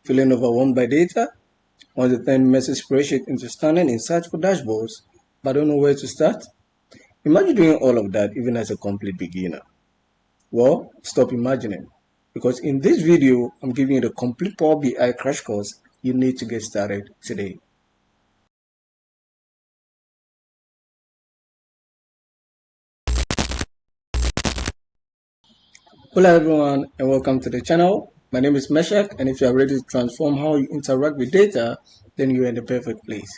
Feeling overwhelmed by data? Want to turn messy spreadsheet into stunning insights for dashboards, but don't know where to start? Imagine doing all of that even as a complete beginner. Well, stop imagining. Because in this video, I'm giving you the complete Power BI crash course you need to get started today. Hello everyone and welcome to the channel. My name is Meshach, and if you are ready to transform how you interact with data, then you are in the perfect place.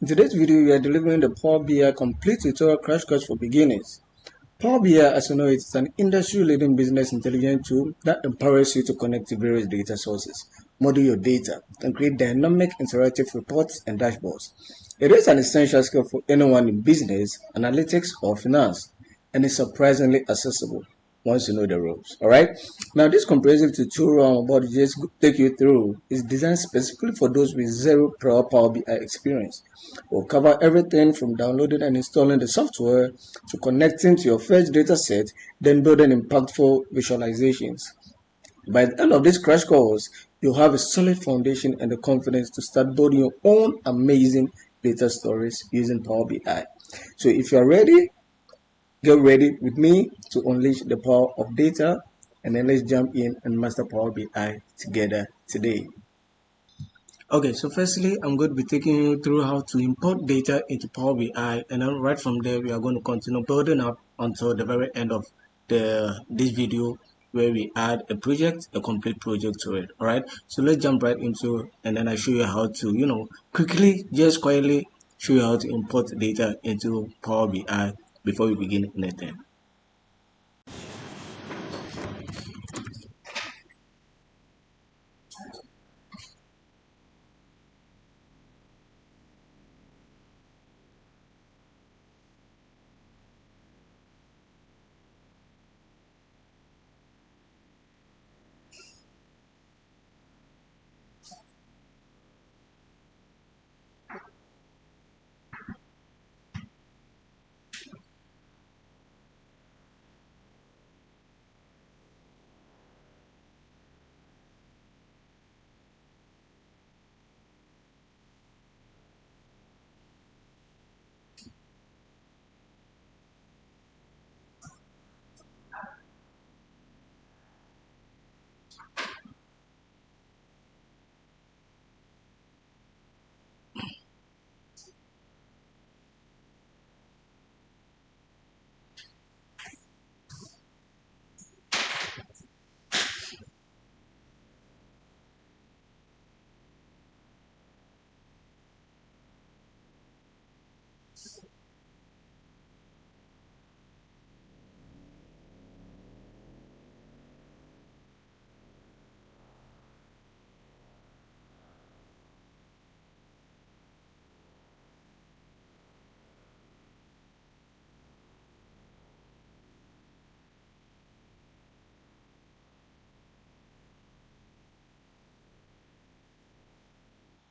In today's video, we are delivering the Power BI complete tutorial crash course for beginners. Power BI, as you know, it's an industry-leading business intelligence tool that empowers you to connect to various data sources, model your data, and create dynamic interactive reports and dashboards. It is an essential skill for anyone in business, analytics, or finance, and is surprisingly accessible once you know the ropes. Alright, now this comprehensive tutorial I'm about to just take you through is designed specifically for those with zero prior Power BI experience. We'll cover everything from downloading and installing the software to connecting to your first data set, then building impactful visualizations. By the end of this crash course, you'll have a solid foundation and the confidence to start building your own amazing data stories using Power BI. So if you're ready, get ready with me to unleash the power of data, and then let's jump in and master Power BI together today. Okay, so firstly, I'm going to be taking you through how to import data into Power BI, and then right from there, we are going to continue building up until the very end of this video, where we add a complete project to it. All right, so let's jump right into, and then I show you how to, quickly, just quietly show you how to import data into Power BI before we begin anything.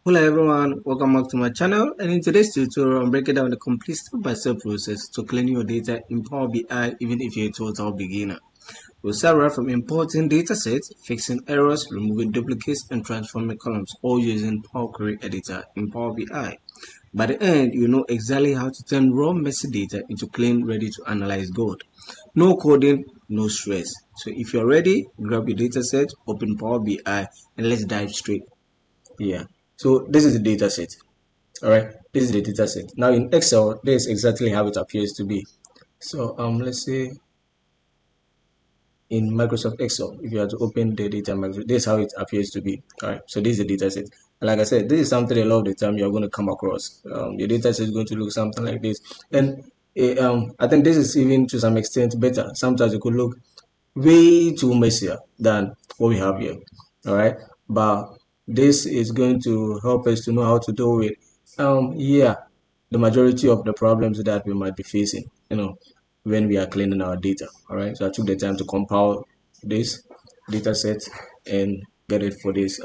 Hello everyone, welcome back to my channel, and in today's tutorial I'm breaking down the complete step-by-step process to clean your data in Power BI even if you're a total beginner. We'll start right from importing datasets, fixing errors, removing duplicates, and transforming columns, all using Power Query Editor in Power BI. By the end, you know exactly how to turn raw messy data into clean, ready to analyze gold. No coding, no stress. So if you're ready, grab your dataset, open Power BI, and let's dive straight. Yeah. So this is the data set. All right, this is the data set. Now in Excel, this is exactly how it appears to be. So let's say in Microsoft Excel, if you have to open the data, this is how it appears to be. All right, so this is the data set. And like I said, this is something a lot of the time you're going to come across. Your data set is going to look something like this. And I think this is even to some extent better. Sometimes it could look way too messier than what we have here. All right, but this is going to help us to know how to deal with the majority of the problems that we might be facing, when we are cleaning our data. All right, so I took the time to compile this data set and get it for this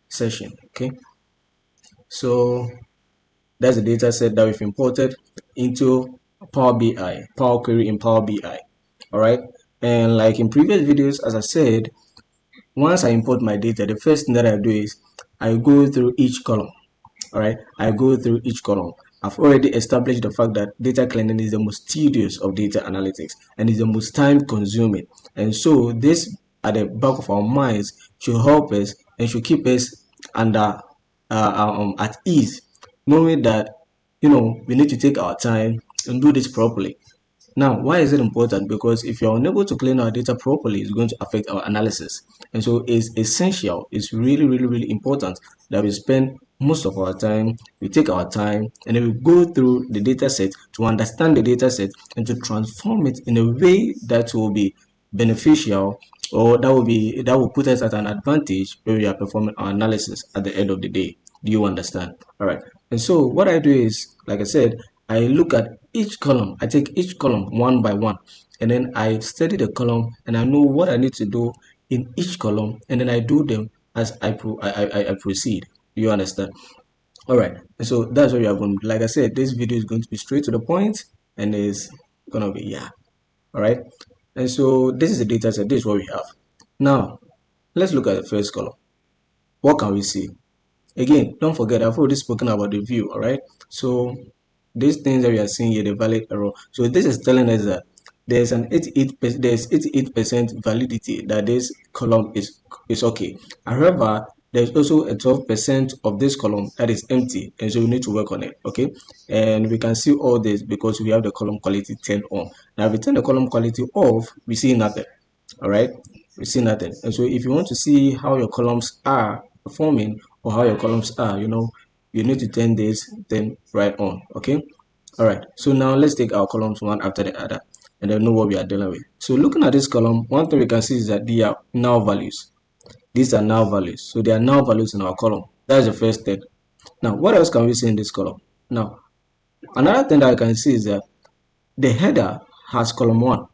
session. Okay, so that's the data set that we've imported into Power BI, Power Query in Power BI. All right, and like in previous videos, as I said, once I import my data, the first thing that I do is I go through each column. All right, I go through each column. I've already established the fact that data cleaning is the most tedious of data analytics and is the most time consuming. And so this at the back of our minds should help us and should keep us under at ease, knowing that we need to take our time and do this properly. Now, why is it important? Because if you're unable to clean our data properly, it's going to affect our analysis. And so it's essential, it's really, really, really important that we spend most of our time, we take our time, and then we go through the data set to understand the data set and to transform it in a way that will be beneficial, or that will put us at an advantage when we are performing our analysis at the end of the day. Do you understand? All right. And so what I do is, like I said, I look at each column. I take each column one by one, and then I study the column, and I know what I need to do in each column, and then I do them as I proceed. Do you understand? All right. And so that's what you are going to do. Like I said, this video is going to be straight to the point, and it's gonna be all right. And so this is the data set. This is what we have. Now let's look at the first column. What can we see? Again, don't forget, I've already spoken about the view. All right. So these things that we are seeing here, the valid error. So this is telling us that there's an 88% validity that this column is okay. However, there's also a 12% of this column that is empty, and so we need to work on it. Okay, and we can see all this because we have the column quality turned on. Now if we turn the column quality off, we see nothing. All right, we see nothing. And so if you want to see how your columns are performing or how your columns are, you need to turn this then right on. Okay, all right. So now let's take our columns one after the other and then know what we are dealing with. So looking at this column, one thing we can see is that they are null values. These are null values. So they are null values in our column. That's the first thing. Now what else can we see in this column? Now another thing that I can see is that the header has column 1.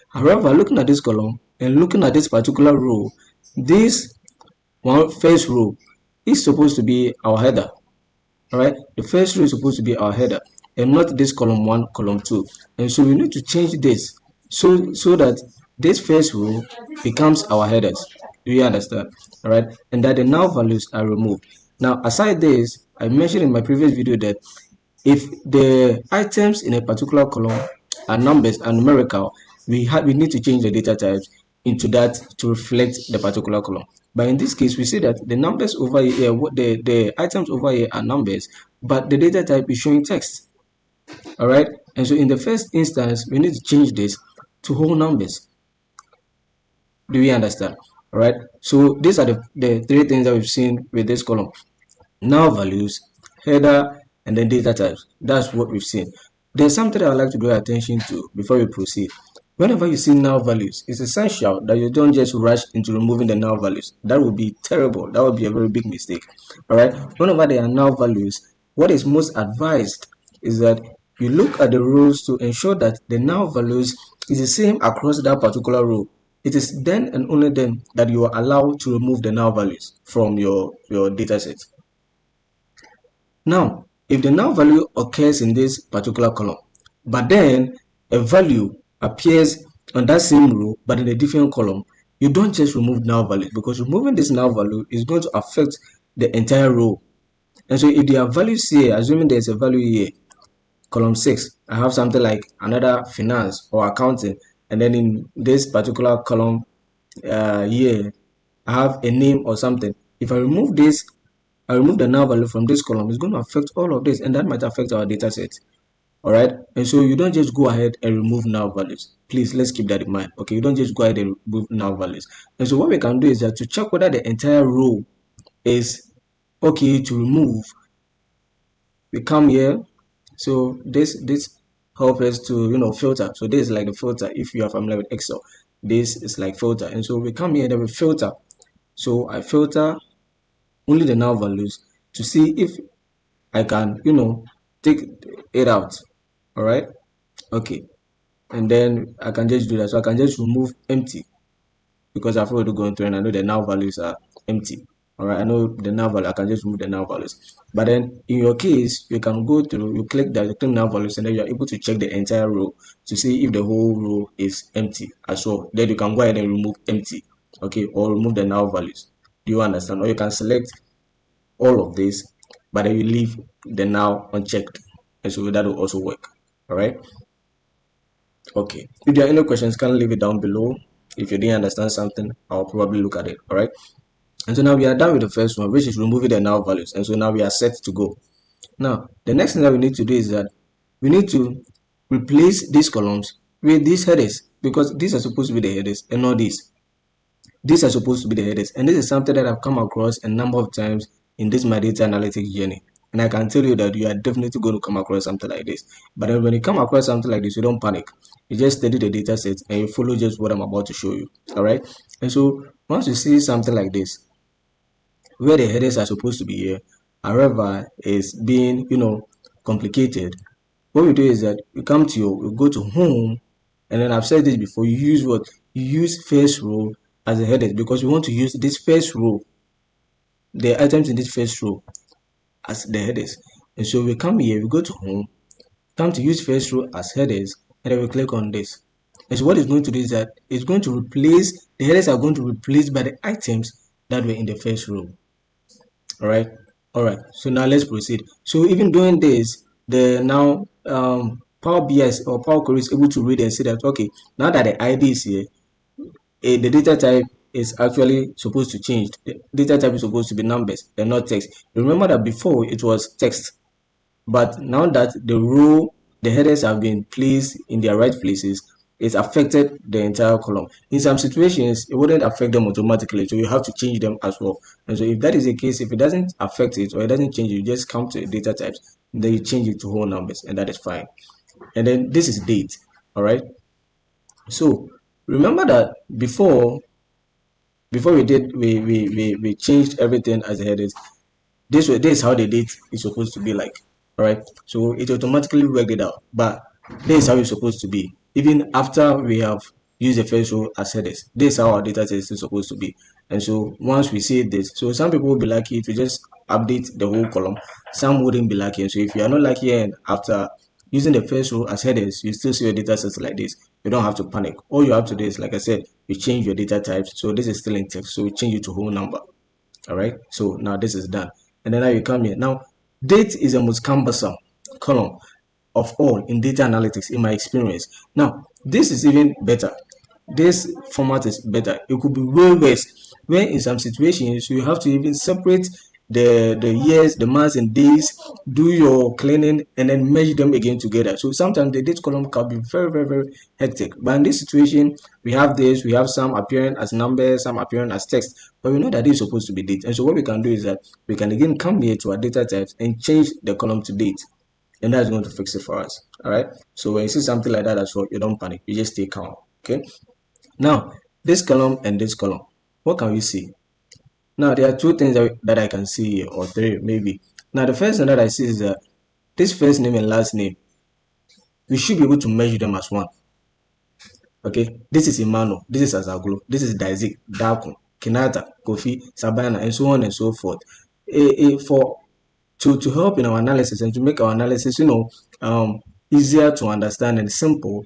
However, looking at this column and looking at this particular row, this first row is supposed to be our header. All right, the first row is supposed to be our header and not this column 1, column 2. And so we need to change this so that this first row becomes our headers. Do you understand? All right, and that the null values are removed. Now aside this, I mentioned in my previous video that if the items in a particular column are numbers and numerical, we need to change the data types into that to reflect the particular column. But in this case, we see that the numbers over here, the items over here are numbers, but the data type is showing text. All right, and so in the first instance, we need to change this to whole numbers. Do we understand? All right, so these are the three things that we've seen with this column: null values, header, and then data types. That's what we've seen. There's something I'd like to draw attention to before we proceed. Whenever you see null values, it's essential that you don't just rush into removing the null values. That would be terrible. That would be a very big mistake. All right. Whenever there are null values, what is most advised is that you look at the rows to ensure that the null values is the same across that particular row. It is then and only then that you are allowed to remove the null values from your data set. Now, if the null value occurs in this particular column, but then a value appears on that same row but in a different column, you don't just remove null values, because removing this null value is going to affect the entire row. And so if there are values here, assuming there's a value here, column 6, I have something like another finance or accounting, and then in this particular column here, I have a name or something. If I remove this, I remove the null value from this column, it's going to affect all of this, and that might affect our data set. All right, and so you don't just go ahead and remove null values. Please, let's keep that in mind. Okay, you don't just go ahead and remove null values. And so what we can do is that to check whether the entire row is okay to remove, we come here. So this helps us to filter. So this is like the filter. If you are familiar with Excel, this is like filter. And so we come here and then we filter. So I filter only the null values to see if I can take it out. All right, okay, and then I can just do that. So I can just remove empty because I've already gone through and I know the null values are empty. All right, I know the null value, I can just remove the null values. But then in your case, you can go through, you click the null values, and then you're able to check the entire row to see if the whole row is empty as well. Then you can go ahead and remove empty, okay, or remove the null values. Do you understand? Or you can select all of this, but then you leave the now unchecked, and so that will also work. All right. Okay, if there are any questions, can leave it down below. If you didn't understand something, I'll probably look at it. All right. And so now we are done with the first one, which is removing the null values, and so now we are set to go. Now the next thing that we need to do is that we need to replace these columns with these headers, because these are supposed to be the headers and not these. These are supposed to be the headers, and this is something that I've come across a number of times in this my data analytics journey. And I can tell you that you are definitely going to come across something like this. But then when you come across something like this, you don't panic. You just study the data set and you follow just what I'm about to show you. All right. And so once you see something like this, where the headers are supposed to be here, however, is being, complicated, what we do is that we come to we go to home, and then I've said this before, you use what? You use first row as a header, because we want to use this first row, the items in this first row, as the headers. And so we come here, we go to home, come to use first row as headers, and then we click on this. And so what it's going to do is that it's going to replace, the headers are going to replace by the items that were in the first row. All right, so now let's proceed. So even doing this, the now Power BI or Power Query is able to read and see that, okay, now that the ID is here, the data type is actually supposed to change. The data type is supposed to be numbers and not text. Remember that before it was text, but now that the headers have been placed in their right places, it's affected the entire column. In some situations, it wouldn't affect them automatically, so you have to change them as well. And so if that is the case, if it doesn't affect it or it doesn't change it, you just come to the data types, then you change it to whole numbers, and that is fine. And then this is date. All right. So remember that before we changed everything as a headers. This is how the date is supposed to be like. All right, so it automatically worked it out, but this is how it's supposed to be even after we have used the first row as headers. This is how our data set is supposed to be. And so once we see this, so some people will be lucky to just update the whole column, some wouldn't be lucky. And so if you are not lucky and after using the first row as headers, you still see your data sets like this, you don't have to panic. All you have to do is, like I said, you change your data types. So this is still in text, so you change it to whole number. All right, so now this is done. And then now you come here. Now date is the most cumbersome column of all in data analytics in my experience. Now this is even better. This format is better. It could be way worse, where in some situations you have to even separate the years, the months and days, do your cleaning, and then merge them again together. So sometimes the date column can be very, very, very hectic. But in this situation, we have some appearing as numbers, some appearing as text, but we know that this is supposed to be date. And so what we can do is that we can again come here to our data types and change the column to date, and that's going to fix it for us. All right, so when you see something like that as well, you don't panic, you just stay calm. Okay, now this column and this column, what can we see? Now there are two things that I can see here, or three maybe. Now the first thing that I see is that this first name and last name, we should be able to measure them as one. Okay, this is Emmanuel, this is Azaglo, this is Daizik, Dakun, Kinata, Kofi, Sabana, and so on and so forth. To help in our analysis and to make our analysis, easier to understand and simple,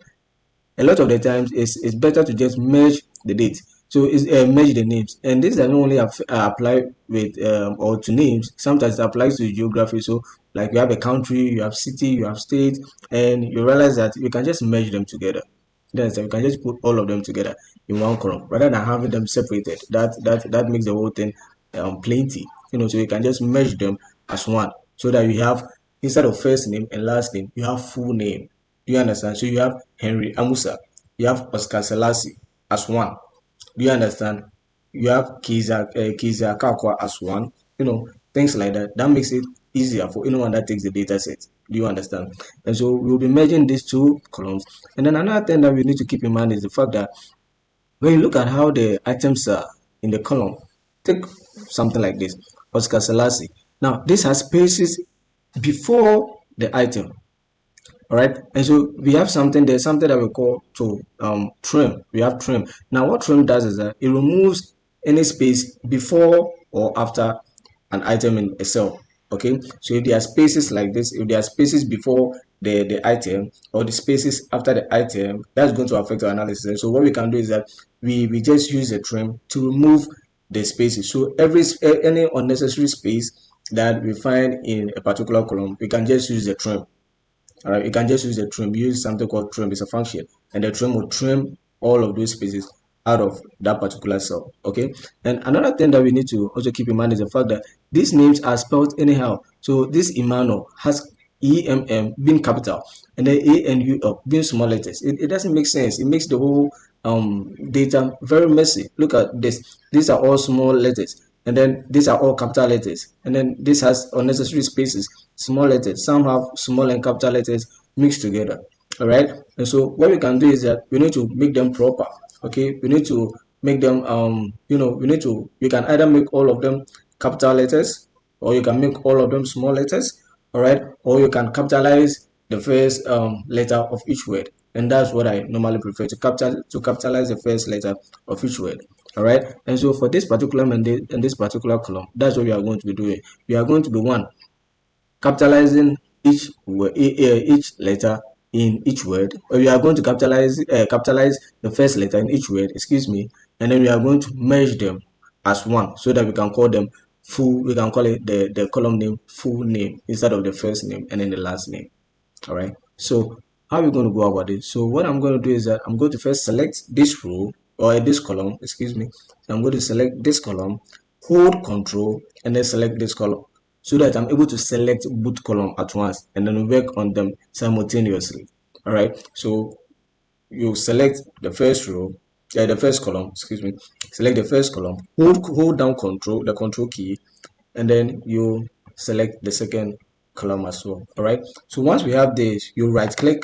a lot of the times it's better to just merge the dates. So it's merge the names, and this doesn't only apply with or to names. Sometimes it applies to geography. So like you have a country, you have city, you have state, and you realize that you can just merge them together. Then you can just put all of them together in one column rather than having them separated. That makes the whole thing plenty. So you can just merge them as one, so that you have, instead of first name and last name, you have full name. Do you understand? So you have Henry Amusa, you have Oscar Selassie as one. Do you understand? You have Kiza Kakwa as one. Things like that. That makes it easier for anyone that takes the data set. Do you understand? And so we'll be merging these two columns. And then another thing that we need to keep in mind is the fact that when you look at how the items are in the column, take something like this, Oscar Selassie. Now this has spaces before the item. All right, and so we have there's something that we call to trim. We have trim. Now what trim does is that it removes any space before or after an item in a cell. Okay, so if there are spaces like this, if there are spaces before the item or the spaces after the item, that's going to affect our analysis. And so what we can do is that we just use a trim to remove the spaces. So any unnecessary space that we find in a particular column, we can just use the trim. All right, you can just use the trim. Use something called trim. It's a function, and the trim will trim all of those spaces out of that particular cell. Okay. And another thing that we need to also keep in mind is the fact that these names are spelled anyhow. So this Emmanuel has being capital, and then ANU being small letters. It doesn't make sense. It makes the whole data very messy. Look at this. These are all small letters, and then these are all capital letters, and then this has unnecessary spaces, small letters. Some have small and capital letters mixed together. All right. And so what we can do is that we need to make them proper. Okay. We need to make them you can either make all of them capital letters, or you can make all of them small letters. All right. Or you can capitalize the first letter of each word, and that's what I normally prefer, to capitalize the first letter of each word. All right. And so for this particular mandate and this particular column, that's what we are going to be doing. We are going to be capitalizing each letter in each word, or we are going to capitalize the first letter in each word, excuse me, and then we are going to merge them as one, so that we can call them full. We can call it the column name full name instead of the first name and then the last name. All right. So how are we going to go about it? So what I'm going to do is that I'm going to first select this row, or this column, excuse me. I'm going to select this column, hold Control, and then select this column, so that I'm able to select both column at once and then work on them simultaneously. All right. So you select the first row, the first column, excuse me. Select the first column, hold down the control key, and then you select the second column as well. All right. So once we have this, you right click,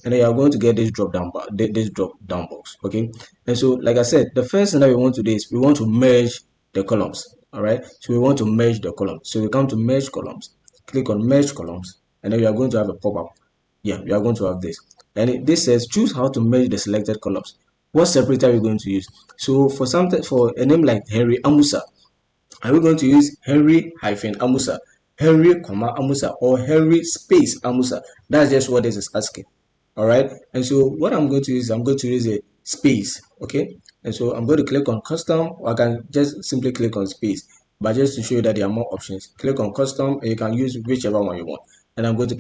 and then you are going to get this drop down box. Okay. And so like I said, the first thing that we want to do is we want to merge the columns. All right. So we want to merge the columns. So we come to merge columns, click on merge columns, and then you are going to have a pop-up. Yeah, we are going to have this, and this says choose how to merge the selected columns. What separator are we going to use? So for a name like Henry Amusa, are we going to use Henry hyphen Amusa, Henry comma Amusa, or Henry space Amusa? That's just what this is asking. All right. And so what I'm going to use, I'm going to use a space. Okay. And so I'm going to click on custom, or I can just simply click on space, but just to show you that there are more options, click on custom and you can use whichever one you want. And I'm going to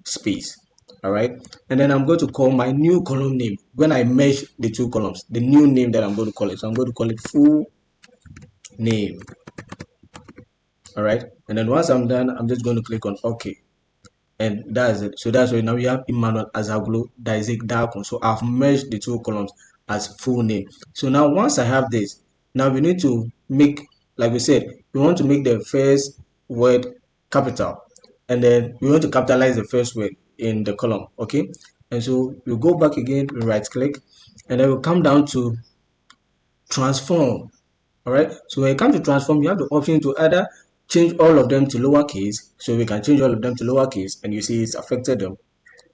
space. All right. And then I'm going to call my new column name when I merge the two columns, the new name that I'm going to call it. So I'm going to call it full name. All right. And then once I'm done, I'm just going to click on OK, and that's it. So that's why now we have Emmanuel Azaglu Daisik Darkon. So I've merged the two columns as full name. So now once I have this, now we need to make, like we said, we want to make the first word capital, and then we want to capitalize the first word in the column. Okay. And so we go back again, we right click, and then we'll come down to transform. All right. So when you come to transform, you have the option to either change all of them to lowercase. So we can change all of them to lowercase, and you see it's affected them.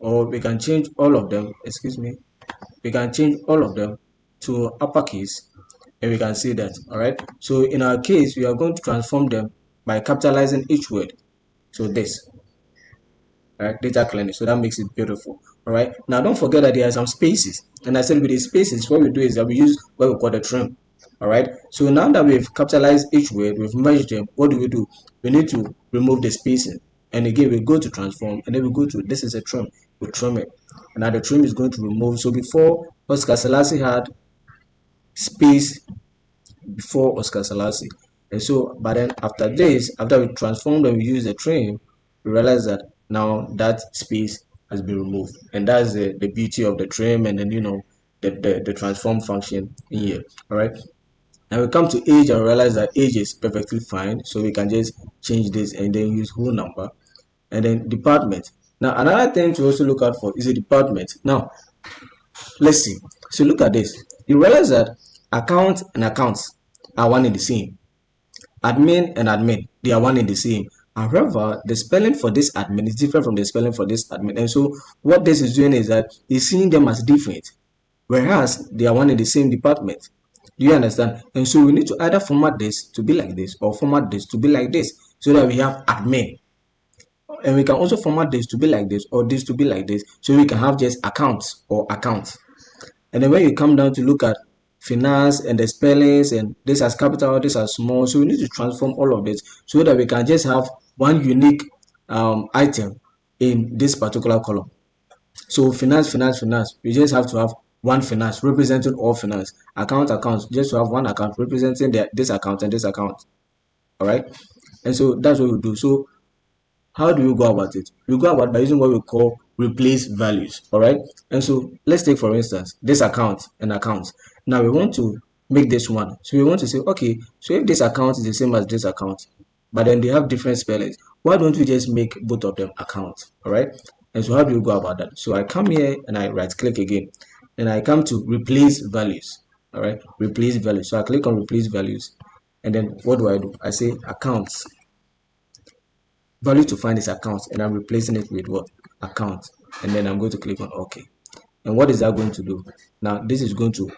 Or we can change all of them, excuse me, we can change all of them to uppercase, and we can see that. All right. So in our case, we are going to transform them by capitalizing each word. So this, right, data cleaning. So that makes it beautiful. All right. Now don't forget that there are some spaces, and I said with the spaces, what we do is that we use what we call the trim. All right. So now that we've capitalized each word, we've merged them, what do? We need to remove the spacing. And again, we go to transform, and then we go to, this is a trim. We trim it. And now the trim is going to remove. So before, Oscar Selassie had space before Oscar Selassie. And so, but then after this, after we transformed and we use the trim, we realize that now that space has been removed. And that's the beauty of the trim, and then, the transform function in here. All right. Now we come to age and realize that age is perfectly fine. So we can just change this and then use whole number. And then department. Now another thing to also look out for is a department. Now let's see. So look at this. You realize that account and accounts are one and the same. Admin and admin, they are one and the same. However, the spelling for this admin is different from the spelling for this admin. And so what this is doing is that it's seeing them as different, whereas they are one in the same department. Do you understand? And so we need to either format this to be like this, or format this to be like this, so that we have admin. And we can also format this to be like this, or this to be like this, so we can have just accounts or accounts. And then when you come down to look at finance and the spellings, and this as capital, this as small. So we need to transform all of this so that we can just have one unique item in this particular column. So finance, finance, finance. We just have to have one finance representing all finance. Accounts, just to have one account representing this account and this account. All right. And so that's what we do. So how do you go about it? We go about by using what we call replace values. All right. And so let's take for instance this account and account. Now we want to make this one. So we want to say, okay, so if this account is the same as this account, but then they have different spellings, why don't we just make both of them accounts? All right. And so how do you go about that? So I come here and I right click again, and I come to replace values. All right, replace values. So I click on replace values, and then what do? I say accounts. Value to find is account, and I'm replacing it with what? Account. And then I'm going to click on OK. And what is that going to do? Now this is going to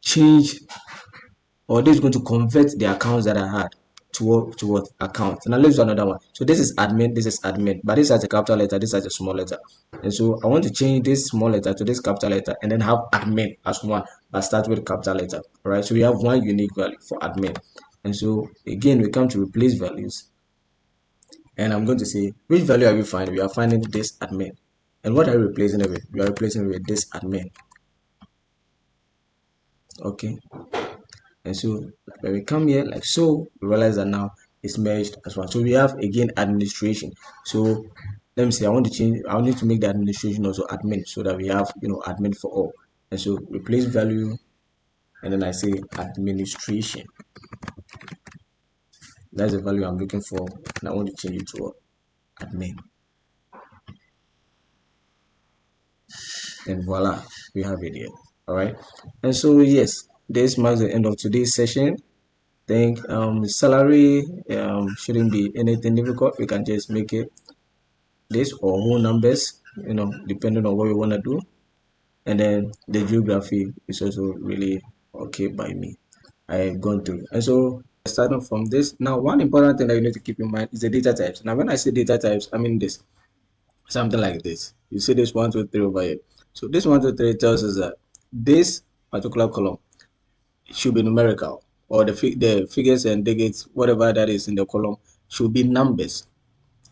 change, or this is going to convert the accounts that I had to what? Account. Now let's do another one. So this is admin, this is admin, but this has a capital letter, this has a small letter. And so I want to change this small letter to this capital letter and then have admin as one, but start with capital letter. All right, so we have one unique value for admin. And so again, we come to replace values, and I'm going to say, which value are we finding? We are finding this admin. And what are you replacing it with? We are replacing it with this admin. Okay. And so when we come here like so, we realize that now it's merged as well. So we have again administration. So let me say I want to change, I need to make the administration also admin, so that we have, you know, admin for all. And so replace value, and then I say administration. That's the value I'm looking for, and I want to change it to what? Admin. And voila, we have it here. All right. And so yes, this marks the end of today's session. Think salary shouldn't be anything difficult. We can just make it this or whole numbers, you know, depending on what we want to do. And then the geography is also really okay by me. I've gone through. And so starting from this, now one important thing that you need to keep in mind is the data types. Now when I say data types, I mean this, something like this. You see this 1 2 3 over here. So this 1 2 3 tells us that this particular column should be numerical, or the figures and digits, whatever that is in the column, should be numbers.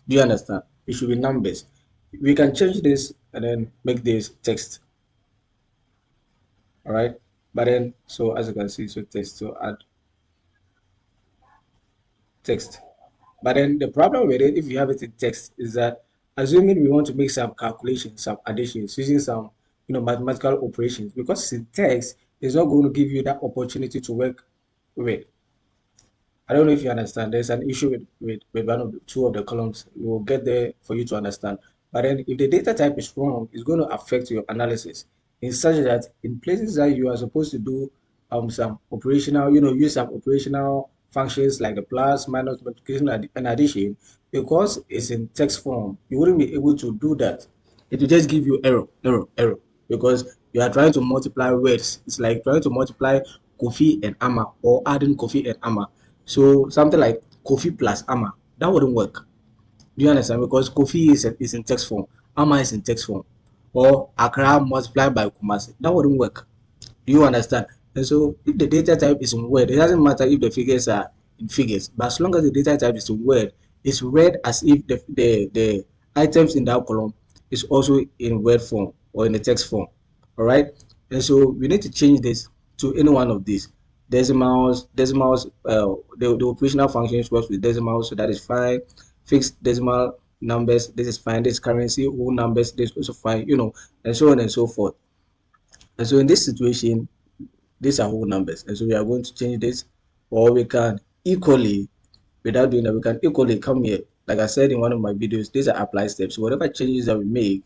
Do you understand? It should be numbers. We can change this and then make this text. All right. But then, so as you can see, so text, so add text. But then the problem with it, if you have it in text, is that assuming we want to make some calculations, some additions, using some, you know, mathematical operations, because it's in text, it's not going to give you that opportunity to work with. I don't know if you understand. There's an issue with one of the two of the columns. We will get there for you to understand. But then if the data type is wrong, it's going to affect your analysis in such that in places that you are supposed to do some operational, you know, use some operational functions like the plus, minus, multiplication, and addition, because it's in text form, you wouldn't be able to do that. It will just give you error, error, error, because you are trying to multiply words. It's like trying to multiply Kofi and Amma, or adding Kofi and Amma. So something like Kofi plus Amma, that wouldn't work. Do you understand? Because Kofi is in text form, Amma is in text form, or Accra multiplied by Kumasi, that wouldn't work. Do you understand? And so if the data type is in word, it doesn't matter if the figures are in figures, but as long as the data type is in word, it's read as if the items in that column is also in word form or in the text form. All right. And so we need to change this to any one of these. Decimals, the operational functions works with decimals, so that is fine. Fixed decimal numbers, this is fine. This currency, whole numbers, this is also fine, you know, and so on and so forth. And so in this situation, these are whole numbers, and so we are going to change this, or we can equally, without doing that, we can equally come here. Like I said in one of my videos, these are apply steps. So whatever changes that we make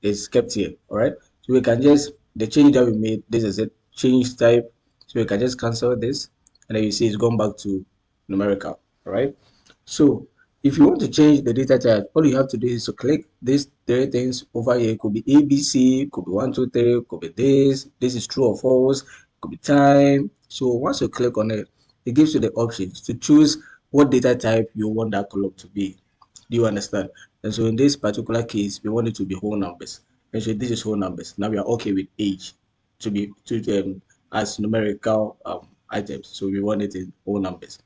is kept here. All right. So we can just, the change that we made, this is it, change type. So we can just cancel this, and then you see it's gone back to numerical. All right. So if you want to change the data type, all you have to do is to click these three things over here. It could be ABC, could be 1 2 3, could be this is true or false, could be time. So once you click on it, it gives you the options to choose what data type you want that column to be. Do you understand? And so in this particular case, we want it to be whole numbers. And so this is whole numbers. Now we are okay with age. as numerical items. So we want it in whole numbers.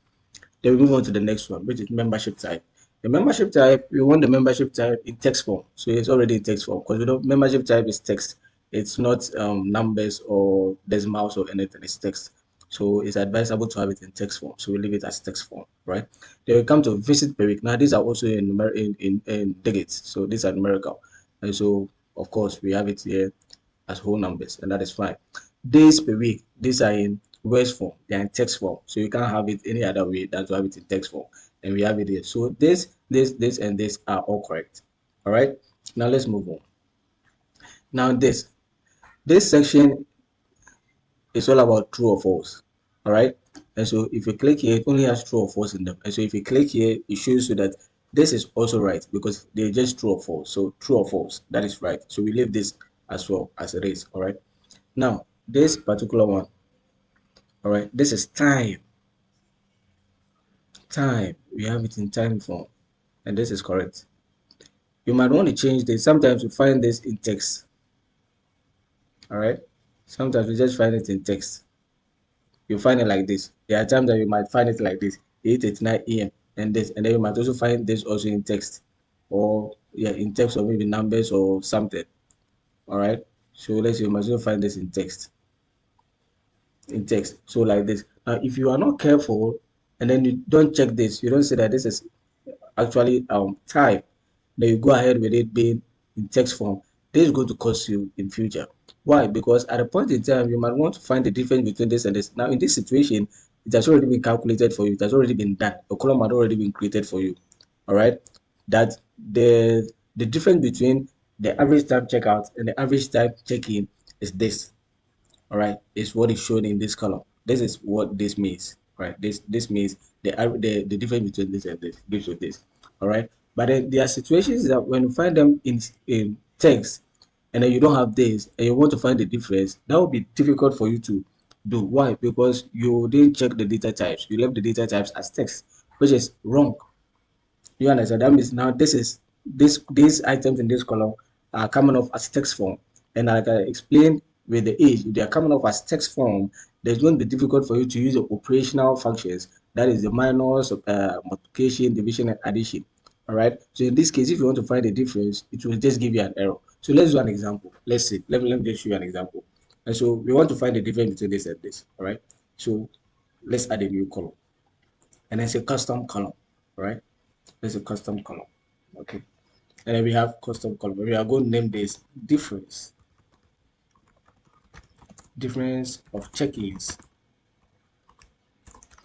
Then we move on to the next one, which is membership type. The membership type, we want the membership type in text form. So it's already in text form because we know membership type is text. It's not numbers or decimals or anything. It's text. So it's advisable to have it in text form. So we leave it as text form, right? Then we come to visit per week. Now these are also in digits. So these are numerical. And so of course we have it here as whole numbers, and that is fine. Days per week, these are in words form, they are in text form, so you can't have it any other way than to have it in text form, and we have it here. So this, and this are all correct. All right, now let's move on. Now this section is all about true or false. All right, and so if you click here, it only has true or false in them, and so if you click here, it shows you that this is also right because they're just true or false. So true or false, that is right. So we leave this as well as it is. All right, now this particular one, all right, this is time. Time, we have it in time form, and this is correct. You might want to change this. Sometimes you find this in text. All right, sometimes we just find it in text. You find it like this. There are times that you might find it like this, 8:89 a.m. and this, and then you might also find this also in text, or yeah, in text or maybe numbers or something. All right, so let's say you might also find this in text. In text, so like this. Now if you are not careful and then you don't check this, you don't say that this is actually time, then you go ahead with it being in text form, this is going to cost you in future. Why? Because at a point in time you might want to find the difference between this and this. Now in this situation, it has already been calculated for you, it has already been done, a column had already been created for you. All right, that the difference between the average time checkout and the average time check-in is this. All right, is what is shown in this column. This is what this means, right? This means the difference between this and this gives you this. All right, but then there are situations that when you find them in text and then you don't have this and you want to find the difference, that will be difficult for you to do. Why? Because you didn't check the data types, you left the data types as text, which is wrong. You understand? That means now these items in this column are coming off as text form. And like I explained with the age, if they are coming off as text form, there's going to be difficult for you to use the operational functions. That is the minus, multiplication, division, and addition. All right. So in this case, if you want to find the difference, it will just give you an error. So let's do an example. Let's see. Let me just show you an example. And so we want to find the difference between this and this. All right. So let's add a new column, and then say custom column. All right. There's a custom column. Okay, and then we have custom column. We are going to name this difference of check-ins.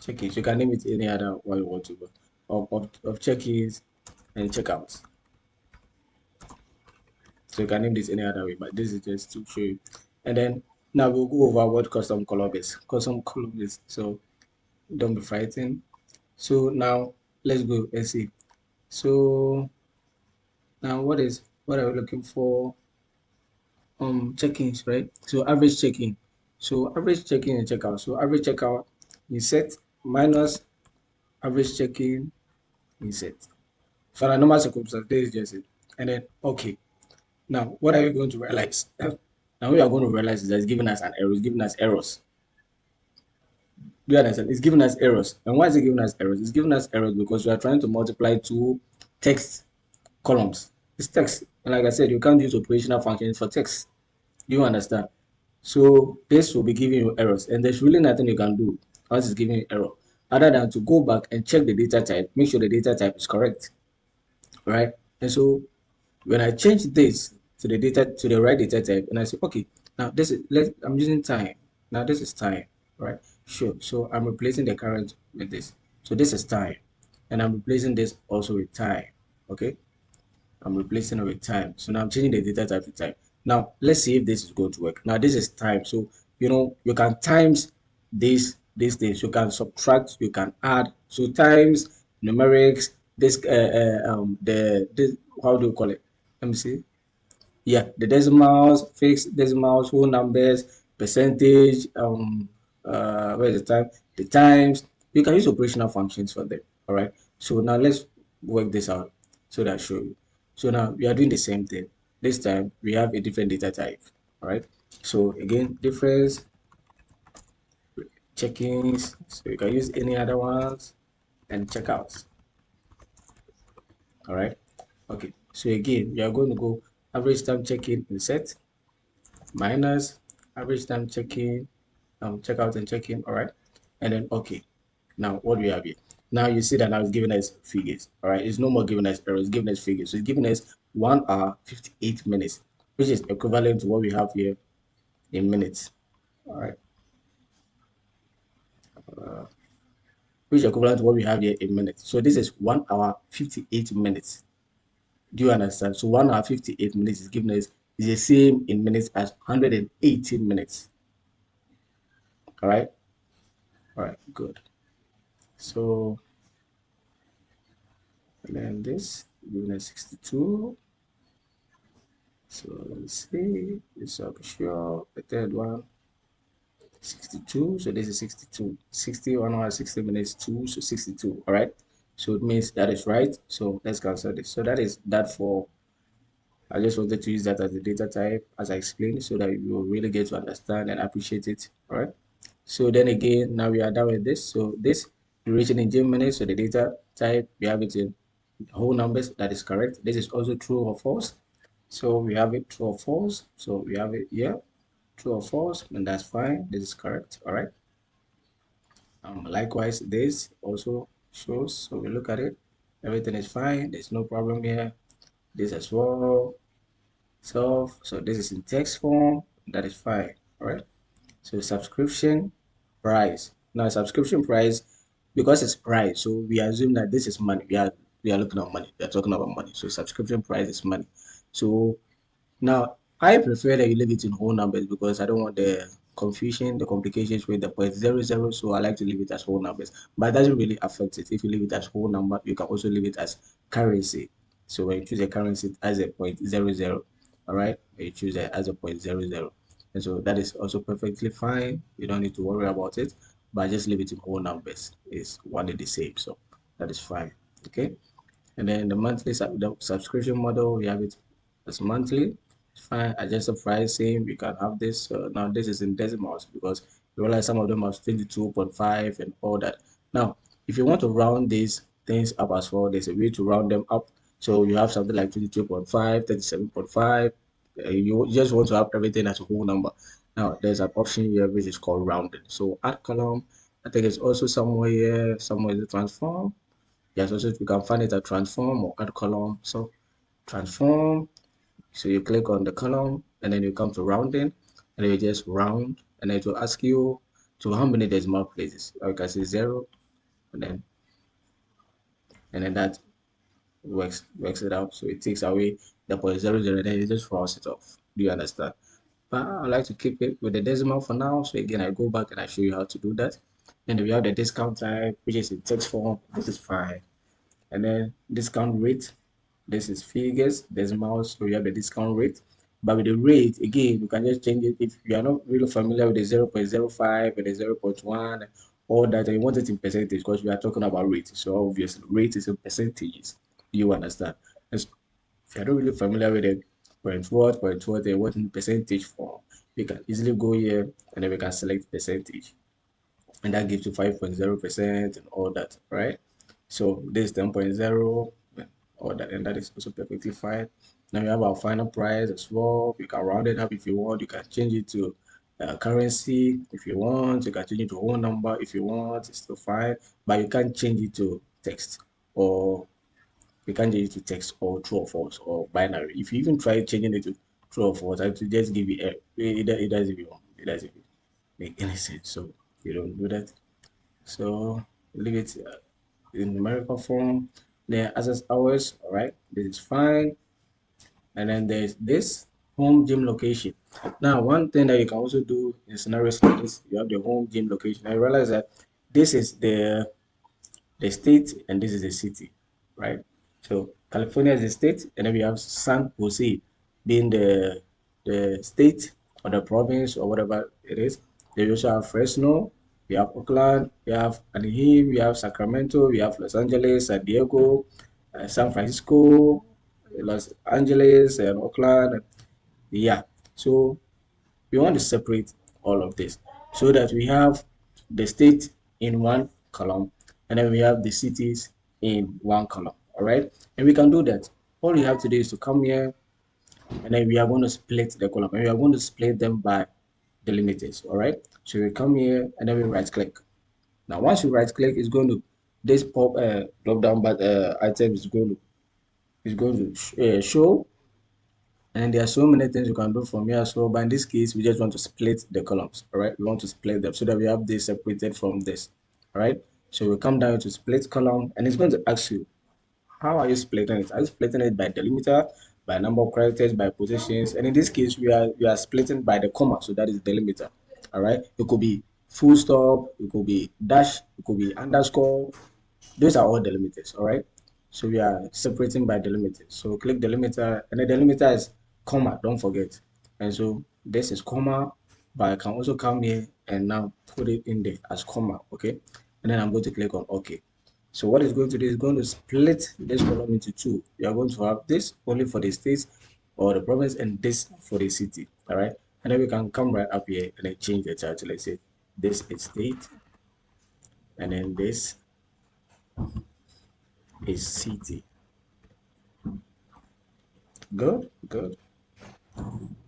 Check-ins, you can name it any other one you want to, but of check-ins and checkouts. So you can name this any other way, but this is just to show you. And then now we'll go over what custom column is. Custom column is, so don't be frightened. So now let's go and see. So now what are we looking for? Check-ins, right? So average check-in. So average check-in and checkout. So average checkout insert minus average check-in insert. So on a normal circumstance, this is just it. And then okay. Now what are you going to realize? Now what you are going to realize is that it's giving us an error, it's giving us errors. Do you understand? It's giving us errors. And why is it giving us errors? It's giving us errors because we are trying to multiply two text columns. It's text. And like I said, you can't use operational functions for text. You understand? So this will be giving you errors, and there's really nothing you can do once it's giving you error other than to go back and check the data type, make sure the data type is correct, right? And so when I change this to the right data type, and I say, okay, now I'm using time. Now this is time, right? Sure. So I'm replacing the current with this. So this is time, and I'm replacing this also with time. Okay. I'm replacing it with time. So now I'm changing the data type to time. Now let's see if this is going to work. Now this is time. So you can times these things. You can subtract, you can add. So times numerics, this this, how do you call it? Let me see. Yeah, the decimals, fixed decimals, whole numbers, percentage, where's the time? The times. You can use operational functions for them. All right. So now let's work this out so that I show you. So now we are doing the same thing. This time we have a different data type. All right. So again, difference, check-ins, so you can use any other ones, and checkouts. All right. Okay. So again, you are going to go average time check-in insert minus average time check-in, checkout and check-in. All right. And then okay. Now what do we have here? Now you see that now it's giving us figures. All right. It's no more giving us errors. It's giving us figures. So it's giving us 1 hour 58 minutes, which is equivalent to what we have here in minutes. All right. Which is equivalent to what we have here in minutes. So this is 1 hour 58 minutes. Do you understand? So 1 hour 58 minutes is given us is the same in minutes as 118 minutes. All right. All right. Good. So and then this given us 62. So let's see. This will be sure. The third one 62. So this is 62. 60 1 hour 60 minutes 2. So 62. All right. So it means that is right. So let's cancel this. So that is that for. I just wanted to use that as a data type as I explained so that you will really get to understand and appreciate it. All right. So then again, now we are done with this. So this duration in G minutes, so the data type, we have it in whole numbers. That is correct. This is also true or false. So we have it true or false. So we have it here, true or false, and that's fine. This is correct. All right. Likewise, this also shows. So we look at it. Everything is fine. There's no problem here. This as well. So this is in text form. That is fine. All right. So subscription price. Now subscription price, because it's price, so we assume that this is money. We are looking at money. We are talking about money. So subscription price is money. So now, I prefer that you leave it in whole numbers because I don't want the confusion, the complications with the point zero zero. So I like to leave it as whole numbers, but it doesn't really affect it. If you leave it as whole number, you can also leave it as currency. So when you choose a currency as a point zero zero, all right, when you choose it as a point zero zero, and so that is also perfectly fine. You don't need to worry about it, but just leave it in whole numbers. It's one and the same, so that is fine. Okay. And then the monthly the subscription model, we have it as monthly. Fine, adjusted pricing. We can have this. Now this is in decimals because you realize some of them have 22.5 and all that. Now, if you want to round these things up as well, there's a way to round them up. So you have something like 22.5, 37.5. You just want to have everything as a whole number. Now there's an option here which is called rounding. So add column. I think it's also somewhere here, somewhere in the transform. Yes, also you can find it at transform or add column. So transform, so you click on the column and then you come to rounding and then you just round and then it will ask you to how many decimal places. You can say 0 and then that works it out. So it takes away the point 0 0 and then it just rounds it off. Do you understand? But I like to keep it with the decimal for now. So again, I go back and I show you how to do that. And we have the discount type, which is in text form. This is fine. And then discount rate, this is figures decimals, so you have the discount rate, but with the rate again you can just change it if you are not really familiar with the 0.05 and the 0.1 all that, and you want it in percentage because we are talking about rate. So obviously rate is in percentages. You understand? And so if you're not really familiar with it, point what and what in percentage form, you can easily go here and then we can select percentage, and that gives you 5.0% and all that, right? So this is 10.0 and all that, and that is also perfectly fine. Now we have our final price as well. You can round it up if you want. You can change it to currency if you want. You can change it to whole number if you want. It's still fine, but you can't change it to text, or you can't change it to text or true or false or binary. If you even try changing it to true or false, I will just give you it doesn't even make any sense. So you don't do that. So leave it in numerical form. Then access hours, all right, this is fine. And then there's this home gym location. Now, one thing that you can also do in scenarios like this, you have the home gym location. I realize that this is the state and this is the city, right? So California is the state, and then we have San Jose being the state or the province or whatever it is. Then we also have Fresno, we have Oakland, we have Anaheim, we have Sacramento, we have Los Angeles, San Diego, San Francisco, Los Angeles, and Oakland. Yeah. So we want to separate all of this so that we have the state in one column and then we have the cities in one column. All right, and we can do that. All you have to do is to come here and then we are going to split the column and we are going to split them by delimiters. All right, so we come here and then we right click. Now once you right click, it's going to this pop drop down but item is going to show, and there are so many things you can do from here as well, but in this case we just want to split the columns. All right, we want to split them so that we have this separated from this. All right, so we come down to split column and it's going to ask you, how are you splitting it? Are you splitting it by delimiter, by number of characters, by positions? And in this case, we are splitting by the comma, so that is delimiter. All right. It could be full stop, it could be dash, it could be underscore. Those are all delimiters. All right. So we are separating by delimiter. So click delimiter, and the delimiter is comma. Don't forget. And so this is comma, but I can also come here and now put it in there as comma. Okay. And then I'm going to click on OK. So what it's going to do is going to split this column into two. You are going to have this only for the states or the province and this for the city. All right. And then we can come right up here and then change the title. Let's say this is state and then this is city. Good, good.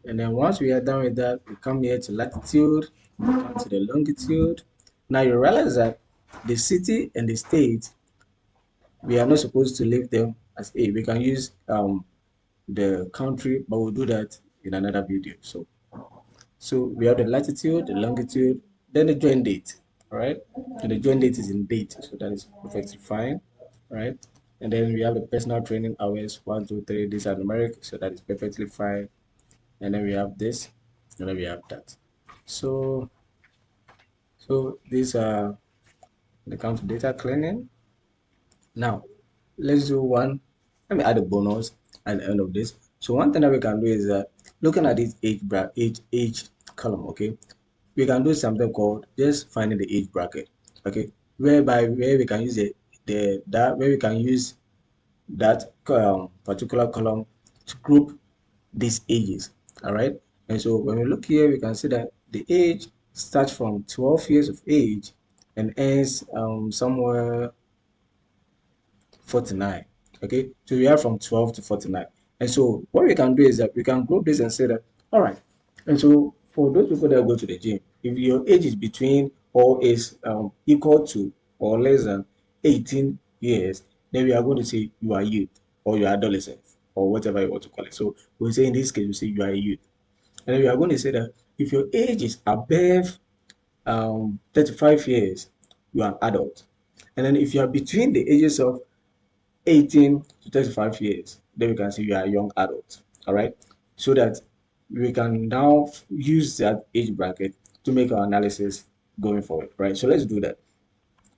And then once we are done with that, we come here to latitude, we come to the longitude. Now you realize that the city and the state, we are not supposed to leave them as A. We can use the country, but we'll do that in another video. So we have the latitude, the longitude, then the join date. All right, and the join date is in date, so that is perfectly fine. All right, and then we have the personal training hours 1, 2, 3. These are numeric, so that is perfectly fine. And then we have this, and then we have that. So these are when it comes to data cleaning. Now let's do one. Let me add a bonus at the end of this. So one thing that we can do is that looking at this age column, okay, we can do something called just finding the age bracket, okay, where we can use where we can use that particular column to group these ages. All right, and so when we look here, we can see that the age starts from 12 years of age and ends somewhere 49. Okay, so we have from 12 to 49. And so what we can do is that we can group this and say that, all right, and so for those people that go to the gym, if your age is between or is equal to or less than 18 years, then we are going to say you are youth or you are adolescent or whatever you want to call it. So we say in this case, we say you are a youth. And then we are going to say that if your age is above 35 years, you are an adult. And then if you are between the ages of 18 to 35 years, then we can say you are a young adult. All right, so that we can now use that age bracket to make our analysis going forward. Right, so let's do that.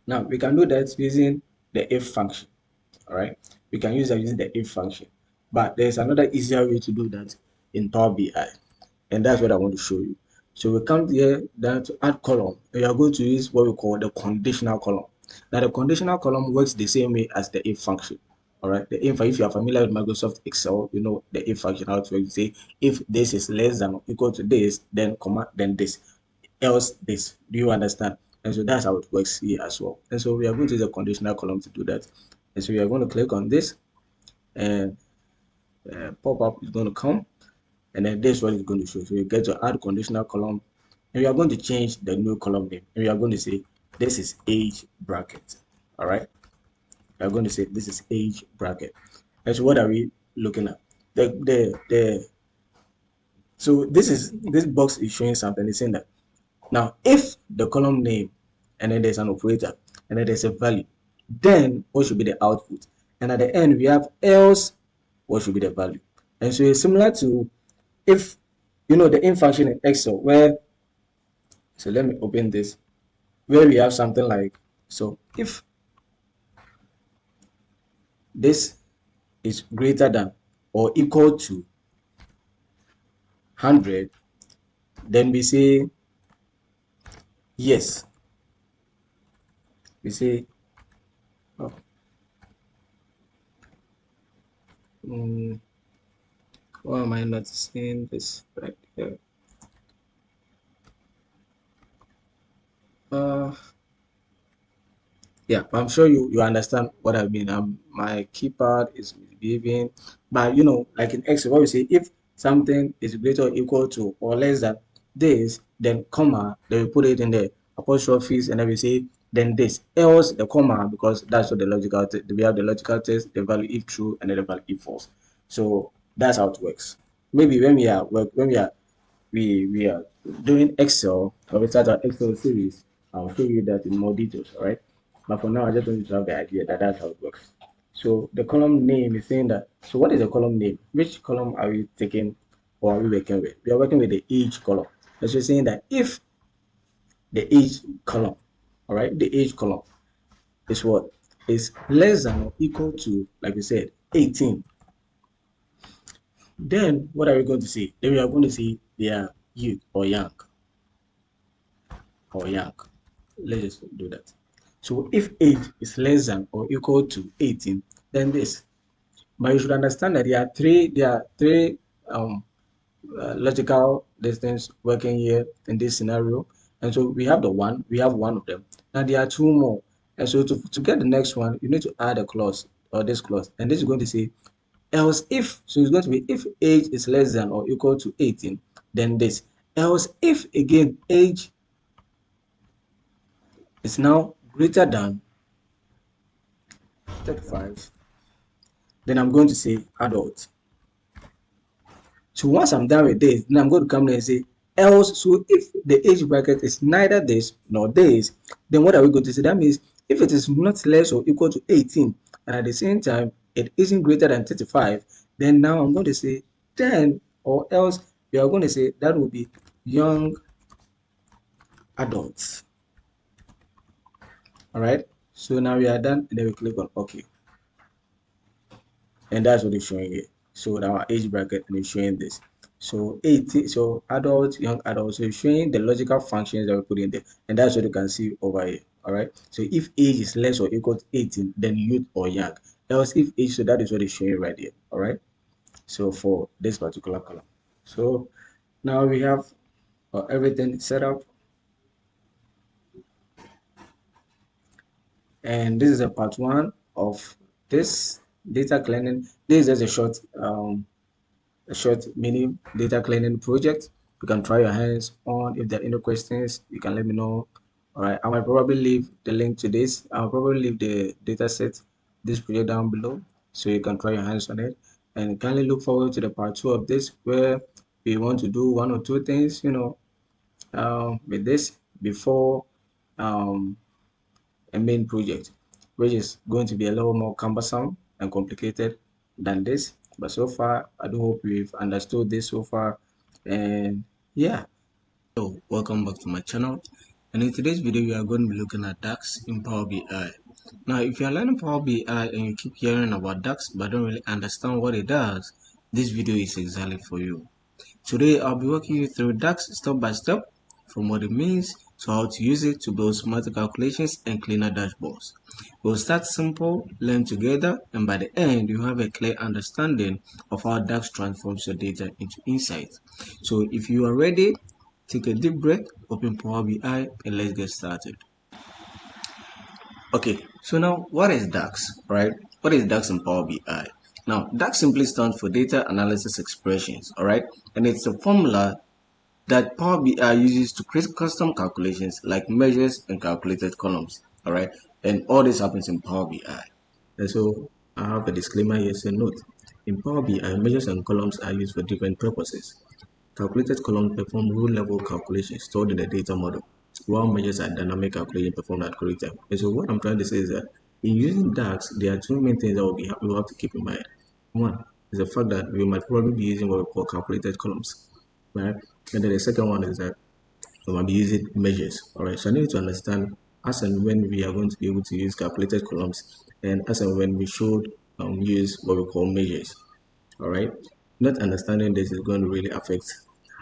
Now we can do that using the if function. All right, we can use that using the if function, but there's another easier way to do that in Power BI, and that's what I want to show you. So we come here down to add column, and we are going to use what we call the conditional column. Now the conditional column works the same way as the if function. All right, the if you are familiar with Microsoft Excel, you know the if function, how to say if this is less than or equal to this, then comma, then this, else this. Do you understand? And so that's how it works here as well. And so we are going to use a conditional column to do that. And so we are going to click on this, and pop-up is going to come, and then this is what it's going to show. So you get to add conditional column, and we are going to change the new column name, and we are going to say this is age bracket. All right, we are going to say this is age bracket. And so what are we looking at? The so this box is showing something. It's saying that now if the column name and then there's an operator and then there's a value, then what should be the output? And at the end we have else, what should be the value? And so it's similar to if you know the in function in Excel where, so let me open this, where we have something like, so if this is greater than or equal to 100, then we say yes. We say, oh, why am I not seeing this right here? Yeah, I'm sure you understand what I mean. My keypad is misbehaving, but like in Excel, what we say, if something is greater or equal to or less than this, then comma, then we put it in the apostrophes, and then we say then this, else the comma, because that's what the logical we have the logical test, the value if true, and then the value if false. So that's how it works. Maybe when we are doing Excel, or we start our Excel series, I'll show you that in more details, all right? But for now, I just want you to have the idea that that's how it works. So the column name is saying that, so what is the column name? Which column are we taking or are we working with? We are working with the age column. So you're saying that if the age column, all right, the age column is what? Is less than or equal to, like we said, 18. Then what are we going to say? Then we are going to say they are youth or young. Or young. Let's just do that. So if age is less than or equal to 18, then this. But you should understand that there are three logical distance working here in this scenario. And so we have one of them. Now there are two more. And so to get the next one, you need to add a clause or this clause. And this is going to say else if, so it's going to be if age is less than or equal to 18, then this. Else if again age is now greater than 35, then I'm going to say adult. So once I'm done with this, then I'm going to come here and say else. So if the age bracket is neither this nor this, then what are we going to say? That means if it is not less or equal to 18, and at the same time it isn't greater than 35, then now I'm going to say then or else we are going to say that will be young adults. All right. So now we are done, and then we click on OK. And that's what it's showing here. So our age bracket is showing this. So 80, so adults, young adults, so it's showing the logical functions that we put in there, and that's what you can see over here. All right. So if age is less or equal to 18, then youth or young. Else if age, so that is what it's showing right here. All right. So for this particular column. So now we have everything set up, and this is a part one of this data cleaning. This is just a short mini data cleaning project. You can try your hands on. If there are any questions, you can let me know. All right, I might probably leave the link to this. I'll probably leave the data set, this project down below, so you can try your hands on it. And kindly look forward to the part two of this, where we want to do one or two things, with this before um, a main project, which is going to be a little more cumbersome and complicated than this. But so far, I do hope we've understood this so far. And yeah, so welcome back to my channel. And in today's video, we are going to be looking at DAX in Power BI. Now, if you are learning Power BI and you keep hearing about DAX but don't really understand what it does, this video is exactly for you. Today, I'll be walking you through DAX step by step, from what it means to how to use it to build smarter calculations and cleaner dashboards. We'll start simple, learn together, and by the end, you have a clear understanding of how DAX transforms your data into insights. So if you are ready, take a deep breath, open Power BI, and let's get started. Okay, so now what is DAX, right? What is DAX in Power BI? Now, DAX simply stands for Data Analysis Expressions, all right? And it's a formula that Power BI uses to create custom calculations like measures and calculated columns, all right? And all this happens in Power BI. And so I have a disclaimer here saying note. In Power BI, measures and columns are used for different purposes. Calculated columns perform rule-level calculations stored in the data model, while measures are dynamic calculations performed at correct time. And so what I'm trying to say is that in using DAX, there are two main things that we will have to keep in mind. One is the fact that we might probably be using what we call calculated columns, right? And then the second one is that we might be using measures. All right, so I need to understand as and when we are going to be able to use calculated columns, and as and when we should use what we call measures. All right, not understanding this is going to really affect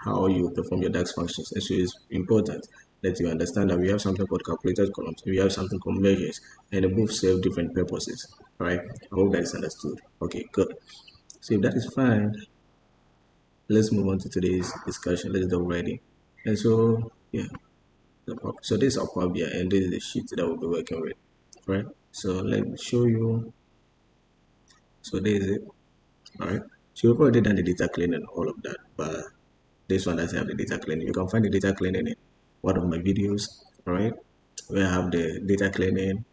how you perform your DAX functions. And so it's important that you understand that we have something called calculated columns, we have something called measures, and they both serve different purposes. All right, I hope that is understood. Okay, good. So if that is fine, let's move on to today's discussion. Let's get ready. And so, yeah, so this is our Power BI, and this is the sheet that we'll be working with. right? So let me show you. So there is it. All right. So you've already done the data cleaning and all of that, but this one doesn't have the data cleaning. You can find the data cleaning in one of my videos. All right, where I have the data cleaning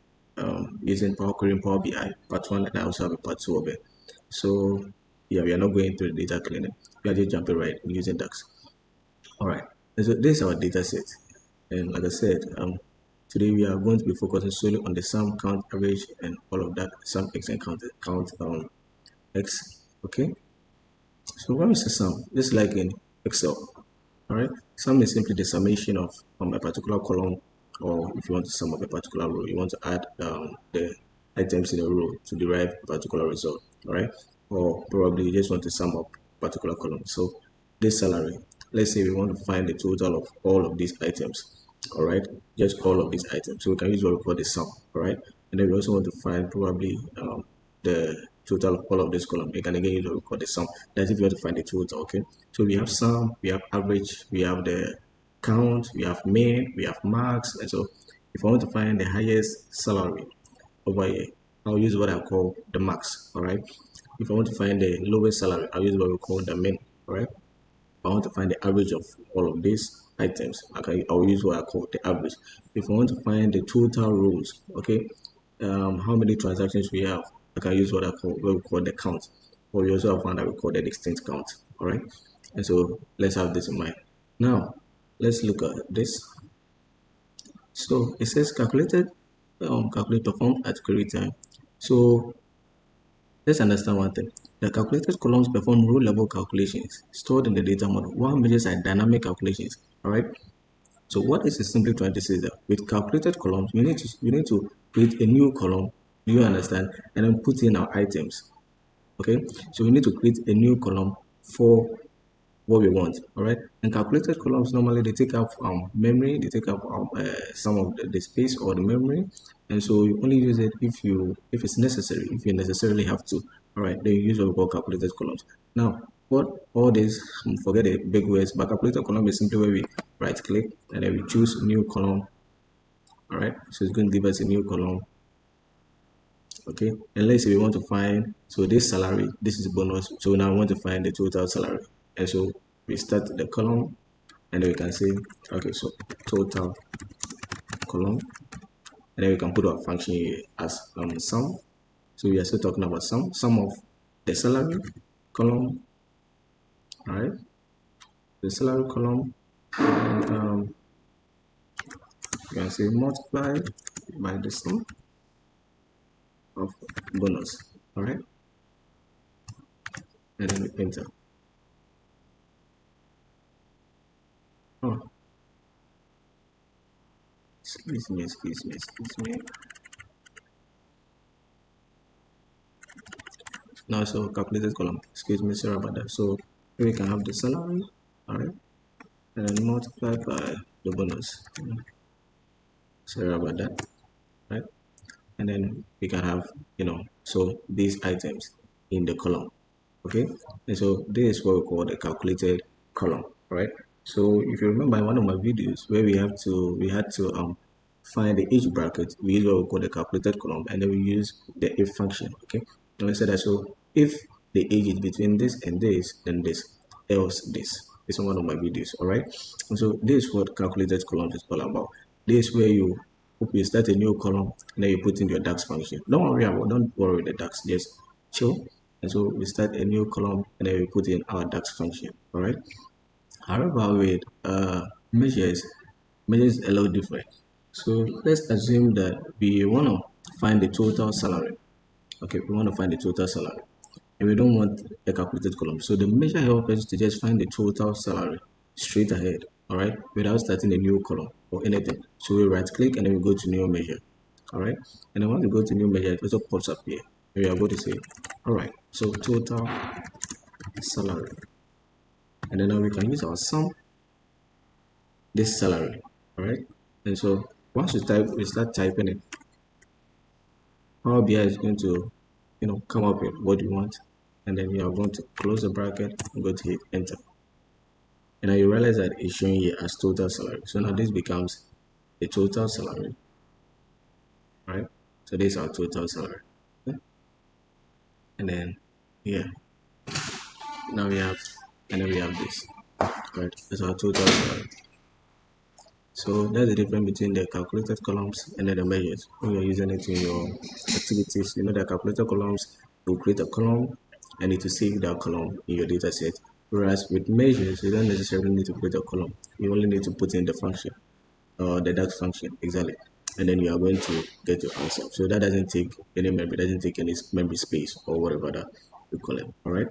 using Power Query and Power BI part one, and I also have a part two of it. So yeah, we are not going through the data cleaning. We are just jumping right using DAX. All right. And so this is our data set, and like I said, today we are going to be focusing solely on the sum, count, average, and all of that. Sum, X, and count X. Okay. So what is a sum? Just like in Excel, all right. Sum is simply the summation of a particular column, or if you want to sum up a particular row, you want to add the items in a row to derive a particular result, all right. Or probably you just want to sum up a particular column. So this salary, let's say we want to find the total of all of these items, all right, just all of these items. So we can use what we call the sum, all right. And then we also want to find probably the total of all of this column. You can again use what we call the sum. That's if you want to find the total. Okay, so we have sum, we have average, we have the count, we have mean, we have max. And so if I want to find the highest salary over here, I'll use what I call the max. All right, if I want to find the lowest salary, I'll use what we call the mean. All right, I want to find the average of all of these items. Okay, I'll use what I call the average. If I want to find the total rows, okay, how many transactions we have, I can use what we call the count. Or we also have one that we call the distinct count. All right, and so let's have this in mind. Now, let's look at this. So it says calculate performed at query time. So let's understand one thing. The calculated columns perform row level calculations stored in the data model, while measures are dynamic calculations. All right. So what this is simply trying to say is that with calculated columns, we need to create a new column. Do you understand? And then put in our items. Okay. So we need to create a new column for what we want. All right. And calculated columns normally they take up memory, they take up some of the space or the memory, and so you only use it if it's necessary, if you necessarily have to. All right. Then you use what we call calculated columns. Now, what all this forget the big words, but calculated column is simply where we right click and then we choose new column. All right. So it's going to give us a new column. Okay, and let's say we want to find, so this salary, this is bonus, so now I want to find the total salary, and so we start the column and then we can say, okay, so total column, and then we can put our function here as sum. So we are still talking about sum of the salary column. All right, the salary column, and you can say multiply by the sum of bonus. All right, and then we enter. Oh, excuse me. Now, so calculated column, excuse me, sorry about that. So here we can have the salary, all right, and then multiply by the bonus. Sorry about that, right? And then we can have, so these items in the column, okay? And so this is what we call the calculated column, right? So if you remember in one of my videos where we had to find the age bracket, we use what we call the calculated column, and then we use the if function, okay? And we said that, so if the age is between this and this, then this, else this. It's in one of my videos, all right? And so this is what calculated column is all about. This is where you start a new column and then you put in your DAX function. Don't worry with the DAX, just chill. And so we start a new column and then we put in our DAX function, all right? However, with measures a little different. So let's assume that we want to find the total salary. Okay, we want to find the total salary, and we don't want a calculated column. So the measure helps us to just find the total salary straight ahead, all right, without starting a new column or anything. So we right click and then we go to new measure, all right, and then once we go to new measure, it also pops up here. We are going to say, all right, so total salary, and then now we can use our sum this salary, all right. And so once we start typing it, Power BI is going to come up with what you want, and then you are going to close the bracket and go to hit enter, and now you realize that it's showing here as total salary. So now this becomes the total salary, right? So this is our total salary. Okay? And then here, now we have, and then we have this, right? That's our total salary. So that's the difference between the calculated columns and then the measures. When you're using it in your activities, you know the calculated columns will create a column and need to save that column in your data set. Whereas with measures, you don't necessarily need to create a column. You only need to put in the function, or the DAX function, exactly. And then you are going to get your answer. So that doesn't take any memory, doesn't take any memory space or whatever that you call it. All right.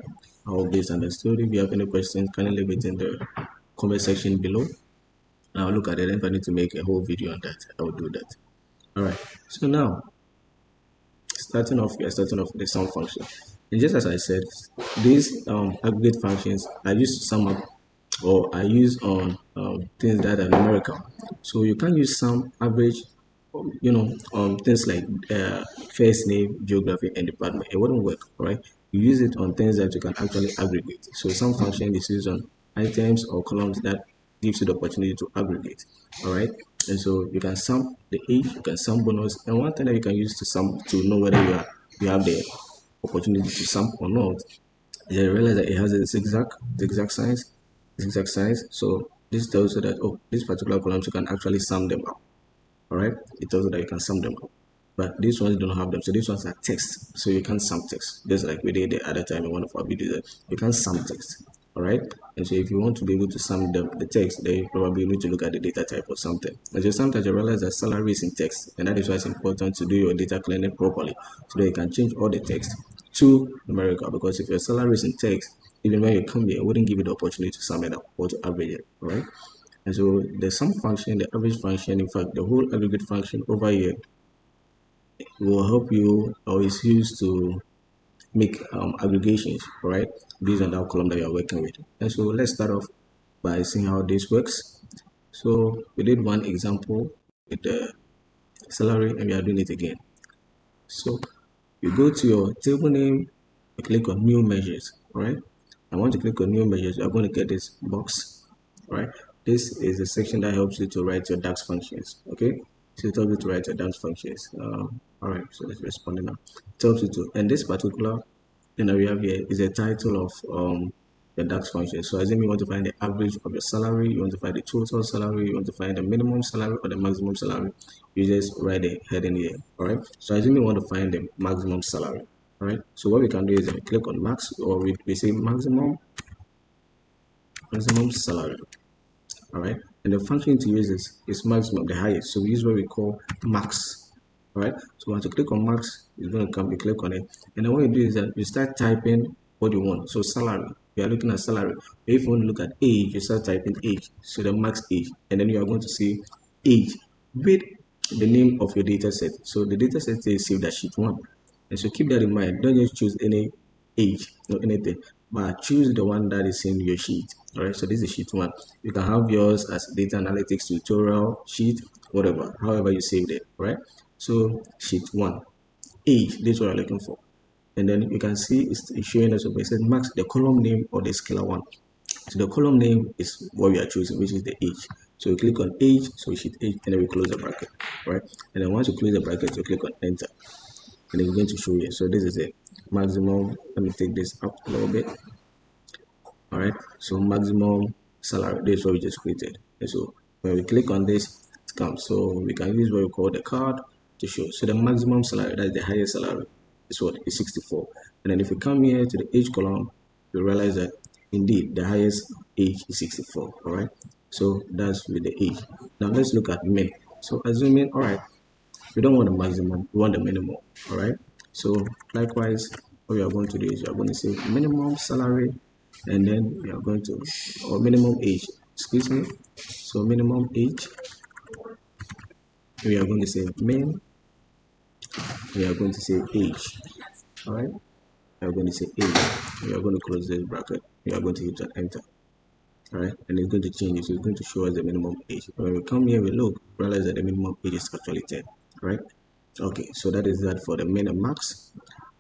I hope this understood. If you have any questions, kindly leave it in the comment section below. I'll look at it. If I need to make a whole video on that, I'll do that. All right. So now, we are starting off with the sum function. And just as I said, these aggregate functions are used to sum up, or are used on things that are numerical. So you can use sum, average, things like first name, geography, and department. It wouldn't work, right? You use it on things that you can actually aggregate. So some function is used on items or columns that gives you the opportunity to aggregate. All right. And so you can sum the age, you can sum bonus, and one thing that you can use to sum to know whether you have the opportunity to sum or not. You realize that it has a zigzag size. So this tells you that, oh, this particular column you can actually sum them up. All right, it tells you that you can sum them up, but these ones don't have them. So these ones are text, so you can't sum text, just like we did the other time in one of our videos. You can't sum text. All right, and so if you want to be able to sum the text, then you probably need to look at the data type or something. And so sometimes you realize that salary is in text, and that is why it's important to do your data cleaning properly, so that you can change all the text to numerical. Because if your salary is in text, even when you come here, it wouldn't give you the opportunity to sum it up or to average it. All right. And so the sum function, the average function, in fact, the whole aggregate function over here will help you, or is used to make aggregations, right, based on that column that you're working with. And so let's start off by seeing how this works. So we did one example with the salary, and we are doing it again. So you go to your table name, you click on new measures, right? I want to click on new measures. You're going to get this box, right? This is the section that helps you to write your DAX functions, okay? So it tells you to write your DAX functions. All right, so let's respond now. It tells you to, and this particular thing that we have here is a title of the DAX function. So assume you want to find the average of your salary, you want to find the total salary, you want to find the minimum salary or the maximum salary, you just write the heading here. All right, so assume you want to find the maximum salary. All right, so what we can do is click on max, or we say maximum salary. All right, and the function to use is maximum, the highest. So we use what we call max. All right, so once you click on max, it's going to come, you click on it, and then what you do is that you start typing what you want. So salary, you are looking at salary. If you want to look at age, you start typing age, so the max age, and then you are going to see age with the name of your data set. So the data set says save that sheet 1, and so keep that in mind. Don't just choose any age or anything, but choose the one that is in your sheet. All right, so this is sheet 1. You can have yours as data analytics tutorial sheet, whatever, however you saved it. Right, so sheet 1, age, this is what I'm looking for. And then you can see it's showing us over. It says max the column name or the scalar 1. So the column name is what we are choosing, which is the age. So we click on age, so sheet age, and then we close the bracket, right? And then once you close the bracket, you click on enter, and it's going to show you. So this is it, maximum. Let me take this up a little bit. All right, so maximum salary, this is what we just created. And so when we click on this, it comes. So we can use what we call the card to show. So the maximum salary, that is the highest salary, is what is 64. And then if we come here to the age column, you realize that indeed the highest age is 64. All right, so that's with the age. Now let's look at min. So assuming, all right, we don't want the maximum, we want the minimum. All right, so likewise, what we are going to do is we are going to say minimum salary, and then we are going to, or minimum age, excuse me. So minimum age, we are going to say min, we are going to say age. All right, we are going to say age, we are going to close this bracket, we are going to hit that enter. All right, and it's going to change it, so it's going to show us the minimum age. When we come here, we look, realize that the minimum age is actually 10. Right, okay, so that is that for the min and max.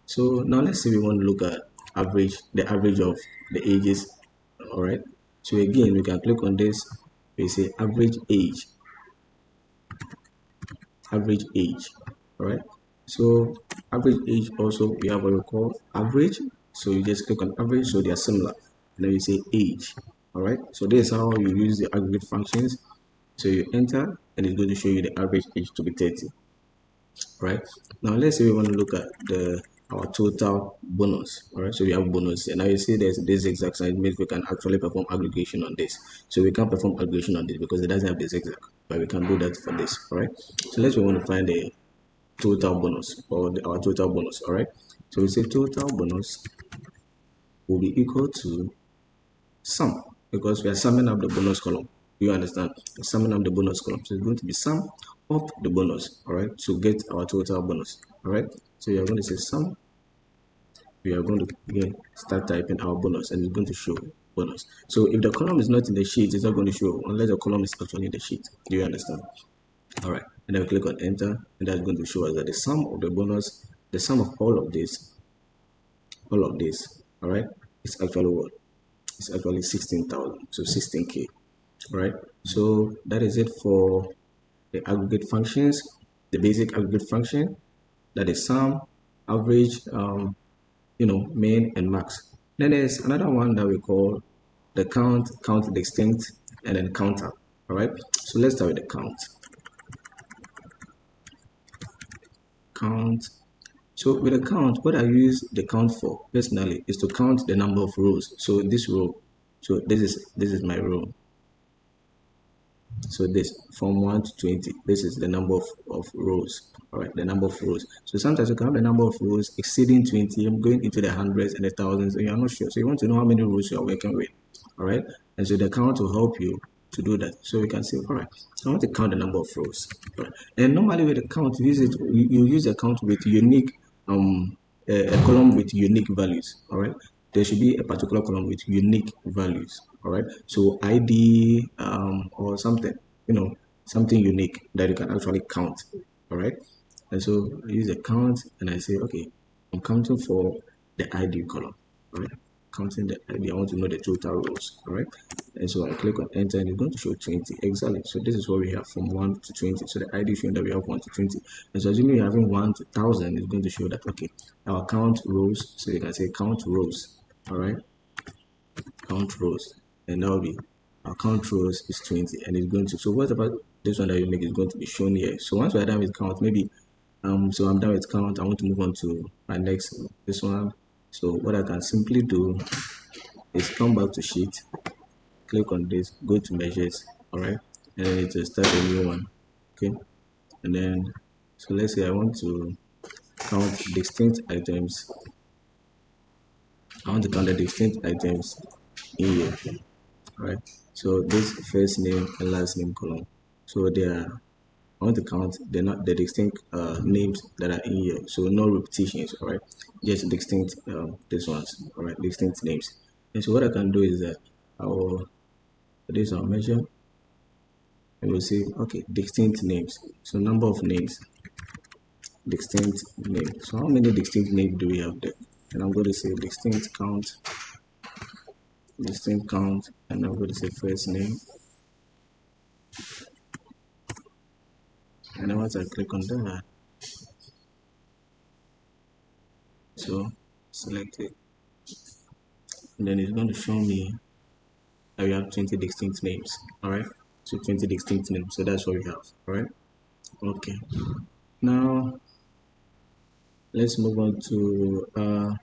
So now let's say we want to look at average, the average of the ages. All right, so again we can click on this, we say average age. All right, So average age also, we have what we call average. So you just click on average, so they are similar. And then you say age. All right. So this is how you use the aggregate functions. So you enter, and it's going to show you the average age to be 30. Right. Now let's say we want to look at the our total bonus. All right. So we have bonus, and now you see there's this exact sign. It means we can actually perform aggregation on this. So we can't perform aggregation on this because it doesn't have this exact, but we can do that for this. All right. So let's we want to find the total bonus or our total bonus. All right. So we say total bonus will be equal to sum because we are summing up the bonus column. You understand? Summing up the bonus column. So it's going to be sum of the bonus. All right. To get our total bonus. All right. So you are going to say sum. We are going to again start typing our bonus, and it's going to show bonus. So if the column is not in the sheet, it's not going to show unless the column is actually in the sheet. Do you understand? All right. And then we click on enter, and that's going to show us that the sum of the bonus, the sum of all of this, all right, it's actually what? It's actually 16,000, so 16K, all right? So that is it for the aggregate functions, the basic aggregate function, that is sum, average, mean and max. Then there's another one that we call the count, count distinct, and then counter, all right? So let's start with the count. So with a count, what I use the count for personally is to count the number of rows. So this row, so this is my row. So this from 1 to 20, this is the number of rows. All right, the number of rows. So sometimes you can have the number of rows exceeding 20. I'm going into the hundreds and the thousands, and you're not sure. So you want to know how many rows you are working with. All right, and so the count will help you to do that. So you can say, all right, I want to count the number of rows. All right. And normally with the count, you use a count with unique a column with unique values. All right, there should be a particular column with unique values. All right, so ID or something, something unique that you can actually count. All right, and so I use a count, and I say, okay, I'm counting for the ID column. All right, counting the ID. I want to know the total rows. All right, and so I click on enter, and it's going to show 20 exactly. So this is what we have from 1 to 20. So the ID showing that we have 1 to 20. And so assuming you're having 1 to 1,000, it's going to show that, okay, our count rows. So you can say count rows. All right, count rows, and that will be our count rows is 20, and it's going to, so what about this one that you make is going to be shown here. So once we're done with count, maybe so I'm done with count, I want to move on to my next, this one. So what I can simply do is come back to sheet, click on this, go to measures. All right, and then it will start a new one. Okay, and then so let's say I want to count distinct items. I want to count the distinct items in here. Right, so this first name and last name column, so they are, I want to count the distinct names that are in here, so no repetitions. All right, just distinct this ones. All right, distinct names. And so what I can do is that I will this one measure, and we'll say, okay, distinct names, so number of names, distinct name. So how many distinct names do we have there? And I'm going to say distinct count, and I'm going to say first name. And then once I click on that, so select it, and then it's going to show me that we have 20 distinct names. All right, so 20 distinct names, so that's what we have. All right, okay, now let's move on to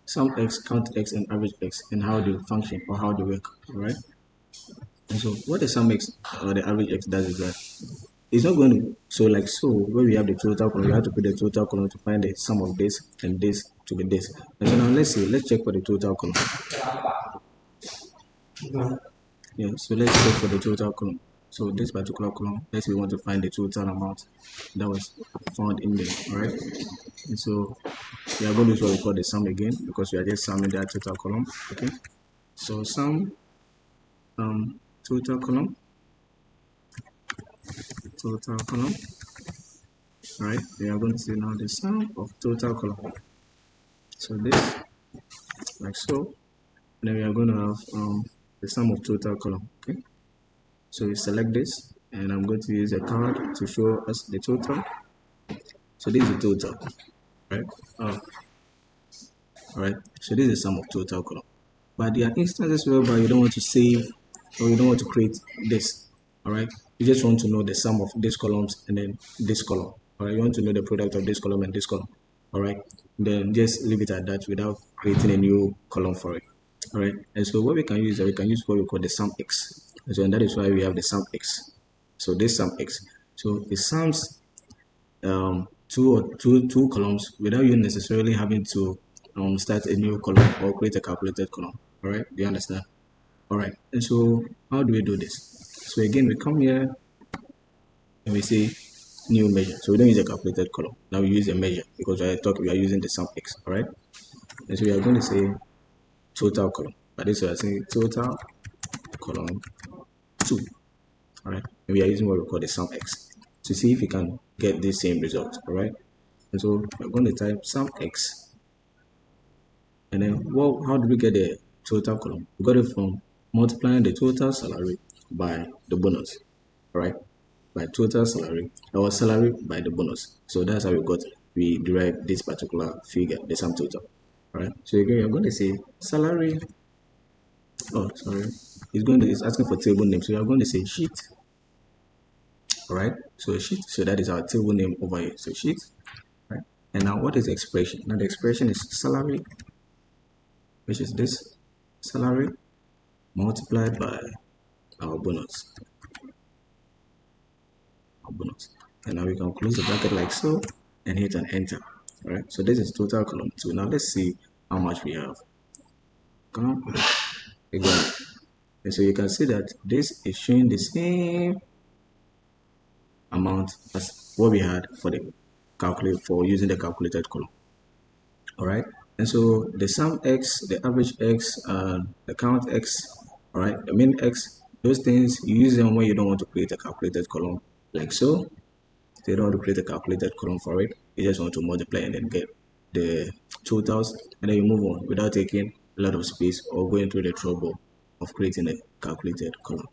sum x, count x, and average x, and how they function or how they work. All right, and so what the sum x or the average x does is that it's not going to, so like, so where we have the total column, we have to put the total column to find the sum of this and this to be this. And so now let's check for the total column. Yeah, so let's check for the total column. So this particular column, let's say we want to find the total amount that was found in there, right? And so we are going to use what we call the sum again, because we are just summing that total column. Okay, so sum total column, right? We are going to say now the sum of total column. So this, like so, and then we are going to have the sum of total column. Okay, so we select this, and I'm going to use a card to show us the total. So this is the total, right? All right. So this is the sum of total column. But there are instances whereby you don't want to save or you don't want to create this. All right. You just want to know the sum of these columns and then this column. All right. You want to know the product of this column and this column. All right. Then just leave it at that without creating a new column for it. All right. And so what we can use is we can use what we call the sum x. And so and that is why we have the sum x. So this sum x. So it sums two columns without you necessarily having to start a new column or create a calculated column. All right, do you understand? All right, and so how do we do this? So again, we come here and we say new measure. So we don't use a calculated column. Now we use a measure because we are using the sum x. All right, and so we are going to say total column. But this we are saying total column 2. All right, and we are using what we call the sum x to see if we can get the same result. All right. And so we're going to type sum x, and then how do we get the total column? We got it from multiplying the total salary by the bonus, right? By total salary, our salary by the bonus. So that's how we derive this particular figure, the sum total, right? So again, we're going to say salary. Oh, sorry, it's asking for table name, so we are going to say sheet, all right? So sheet, so that is our table name over here. So sheet, right? And now what is the expression? Now the expression is salary, which is this salary multiplied by our bonus, and now we can close the bracket like so and hit an enter. All right, so this is total column 2. Now let's see how much we have. Come on, again, and so you can see that this is showing the same amount as what we had for the using the calculated column. All right, and so the sum x, the average x, the count x, all right, the mean x, those things you use them when you don't want to create a calculated column like so. So you don't want to create a calculated column for it. You just want to multiply and then get the totals, and then you move on without taking a lot of space or going through the trouble of creating a calculated column.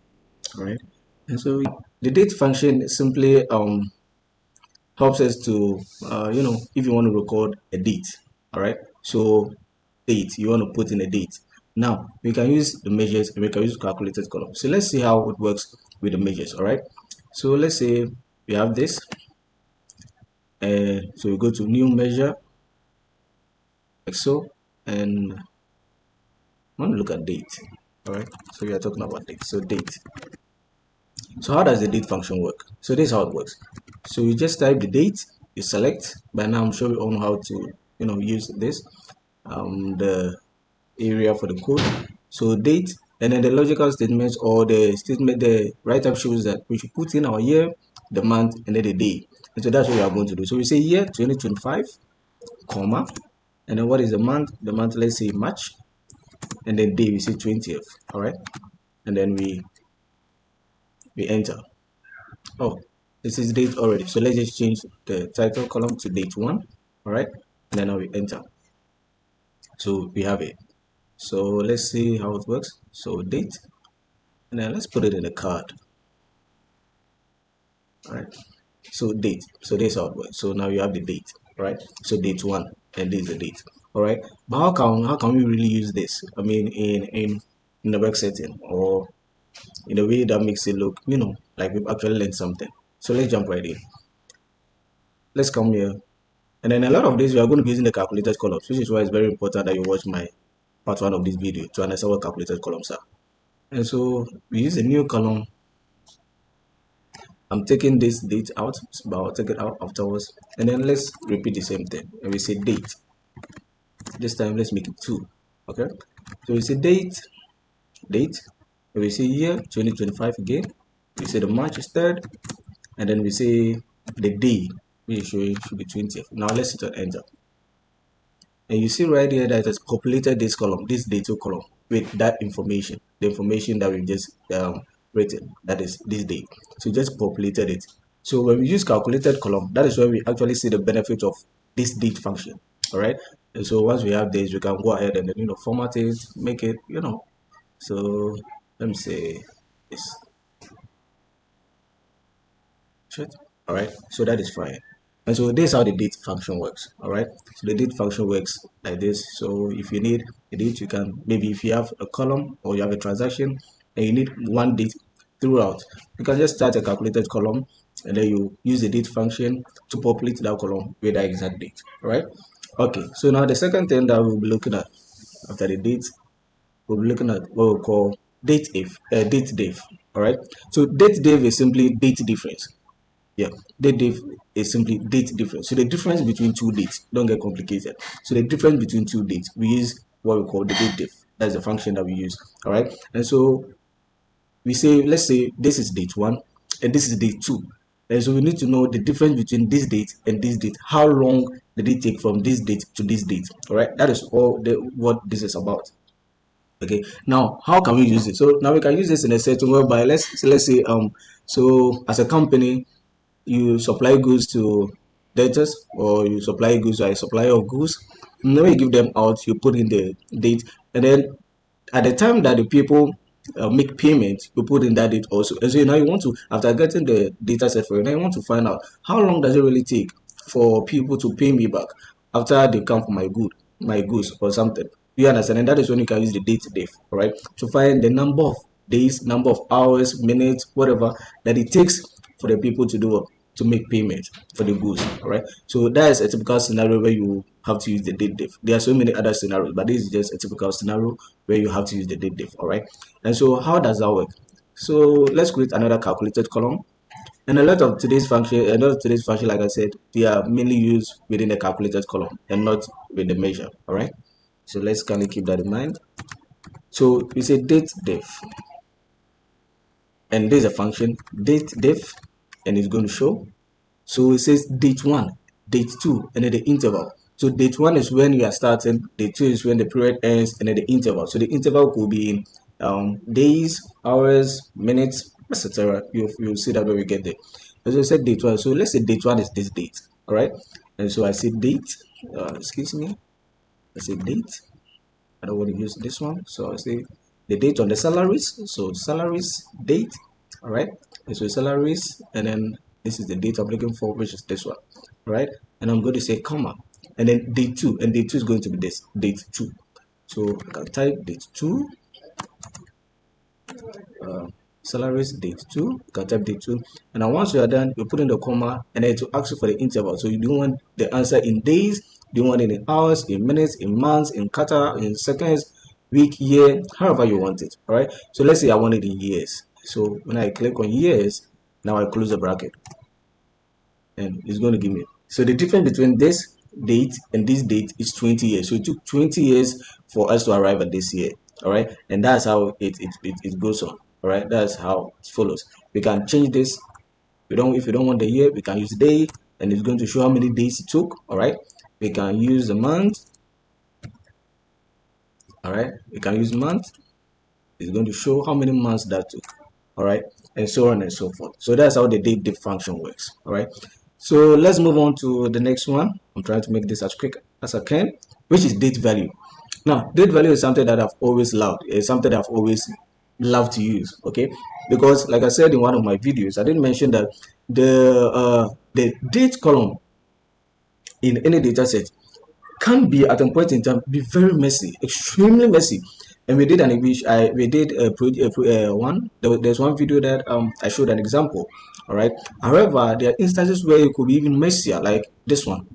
All right, and so the date function simply helps us to if you want to record a date. All right, so date, you want to put in a date. Now we can use the measures and we can use calculated column. So let's see how it works with the measures. All right, so let's say we have this, and so we go to new measure, Excel, and I want to look at date. All right, so we are talking about date. So date. So how does the date function work? So this is how it works. So you just type the date, you select. By now I'm sure we all know how to use this, the area for the code. So date, and then the logical statements or the statement, the write-up shows that we should put in our year, the month, and then the day. And so that's what we are going to do. So we say year 2025, comma, and then what is the month? The month, let's say March, and then day we say 20th. All right, and then we enter. Oh, this is date already, so let's just change the title column to date 1. All right, and then now we enter. So we have it. So let's see how it works. So date, and then let's put it in the card. All right, so date, so this is how it works. So now you have the date, right? So date 1, and this is the date. All right, but how can we really use this? I mean, in the work setting, or in a way that makes it look like we've actually learned something. So let's jump right in. Let's come here, and then a lot of this we are going to be using the calculated columns, which is why it's very important that you watch my part 1 of this video to understand what calculated columns are. And so we use a new column. I'm taking this date out, but I'll take it out afterwards. And then let's repeat the same thing. And we say date. This time let's make it 2. Okay. So we say date. And we say year 2025 again. We say the March is 3rd. And then we say the day, which should be 20th. Now let's hit on enter. And you see right here that it has populated this column, this data column, with that information, the information that we've just written, that is this date. So just populated it. So when we use calculated column, that is where we actually see the benefit of this date function. All right. And so once we have this, we can go ahead and then format it, make it So let me say this. All right. So that is fine. And so this is how the date function works. All right. So the date function works like this. So if you need a date, you can, maybe if you have a column or you have a transaction and you need one date throughout, you can just start a calculated column and then you use the date function to populate that column with that exact date. All right. Okay. So now the second thing that we'll be looking at after the date, we'll be looking at what we call date diff. All right. So date diff is simply date difference. Yeah, date diff is simply date difference. So the difference between two dates, don't get complicated. So the difference between two dates, we use what we call the date diff. That's the function that we use. All right. And so we say, let's say this is date one and this is date two. And so we need to know the difference between this date and this date. How long did it take from this date to this date? All right. That is all what this is about. Okay, now how can we use it? So now we can use this in a setting whereby let's say so as a company you supply goods to debtors or you supply goods to a supplier of goods. And then when you give them out, you put in the date, and then at the time that the people make payment, you put in that date also. And so now you want to, after getting the data set for you, now you want to find out how long does it really take for people to pay me back after they come for my goods or something. You understand? And that is when you can use the date diff, all right, to find the number of days, number of hours, minutes, whatever that it takes for the people to do to make payment for the goods. All right. So that is a typical scenario where you have to use the date diff. There are so many other scenarios, but this is just a typical scenario where you have to use the date diff. All right. And so how does that work? So let's create another calculated column. And a lot of today's function, like I said, they are mainly used within the calculated column and not with the measure. All right. So let's kind of keep that in mind. So we say date diff, and there's a function date diff, and it's going to show. So it says date one, date two, and then the interval. So date one is when you are starting, date two is when the period ends, and then the interval. So the interval could be in days, hours, minutes, etc. You'll see that when we get there. As I said, date one. So let's say date one is this date. All right. And so I say date. Excuse me. I say date. I don't want to use this one, so I say the date on the salaries. So salaries date. All right. And so salaries, and then this is the date I'm looking for, which is this one. All right. And I'm going to say comma, and then date two, and date two is going to be this date two. So I can type date two. Salaries date two. You can type date two, and then once you are done, you put in the comma, and then to ask you for the interval. So you don't want the answer in days, you want it in hours, in minutes, in months, in kata, in seconds, week, year, however you want it. All right. So let's say I want it in years. So when I click on years, now I close the bracket, and it's going to give me. So the difference between this date and this date is 20 years. So it took 20 years for us to arrive at this year. All right. And that's how it goes on. All right. That's how it follows. We can change this. If you don't want the year, we can use day, and it's going to show how many days it took. All right. We can use the month. All right. We can use month. It's going to show how many months that took. All right. And so on and so forth. So that's how the date diff function works. All right. So let's move on to the next one. I'm trying to make this as quick as I can, which is date value. Now, date value is something that I've always loved. It's something that I've always loved to use. Okay, because like I said in one of my videos, I didn't mention that the date column in any data set can be at a point in time be very messy, extremely messy. And we did one. There's one video that I showed an example. All right. However, there are instances where it could be even messier, like this one.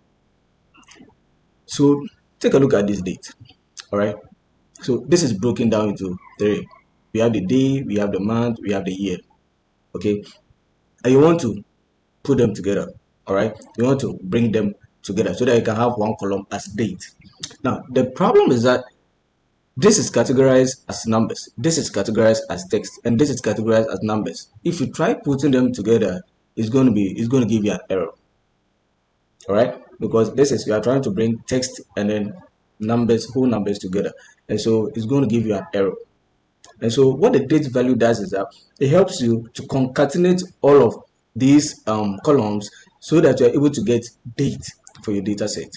So take a look at this date. All right. So this is broken down into three. We have the day, we have the month, we have the year. Okay. And you want to put them together. All right. You want to bring them together so that you can have one column as date. Now the problem is that this is categorized as numbers, this is categorized as text, and this is categorized as numbers. If you try putting them together, it's going to give you an error. All right, because this is, you are trying to bring text and then numbers, whole numbers together, and so it's going to give you an error. And so what the date value does is that it helps you to concatenate all of these columns so that you're able to get date for your data set.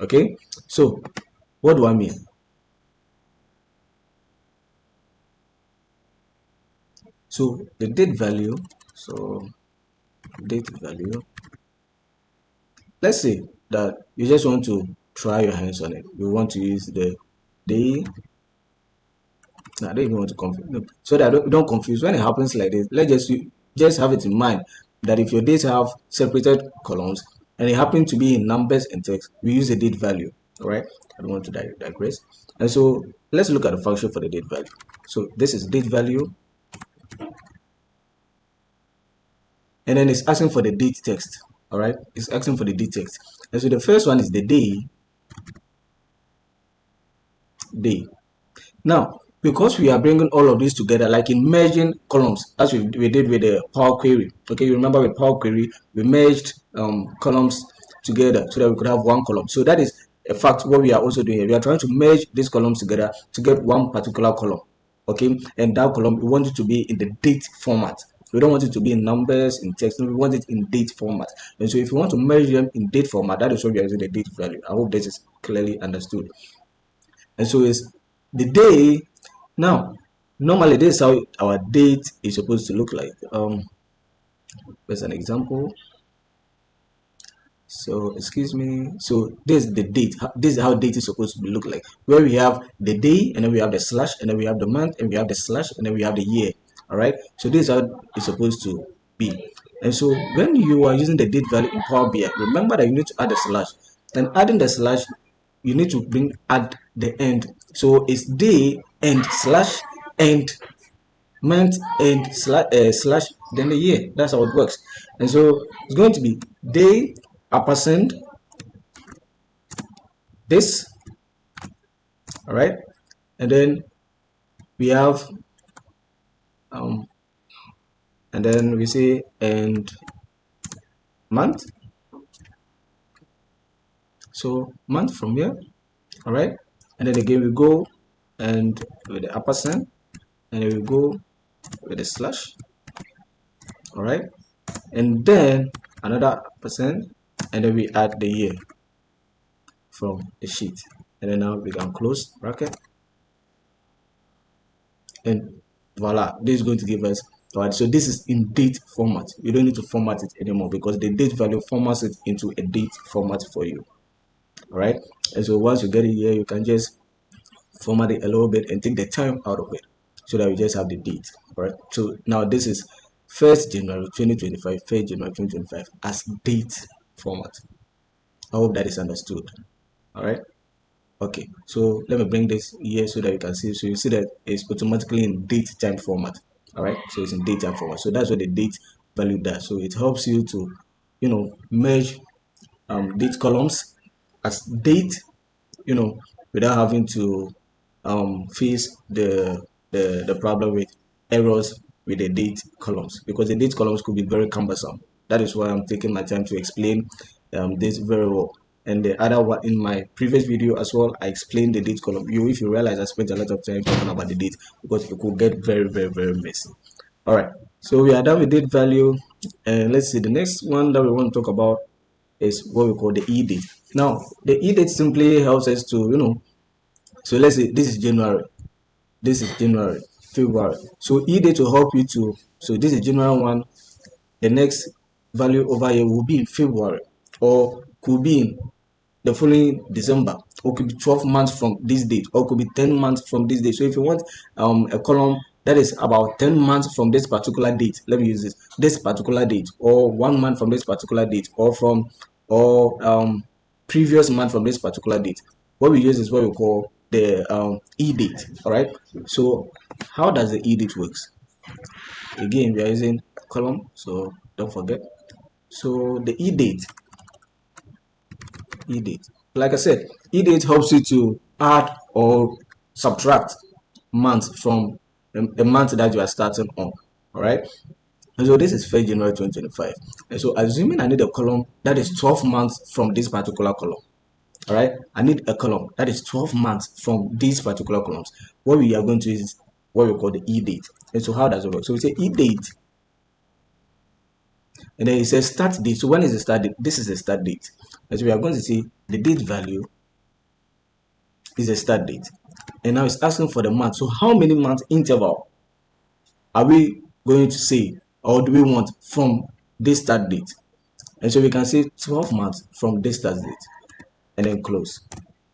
Okay, so what do I mean? So the date value, so date value let's say that you just want to try your hands on it. You want to use the day. No, I don't even want to confuse. No. So that don't confuse when it happens like this. Let's just have it in mind that if your dates have separated columns and it happen to be in numbers and text, we use the date value. All right. I don't want to digress. And so let's look at the function for the date value. So this is date value, and then it's asking for the date text. All right. It's asking for the date text. And so the first one is the day. Now, because we are bringing all of these together, like in merging columns, as we did with the Power Query. Okay, you remember with Power Query, we merged columns together so that we could have one column. So that is a fact what we are also doing here. We are trying to merge these columns together to get one particular column. Okay, and that column, we want it to be in the date format. We don't want it to be in numbers, in text. No, we want it in date format. And so if you want to merge them in date format, that is what we are using the date value. I hope this is clearly understood. And so it's the day. Now normally this is how our date is supposed to look like. There's an example. So excuse me, so this is the date. This is how date is supposed to look like, where we have the day, and then we have the slash, and then we have the month, and we have the slash, and then we have the year. All right, so this is how it's supposed to be. And so when you are using the date value in Power BI, remember that you need to add a slash, and adding the slash, you need to bring add the end. So it's day and slash and month and slash then the year. That's how it works. And so it's going to be day ampersand this. All right, and then we have and then we say and month. So month from here. All right, and then again we go and with the ampersand, and then we go with the slash. All right, and then another percent, and then we add the year from the sheet, and then now we can close bracket, and voila, this is going to give us. All right, so this is in date format. You don't need to format it anymore because the date value formats it into a date format for you. All right, and so once you get it here, you can just format it a little bit and take the time out of it so that we just have the date. All right, so now this is 1st January 2025, 1st January 2025 as date format. I hope that is understood. All right. Okay, so let me bring this here so that you can see. So you see that it's automatically in date time format. All right, so it's in date time format. So that's what the date value does. So it helps you to, merge date columns as date, without having to face the problem with errors with the date columns, because the date columns could be very cumbersome. That is why I'm taking my time to explain this very well. And the other one, in my previous video as well, I explained the date column. If you realize, I spent a lot of time talking about the date because it could get very, very, very messy. All right, so we are done with date value, and let's see, the next one that we want to talk about is what we call the e date. Now the e date simply helps us to, so let's say this is January, this is January, February. So e date will help you to, so this is January 1, the next value over here will be in February, or could be in the following December, or could be 12 months from this date, or could be 10 months from this date. So if you want a column that is about 10 months from this particular date, let me use this particular date, or 1 month from this particular date, or from previous month from this particular date, what we use is what we call the e date. All right, so how does the e date works? Again, we are using a column, so don't forget. So the e date, like I said, e date helps you to add or subtract months from a month that you are starting on. All right, and so this is 1st January 2025, and so assuming I need a column that is 12 months from this particular column. All right, I need a column that is 12 months from these particular columns. What we are going to use is what we call the e date. And so how does it work? So we say e date, and then it says start date. So when is the start date? This is the start date. And so we are going to say the date value is the start date, and now it's asking for the month. So how many month interval are we going to say, or do we want from this start date? And so we can say 12 months from this start date and then close.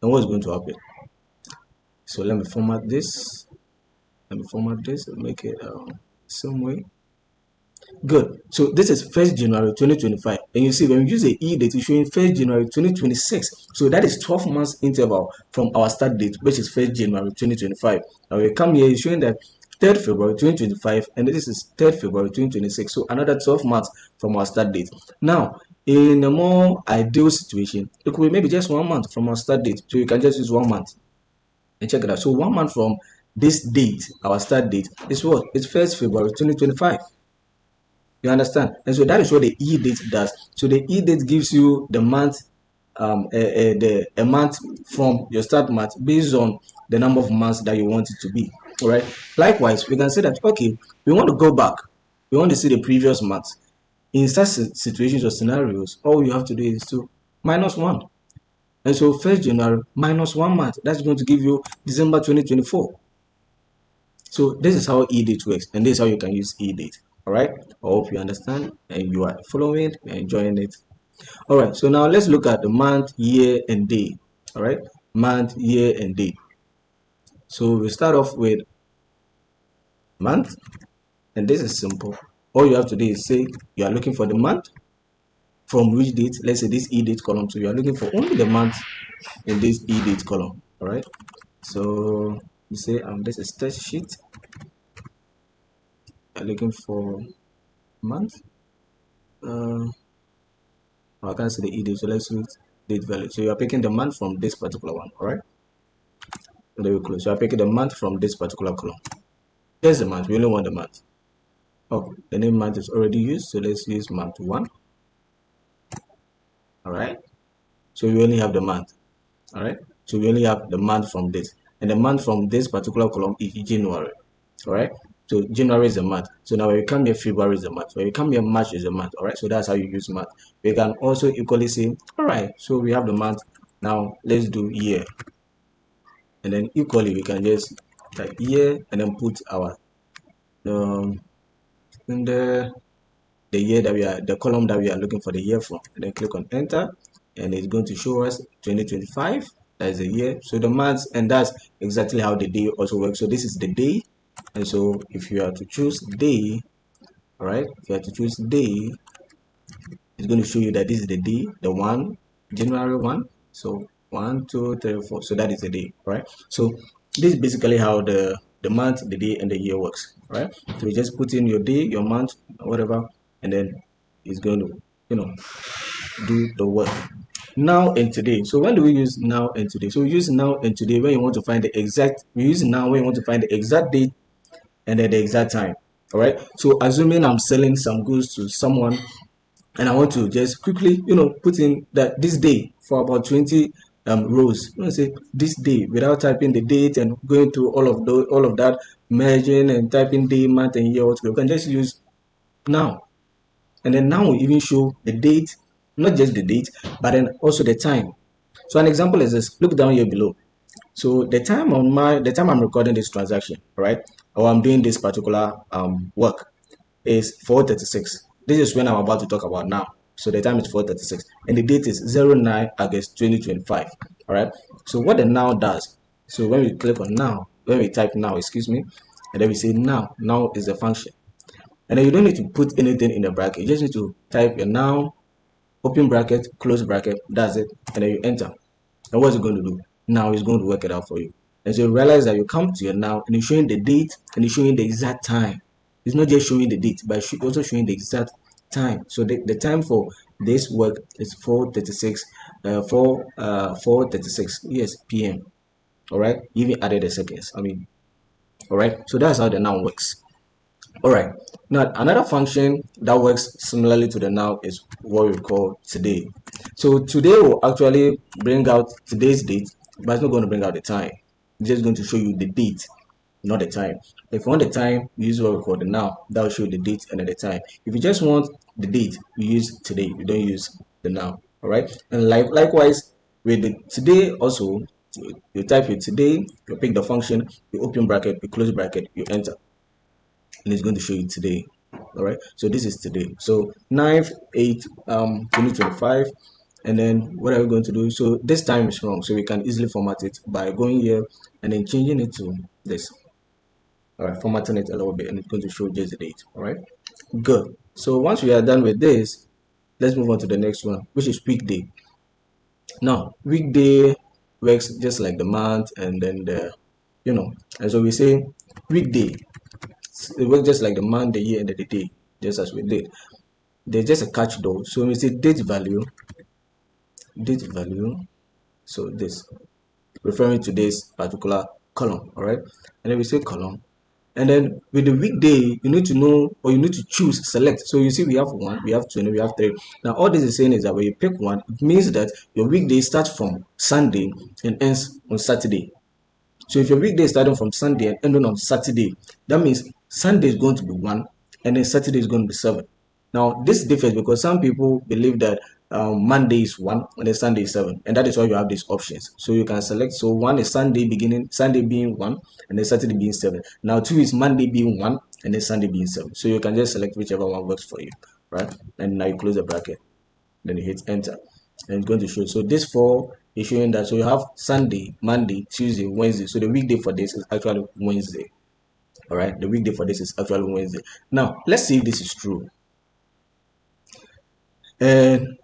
And what's going to happen? So let me format this. And make it some way. Good. So this is 1st January 2025. And you see, when we use the E date, it's showing 1st January 2026. So that is 12 months interval from our start date, which is 1st January 2025. Now we come here, it's showing that 3rd February 2025, and this is 3rd February 2026. So another 12 months from our start date. Now, in a more ideal situation, it could be maybe just 1 month from our start date. So you can just use 1 month. And check it out. So 1 month from this date, our start date, is what? It's 1st February 2025. You understand? And so that is what the E date does. So the E date gives you the month, a month from your start month based on the number of months that you want it to be. All right. Likewise, we can say that okay, we want to go back. We want to see the previous month. In such situations or scenarios, all you have to do is to -1. And so 1st January minus 1 month, that's going to give you December 2024. So this is how E date works, and this is how you can use E date. All right, I hope you understand and you are following and enjoying it. All right, so now let's look at the month, year, and day. All right, month, year, and day. So we start off with month, and this is simple. All you have to do is say you are looking for the month from which date. Let's say this E date column. So you are looking for only the month in this E date column. All right, so you say this is test sheet. I'm looking for month. I can't see the E date, so let's use date value. So you are picking the month from this particular one. All right, and then we close. So you are picking the month from this particular column. Here's the month. We only want the month. Oh, the name month is already used, so let's use month 1. All right, so we only have the month. All right, so we only have the month from this, and the month from this particular column is January. All right, so January is a month. So now when we come here, February is a month. When we come here, March is a month. All right, so that's how you use month. We can also equally say, all right, so we have the month. Now let's do year, and then equally we can just type year and then put our in the year that we are, the column that we are looking for the year from, and then click on enter, and it's going to show us 2025. That is the year. So the months, and that's exactly how the day also works. So this is the day, and so if you are to choose day, all right, if you are to choose day, it's going to show you that this is the day, the one, January 1. So 1, 2, 3, 4. So that is the day, right? So this is basically how the month, the day, and the year works, right? So you just put in your day, your month, whatever, and then it's going to, do the work. Now and today. So when do we use now and today? So we use now and today when you want to find the exact. We use now when you want to find the exact date and then the exact time. All right. So assuming I'm selling some goods to someone, and I want to just quickly, put in that this day for about 20 rows. I'm going to say this day without typing the date and going through all of that, merging and typing day, month, and year. You can just use now, and then now will even show the date, not just the date, but then also the time. So an example is this. Look down here below. So the time I'm recording this transaction, right, or I'm doing this particular work is 4:36. This is when I'm about to talk about now. So the time is 4:36, and the date is 09 August 2025. All right. So what the now does. So when we click on now, when we type now, excuse me, and then we say now is a function, and then you don't need to put anything in the bracket. You just need to type your now, open bracket, close bracket. That's it, and then you enter. And what's it going to do? Now it's going to work it out for you. And so you realize that you come to your now, and it's showing the date and it's showing the exact time. It's not just showing the date, but it's also showing the exact time. So the time for this work is 4:36, 4:36, yes, p.m. All right, even added the seconds. All right. So that's how the now works. All right. Now another function that works similarly to the now is what we call today. So today will actually bring out today's date, but it's not going to bring out the time. It's just going to show you the date, not the time. If you want the time, you use what we call the now. That will show you the date and the time. If you just want the date, you use today. You don't use the now. All right. And likewise with the today also, you type it today, you pick the function, you open bracket, you close bracket, you enter, and it's going to show you today. All right, so this is today. So 9th 8 2025, and then what are we going to do? So this time is wrong, so we can easily format it by going here and then changing it to this. All right, formatting it a little bit, and it's going to show just the date. All right, good. So once we are done with this, let's move on to the next one, which is weekday. Now weekday works just like the month and then the, and so we say weekday. It works just like the month, the year, and the day, just as we did. There's just a catch though. So we say date value. So this referring to this particular column, all right? And then we say column. And then with the weekday, you need to know, or you need to choose, select. So you see, we have 1, we have 2, and we have 3. Now, all this is saying is that when you pick one, it means that your weekday starts from Sunday and ends on Saturday. So if your weekday is starting from Sunday and ending on Saturday, that means Sunday is going to be 1 and then Saturday is going to be 7. Now this differs because some people believe that Monday is 1 and then Sunday is 7, and that is why you have these options. So you can select, so 1 is Sunday being 1 and then Saturday being 7. Now 2 is Monday being 1 and then Sunday being 7. So you can just select whichever one works for you, right? And now you close the bracket, then you hit enter, and it's going to show. So this 4 is showing that, so you have Sunday, Monday, Tuesday, Wednesday. So the weekday for this is actually Wednesday. All right, the weekday for this is actually Wednesday. Now let's see if this is true. And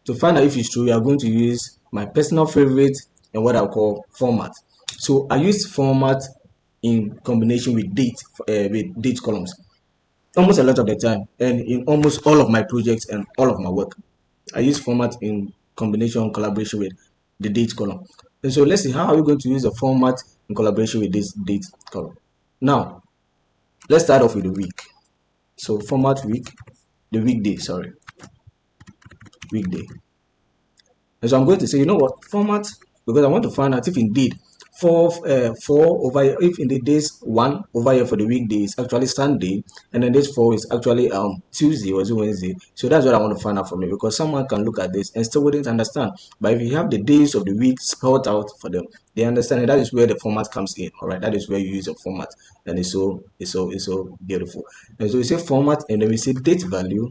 to find out if it's true, we are going to use my personal favorite and what I call format. So I use format in combination with date columns almost a lot of the time, and in almost all of my projects and all of my work. I use format in combination collaboration with the date column. And so let's see, how are we going to use the format in collaboration with this date column? Now let's start off with the week. So format week, the weekday, sorry, weekday. And so I'm going to say, you know what, format, because I want to find out if indeed 4 over here, if in the days 1 over here for the weekday is actually Sunday, and then this 4 is actually Tuesday or Wednesday. So that's what I want to find out from you, because someone can look at this and still wouldn't understand. But if you have the days of the week spelled out for them, they understand, and that is where the format comes in. All right, that is where you use a format, and it's so beautiful. And so we say format, and then we say date value,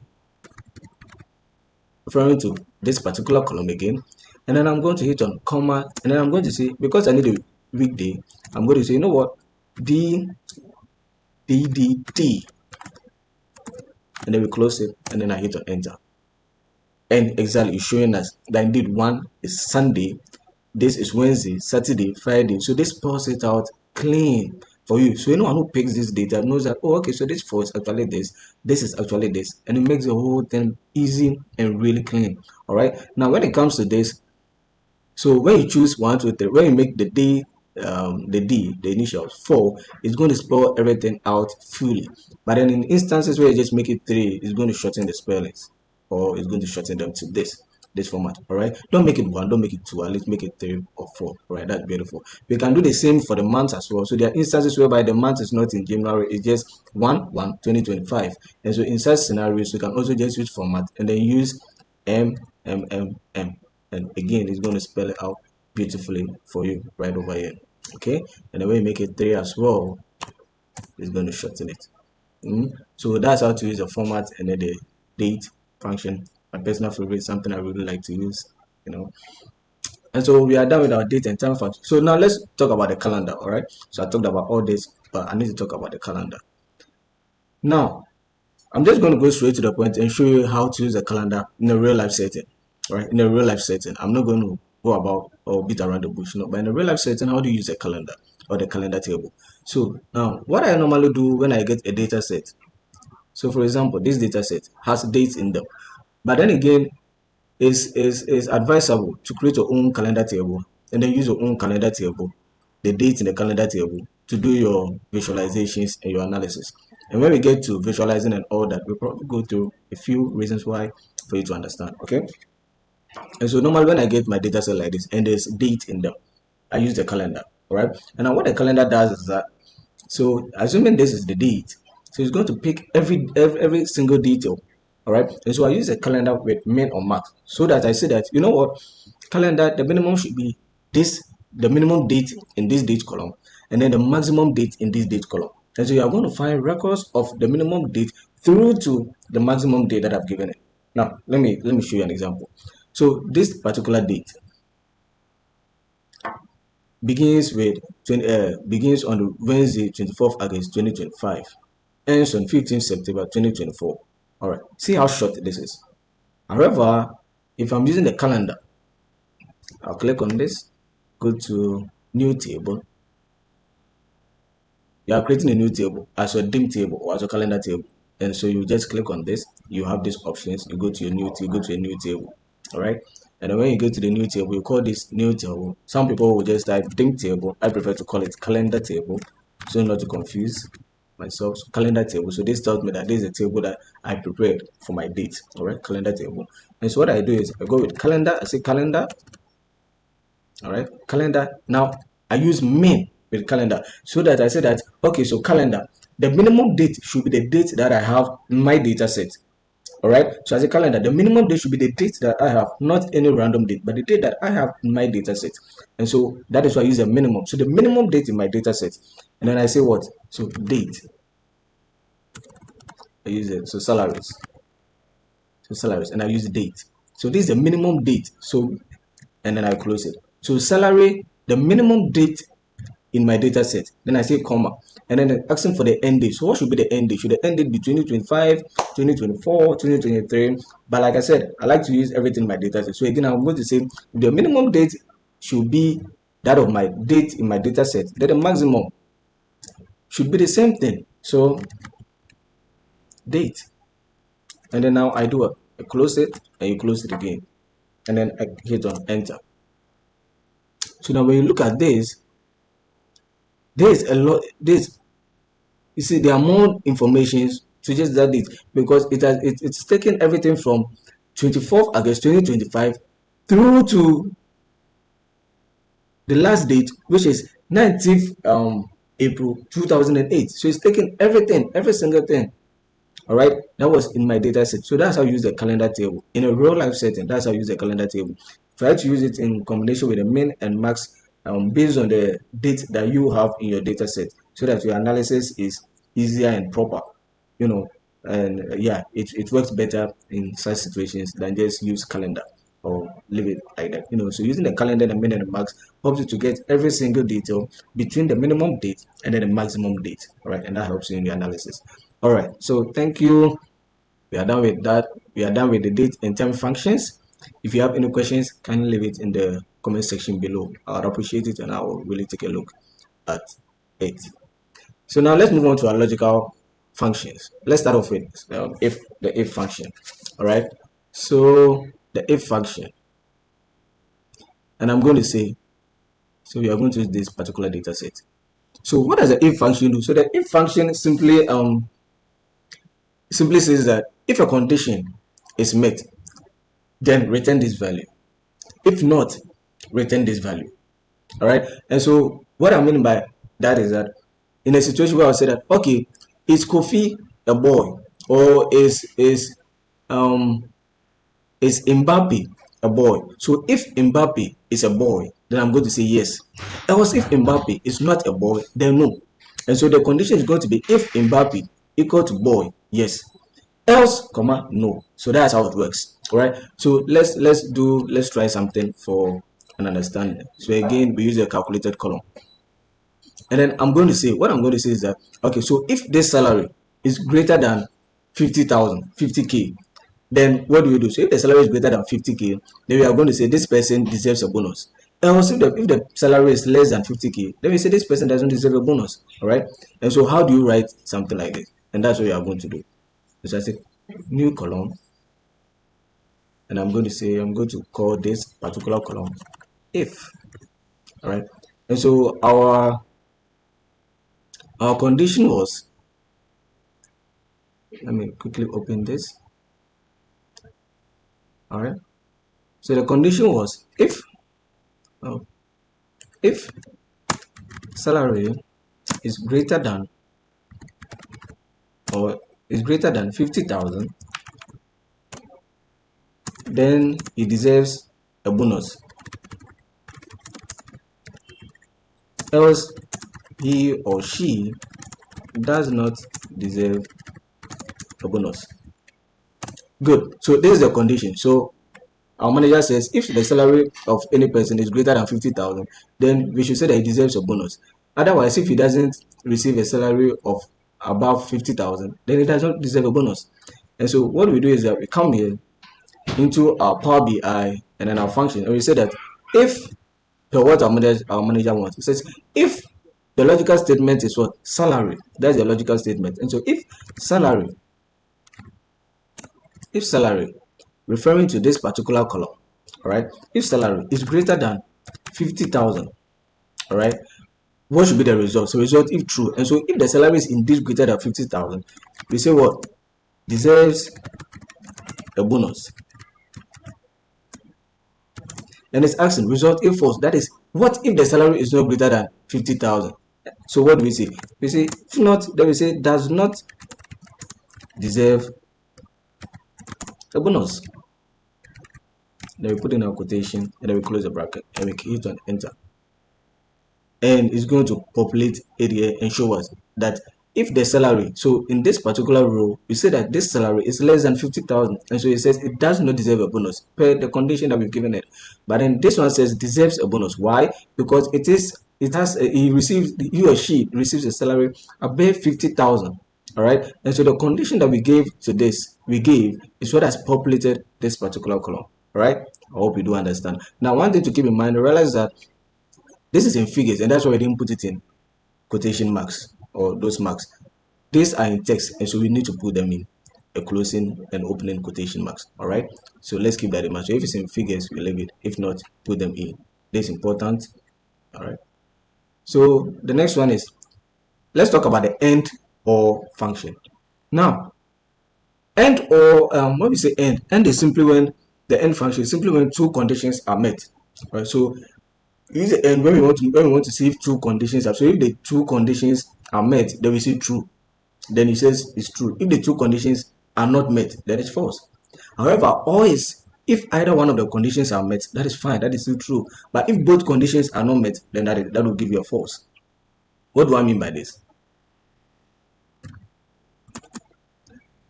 referring to this particular column again, and then I'm going to hit on comma, and then I'm going to say, because I need a weekday, I'm going to say, you know what, D D, and then we close it, and then I hit on enter, and exactly it's showing us that indeed 1 is Sunday, this is Wednesday, Saturday, Friday. So this spells it out clean for you. So anyone who picks this data knows that, oh, okay, so this 4 is actually this is actually this, and it makes the whole thing easy and really clean. All right, now when it comes to this, so when you choose 1, 2, 3, when you make the D, the initials 4, it's going to spell everything out fully. But then in instances where you just make it 3, it's going to shorten the spellings, or it's going to shorten them to this format. All right, don't make it 1, don't make it 2, at least make it 3 or 4. All right, that's beautiful. We can do the same for the months as well. So there are instances whereby the month is not in January, it's just 1/1/2025, and so in such scenarios you can also just use format and then use M, and again it's going to spell it out beautifully for you right over here. Okay, and then when you make it 3 as well, it's going to shorten it. So that's how to use the format and then the date function. My personal favorite, something I really like to use, and so we are done with our date and time function. So now let's talk about the calendar. All right, so I talked about all this, but I need to talk about the calendar. Now I'm just going to go straight to the point and show you how to use a calendar in a real life setting. Right, in a real life setting, I'm not going to go about or beat around the bush, but in a real life setting, how do you use a calendar or the calendar table? So now what I normally do when I get a data set, so for example, this data set has dates in them, but then again, is advisable to create your own calendar table and then use your own calendar table, the dates in the calendar table, to do your visualizations and your analysis. And when we get to visualizing and all that, we'll probably go through a few reasons why for you to understand. Okay, and so normally when I get my data set like this and there's date in them, I use the calendar. All right, and now what the calendar does is that, so assuming this is the date, so it's going to pick every single detail. All right, and so I use a calendar with min or max, so that I say that, you know what, calendar, the minimum should be this, the minimum date in this date column, and then the maximum date in this date column. And so you are going to find records of the minimum date through to the maximum date that I've given it. Now, let me show you an example. So this particular date begins with begins on the Wednesday, 24th August 2025, ends on 15th September 2024. All right, see how short this is. However, if I'm using the calendar, I'll click on this, go to new table. You are creating a new table as your dim table or as your calendar table. And so you just click on this, you have these options, you go to your new table, go to a new table. All right. And then when you go to the new table, you call this new table. Some people will just type dim table. I prefer to call it calendar table, so not to confuse myself. So calendar table. So this tells me that this is a table that I prepared for my date. All right, calendar table. And so what I do is I go with calendar. I say calendar. All right, calendar. Now I use min with calendar so that I say that okay, so calendar, the minimum date should be the date that I have in my data set. All right, so as a calendar, the minimum date should be the date that I have, not any random date, but the date that I have in my data set. And so that is why I use a minimum. So the minimum date in my data set, and then I say what? So date. I use it. So salaries. So salaries, and I use the date. So this is the minimum date. So and then I close it. So salary, the minimum date in my data set. Then I say comma, and then asking for the end date. So what should be the end date? Should the end date be 2025, 2024, 2023? But like I said, I like to use everything in my data set. So again, I'm going to say the minimum date should be that of my date in my data set. Then the maximum should be the same thing. So date, and then now I do it. I close it, and you close it again, and then I hit on enter. So now when you look at this, there's a lot. This, you see, there are more information to just that date because it's taken everything from 24th August 2025 through to the last date, which is 19th April 2008. So it's taking everything, every single thing. All right, that was in my data set. So that's how I use the calendar table in a real life setting. That's how I use the calendar table. Try to use it in combination with the min and max based on the date that you have in your data set, so that your analysis is easier and proper. You know, and yeah, it works better in such situations than just use calendar or leave it like that. You know, so using the calendar, the min and the max helps you to get every single detail between the minimum date and then the maximum date. All right, and that helps you in your analysis. All right, so thank you. We are done with that. We are done with the date and time functions. If you have any questions, kindly leave it in the comment section below. I would appreciate it, and I will really take a look at it. So now let's move on to our logical functions. Let's start off with the if function. All right, so the if function, and I'm going to say, so we are going to use this particular data set. So what does the if function do? So the if function simply says that if a condition is met, then return this value. If not, return this value. All right. And so what I mean by that is that in a situation where I say that okay, is Kofi a boy, or is Mbappe a boy? So if Mbappe is a boy, then I'm going to say yes. Else if Mbappe is not a boy, then no. And so the condition is going to be if Mbappe equal to boy, yes. Else, comma, no. So that's how it works. All right. So let's try something for an understanding. So again, we use a calculated column. And then I'm going to say, what I'm going to say is that, okay, so if this salary is greater than 50,000, 50K, then what do you do? So if the salary is greater than 50K, then we are going to say this person deserves a bonus. And also if the salary is less than 50K, then we say this person doesn't deserve a bonus. All right. And so how do you write something like this? And that's what you are going to do. So I say new column, and I'm going to call this particular column if. All right. And so our condition was, let me quickly open this. All right. So the condition was if salary is greater than 50,000, then he deserves a bonus. Else he or she does not deserve a bonus. Good. So this is the condition. So our manager says if the salary of any person is greater than 50,000, then we should say that he deserves a bonus. Otherwise, if he doesn't receive a salary of above 50,000, then he does not deserve a bonus. And so what we do is that we come here into our Power BI and then our function, and we say that if what our manager wants, it says if the logical statement is what? Salary. That's the logical statement. And so if salary referring to this particular column, all right, if salary is greater than 50,000, all right, what should be the result? So result if true. And so if the salary is indeed greater than 50,000, we say what? Deserves a bonus. And it's asking result if false. That is, what if the salary is not greater than 50,000? So what do we say? We say if not, then we say does not deserve a bonus. Then we put in our quotation and then we close the bracket and we hit on enter. And it's going to populate it here and show us that if the salary, so in this particular row, we say that this salary is less than 50,000, and so it says it does not deserve a bonus per the condition that we've given it. But then this one says deserves a bonus. Why? Because he or she receives a salary above 50,000. All right, and so the condition that we gave is what has populated this particular column. All right, I hope you do understand. Now, one thing to keep in mind, realize that this is in figures, and that's why we didn't put it in quotation marks or those marks. These are in text, and so we need to put them in a closing and opening quotation marks. All right, so let's keep that in mind. So if it's in figures, we leave it. If not, put them in. This is important. All right, so the next one is, let's talk about the end or function. Now, end or when we say end is simply when the end function is simply when two conditions are met. All right, so use the end when we want to see if two conditions are. So if the two conditions are met, then we say true. Then it says it's true. If the two conditions are not met, then it's false. However, always if either one of the conditions are met, that is fine. That is still true. But if both conditions are not met, then that will give you a false. What do I mean by this?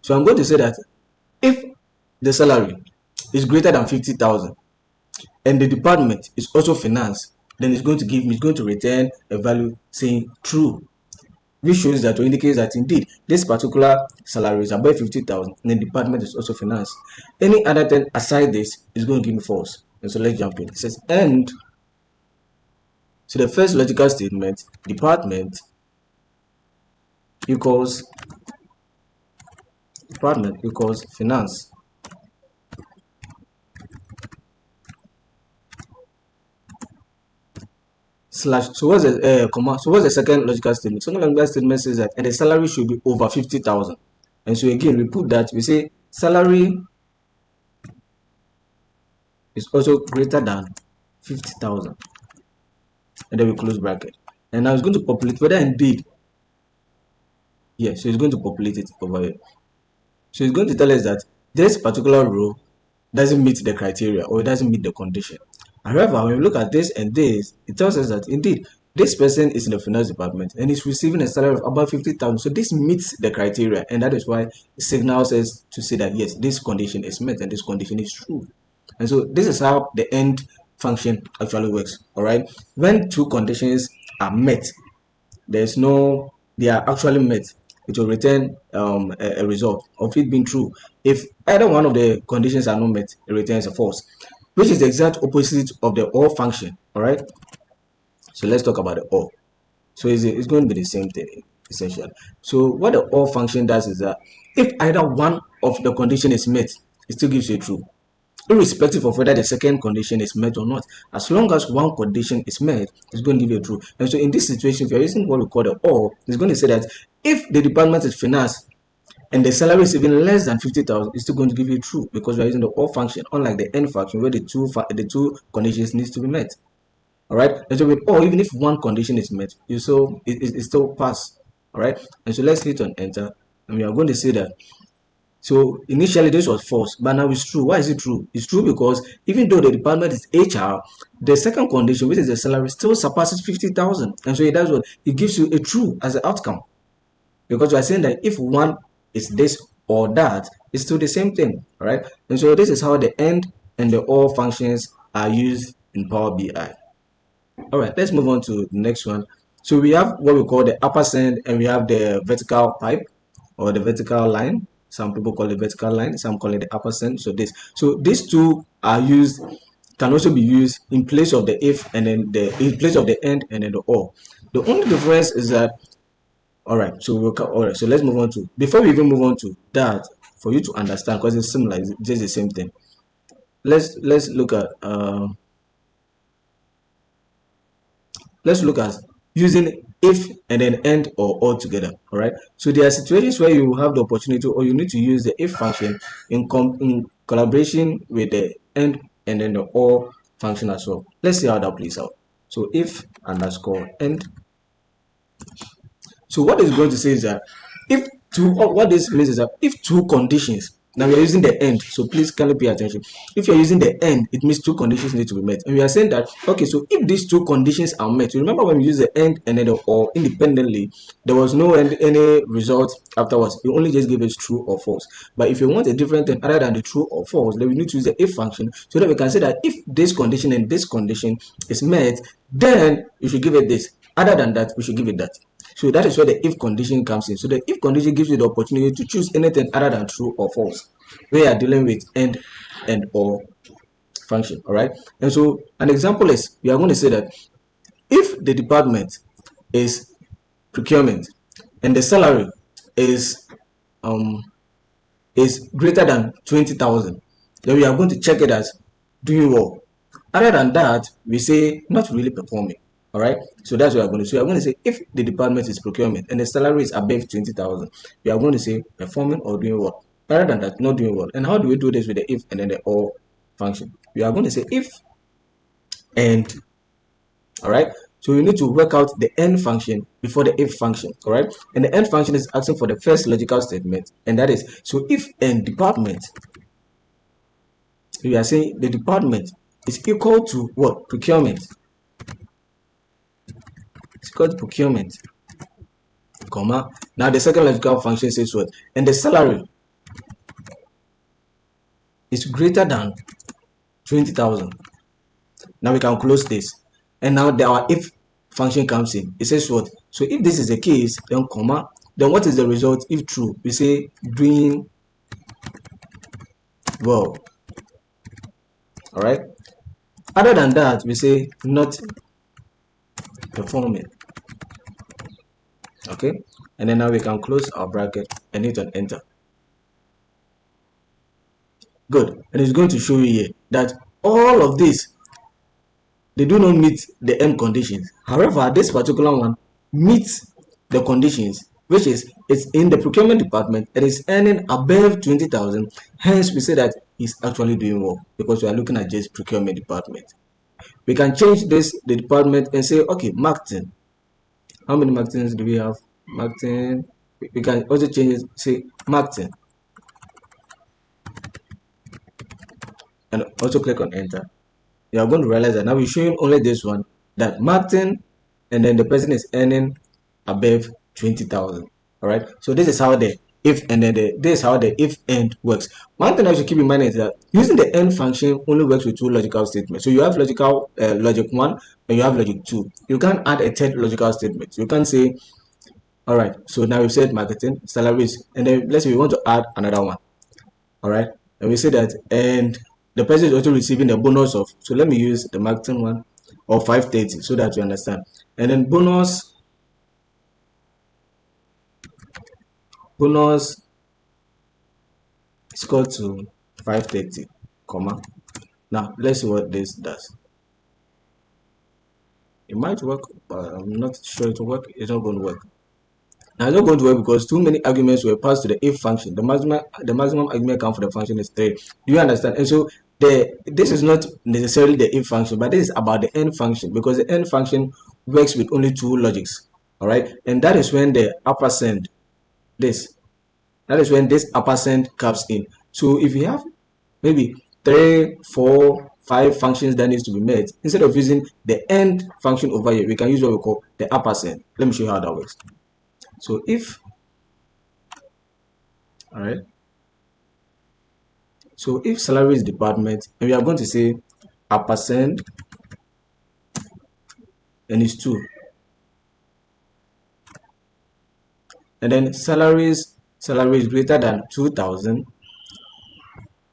So I'm going to say that if the salary is greater than 50,000 and the department is also finance, then it's going to return a value saying true, which shows that or indicates that indeed this particular salary is above 50,000 and the department is also finance. Any other thing aside this is going to give me false. And so let's jump in. It says and, so the first logical statement, department equals finance slash. So what's the comma? So what's the second logical statement? Second logical statement says that and the salary should be over 50,000. And so again we put that, we say salary is also greater than 50,000, and then we close bracket. And now it's going to populate whether indeed, yeah, so it's going to populate it over here. So it's going to tell us that this particular row doesn't meet the criteria or it doesn't meet the condition. However, when we look at this and this, it tells us that indeed this person is in the finance department and is receiving a salary of about 50,000. So this meets the criteria, and that is why it signals us to say that yes, this condition is met and this condition is true. And so this is how the end function actually works. All right, when two conditions are met, they are actually met, it will return a result of it being true. If either one of the conditions are not met, it returns a false, which is the exact opposite of the or function. All right, so let's talk about the or. So it's going to be the same thing essentially. So what the or function does is that if either one of the condition is met, it still gives you a true, irrespective of whether the second condition is met or not. As long as one condition is met, it's going to give you a true. And so in this situation, if you're using what we call the or, it's going to say that if the department is finance and the salary is even less than 50,000, it's still going to give you true, because we're using the or function, unlike the end function where the two conditions needs to be met. All right, and so with or, even if one condition is met, it still pass. All right, and so let's hit on enter, and we are going to see that. So initially this was false, but now it's true. Why is it true? It's true because even though the department is HR, the second condition, which is the salary, still surpasses 50,000, and so it does what? It gives you a true as an outcome. because we are saying that if one is this or that, it's still the same thing, right? And so this is how the AND and the OR functions are used in Power BI. All right, let's move on to the next one. So we have what we call the ampersand and we have the vertical pipe or the vertical line. Some people call it vertical line, some call it the ampersand. So these two are used, can also be used in place of the if and then in place of the AND and then the OR. The only difference is that, all right, so all right, so let's move on to, before we even move on to that, for you to understand, because it's similar, it's just the same thing. Let's look at using if and then and or all together. All right, so there are situations where you have the opportunity or you need to use the if function in collaboration with the and then the or function as well. Let's see how that plays out. So if underscore end. So what it's going to say is that if two, what this means is that if two conditions, now we are using the end, so please kindly pay attention. If you're using the end, it means two conditions need to be met. And we are saying that, okay, so if these two conditions are met, you remember when we use the end and then the or independently, there was no any result afterwards. You only just give us true or false. But if you want a different thing other than the true or false, then we need to use the if function so that we can say that if this condition and this condition is met, then you should give it this. Other than that, we should give it that. So that is where the if condition comes in. So the if condition gives you the opportunity to choose anything other than true or false. We are dealing with and or function. All right. And so an example is, we are going to say that if the department is procurement and the salary is greater than 20,000, then we are going to check it as doing well. Other than that, we say not really performing. All right, so that's what we're going to say. We're going to say if the department is procurement and the salary is above 20,000, we are going to say performing or doing well. Other than that, not doing well. And how do we do this with the if and then the or function? We are going to say if and, all right. So you need to work out the end function before the if function, all right? And the end function is asking for the first logical statement, and that is, so if and department, we are saying the department is equal to what? Procurement. It's called procurement, comma. Now the second logical function says what? And the salary is greater than 20,000. Now we can close this. And now our if function comes in. It says what? So if this is the case, then comma, then what is the result if true? We say doing well. All right. Other than that, we say not performing. Okay, and then now we can close our bracket and hit on enter. Good. And it's going to show you here that all of this, they do not meet the end conditions. However, this particular one meets the conditions, which is it's in the procurement department, it is earning above 20,000. Hence we say that it's actually doing well, because we are looking at just procurement department. We can change this, the department, and say, okay, marketing. How many marketings do we have? Marketing. We can also change it, say marketing, and also click on enter. You are going to realize that now we're showing only this one, that marketing, and then the person is earning above 20,000. All right. So this is how the if and then this is how the if and works. One thing I should keep in mind is that using the end function only works with two logical statements. So you have logical logic 1 and you have logic 2. You can't add a third logical statement. You can't say, all right, so now we've said marketing, salaries, and then let's say we want to add another one. All right, and we say that, and the person is also receiving the bonus of, so let me use the marketing one, or 530, so that you understand. And then bonus is equal to 530, comma. Now let's see what this does. It might work, but I'm not sure it will work. It's not going to work. Now it's not going to work because too many arguments were passed to the if function. The maximum argument count for the function is 3. Do you understand? And so this is not necessarily the if function, but this is about the end function, because the end function works with only two logics. All right, and that is when the ampersand, that is when this ampersand comes in. So if you have maybe 3, 4, 5 functions that needs to be met, instead of using the end function over here, we can use what we call the ampersand. Let me show you how that works. So if All right. So if salary is department, and we are going to say a percent and it's 2. And then salary is greater than 2,000.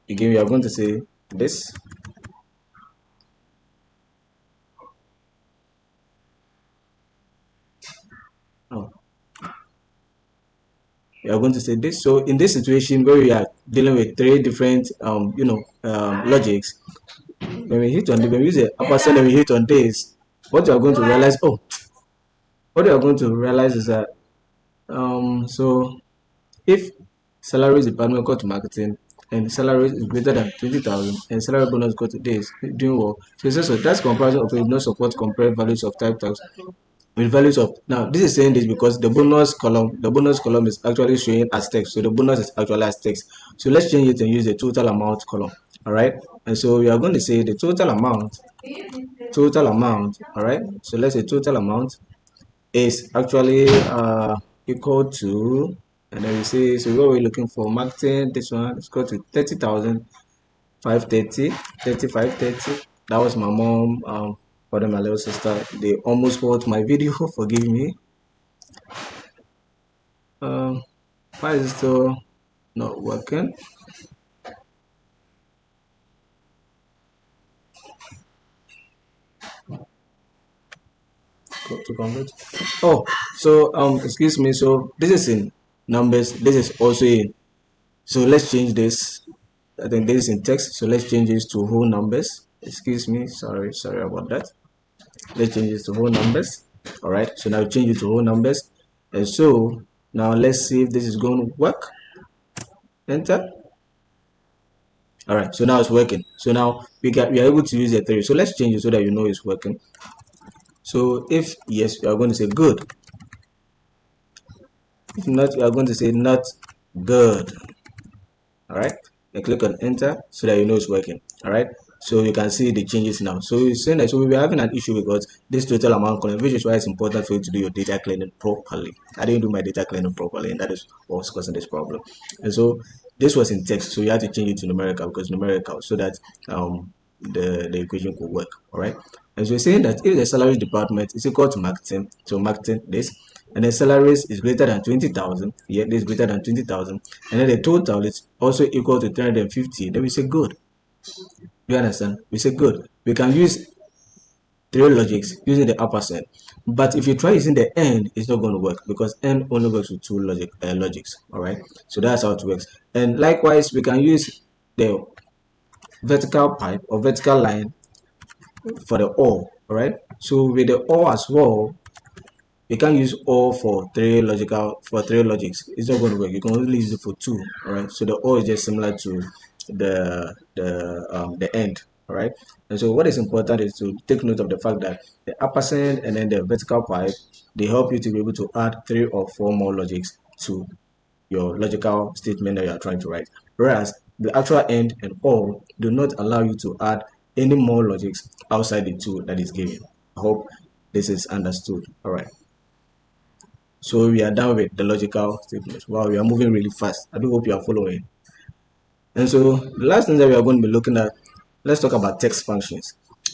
Again, we are going to say this. Oh, we are going to say this. So in this situation where we are dealing with three different logics, when we hit on the when we use the upper side and we hit on this, what you are going to realize, what you are going to realize is that so if salary is department equal to marketing and salary is greater than 20,000 and salary bonus equal to this, doing well. So that's comparison of no support compare values of type tags with values of. Now this is saying this because the bonus column is actually showing as text, so the bonus is actually as text. So let's change it and use the total amount column. All right, and so we are going to say the total amount. All right, so let's say total amount is actually equal to, and then we say, so what we're looking for, marketing, this one is equal to 30,000 530 3530. That was my mom, pardon my little sister, they almost watched my video. Forgive me. Why is it still not working? To convert. Oh, so excuse me, so this is in numbers, this is also in, so let's change this. I think this is in text, so let's change this to whole numbers. Excuse me, sorry about that. Let's change this to whole numbers. All right, so now change it to whole numbers, and so now let's see if this is going to work. Enter. All right, so now it's working. So now we are able to use the theory. So let's change it so that you know it's working. So if yes, we are going to say good. If not, we are going to say not good. All right, and click on enter so that you know it's working. All right, so you can see the changes now. So it's saying that, so we're having an issue because this total amount column, which is why it's important for you to do your data cleaning properly. I didn't do my data cleaning properly, and that is what's causing this problem. And so this was in text, so you have to change it to numerical, because numerical, so that the equation could work. All right, and so we're saying that if the salary department is equal to marketing, so marketing this, and the salaries is greater than 20,000, yeah, this is greater than 20,000, and then the total is also equal to 350, then we say good. You understand? We say good. We can use three logics using the upper set, but if you try using the end, it's not going to work because end only works with two logics. All right, so that's how it works. And likewise, we can use the vertical pipe or vertical line for the or. All right, so with the or as well, you can't use all for three logics. It's not going to work. You can only use it for two. All right, so the or is just similar to the end. All right, and so what is important is to take note of the fact that the ampersand and then the vertical pipe, they help you to be able to add 3 or 4 more logics to your logical statement that you are trying to write, whereas the actual end and or do not allow you to add any more logics outside the two that is given. I hope this is understood. All right, so we are done with the logical statements. Wow, we are moving really fast. I do hope you are following. And so the last thing that we are going to be looking at, let's talk about text functions.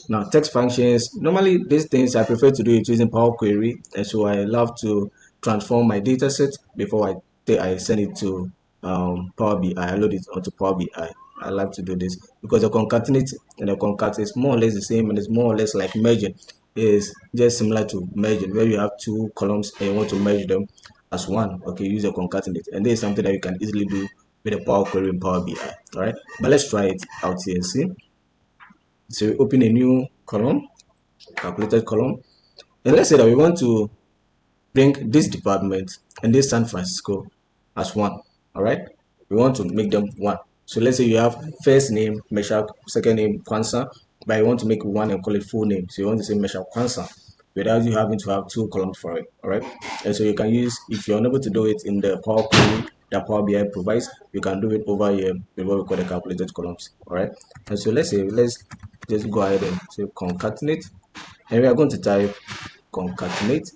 Now, text functions, normally these things I prefer to do it using Power Query, and so I love to transform my data set before I send it to Power BI. I load it onto Power BI. I like to do this because the concatenate and the concat is more or less the same, and it's more or less like merging. Is just similar to merging, where you have two columns and you want to merge them as one. Okay, use a concatenate, and this is something that you can easily do with a Power Query in Power BI. All right, but let's try it out here and see. So we open a new column, calculated column, and let's say that we want to bring this department and this San Francisco as one. All right, we want to make them one. So let's say you have first name Meshach, second name Kwanzaa, but you want to make one and call it full name. So you want to say Meshach Kwanzaa without you having to have two columns for it. All right, and so you can use, if you're unable to do it in the Power Query that Power BI provides, you can do it over here with what we call the calculated columns. All right, and so let's just go ahead and say concatenate, and we are going to type concatenate,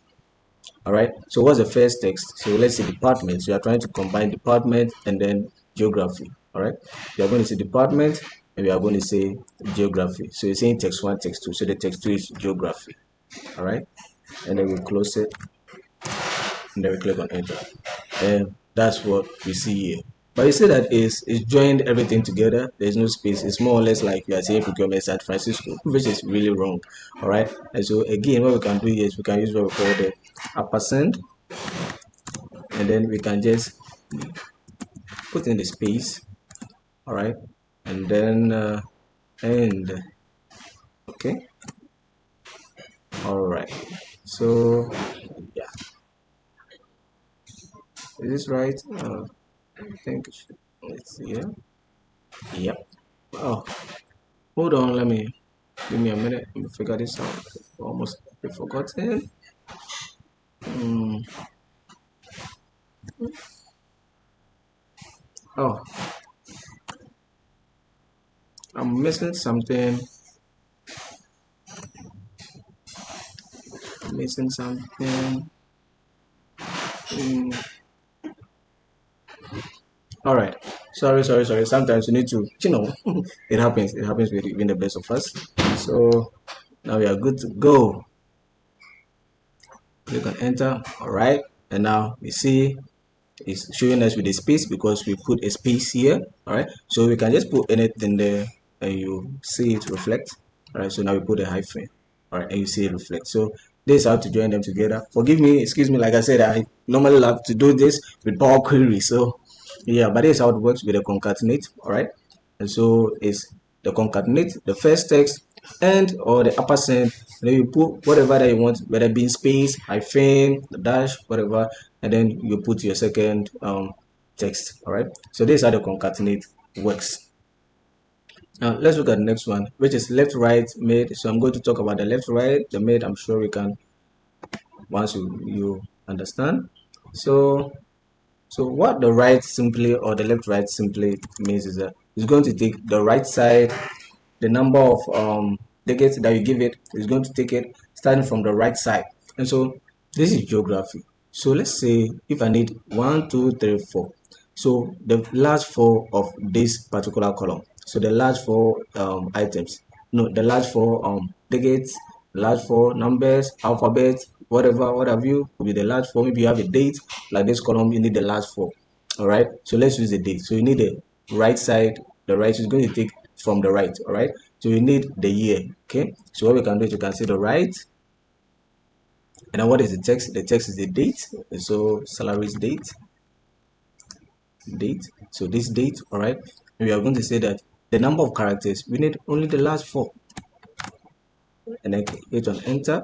All right. So what's the first text? So let's say department. So you are trying to combine department and then geography. All right. You are going to say department and we are going to say geography. So you're saying text one, text two. So the text two is geography. All right. And then we close it and then we click on enter. And that's what we see here. But you see that it's joined everything together. There's no space. It's more or less like you are saying procurement San Francisco, which is really wrong. All right. And so again, what we can do is we can use what we call the ampersand, and then we can just put in the space. All right. And then end. Okay. All right. So yeah, is this right? I think it should, let's see here. Yep. Oh, hold on. Let me give me a minute. Let me figure this out. Almost forgotten. Hmm. Oh, I'm missing something. Missing something. Hmm. All right. Sorry. Sometimes you need to, it happens. It happens with even the best of us. So now we are good to go. Click on enter. All right. And now we see it's showing us with a space because we put a space here. All right. So we can just put anything there and you see it reflect. All right. So now we put a hyphen. All right. And you see it reflect. So this is how to join them together. Forgive me, excuse me. Like I said, I normally love to do this with Power Query. So yeah, but this is how it works with the concatenate. All right. And so it's the concatenate, the first text, and or the ampersand, and then you put whatever that you want, whether it be space, hyphen, the dash, whatever, and then you put your second text. All right. So this is how the concatenate works. Now let's look at the next one, which is left, right, mid. So I'm going to talk about the left, right, the mid. I'm sure we can once you understand. So so what the right simply or the left right simply means is that it's going to take the right side, the number of decades that you give it is going to take it starting from the right side. And so this is geography. So let's say if I need 1, 2, 3, 4. So the last four of this particular column. So the last four items. No, the last four decades, last four numbers, alphabet, whatever, what have you, will be the last four. Maybe you have a date, like this column, you need the last four. All right. So let's use the date. So you need the right side, the right is going to take from the right. All right. So you need the year. Okay. So what we can do is you can see the right. And then what is the text? The text is the date. So salaries date. So this date, all right. And we are going to say that the number of characters, we need only the last four. And then hit on enter.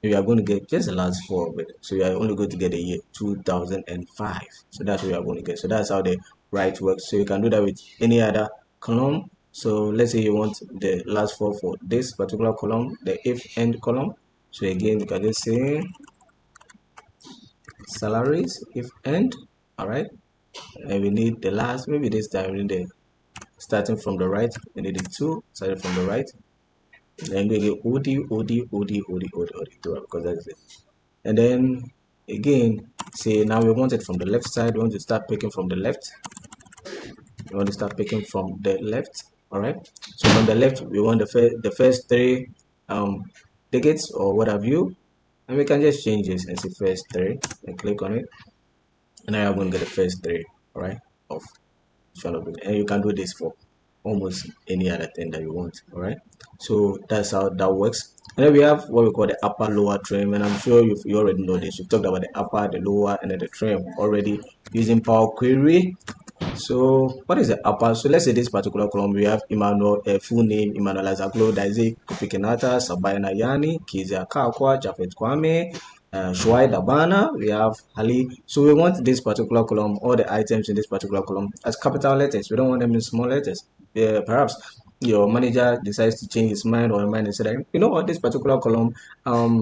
You are going to get just the last four of it. So you are only going to get the year 2005. So that's what you are going to get. So that's how the right works. So you can do that with any other column. So let's say you want the last four for this particular column, the if end column. So again, you can just say salaries if end. All right. And we need the last, maybe this time we need the starting from the right. We need the two starting from the right. Then we get OD because that's it. And then again, say now we want it from the left side. We want to start picking from the left. We want to start picking from the left. All right. So from the left, we want the first three decades or what have you, and we can just change this and say first three and click on it, and now I'm going to get the first three. All right. Of and you can do this for almost any other thing that you want. All right. So that's how that works. And then we have what we call the upper lower trim, and I'm sure you already know this. We've talked about the upper, the lower, and then the trim already using Power Query. So what is the upper? So let's say this particular column we have Emmanuel, full name Emmanuel Azaglo, Daisy Kupikinata, Sabayana Yani, Kizia Kakwa, Jafet Kwame, Shuai Dabana, we have Ali. So we want this particular column, all the items in this particular column as capital letters. We don't want them in small letters. Perhaps your manager decides to change his mind or mind and say that, you know what, this particular column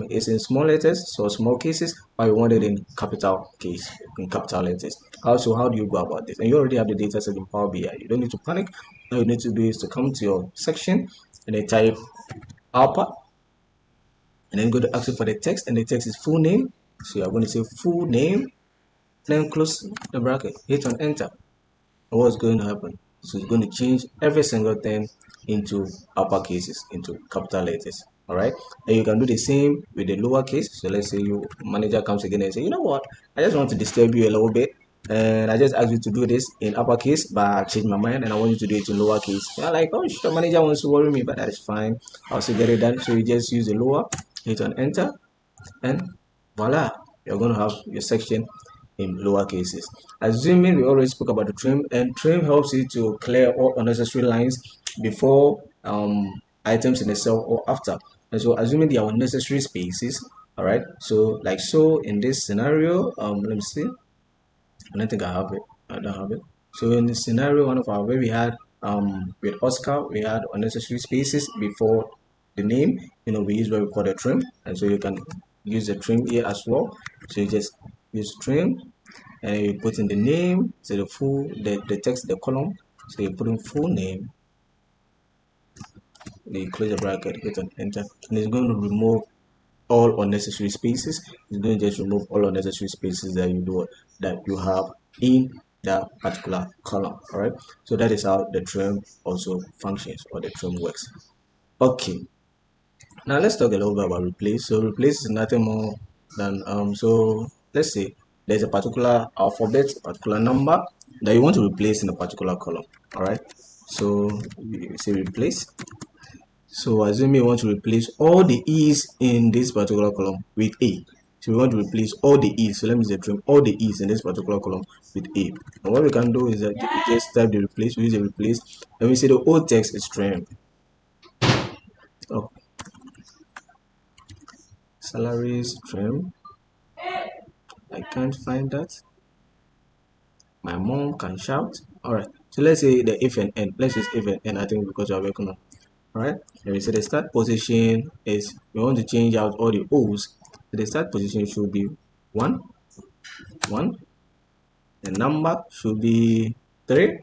is in small letters, so small cases, but we want it in capital case, in capital letters. Also, how do you go about this? And you already have the data set in Power BI. You don't need to panic. All you need to do is to come to your section and then type alpha and then go to ask for the text, and the text is full name. So you're going to say full name, then close the bracket, hit on enter. And what's going to happen? So it's going to change every single thing into upper cases, into capital letters. All right, and you can do the same with the lower case. So let's say your manager comes again and say, you know what, I just want to disturb you a little bit, and I just asked you to do this in uppercase, but I changed my mind and I want you to do it in lowercase. You're like, oh sure, manager wants to worry me, but that is fine, I'll still get it done. So you just use the lower, hit on enter, and voila, you're going to have your section in lower cases. Assuming we already spoke about the trim, and trim helps you to clear all unnecessary lines before items in the cell or after. And so assuming there are unnecessary spaces, all right, so like so in this scenario, let me see, I don't think I have it, I don't have it. So in the scenario one of our where we had with Oscar, we had unnecessary spaces before the name. You know, we use what we call the trim, and so you can use the trim here as well. So you just use trim, and you put in the name, so the full, the text, the column. So you put in full name, then you close the bracket, hit on enter, and it's going to remove all unnecessary spaces. It's going to just remove all unnecessary spaces that you have in that particular column. All right, so that is how the trim also functions, or the trim works. Okay, now let's talk a little bit about replace. So replace is nothing more than so let's say there's a particular alphabet, a particular number that you want to replace in a particular column. All right, so we say replace. So assume you want to replace all the E's in this particular column with A. So we want to replace all the E's. So let me say trim all the E's in this particular column with A. And what we can do is that we just type the replace, we use the replace, and we say the old text is trim. Oh, salaries trim. I can't find that. My mom can shout. All right. So let's say the if and n. Let's use if and n. I think because we're working on. All right. And we say the start position is we want to change out all the O's. So the start position should be 1, 1. The number should be 3,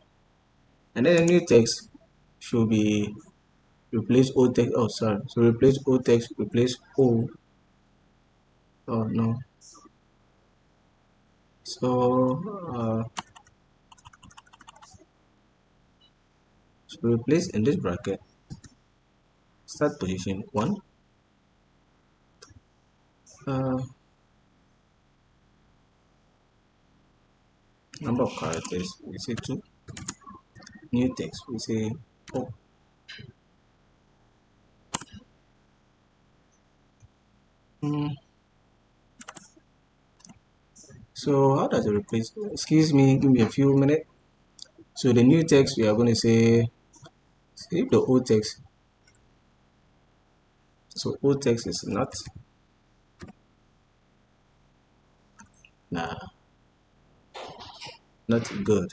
and then the new text should be replace old text. Oh, sorry. So replace old text, replace O. Oh no. So replace in this bracket start position 1. Number of characters we say 2. New text we say 4. So how does it replace? Excuse me, give me a few minutes. So the new text we are going to say if the old text. So old text is not. Nah, not good.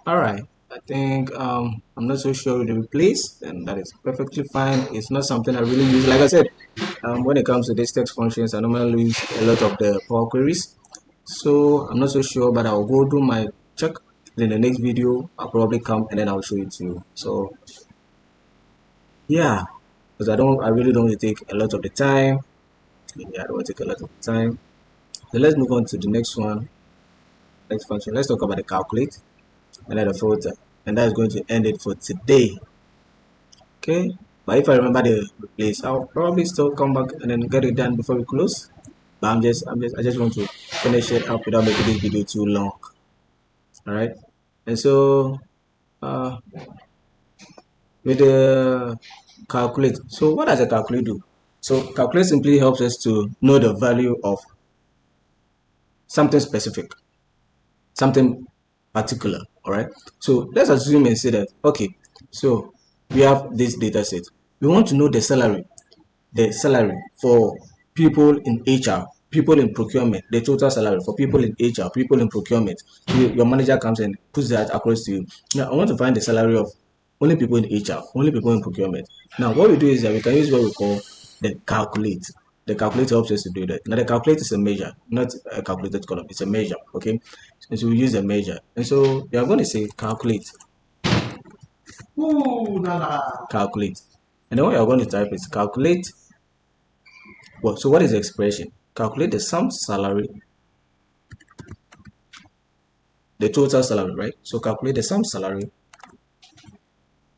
All right. I think I'm not so sure with the replace, and that is perfectly fine. It's not something I really use. Like I said, when it comes to these text functions, I normally use a lot of the Power Queries. So I'm not so sure, but I'll go do my check. In the next video, I'll probably come and then I'll show it to you. So yeah, because I really don't want to take a lot of the time. Yeah, I don't want to take a lot of time. So let's move on to the next one. Next function. Let's talk about the calculate and then the filter, and that is going to end it for today. Okay, but if I remember the replace, I'll probably still come back and then get it done before we close. But I just want to finish it up without making this video too long. All right, and so with the calculate. So what does a calculate do? So calculate simply helps us to know the value of something specific, something particular. All right, so let's assume and say that okay, so we have this data set, we want to know the salary for people in HR, people in procurement, the total salary for people in HR, people in procurement. Your manager comes and puts that across to you. Now I want to find the salary of only people in HR, only people in procurement. Now what we do is that we can use what we call the calculate. The calculator helps us to do that. Now the calculator is a measure, not a calculated column. It's a measure, okay? And so we use a measure. And so we are going to say calculate. Ooh, la, la. Calculate. And then what you're going to type is calculate. Well, so what is the expression? Calculate the sum salary, the total salary, right? So calculate the sum salary,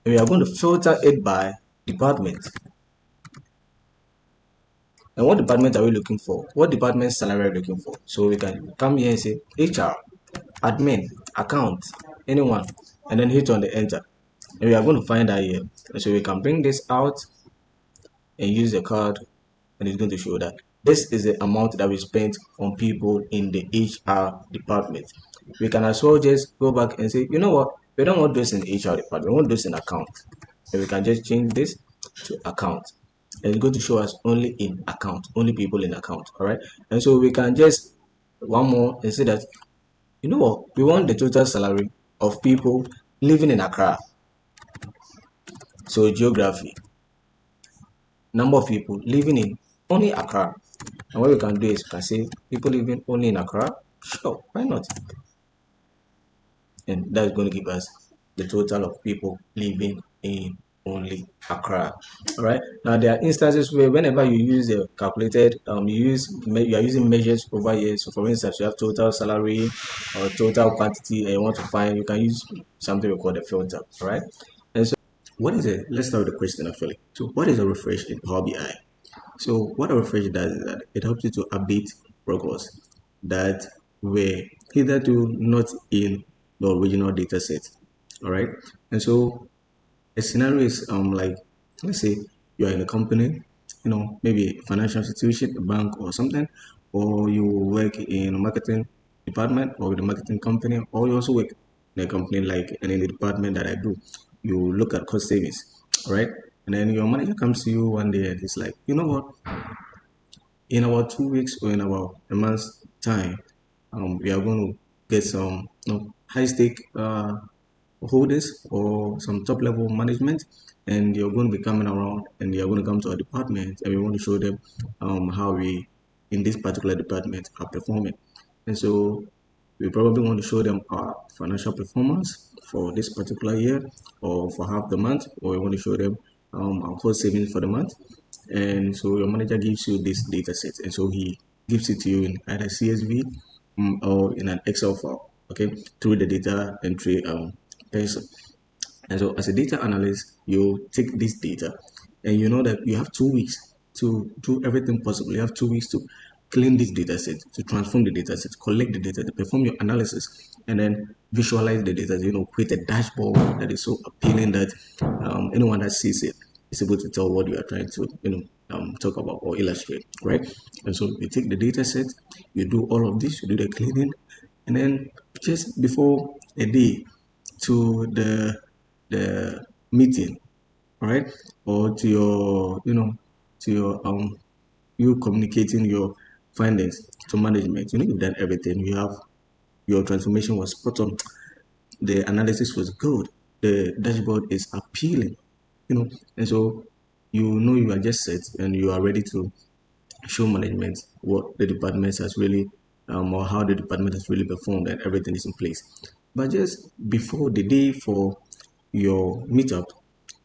and we are going to filter it by department. And what department are we looking for? What department salary are we looking for? So we can come here and say HR, admin, account, anyone, and then hit on the enter. And we are going to find that here. And so we can bring this out and use the card, and it's going to show that this is the amount that we spent on people in the HR department. We can as well just go back and say, you know what, we don't want this in HR department, we want this in account. And we can just change this to account. And it's going to show us only in account, only people in account. All right. And so we can just one more and say that, you know what, we want the total salary of people living in Accra. So geography, number of people living in only Accra. And what we can do is we can say people living only in Accra. Sure, why not? And that's going to give us the total of people living in only Accra. All right. Now there are instances where whenever you use the calculated, you are using measures over here. So for instance, you have total salary or total quantity, and you want to find, you can use something we call the filter. All right. And so what is it? Let's start with the question actually. So what is a refresh in Power BI? So what a refresh does is that it helps you to update records that were hitherto not in the original data set. All right. And so a scenario is like, let's say you are in a company, maybe a financial institution, a bank or something, or you work in a marketing department or with a marketing company, or you also work in a company like, and in the department that I do, you look at cost savings, all right? And then your manager comes to you one day and he's like, you know what, in about 2 weeks or in about a month's time, we are going to get some high stake holders or some top level management, and you're going to be coming around and you're going to come to our department and we want to show them how we in this particular department are performing. And so we probably want to show them our financial performance for this particular year or for half the month, or we want to show them our cost savings for the month. And so your manager gives you this data set, and so he gives it to you in either CSV or in an Excel file, okay, through the data entry person. And so as a data analyst, you take this data and you know that you have 2 weeks to do everything possible. You have 2 weeks to clean this data set, to transform the data set, collect the data, to perform your analysis, and then visualize the data, create a dashboard that is so appealing that anyone that sees it is able to tell what you are trying to, talk about or illustrate, right? And so you take the data set, you do all of this, you do the cleaning, and then just before a day to the meeting, right? Or to your, to your you communicating your findings to management. You've done everything. You have your transformation was spot on. The analysis was good. The dashboard is appealing, and so you are just set and you are ready to show management what the department has really or how the department has really performed and everything is in place. But just before the day for your meetup,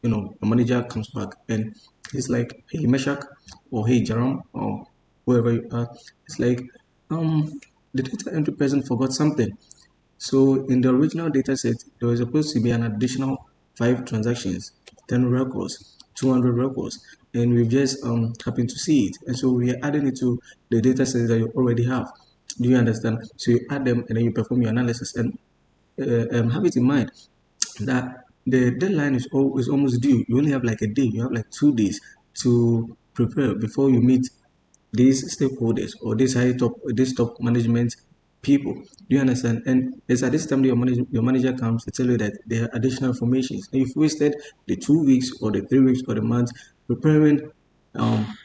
a manager comes back and he's like, hey Meshach, or hey Jerome, or whoever you are, it's like the data entry person forgot something. So in the original data set, there was supposed to be an additional 5 transactions, 10 records, 200 records, and we've just happened to see it. And so we are adding it to the data set that you already have. Do you understand? So you add them and then you perform your analysis and have it in mind that the deadline is almost due. You only have like a day, you have like 2 days to prepare before you meet these stakeholders or this top management people. Do you understand? And it's at this time that your manager comes to tell you that there are additional information. And you've wasted the 2 weeks or the 3 weeks or the month preparing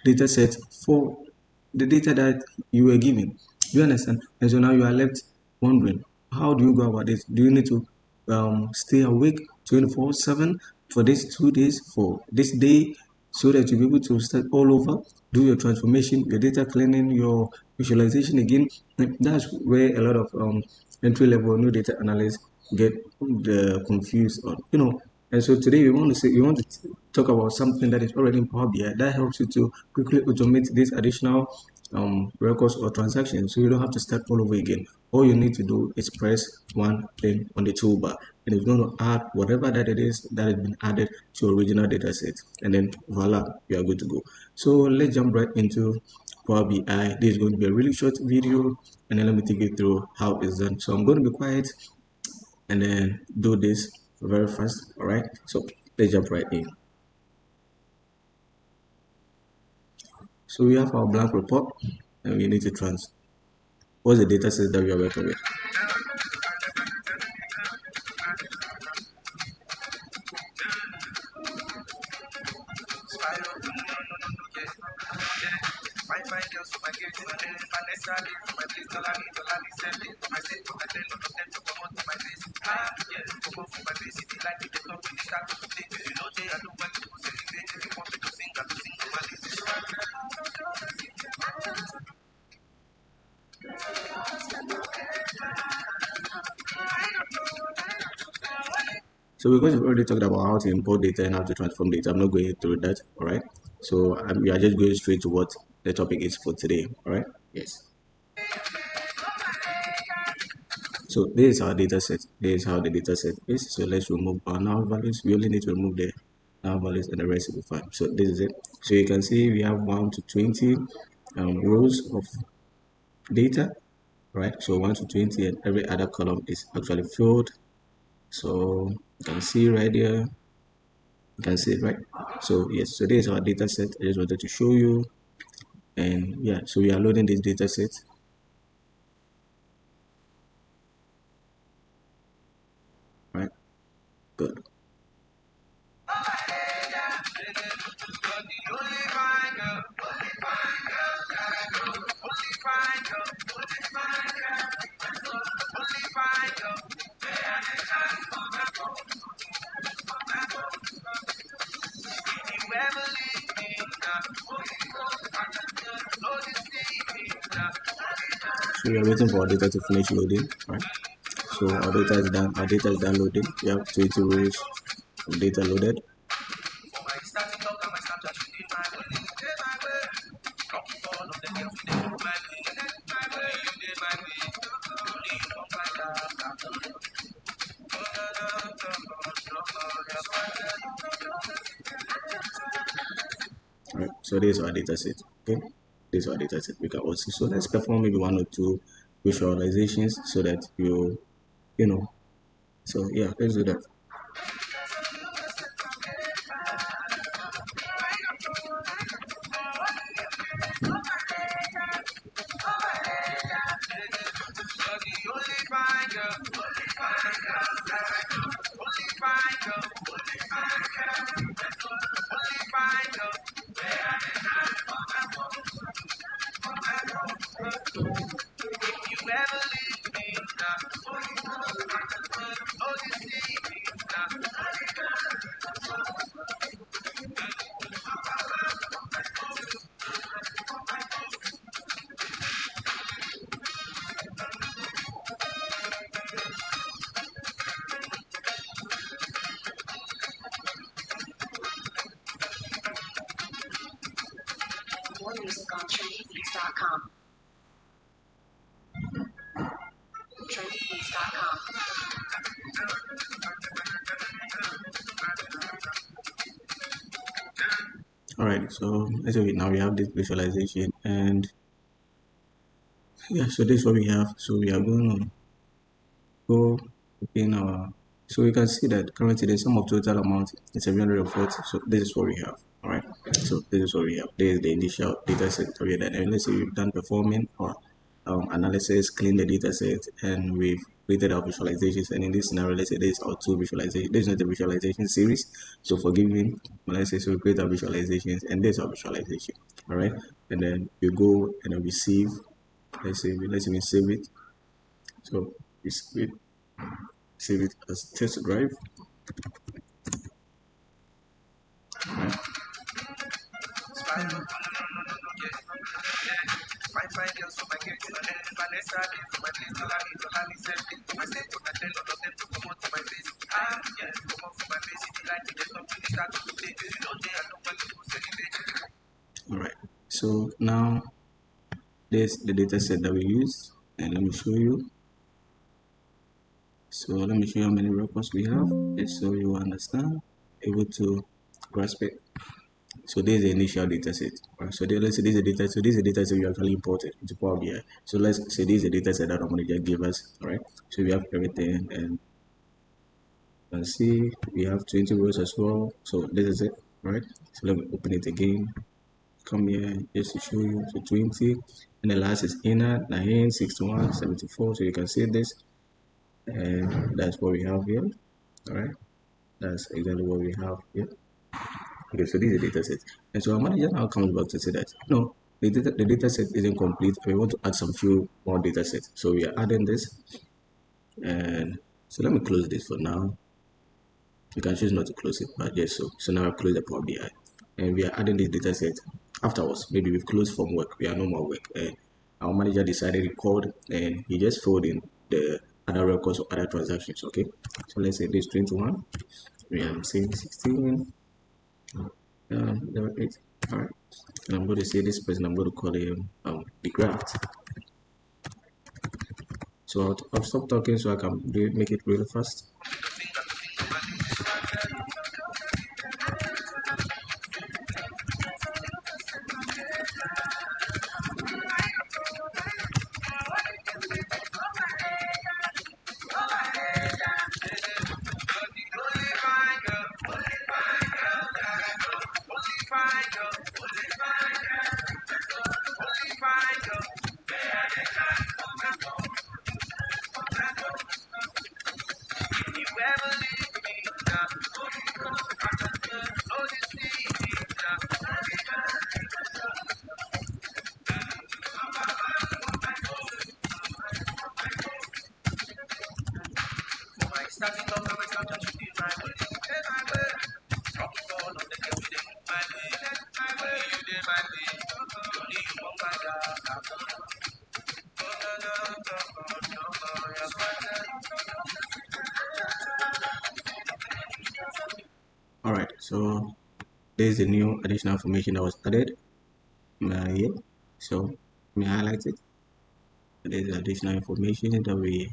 data sets for the data that you were given. Do you understand? And so now you are left wondering, how do you go about this? Do you need to stay awake 24/7 for these 2 days, for this day, so that you'll be able to start all over, do your transformation, your data cleaning, your visualization again? And that's where a lot of entry level new data analysts get confused on. And so today we want to talk about something that is already in Power BI that helps you to quickly automate these additional records or transactions, so you don't have to start all over again. All you need to do is press one thing on the toolbar, and it's going to add whatever that it is that has been added to original data set, and then voila, you are good to go. So let's jump right into Power BI. This is going to be a really short video, and then let me take you through how it's done. So I'm going to be quiet and then do this very fast. All right, so let's jump right in. So we have our blank report, and we need to what's the data set that we are working with. So because we've already talked about how to import data and how to transform data, I'm not going through that. All right, so we are just going straight to what the topic is for today. All right, yes. So this is our data set. This is how the data set is. So let's remove our null values. We only need to remove the null values and the rest will be fine. So this is it. So you can see we have 1 to 20 rows of data, right? So 1 to 20, and every other column is actually filled. So you can see right here, you can see it, right? So yes, so this is our data set. I just wanted to show you. And yeah, so we are loading this data set, right? Good. So we are waiting for our data to finish loading, right? So our data is done. Our data is downloading. We have 20 rows of data loaded. Right. So this is our data set. Okay, this is our data set. We can also, so let's perform maybe 1 or 2 visualizations so that you know. So yeah, let's do that. More music on trendybeats.com. Trendybeats.com. All right. So let's say now we have this visualization, and yeah, so this is what we have. So we are going to go in our, so we can see that currently the sum of total amount is 740. So this is what we have. All right, so this is what we have. This is the initial data set that we had, and let's say we've done performing or analysis, clean the data set, and we've created our visualizations. And in this scenario, let's say this is our 2 visualization. This is not the visualization series, so forgive me. Let's say so we create our visualizations, and this is our visualization. All right, and then we go and then we save. Let's say we save it. So we save it as test drive. All right, so now this the data set that we use, and let me show you. So let me show you how many records we have, just so you understand, able to grasp it. So this is the initial data set. Right? So let's say this is a data. So this is a data set we actually imported into Power BI. So let's say this is a data set that our manager gave us. All right. So we have everything, and you can see we have 20 rows as well. So this is it. All right. So let me open it again. Come here just to show you. So 20, and the last is inner 9, 61, 74. So you can see this, and that's what we have here. All right. That's exactly what we have here. Okay, so this is a data set. And so our manager now comes back to say that no, the data set isn't complete. We want to add some few more data sets. So we are adding this. And so let me close this for now. You can choose not to close it, but yes, so now I've closed the Power BI. And we are adding this data set afterwards. Maybe we've closed from work, we are no more work. And our manager decided he called and he just filled in the other records or other transactions. Okay. So let's say this 21. We are saying 16. There were 8. All right. And I'm going to say this person, I'm going to call him the graft. So I'll stop talking so I can make it really fast. All right, so there's a new additional information that was added here. So let me highlight it. There's additional information that we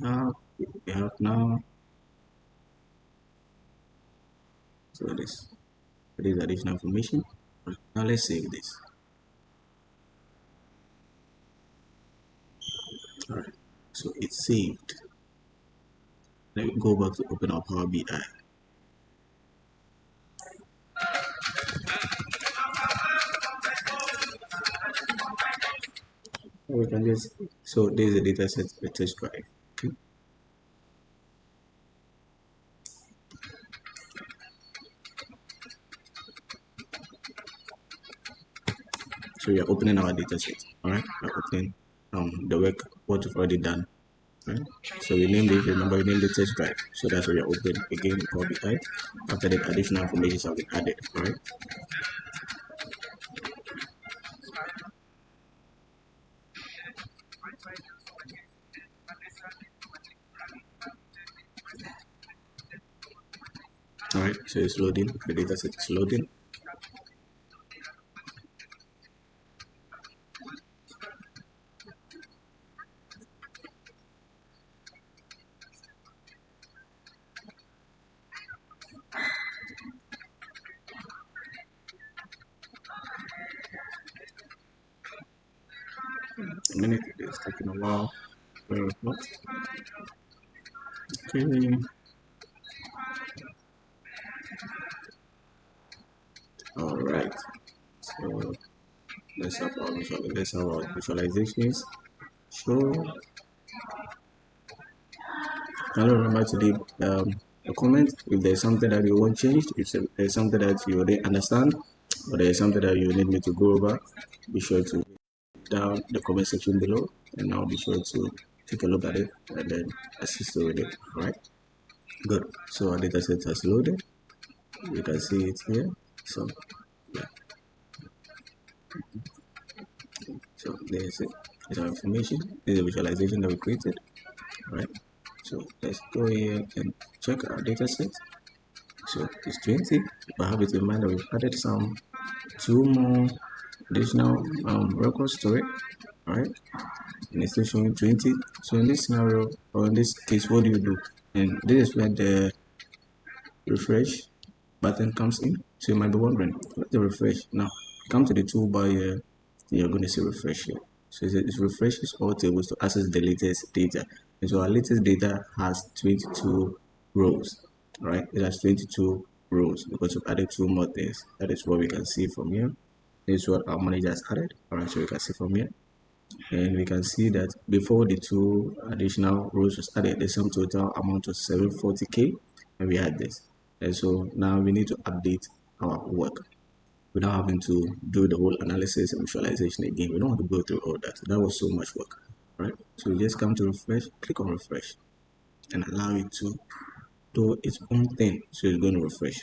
have now. So this is additional information. Right, now let's save this. All right, so it's saved. Let me go back to open our Power BI. We can just, so there's a data set, a test drive. Okay. So we are opening our data set. All right, we're opening the work what we've already done. Right. So we named it, remember we named the test drive. So that's where we are opening again Power BI. After that, additional information have been added. All right. All right, so it's loading. The data set is loading. A minute, it's taking a while. Okay. All right. So let's have our visualizations. So now remember to leave a comment if there's something that you want changed, if there's something that you already understand, or there's something that you need me to go over. Be sure to down the comment section below, and I'll be sure to take a look at it and then assist you with it. All right. Good. So our data set has loaded. You can see it here. So yeah. So there's it. There's our information. There's a visualization that we created. All right. So let's go here and check our data set. So it's 20, but have it in mind that we've added some two more additional records to it. All right, and it's still showing 20. So in this scenario, or in this case, what do you do? And this is where the refresh button comes in. So you might be wondering, what's the refresh? Now, come to the toolbar here, you're going to see refresh here. So it refreshes all tables to access the latest data. And so our latest data has 22 rows, right? It has 22 rows because we've added two more things. That is what we can see from here. This is what our manager has added. All right, so we can see from here. And we can see that before the two additional rows was added, the sum total amount was 740k, and we had this. And so now we need to update our work without having to do the whole analysis and visualization again. We don't want to go through all that. That was so much work, right? So we just come to refresh, click on refresh, and allow it to do its own thing. So it's going to refresh,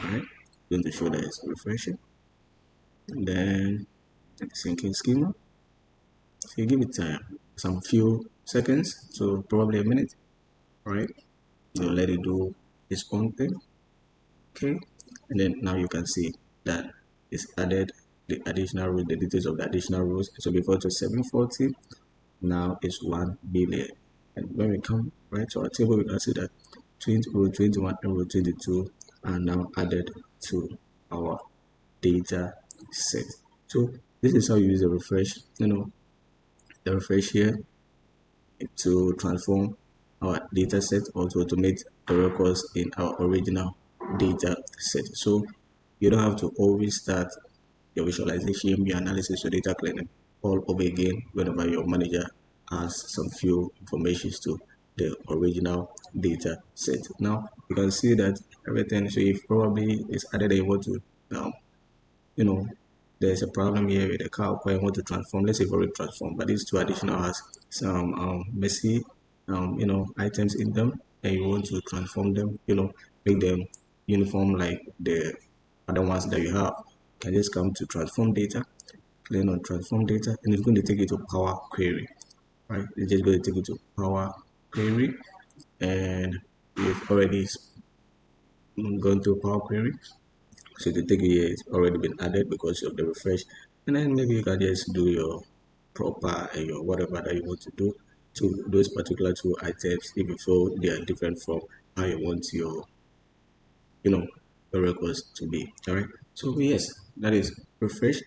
all right? Going to show that it's refreshing, and then syncing schema. So you give it some few seconds, so probably a minute, right? You let it do its own thing, okay? And then now you can see that it's added the additional row, the details of the additional rows. So before it was 740, now it's 1 billion. And when we come right to our table, we can see that 20, row 21 and row 22 are now added to our data set. So this is how you use the refresh, the refresh here to transform our data set or to automate the records in our original data set. So you don't have to always start your visualization, your analysis, your data cleaning all over again whenever your manager adds some few informations to the original data set. Now you can see that everything, so if probably is added able to there's a problem here with the car where I want to transform. Let's say for it transform, but these two additional has some messy items in them, and you want to transform them, make them uniform like the other ones that you have. You can just come to transform data, click on transform data, and it's going to take you to Power Query, right? It's just going to take you to Power Query, and we've already gone through Power Query. So the tag here has already been added because of the refresh, and then maybe you can just do your proper and your whatever that you want to do to those particular two items if you feel they are different from how you want your records to be. All right, so yes, that is refresh.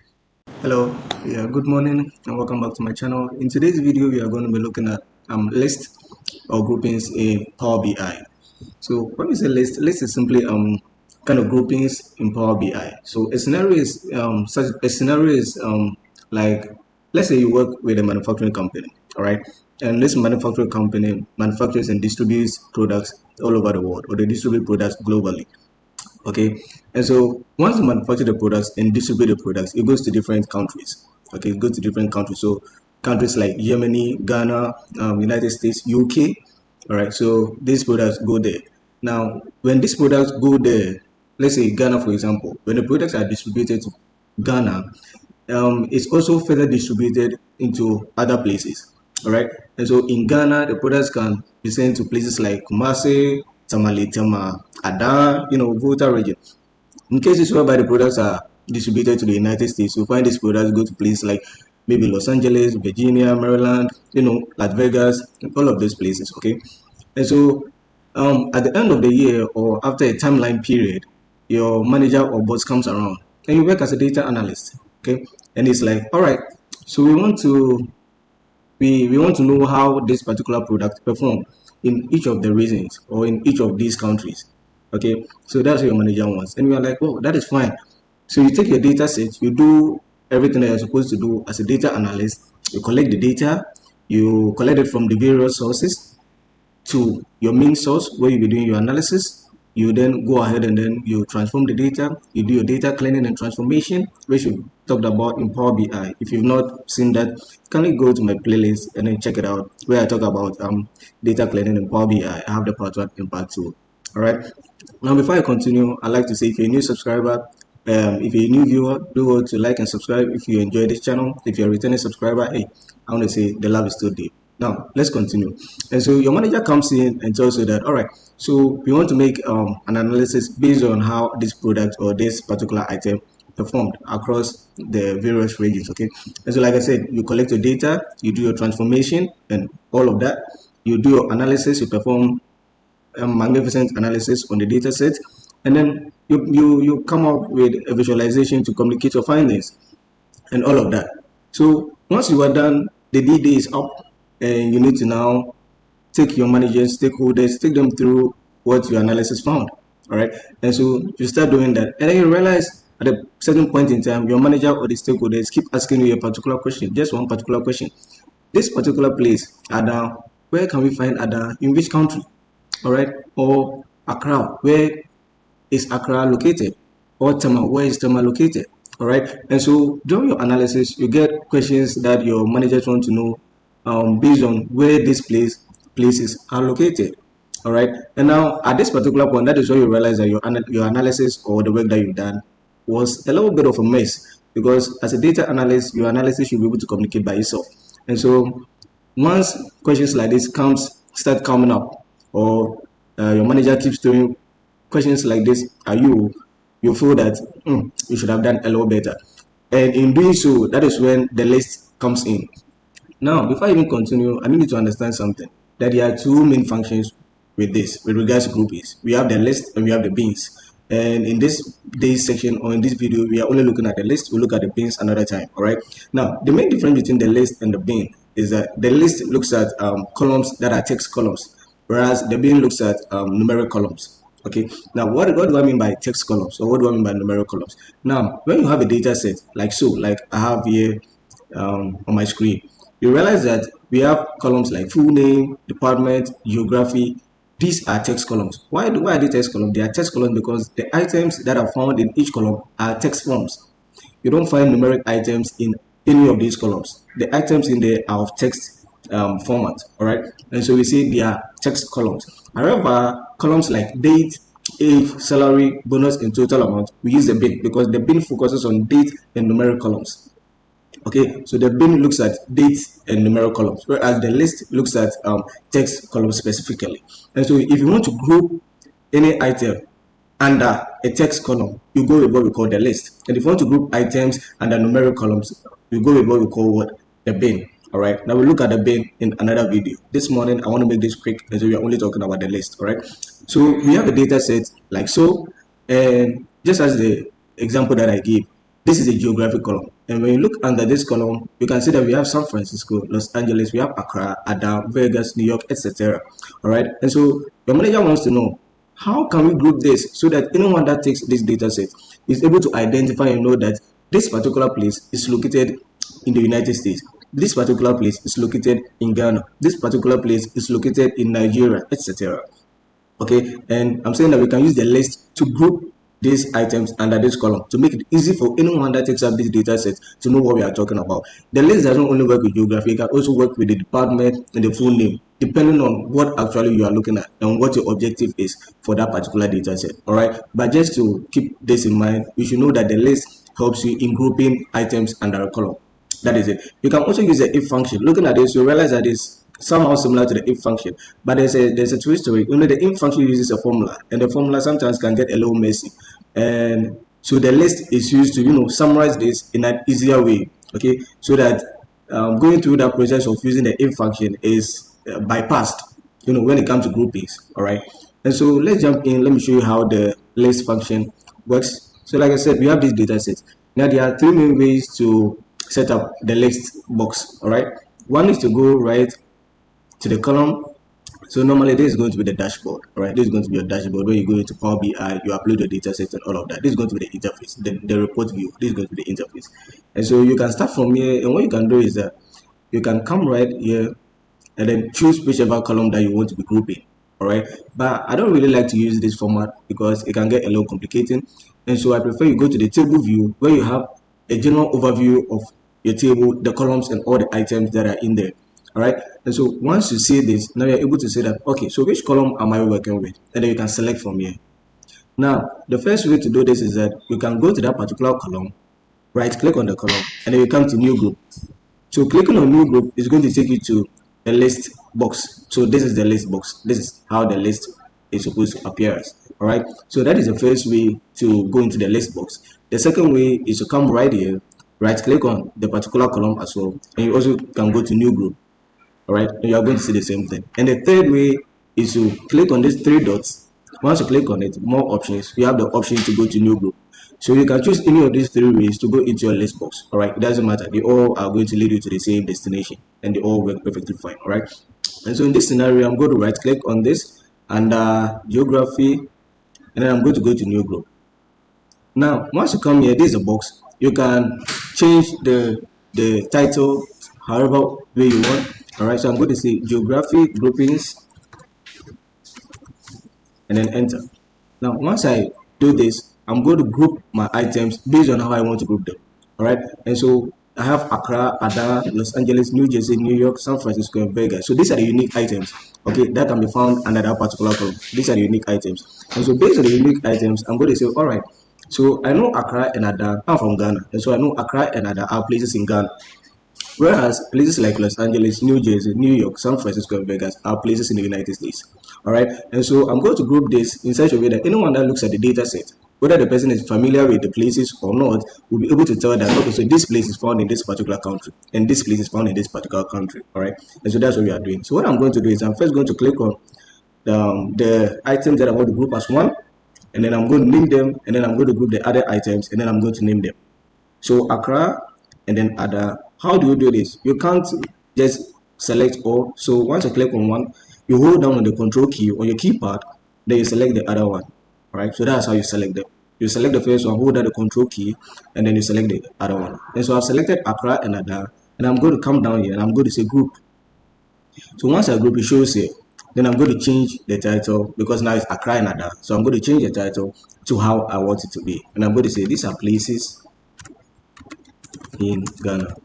Hello, yeah, good morning and welcome back to my channel. In today's video we are going to be looking at list or groupings in Power BI. So when we say list is simply kind of groupings in Power BI. So a scenario is like, let's say you work with a manufacturing company, all right, and this manufacturing company manufactures and distributes products all over the world, or they distribute products globally. Okay, and so once you manufacture the products and distribute the products, it goes to different countries. Okay, it goes to different countries. So countries like Germany, Ghana, United States, UK. All right, so these products go there. Now, when these products go there, let's say Ghana, for example, when the products are distributed to Ghana, it's also further distributed into other places. All right, and so in Ghana, the products can be sent to places like Kumasi, Tamale, Ada, Volta region. In cases whereby the products are distributed to the United States, you find these products go to places like maybe Los Angeles, Virginia, Maryland, Las Vegas, all of those places. Okay, and so at the end of the year or after a timeline period, your manager or boss comes around and you work as a data analyst. Okay, and it's like, all right, so we want to know how this particular product perform in each of the regions or in each of these countries. Okay, so that's what your manager wants, and we are like, oh, that is fine. So you take your data set, you do everything that you're supposed to do as a data analyst. You collect the data, you collect it from the various sources to your main source where you'll be doing your analysis. You then go ahead and then you transform the data. You do your data cleaning and transformation, which we talked about in Power BI. If you've not seen that, kindly go to my playlist and then check it out where I talk about data cleaning in Power BI. I have the part 1 and part 2. All right. Now, before I continue, I'd like to say if you're a new subscriber, if you're a new viewer, do want to like and subscribe if you enjoy this channel. If you're a returning subscriber, hey, I want to say the love is still deep. Now let's continue. And so your manager comes in and tells you that, all right, so we want to make an analysis based on how this product or this particular item performed across the various regions. Okay, and so like I said, you collect your data, you do your transformation and all of that. You do your analysis, you perform a magnificent analysis on the data set, and then you come up with a visualization to communicate your findings and all of that. So once you are done, the D-Day is up, and you need to now take your managers, stakeholders, take them through what your analysis found. All right. And so you start doing that. And then you realize at a certain point in time, your manager or the stakeholders keep asking you a particular question, just one particular question. This particular place, Ada, where can we find Ada? In which country? All right. Or Accra, where is Accra located? Or Tama, where is Tama located? All right. And so during your analysis, you get questions that your managers want to know based on where these places are located. All right. And now at this particular point, that is where you realize that your analysis or the work that you've done was a little bit of a mess, because as a data analyst, your analysis should be able to communicate by itself. And so once questions like this start coming up, or your manager keeps doing questions like this, you feel that you should have done a little better. And in doing so, that is when the list comes in. Now, before I even continue, I need you to understand something, that there are two main functions with this, with regards to groupings. We have the list and we have the bins. And in this day's section or in this video, we are only looking at the list. We'll look at the bins another time. All right. Now, the main difference between the list and the bin is that the list looks at columns that are text columns, whereas the bin looks at numeric columns. Okay. Now, what do I mean by text columns, or what do I mean by numeric columns? Now, when you have a data set like so, like I have here on my screen, you realize that we have columns like full name, department, geography. These are text columns. Why are they text columns? They are text columns because the items that are found in each column are text forms. You don't find numeric items in any of these columns. The items in there are of text format. All right, and so we say they are text columns. However, columns like date, age, salary, bonus, and total amount, we use the bin because the bin focuses on date and numeric columns. Okay, so the bin looks at dates and numerical columns, whereas the list looks at text columns specifically. And so if you want to group any item under a text column, you go with what we call the list. And if you want to group items under numerical columns, you go with what we call the bin. All right, now we look at the bin in another video. This morning, I want to make this quick, and so we are only talking about the list. All right, so we have a data set like so, and just as the example that I gave, this is a geographic column. And when you look under this column, you can see that we have San Francisco, Los Angeles, we have Accra, Ada, Vegas, New York, etc. All right. And so your manager wants to know, how can we group this so that anyone that takes this data set is able to identify and know that this particular place is located in the United States. This particular place is located in Ghana. This particular place is located in Nigeria, etc. Okay, and I'm saying that we can use the list to group these items under this column to make it easy for anyone that takes up this data set to know what we are talking about. The list doesn't only work with geography, it can also work with the department and the full name, depending on what actually you are looking at and what your objective is for that particular data set. All right, but just to keep this in mind, you should know that the list helps you in grouping items under a column. That is it. You can also use the if function. Looking at this, you realize that it's somehow similar to the if function, but there's a twist to it. Only the if function uses a formula, and the formula sometimes can get a little messy. And so the list is used to summarize this in an easier way. Okay, so that going through that process of using the if function is bypassed. When it comes to groupings. All right. And so let's jump in. Let me show you how the list function works. So like I said, we have this data set. Now there are three main ways to set up the list box. All right. One is to go right to the column. So normally this is going to be the dashboard. All right. This is going to be your dashboard where you go into Power BI, you upload your data set and all of that. This is going to be the interface, the report view. This is going to be the interface. And so you can start from here, and what you can do is that you can come right here and then choose whichever column that you want to be grouping. All right, but I don't really like to use this format because it can get a little complicating, and so I prefer you go to the table view where you have a general overview of your table, the columns and all the items that are in there. All right, and so once you see this, now you're able to say that, okay, so which column am I working with, and then you can select from here. Now the first way to do this is that you can go to that particular column, right click on the column, and then you come to new group. So clicking on new group is going to take you to a list box. So this is the list box. This is how the list is supposed to appear as. All right. So that is the first way to go into the list box. The second way is to come right here, right click on the particular column as well, and you also can go to new group. All right, and you are going to see the same thing. And the third way is to click on these three dots. Once you click on it, more options, you have the option to go to new group. So you can choose any of these three ways to go into your list box. All right, it doesn't matter, they all are going to lead you to the same destination, and they all work perfectly fine. All right, and so in this scenario, I'm going to right click on this and geography, and then I'm going to go to new group. Now once you come here, this is a box. You can change the title however way you want. All right, so I'm going to say geography groupings and then enter. Now once I do this, I'm going to group my items based on how I want to group them. All right, and so I have Accra, Adana, Los Angeles, New Jersey, New York, San Francisco, and Vegas. So these are the unique items, okay, that can be found under that particular column. These are the unique items, and so based on the unique items, I'm going to say, all right, so I know Accra and Adana. I'm from Ghana, and so I know Accra and Adana are places in Ghana. Whereas places like Los Angeles, New Jersey, New York, San Francisco, and Vegas are places in the United States. All right, and so I'm going to group this in such a way that anyone that looks at the data set, whether the person is familiar with the places or not, will be able to tell that, okay, so this place is found in this particular country, and this place is found in this particular country. All right, and so that's what we are doing. So what I'm going to do is I'm first going to click on the items that I want to group as one, and then I'm going to name them, and then I'm going to group the other items, and then I'm going to name them. So Accra and then Ada. How do you do this? You can't just select all. So once you click on one, you hold down on the control key on your keypad, then you select the other one. Right? So that's how you select them. You select the first one, hold down the control key, and then you select the other one. And so I've selected Accra and Ada, and I'm going to come down here and I'm going to say group. So once I group, it shows here. Then I'm going to change the title because now it's Accra and Ada. So I'm going to change the title to how I want it to be. And I'm going to say these are places in Ghana.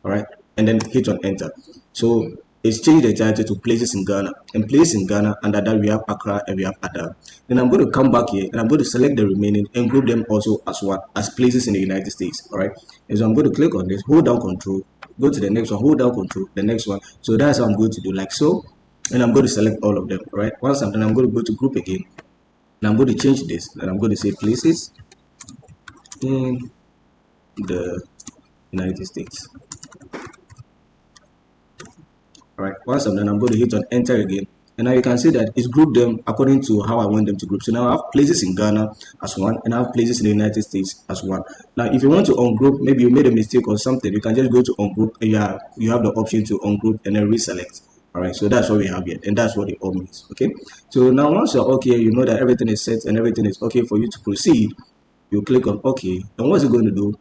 All right, and then hit on enter. So it's changed the title to places in Ghana, and places in Ghana, under that we have Accra and we have Ada. Then I'm going to come back here and I'm going to select the remaining and group them also as what as places in the United States. All right, and so I'm going to click on this, hold down control, go to the next one, hold down control, the next one. So that's how I'm going to do, like so, and I'm going to select all of them. All right, once I'm done, I'm going to go to group again, and I'm going to change this, and I'm going to say places in the United States. All right, once I'm done, I'm going to hit on enter again, and now you can see that it's grouped them according to how I want them to group. So now I have places in Ghana as one, and I have places in the United States as one. Now if you want to ungroup, maybe you made a mistake or something, you can just go to ungroup, and you have the option to ungroup and then reselect. All right, so that's what we have here, and that's what it all means. Okay, so now once you're okay, you know that everything is set and everything is okay for you to proceed. You click on OK, and what's it going to do?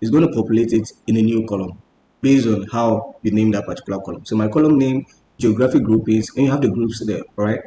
It's going to populate it in a new column based on how you name that particular column. So my column name, geographic group is, and you have the groups there, all right?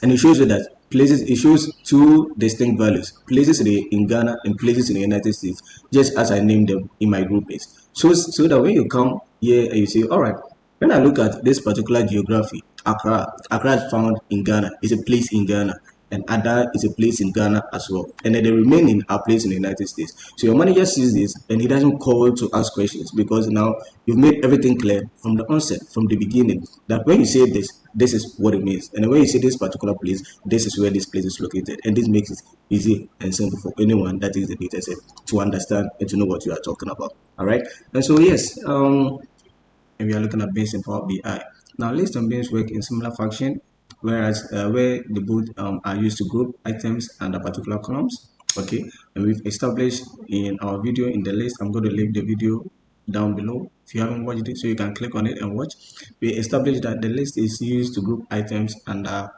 And it shows you that places, it shows two distinct values, places in Ghana and places in the United States, just as I named them in my group is. So that when you come here and you say, all right, when I look at this particular geography, Accra is found in Ghana, it's a place in Ghana, and Ada is a place in Ghana as well. And then the remaining are placed in the United States. So your manager sees this and he doesn't call to ask questions because now you've made everything clear from the onset, from the beginning, that when you say this, this is what it means. And then when you say this particular place, this is where this place is located. And this makes it easy and simple for anyone that is the data set to understand and to know what you are talking about. All right. And so, yes, and we are looking at base in Power BI. Now, list and bins work in similar fashion, whereas where the both are used to group items under particular columns. Okay, and we've established in our video in the list. I'm going to leave the video down below if you haven't watched it, so you can click on it and watch. We established that the list is used to group items under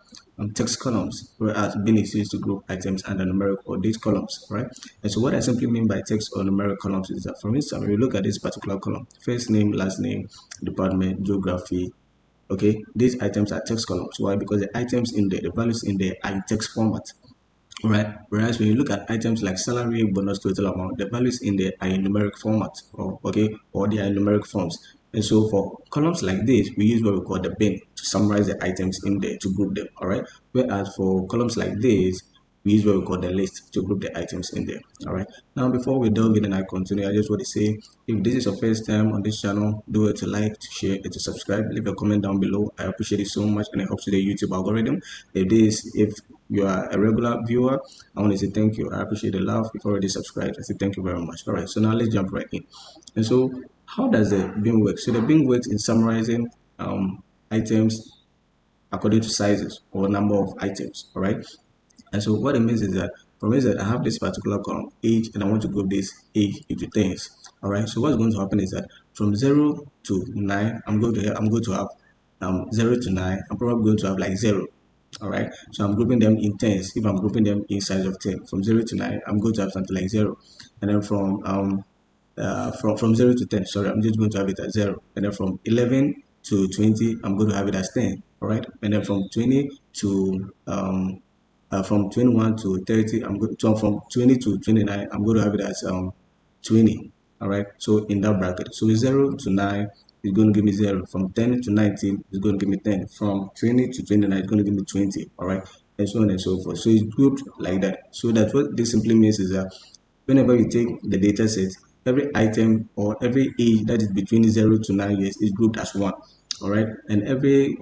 text columns, whereas bin is used to group items under numeric or date columns, right? And so what I simply mean by text or numeric columns is that, for instance, when you look at this particular column, first name, last name, department, geography, okay, these items are text columns. Why? Because the items in there, the values in there are in text format. Right. Whereas when you look at items like salary, bonus, total amount, the values in there are in numeric format, or they are in numeric forms. And so for columns like this, we use what we call the bin to summarize the items in there to group them. All right. Whereas for columns like this, we use what we call the list to group the items in there. All right. Now, before we delve in and I continue, I just want to say, if this is your first time on this channel, do it to like, to share, and to subscribe. Leave a comment down below. I appreciate it so much, and it helps with the YouTube algorithm. If you are a regular viewer, I want to say thank you. I appreciate the love. If you already subscribed, I say thank you very much. All right. So now let's jump right in. And so, how does the bin work? So the bin works in summarizing items according to sizes or number of items. All right. And so what it means is that, for instance, I have this particular column, age, and I want to group this age into things. All right. So what's going to happen is that from 0 to 9, I'm going to have 0 to 9. I'm probably going to have like 0. All right. So I'm grouping them in tens. If I'm grouping them in size of 10, from 0 to 9, I'm going to have something like 0. And then from 0 to 10, sorry, I'm just going to have it at 0. And then from 11 to 20, I'm going to have it as 10. All right. And then from 20 to from 21 to 30, I'm going to, from 20 to 29, I'm going to have it as 20. All right. So in that bracket, so 0 to 9 is going to give me 0. From 10 to 19 is going to give me 10. From 20 to 29 is going to give me 20. All right. And so on and so forth. So it's grouped like that. So that what this simply means is that whenever you take the data set, every item or every age that is between 0 to 9 years is grouped as 1. All right. And every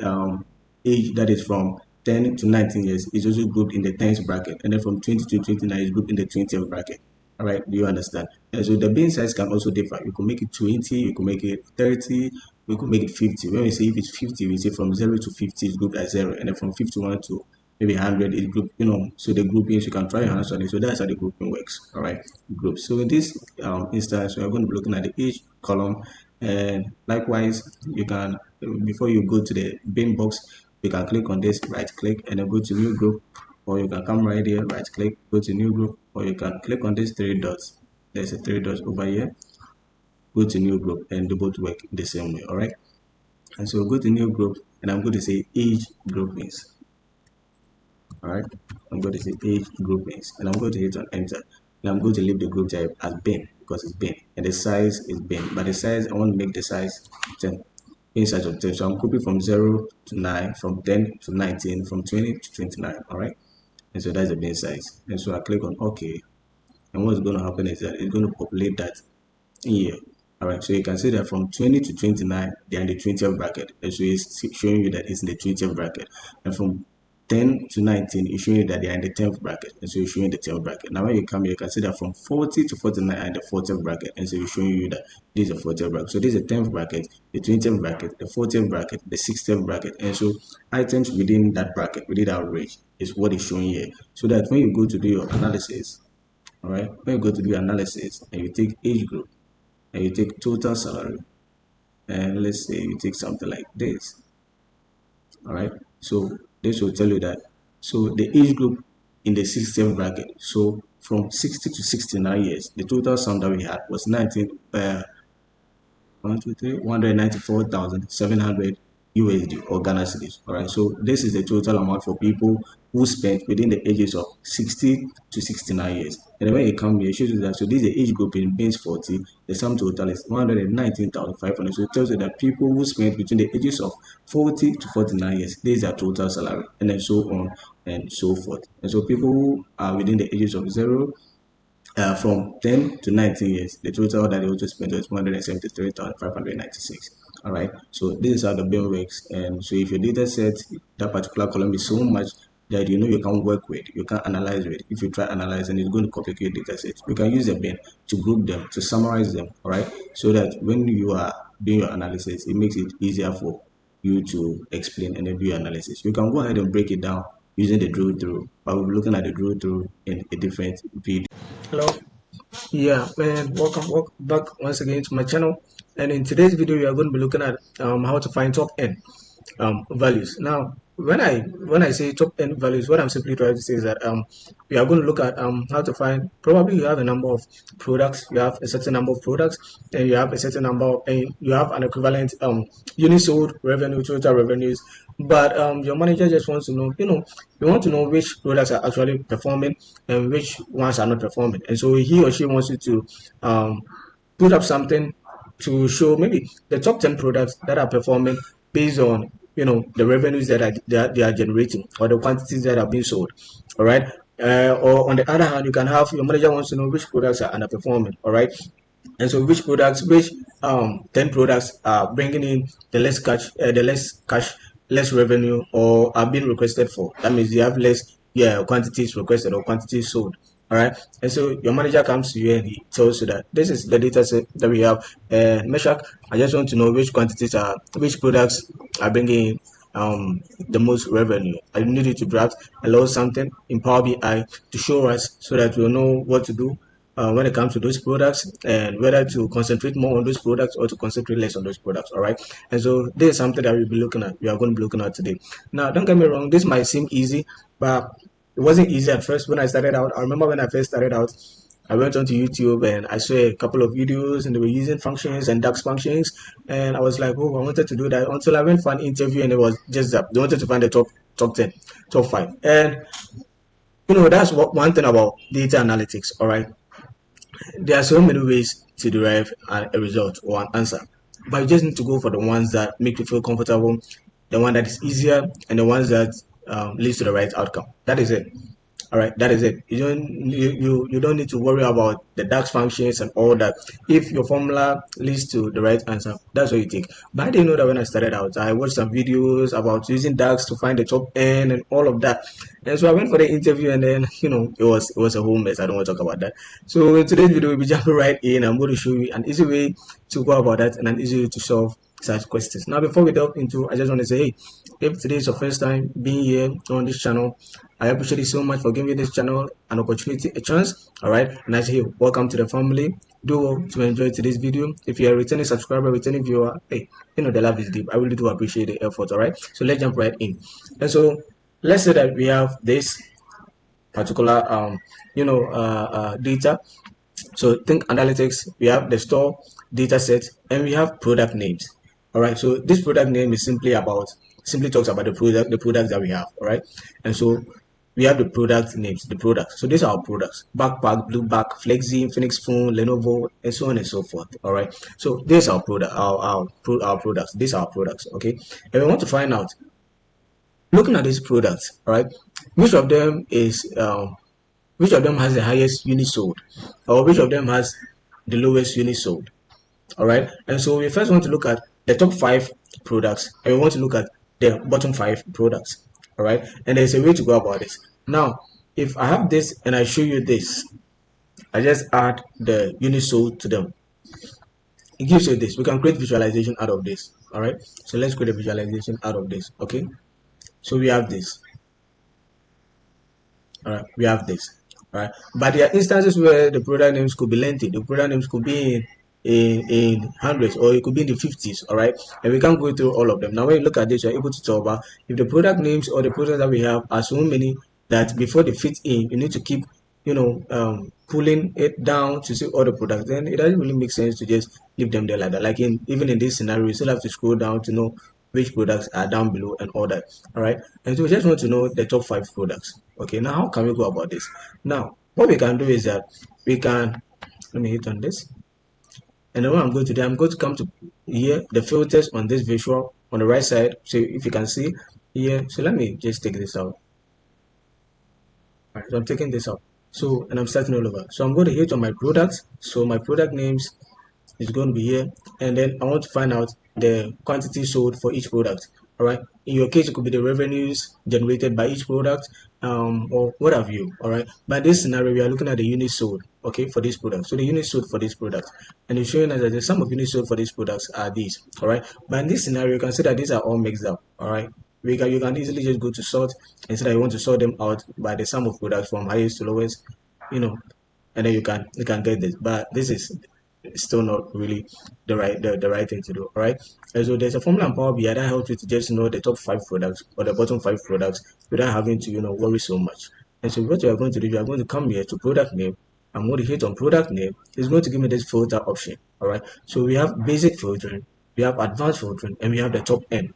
age that is from 10 to 19 years is also grouped in the tens bracket, and then from 20 to 29 is grouped in the 20th bracket. All right, do you understand? And so the bin size can also differ. You could make it 20, you could make it 30, you could make it 50. When we say if it's 50, we say from 0 to 50 is grouped as 0, and then from 51 to maybe 100 is grouped, so the groupings, you can try your hands on it. So that's how the grouping works. All right, group. So in this instance, we are going to be looking at the age column, and likewise, you can, before you go to the bin box, you can click on this, right click, and then go to new group, or you can come right here, right click, go to new group, or you can click on these 3 dots. There's a 3 dots over here, go to new group, and they both work the same way. All right. And so go to new group, and I'm going to say age groupings. All right. I'm going to say age groupings, and I'm going to hit on enter. And I'm going to leave the group type as bin because it's bin, and the size is bin. But the size, I want to make the size 10. Inside of 10. So I'm grouping from 0 to 9, from 10 to 19, from 20 to 29. All right. And so that's the bin size. And so I click on OK. And what's going to happen is that it's going to populate that in here. All right. So you can see that from 20 to 29, they're in the 20th bracket. And so it's showing you that it's in the 20th bracket. And from 10 to 19 is showing you that they are in the 10th bracket, and so you're showing the 10th bracket. Now when you come here, you can see that from 40 to 49 are in the 40th bracket, and so you're showing you that this is a 40th bracket. So this is the 10th bracket, the 20th bracket, the 40th bracket, the 60th bracket, and so items within that bracket, within that range, is what is showing here. So that when you go to do your analysis, all right, when you go to do your analysis and you take age group and you take total salary, and let's say you take something like this. All right, so this will tell you that, so the age group in the 60th bracket, so from 60 to 69 years, the total sum that we had was 194,700 USD or Ghana cedis. All right, so this is the total amount for people who spent within the ages of 60 to 69 years. And then when you come here, it shows you that, so this is the age group in base 40, the sum total is 119,500. So it tells you that people who spent between the ages of 40 to 49 years, this is their total salary, and then so on and so forth. And so people who are within the ages of 0 from 10 to 19 years, the total that they also spent was 173,596. All right, so this is how the bin works. And so if your data set, that particular column is so much that you can work with, you can analyze with. If you try analyzing, it's going to complicate data set. You can use the bin to group them, to summarize them. All right, so that when you are doing your analysis, it makes it easier for you to explain and then do your analysis. You can go ahead and break it down using the drill through, but we'll be looking at the drill through in a different video. Hello. Yeah, and welcome back once again to my channel. And in today's video, we are going to be looking at how to find top n values. Now, when I say top n values, what I'm simply trying to say is that we are going to look at how to find. Probably you have a number of products, you have a certain number of products, and you have a certain number of, and you have an equivalent unit sold revenue, total revenues. But your manager just wants to know, you want to know which products are actually performing and which ones are not performing. And so he or she wants you to put up something to show maybe the top 10 products that are performing based on the revenues that they are generating or the quantities that are being sold. All right. Or on the other hand, you can have your manager wants to know which products are underperforming, all right? And so which products, which 10 products are bringing in the less cash, less revenue, or are being requested for. That means you have less, yeah, quantities requested or quantities sold. All right. And so your manager comes to you and he tells you that this is the data set that we have. Meshach, I just want to know which products are bringing in the most revenue. I need you to draft a little something in Power BI to show us so that we'll know what to do when it comes to those products, and whether to concentrate more on those products or to concentrate less on those products. All right. And so this is something that we'll be looking at. We are going to be looking at today. Now, don't get me wrong. This might seem easy, but it wasn't easy at first when I started out. I remember when I first started out, I went onto YouTube and I saw a couple of videos and they were using functions and DAX functions. And I was like, oh, I wanted to do that until I went for an interview and it was just that they wanted to find the top 10, top 5. And that's one thing about data analytics. All right, there are so many ways to derive a result or an answer, but you just need to go for the ones that make you feel comfortable, the one that is easier, and the ones that leads to the right outcome. That is it. All right, that is it. You don't need to worry about the DAX functions and all that. If your formula leads to the right answer, that's what you take. But I didn't know that when I started out. I watched some videos about using DAX to find the top N and all of that. And so I went for the interview, and then it was a whole mess. I don't want to talk about that. So in today's video, we'll be jumping right in. I'm going to show you an easy way to go about that and an easy way to solve such questions. Now, before we delve into, I just want to say, hey, if today is your first time being here on this channel, I appreciate you so much for giving this channel an opportunity, a chance. All right, and I say, hey, welcome to the family. Do well to enjoy today's video. If you're a returning subscriber, returning viewer, hey, the love is deep. I really do appreciate the effort. All right, so let's jump right in. And so let's say that we have this particular data. So think analytics. We have the store data set and we have product names. All right, so this product name is simply talks about the products that we have. All right, and so we have the product names, the products. So these are our products: backpack, blue back, flexi, Phoenix phone, Lenovo, and so on and so forth. All right, so these are our product, our products. These are our products. Okay, and we want to find out, looking at these products, all right, which of them has the highest unit sold, or which of them has the lowest unit sold. All right, and so we first want to look at the top 5 products, and we want to look at the bottom 5 products. All right, and there's a way to go about this. Now, if I have this and I show you this, I just add the unit sold to them. It gives you this. We can create visualization out of this. All right, so let's create a visualization out of this. Okay, so we have this. All right, we have this. All right, but there are instances where the product names could be lengthy. The product names could be in hundreds, or it could be in the 50s. All right, and we can't go through all of them. Now when you look at this, you're able to tell about if the product names or the products that we have are so many that before they fit in, you need to keep pulling it down to see all the products. Then it doesn't really make sense to just leave them there like that. Like even in this scenario, you still have to scroll down to know which products are down below and all that. All right, and so we just want to know the top 5 products. Okay, now how can we go about this? Now what we can do is that we can, let me hit on this. And then what I'm going to do, I'm going to come to here, the filters on this visual on the right side. So if you can see here, so let me just take this out. All right, so I'm taking this out. So, and I'm starting all over. So I'm going to hit on my products. So my product names is going to be here. And then I want to find out the quantity sold for each product. All right. In your case, it could be the revenues generated by each product, or what have you. All right. But in this scenario, we are looking at the units sold, okay, for this product. So the units sold for this product, and it's showing us that the sum of units sold for these products are these. All right. But in this scenario, you can see that these are all mixed up. All right. You can easily just go to sort and say that you want to sort them out by the sum of products from highest to lowest, and then you can get this. But this is still not really the right thing to do. All right, and so there's a formula in Power BI that helps you to just know the top 5 products or the bottom 5 products without having to worry so much. And so what you are going to do, you are going to come here to product name. I'm going to hit on product name. It's going to give me this filter option. All right, so we have basic filtering, we have advanced filtering, and we have the top N.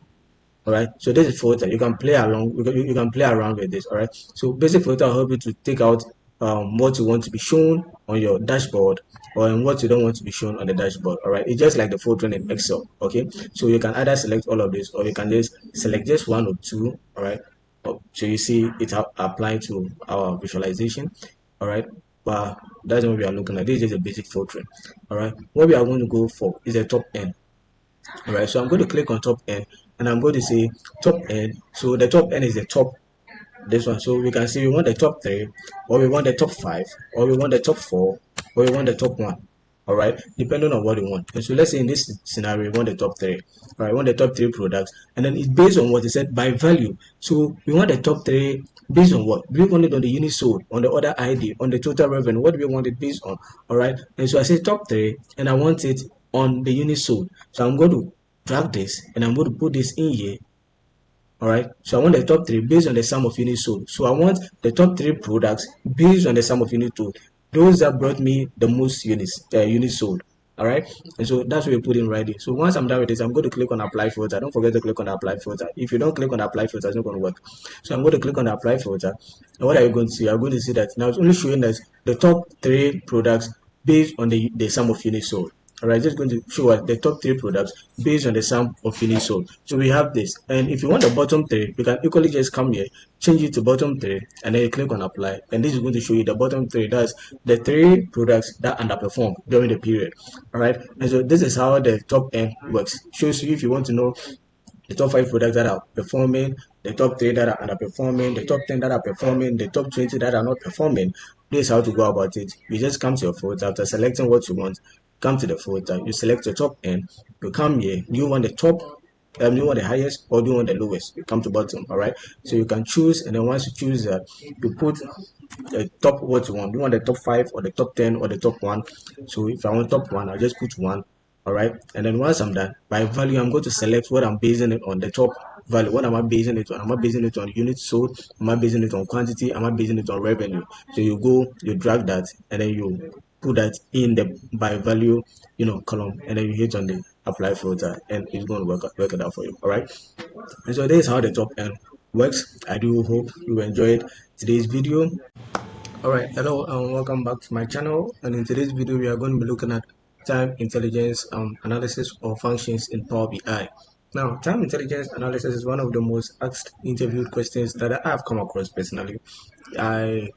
All right, so this is filter. You can play along. You can play around with this. All right, so basic filter will help you to take out what you want to be shown on your dashboard, or what you don't want to be shown on the dashboard. All right, it's just like the filtering in Excel. Okay, so you can either select all of this, or you can just select just one or two. All right, So you see it applying to our visualization. All right, but that's not what we are looking at. This is a basic filtering. All right, what we are going to go for is a top end. All right, so I'm going to click on top end, and I'm going to say top end. So the top end is the top, this one. So we can see we want the top three, or we want the top five, or we want the top four, or we want the top one. All right, depending on what you want. And so let's say in this scenario, we want the top three. All right, we want the top three products, and then it's based on what it said by value. So we want the top three based on what? We want it on the unit sold, on the order ID, on the total revenue. What do we want it based on? All right, and so I say top three, and I want it on the unit sold. So I'm going to drag this, and I'm going to put this in here. All right, so I want the top three based on the sum of units sold. So I want the top three products based on the sum of units sold, those that brought me the most units sold. All right, and so that's what we put in right here. So once I'm done with this, I'm going to click on apply filter. Don't forget to click on apply filter. If you don't click on apply filter, it's not going to work. So I'm going to click on apply filter, and what are you going to see? I'm going to see that now it's only showing us the top three products based on the sum of units sold. All right, just going to show us the top three products based on the sum of units sold. So we have this, and if you want the bottom three, you can equally just come here, change it to bottom three, and then you click on apply, and this is going to show you the bottom three. That's the three products that underperformed during the period. All right, and so this is how the top end works. Shows you if you want to know the top five products that are performing, the top three that are underperforming, the top 10 that are performing, the top 20 that are not performing. This is how to go about it. You just come to your filter after selecting what you want. Come to the filter, you select your top end, you come here. Do you want the top? Do you want the highest or do you want the lowest? You come to bottom, all right? So you can choose, and then once you choose that, you put the top what you want. Do you want the top five or the top 10 or the top one? So if I want top one, I'll just put one. All right, and then once I'm done, by value, I'm going to select what I'm basing it on, the top value. What am I basing it on? Am I basing it on units sold? Am I basing it on quantity? Am I basing it on revenue? So you go, you drag that, and then you put that in the by value, column, and then you hit on the apply filter, and it's going to work it out for you. All right, and so this is how the top end works. I do hope you enjoyed today's video. All right, hello and welcome back to my channel. And in today's video, we are going to be looking at time intelligence analysis or functions in Power BI. Now, time intelligence analysis is one of the most asked interviewed questions that I have come across personally. I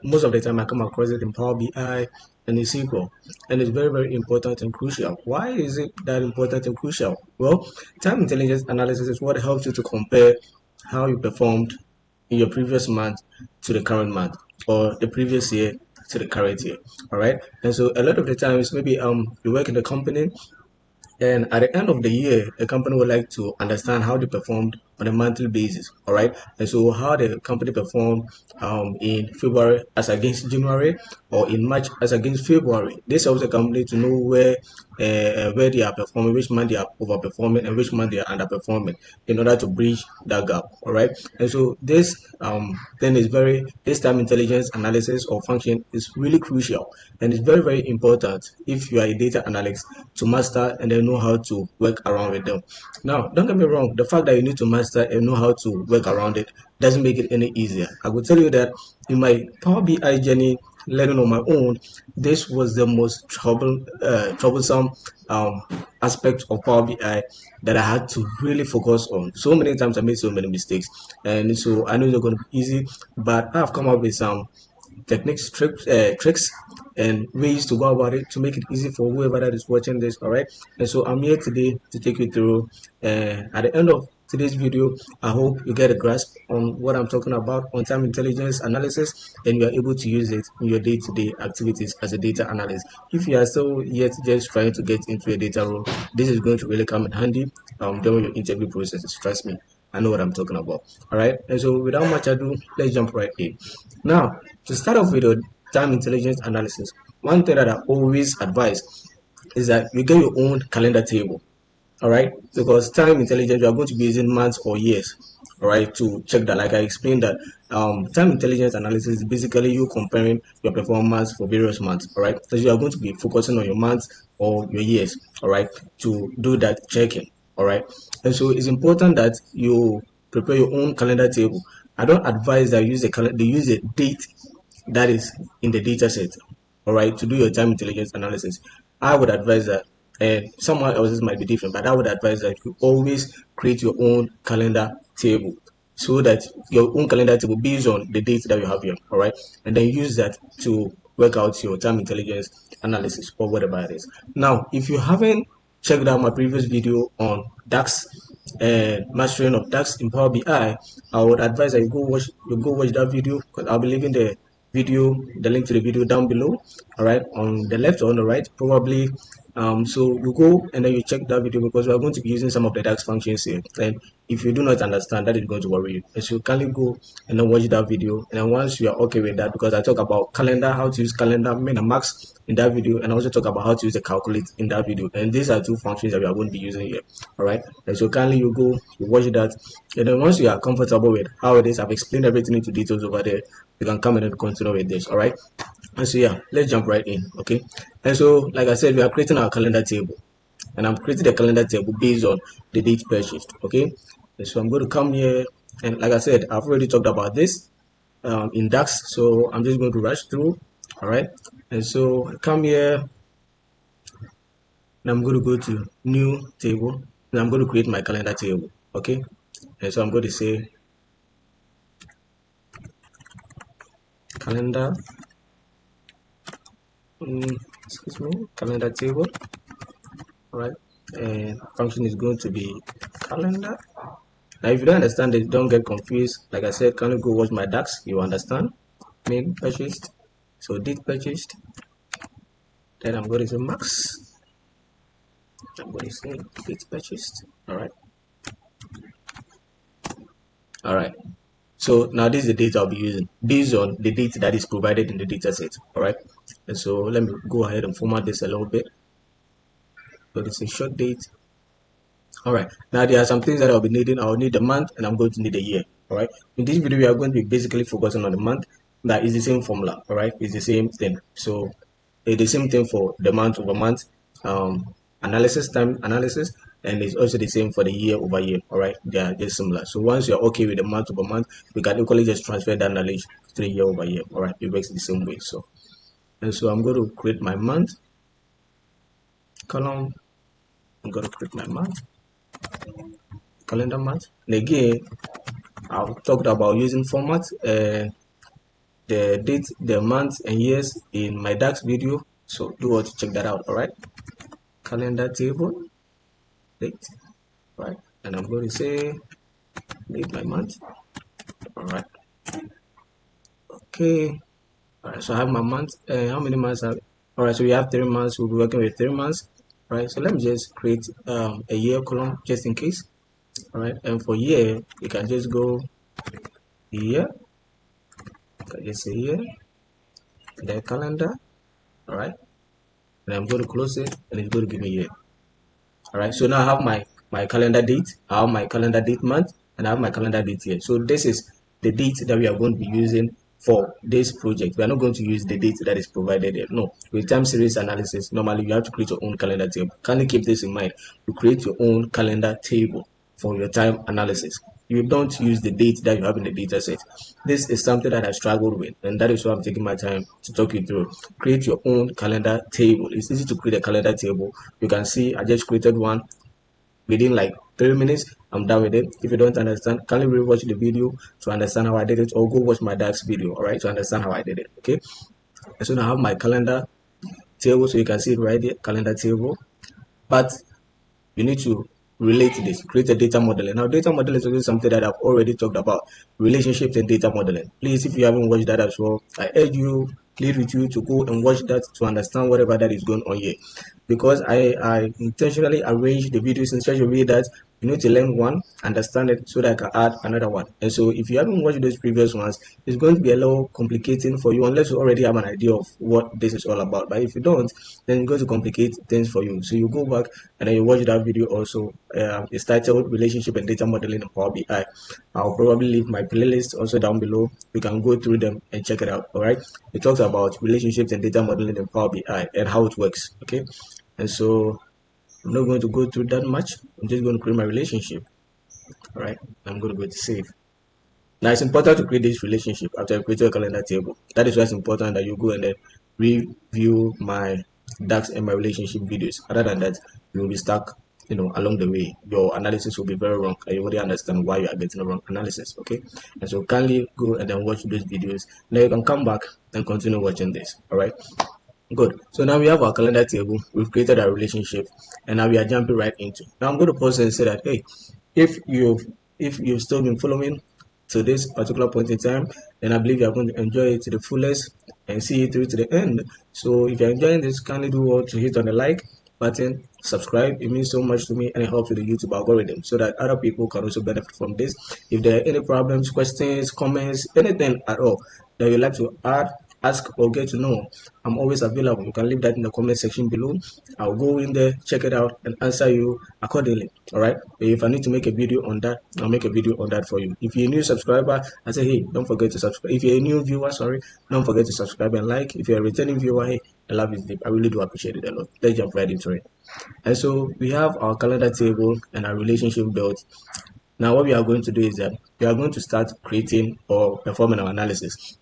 Most of the time I come across it in Power BI and in SQL, and it's very, very important and crucial. Why is it that important and crucial? Well, time intelligence analysis is what helps you to compare how you performed in your previous month to the current month, or the previous year to the current year. All right, and so a lot of the times, maybe you work in a company, and at the end of the year, a company would like to understand how they performed on a monthly basis. All right. And so how the company performed in February as against January, or in March as against February. This helps the company to know where they are performing, which month they are overperforming, and which month they are underperforming, in order to bridge that gap. All right. And so this time intelligence analysis or function is really crucial, and it's very, very important if you are a data analyst to master and then know how to work around with them. Now, don't get me wrong, the fact that you need to master and know how to work around it doesn't make it any easier. I will tell you that in my Power BI journey, learning on my own, this was the most troublesome aspect of Power BI that I had to really focus on. So many times I made so many mistakes, and so I know it's not going to be easy, but I've come up with some techniques, tricks, and ways to go about it to make it easy for whoever that is watching this. All right, and so I'm here today to take you through. At the end of today's video, I hope you get a grasp on what I'm talking about on time intelligence analysis, and you are able to use it in your day-to-day activities as a data analyst. If you are still yet just trying to get into a data role, this is going to really come in handy during your interview processes. Trust me, I know what I'm talking about. All right, and so without much ado, let's jump right in. Now, to start off with your time intelligence analysis, one thing that I always advise is that you get your own calendar table. All right, because time intelligence, you are going to be using months or years. All right, to check that. Like I explained that time intelligence analysis is basically you comparing your performance for various months. All right, so you are going to be focusing on your months or your years. All right, to do that checking. All right, and so it's important that you prepare your own calendar table. I don't advise that you use use a date that is in the data set, all right, to do your time intelligence analysis. I would advise that, and someone else's might be different, but I would advise that you always create your own calendar table. so that your own calendar table based on the date that you have here. All right, and then use that to work out your time intelligence analysis or whatever it is. Now, if you haven't checked out my previous video on DAX and mastering of DAX in Power BI, I would advise that you go watch that video, because I'll be leaving the link to the video down below. All right, on the left or on the right, probably. So you go and then you check that video, because we are going to be using some of the DAX functions here. And if you do not understand, that is going to worry you. And so you kindly go and then watch that video. And then once you are okay with that, because I talk about calendar, how to use calendar, min and max in that video, and I also talk about how to use the calculate in that video. And these are two functions that we are going to be using here. All right. And so kindly you go, you watch that. And then once you are comfortable with how it is, I've explained everything into details over there. You can come in and continue with this. All right. And so yeah, let's jump right in. Okay. And so, like I said, we are creating our calendar table, and I'm creating the calendar table based on the date purchased. Okay. And so I'm going to come here, and like I said, I've already talked about this in DAX, so I'm just going to rush through. All right. And so I come here, and I'm going to go to new table, and I'm going to create my calendar table. Okay. And so I'm going to say calendar, excuse me, calendar table. All right. And function is going to be calendar. Now, if you don't understand it, don't get confused. Like I said, can you go watch my DAX? You understand? Name purchased. So date purchased. Then I'm going to say max. I'm going to say date purchased. All right. All right. So now this is the data I'll be using based on the data that is provided in the data set. All right. And so let me go ahead and format this a little bit. So this is a short date. All right. Now there are some things that I'll be needing. I'll need the month, and I'm going to need a year. All right. In this video, we are going to be basically focusing on the month. That is the same formula. All right. It's the same thing. So it's the same thing for the month over month analysis, time analysis, and it's also the same for the year over year. All right. They are just similar. So once you're okay with the month over month, we can equally just transfer that knowledge to the year over year. All right. It works the same way. So, and so I'm going to create my month column. I'm going to create my month calendar month, and again I've talked about using format the date, the months and years in my DAX video, so do want to check that out. All right, calendar table date, right, and I'm going to say date my month. All right, okay. All right, so I have my month. How many months have? All right, so we have 3 months. We'll be working with 3 months. All right, so let me just create a year column just in case. All right, and for year you can just go year. You can just say year, and then calendar. All right, and I'm going to close it, and it's going to give me year. All right, so now I have my calendar date, I have my calendar date month, and I have my calendar date year. So this is the date that we are going to be using for this project. We are not going to use the date that is provided here. No, with time series analysis, normally you have to create your own calendar table. Kindly keep this in mind. You create your own calendar table for your time analysis. You don't use the date that you have in the data set. This is something that I struggled with, and that is why I'm taking my time to talk you through. Create your own calendar table. It's easy to create a calendar table. You can see I just created one within like 3 minutes. I'm done with it. If you don't understand, kindly rewatch the video to understand how I did it, or go watch my DAX video, all right, to understand how I did it. Okay, and so now I have my calendar table, so you can see it right there, calendar table. But you need to relate this, create a data modeling. Now, data modeling is also something that I've already talked about, relationships and data modeling. Please, if you haven't watched that as well, I urge you, plead with you to go and watch that to understand whatever that is going on here. Because I intentionally arrange the videos in such a way that you need to learn one, understand it, so that I can add another one. And so if you haven't watched those previous ones, it's going to be a little complicating for you unless you already have an idea of what this is all about. But if you don't, then it's going to complicate things for you. So you go back and then you watch that video also. It's titled Relationship and Data Modeling in Power BI. I'll probably leave my playlist also down below. You can go through them and check it out. All right. It talks about relationships and data modeling in Power BI and how it works. Okay. And so I'm not going to go through that much. I'm just going to create my relationship. All right. I'm going to go to save. Now it's important to create this relationship after you create a calendar table. That is why it's important that you go and then review my DAX and my relationship videos. Other than that, you will be stuck along the way, your analysis will be very wrong and you wouldn't understand why you are getting the wrong analysis. Okay, and so kindly go and then watch those videos. Now you can come back and continue watching this. All right. Good. So now we have our calendar table. We've created our relationship, and now we are jumping right into. Now I'm going to pause and say that, hey, if you've if you've still been following to this particular point in time, then I believe you are going to enjoy it to the fullest and see it through to the end. So if you're enjoying this, kindly do what to hit on the like button, subscribe. It means so much to me and it helps with the YouTube algorithm so that other people can also benefit from this. If there are any problems, questions, comments, anything at all that you'd like to add, ask, or get to know, I'm always available. You can leave that in the comment section below. I'll go in there, check it out, and answer you accordingly. All right. If I need to make a video on that, I'll make a video on that for you. If you're a new subscriber, I say, hey, don't forget to subscribe. If you're a new viewer, sorry, don't forget to subscribe and like. If you're a returning viewer, hey, the love is deep. I really do appreciate it a lot. Let's jump right into it. And so we have our calendar table and our relationship built. Now, what we are going to do is that we are going to start creating or performing our analysis.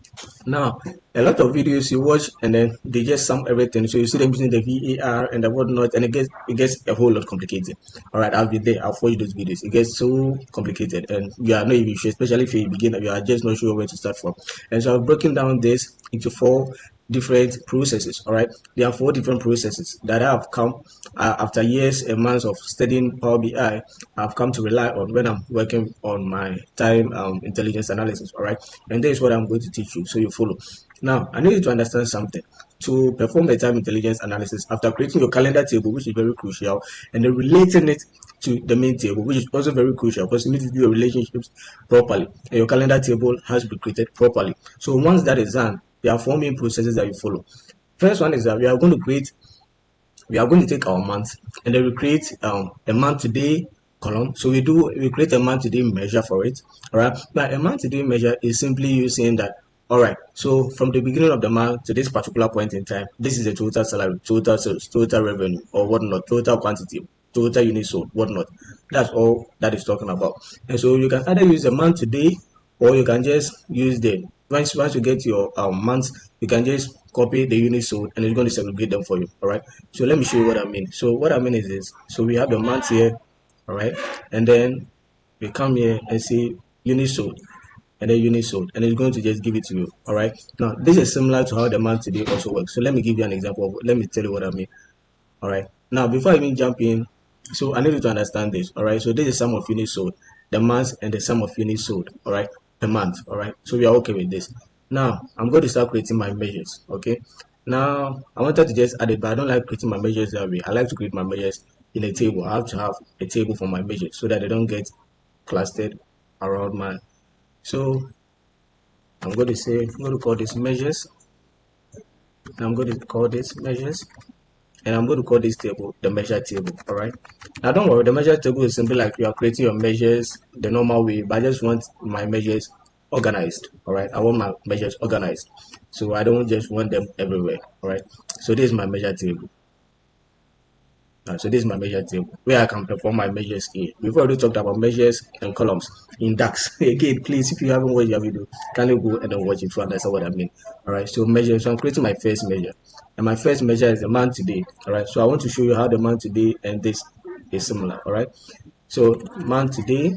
Now, a lot of videos you watch and then they just sum everything. So you see them using the VAR and the whatnot, and it gets a whole lot complicated. All right, I'll be there. I'll watch those videos. It gets so complicated, and you are not even sure, especially if you're a beginner, you are just not sure where to start from. And so I've broken down this into four different processes. All right, there are four different processes that have come after years and months of studying Power BI. I've come to rely on when I'm working on my time intelligence analysis. All right, and this is what I'm going to teach you, so you follow. Now I need you to understand something. To perform a time intelligence analysis, after creating your calendar table, which is very crucial, and then relating it to the main table, which is also very crucial because you need to do your relationships properly, and your calendar table has to be created properly. So once that is done, there are four main processes that you follow. First one is that we are going to take our month and then we create a month to day column. So we create a month to day measure for it. All right. Now a month to day measure is simply you saying that, all right, so from the beginning of the month to this particular point in time, this is the total salary, total sales, total revenue, or whatnot, total quantity, total units sold, whatnot. That's all that is talking about. And so you can either use the month to day, or you can just use the once you get your months, you can just copy the units sold and it's going to segregate them for you. All right. So let me show you what I mean. So what I mean is this. So we have the months here, all right, and then we come here and see units sold and then units sold, and it's going to just give it to you. All right. Now this is similar to how the month today also works. So let me give you an example of, let me tell you what I mean. All right. Now before I even jump in, so I need you to understand this. All right. So this is sum of units sold, the month and the sum of units sold. All right. Per month. All right. So we are okay with this. Now I'm going to start creating my measures. Okay. Now I wanted to just add it, but I don't like creating my measures that way. I like to create my measures in a table. I have to have a table for my measures so that they don't get clustered around my. So I'm going to say I'm going to call this measures. And I'm going to call this measures. And I'm going to call this table the measure table. All right. Now don't worry, the measure table is simply like you are creating your measures the normal way, but I just want my measures organized. All right. I want my measures organized, so I don't just want them everywhere. All right. So this is my measure table. So this is my measure table where I can perform my measures here. We've already talked about measures and columns in DAX. Again, please, if you haven't watched your video, can you go and then watch it to understand what I mean? All right. So measures. So I'm creating my first measure, and my first measure is the month today. All right. So I want to show you how the month today and this is similar. All right. So month today,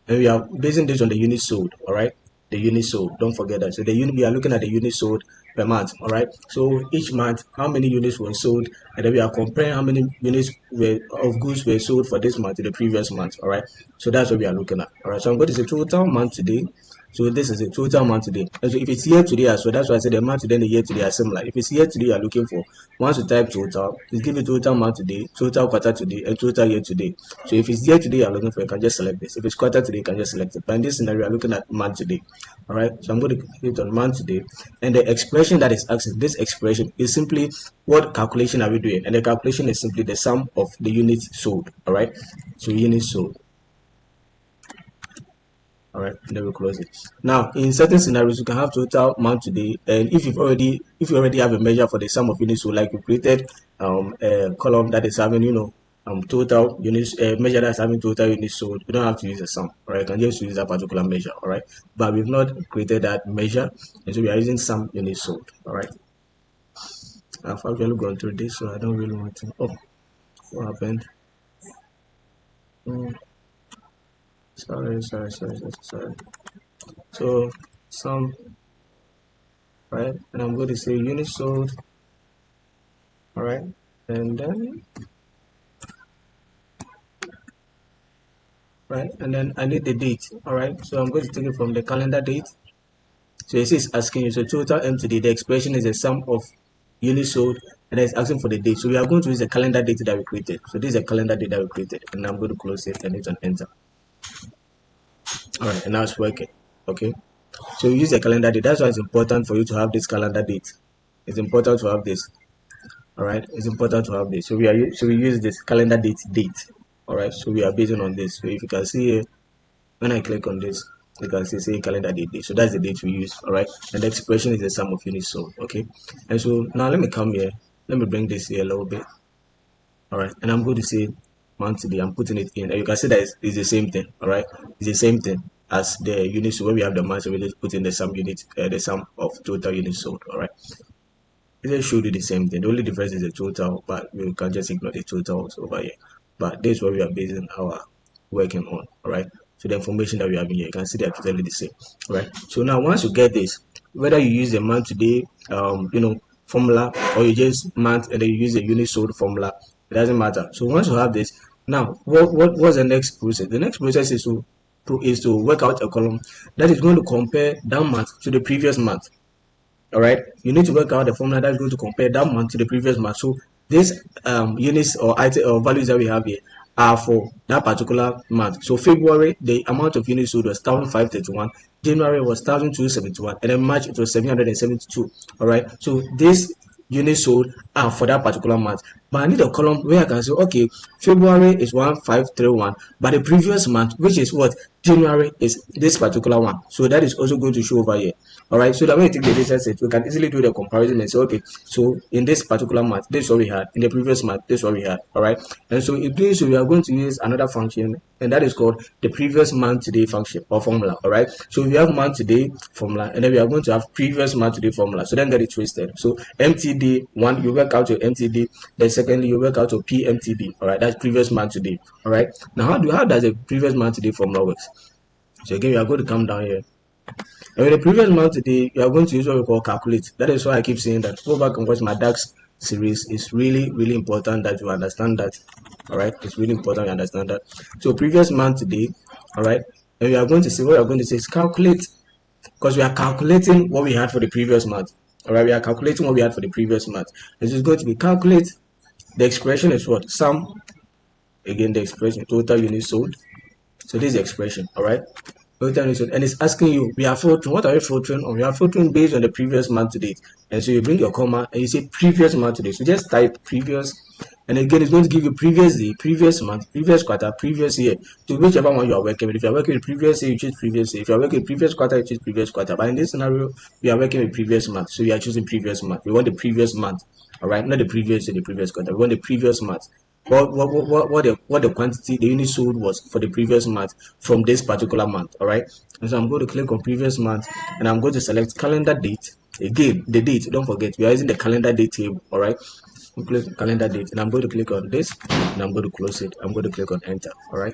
and we are basing this on the units sold. All right, the units sold, don't forget that. So the unit, we are looking at the units sold per month. All right, so each month how many units were sold, and then we are comparing how many units of goods were sold for this month to the previous month. All right, so that's what we are looking at. All right, so I'm going to say total month today. So this is a total month today. And so if it's year today as well, that's why I said the month today and the year today are similar. If it's year today you are looking for, once you type total, it's give you total month today, total quarter today, and total year today. So if it's year today you are looking for, you can just select this. If it's quarter today, you can just select it. But in this scenario, we are looking at month today. All right. So I'm going to click on month today, and the expression that is asking, this expression is simply what calculation are we doing, and the calculation is simply the sum of the units sold. All right. So units sold. All right, and then we close it. Now in certain scenarios you can have total month today, and if you already have a measure for the sum of units, so like you created a column that is having total units, measure that's having total units sold, you don't have to use a sum. All right, you can just use that particular measure. All right, but we've not created that measure, and so we are using sum units sold. All right, I've actually gone through this, so I don't really want to. Oh, What happened? Mm, sorry. So some, right, and I'm going to say units sold, all right, and then right, and then I need the date, all right. So I'm going to take it from the calendar date. So it is asking you, so total MTD, the expression is the sum of units sold, and then it's asking for the date. So we are going to use the calendar date that we created. So this is a calendar date that we created, and I'm going to close it and hit on enter. All right, and now it's working. Okay, so you use the calendar date. That's why it's important for you to have this calendar date. It's important to have this. All right, it's important to have this. So we use this calendar date. All right, so we are basing on this. So if you can see here, when I click on this, you can see say calendar date. So that's the date we use. All right, and the expression is the sum of units sold. Okay, and so now let me come here. Let me bring this here a little bit. All right, and I'm going to say monthly. I'm putting it in, and you can see that it's the same thing. All right, it's the same thing as the units. So when we have the month, so we just put in the sum unit, the sum of total units sold. All right, it should do the same thing. The only difference is the total, but we can just ignore the totals over here. But this is what we are basing our working on. All right. So the information that we have in here, you can see they're totally the same. All right. So now once you get this, whether you use the month today, formula, or you just month and then you use the unit sold formula, it doesn't matter. So once you have this, now what's the next process? The next process is to work out a column that is going to compare that month to the previous month. All right, you need to work out the formula that's going to compare that month to the previous month. So these units or item or values that we have here are for that particular month. So February, the amount of units sold was 1,531. January was 1,271, and then March it was 772. All right, so this units sold are for that particular month. But I need a column where I can say, okay, February is 1,531, but the previous month, which is what January, is this particular one. So that is also going to show over here. All right, so that when you take the data set, we can easily do the comparison and say, okay, so in this particular month, this is what we had. In the previous month, this is what we had. All right, and so in doing so, we are going to use another function, and that is called the previous month today function or formula. All right, so we have month today formula, and then we are going to have previous month today formula. So then get it twisted. So MTD one, you work out your MTD. Then secondly, you work out your PMTD. All right, that's previous month today. All right, now how does the previous month today formula works? So again, we are going to come down here. And with the previous month today, you are going to use what we call calculate. That is why I keep saying that. Go back and watch my DAX series. It's really important that you understand that. All right, it's really important you understand that. So previous month today, all right, and we are going to see what we are going to say is calculate, because we are calculating what we had for the previous month. All right, we are calculating what we had for the previous month. This is going to be calculate. The expression is what? Sum. Again, the expression total units sold. So this is the expression. All right. And it's asking you, we are filtering. What are you filtering on? We are filtering based on the previous month to date. And so you bring your comma and you say previous month to date. So just type previous, and again it's going to give you previous day, previous month, previous quarter, previous year. So whichever one you are working with. If you are working with previous year, you choose previous year. If you are working with previous quarter, you choose previous quarter. But in this scenario, we are working with previous month, so we are choosing previous month. We want the previous month. All right, not the previous year, the previous quarter. We want the previous month. What the quantity the unit sold was for the previous month from this particular month. All right, and so I'm going to click on previous month, and I'm going to select calendar date. Again, the date, don't forget we are using the calendar date table. All right, click calendar date, and I'm going to click on this, and I'm going to close it. I'm going to click on enter. All right,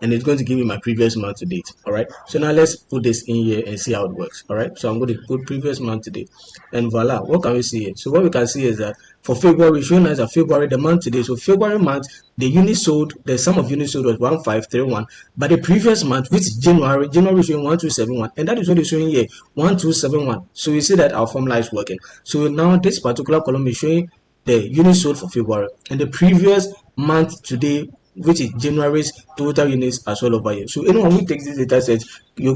and it's going to give me my previous month to date. All right, so now let's put this in here and see how it works. All right, so I'm going to put previous month to date, and voila, what can we see here? So what we can see is that for February, showing us that February, the month today, so February month, the unit sold, the sum of units sold was 1,531, but the previous month, which is January is showing 1,271, and that is what is showing here, 1,271. So we see that our formula is working. So now this particular column is showing the units sold for February, and the previous month today, which is January's total units as well over here. So anyone who takes this data set, you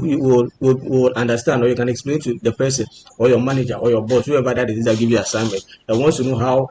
will understand, or you can explain to the person or your manager or your boss, whoever that is that give you assignment, and wants to know how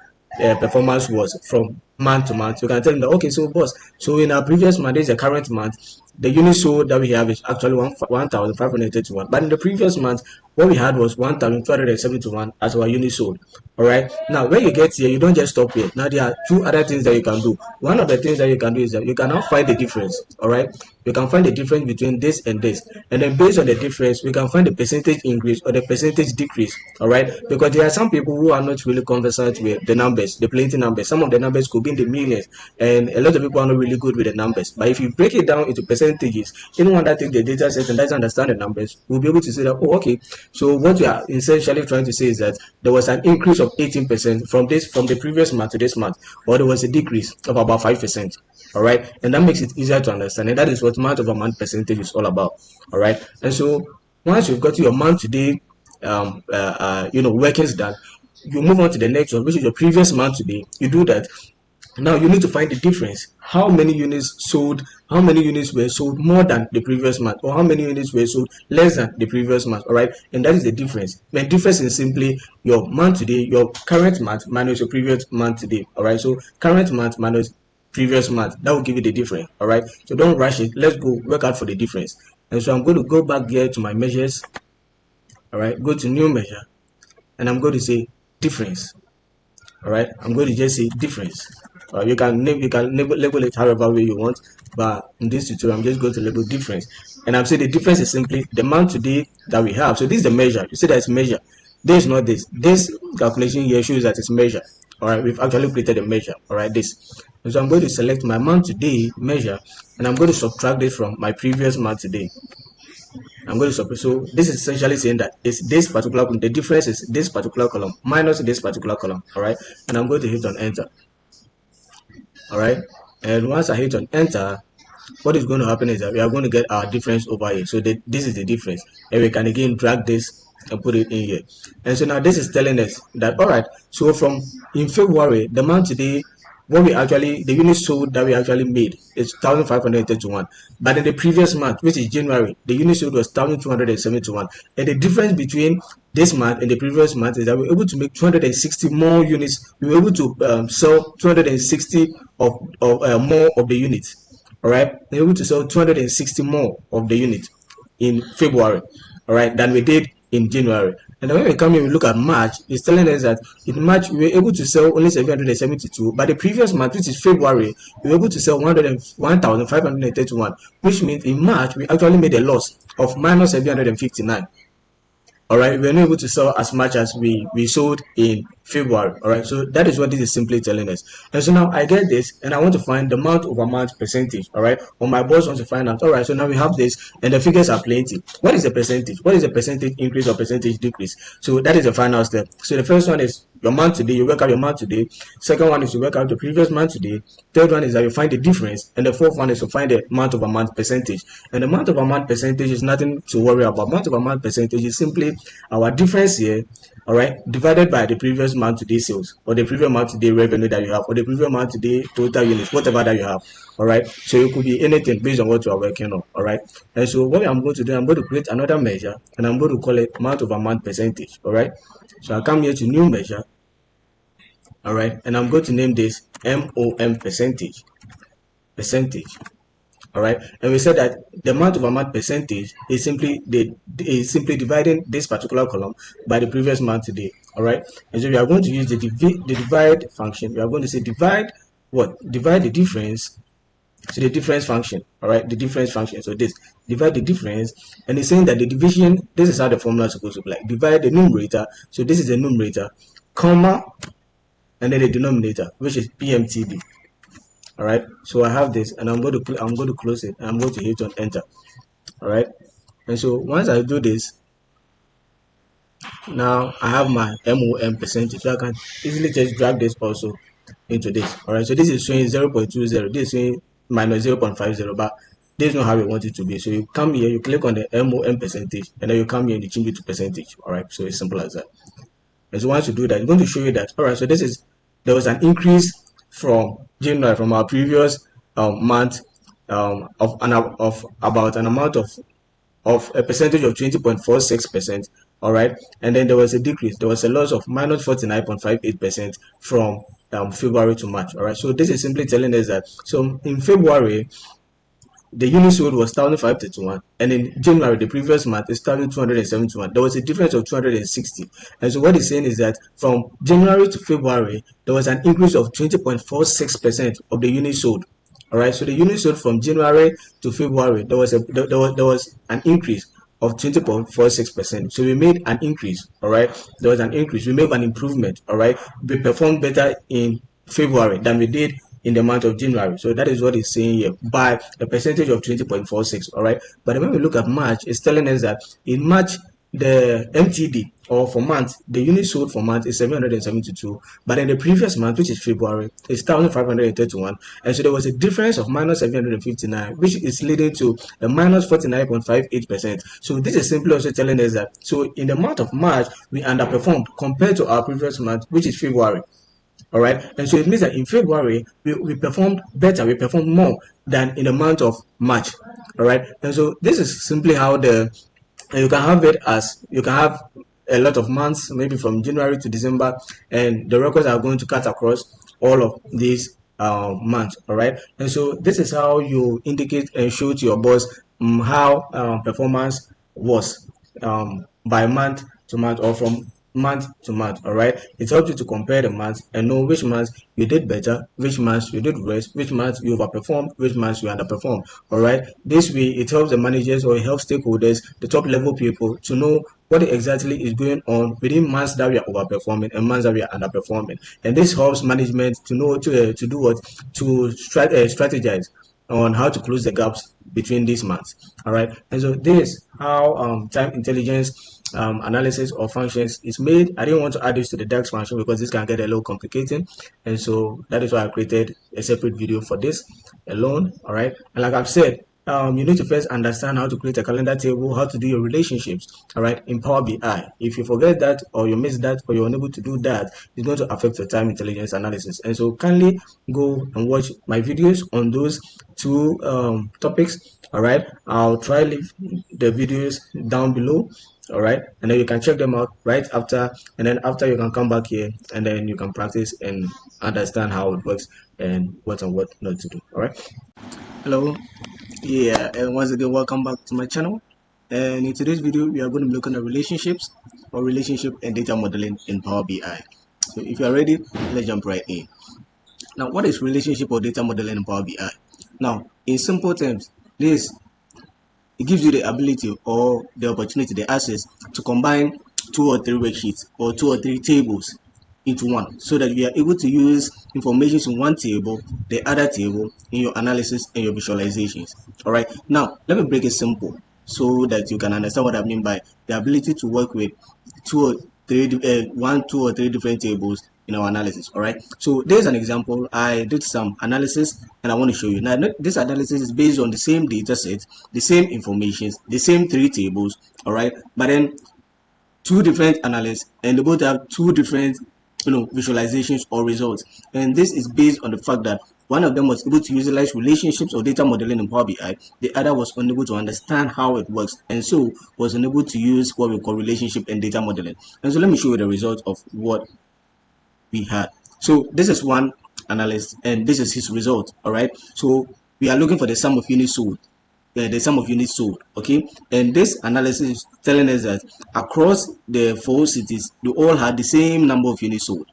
performance was from month to month. You can tell them that, okay, so boss, so in our previous month, this is the current month, the unit sold that we have is actually 1,531, but in the previous month what we had was 1,271 as our unit sold. All right. Now, when you get here, you don't just stop here. Now, there are two other things that you can do. One of the things that you can do is that you can now find the difference. All right. You can find the difference between this and this. And then based on the difference, we can find the percentage increase or the percentage decrease. All right. Because there are some people who are not really conversant with the numbers, the plenty numbers. Some of the numbers could be in the millions. And a lot of people are not really good with the numbers. But if you break it down into percentages, anyone that takes the data set and doesn't understand the numbers will be able to say that, oh, okay. So what we are essentially trying to say is that there was an increase of 18% from the previous month to this month, or there was a decrease of about 5%. All right, and that makes it easier to understand, and that is what month over month percentage is all about. All right, and so once you've got your month to day, workings done, you move on to the next one, which is your previous month today. You do that. Now you need to find the difference. How many units sold? How many units were sold more than the previous month, or how many units were sold less than the previous month? All right, and that is the difference. The difference is simply your month today, your current month minus your previous month today. All right, so current month minus previous month, that will give you the difference. All right, so don't rush it. Let's go work out for the difference. And so I'm going to go back here to my measures. All right, go to new measure, and I'm going to say difference. All right, I'm going to just say difference. You can label it however way you want, but in this tutorial I'm just going to label difference, and I'm saying the difference is simply the amount today that we have. So this is the measure. You see that it's measure. This is not this. This calculation here shows that it's measure. All right, we've actually created a measure. All right, this. And so I'm going to select my month today measure, and I'm going to subtract this from my previous month today. I'm going to subtract. So this is essentially saying that it's this particular column. The difference is this particular column minus this particular column. All right, and I'm going to hit on enter. All right, and once I hit on enter, what is going to happen is that we are going to get our difference over here. So this is the difference, and we can again drag this and put it in here. And so now this is telling us that, all right, so from in February, the month today, the units sold that we actually made is 1,531, but in the previous month, which is January, the unit sold was 1,271, and the difference between this month and the previous month is that we were able to make 260 more units. We were able to sell 260 more of the units. All right, we were able to sell 260 more of the units in February, all right, than we did in January. And then when we come here, we look at March, it's telling us that in March we were able to sell only 772, but the previous month, which is February, we were able to sell 1,531, which means in March we actually made a loss of minus 759. All right, we were not able to sell as much as we sold in February. All right, so that is what this is simply telling us. And so now I get this, and I want to find the month over month percentage. All right, or my boss wants to find out. All right, so now we have this, and the figures are plenty. What is the percentage? What is the percentage increase or percentage decrease? So that is the final step. So the first one is your month today. You work out your month today. Second one is you work out the previous month today. Third one is that you find the difference, and the fourth one is to find the month over month percentage. And the month over month percentage is nothing to worry about. Month over month percentage is simply our difference here, all right, divided by the previous month today sales, or the previous month today revenue that you have, or the previous month today total units, whatever that you have. All right, so it could be anything based on what you are working on. All right, and so what I'm going to do, I'm going to create another measure, and I'm going to call it month over month percentage. All right, so I come here to new measure. All right, and I'm going to name this MOM percentage. All right, and we said that the amount over month percentage is simply dividing this particular column by the previous month today. All right, and so we are going to use the divide function. We are going to say divide the difference to the difference function. All right, the difference function. So this divide the difference, and it's saying that the division, this is how the formula is supposed to be like. Divide the numerator, so this is the numerator, comma, and then the denominator, which is PMTD. All right, so I have this, and I'm going to close it, and I'm going to hit on enter. All right, and so once I do this, now I have my MOM percentage, so I can easily just drag this also into this. All right, so this is showing 0.20, this is showing minus 0.50, but this is not how we want it to be. So you come here, you click on the MOM percentage, and then you come here and you change it to percentage. All right, so it's simple as that. And so once you do that, it's going to show you that, all right, so there was an increase from January, from our previous month, of about an amount of a percentage of 20.46%. All right, and then there was a decrease. There was a loss of minus 49.58% from February to March. All right, so this is simply telling us that, so in February the unit sold was 1,531, and in January, the previous month, is 1,271. There was a difference of 260. And so what it's saying is that from January to February, there was an increase of 20.46% of the units sold. All right, so the units sold from January to February, there was an increase of 20.46%. So we made an increase. All right, there was an increase. We made an improvement. All right, we performed better in February than we did in the month of January. So that is what it's saying here by a percentage of 20.46. All right, but when we look at March, it's telling us that in March, the MTD, or for month, the unit sold for month is 772, but in the previous month, which is February, it's 1,531, and so there was a difference of minus 759, which is leading to a minus 49.58%. So this is simply also telling us that, so in the month of March, we underperformed compared to our previous month, which is February. All right, and so it means that in February we performed better, we performed more than in the month of March. All right, and so this is simply how you can have it as you can have a lot of months, maybe from January to December, and the records are going to cut across all of these months. All right, and so this is how you indicate and show to your boss how performance was by month to month, or from month to month. All right, it helps you to compare the months and know which months you did better, which months you did worse, which months you overperformed, which months you underperformed. All right, this way it helps the managers, or it helps stakeholders, the top level people, to know what exactly is going on within months that we are overperforming and months that we are underperforming. And this helps management to know to do what, to strategize on how to close the gaps between these months. All right, and so this is how time intelligence analysis or functions is made. I didn't want to add this to the DAX function because this can get a little complicated, and so that is why I created a separate video for this alone. All right, and like I've said, you need to first understand how to create a calendar table, how to do your relationships, all right, in Power BI. If you forget that, or you miss that, or you're unable to do that, it's going to affect your time intelligence analysis. And so kindly go and watch my videos on those two topics. All right, I'll try leave the videos down below. All right, and then you can check them out right after, and then after you can come back here, and then you can practice and understand how it works and what not to do. All right, hello, yeah, and once again, welcome back to my channel. And in today's video, we are going to be looking at relationships, or relationship and data modeling in Power BI. So if you are ready, let's jump right in. Now, what is relationship or data modeling in Power BI? Now, in simple terms, it gives you the ability or the opportunity, the access to combine 2 or 3 worksheets or 2 or 3 tables into one, so that you are able to use information in one table, the other table, in your analysis and your visualizations. All right, now let me break it simple so that you can understand what I mean by the ability to work with 2 or 3 1, 2 or 3 different tables in our analysis. All right, so there's an example. I did some analysis and I want to show you. Now this analysis is based on the same data set, the same information, the same 3 tables. All right, but then 2 different analysts, and they both have 2 different visualizations or results. And this is based on the fact that one of them was able to utilize relationships or data modeling in Power BI, the other was unable to understand how it works, and so was unable to use what we call relationship and data modeling. And so let me show you the result of what we had. So this is one analyst and this is his result. All right, so we are looking for the sum of units sold, the sum of units sold. Okay, and this analysis is telling us that across the 4 cities, they all had the same number of units sold.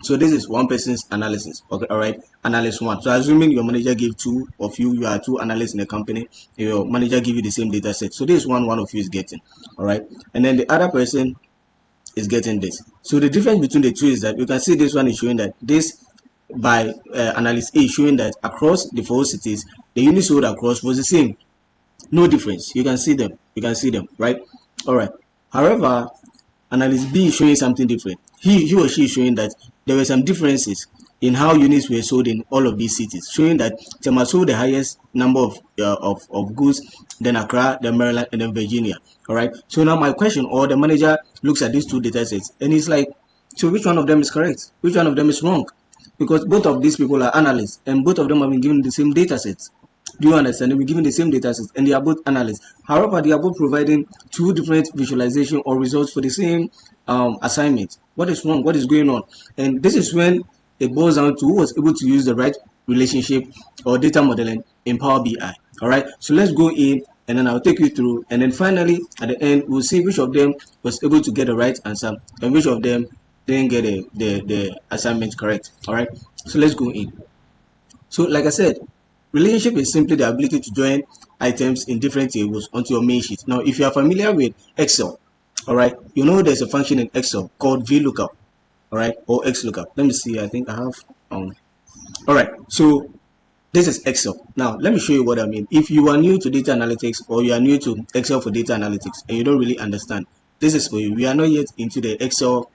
So this is one person's analysis. Okay, all right, analyst 1. So assuming your manager gave 2 of you, you are 2 analysts in the company, your manager give you the same data set. So this is one of you is getting. All right, and then the other person is getting this. So the difference between the two is that you can see this one is showing that this by analyst A showing that across the 4 cities, the units sold across was the same, no difference. You can see them, right? All right. However, analyst B is showing something different. He or she is showing that there were some differences in how units were sold in all of these cities, showing that Tema sold the highest number of goods, then Accra, then Maryland, and then Virginia. All right. So now my question, or the manager looks at these 2 data sets and he's like, so which one of them is correct? Which one of them is wrong? Because both of these people are analysts and both of them have been given the same data sets. Do you understand? They were given the same data sets and they are both analysts. However, they are both providing 2 different visualization or results for the same assignment. What is wrong? What is going on? And this is when it boils down to who was able to use the right relationship or data modeling in Power BI. All right, so let's go in and then I'll take you through, and then finally at the end we'll see which of them was able to get the right answer and which of them didn't get the assignment correct. All right, so let's go in. So like I said, relationship is simply the ability to join items in different tables onto your main sheet. Now if you are familiar with Excel, all right, you know there's a function in Excel called VLOOKUP, all right, or XLOOKUP. Let me see, I think I have all right, so this is Excel. Now let me show you what I mean. If you are new to data analytics or you are new to Excel for data analytics and you don't really understand, this is for you. We are not yet into the Excel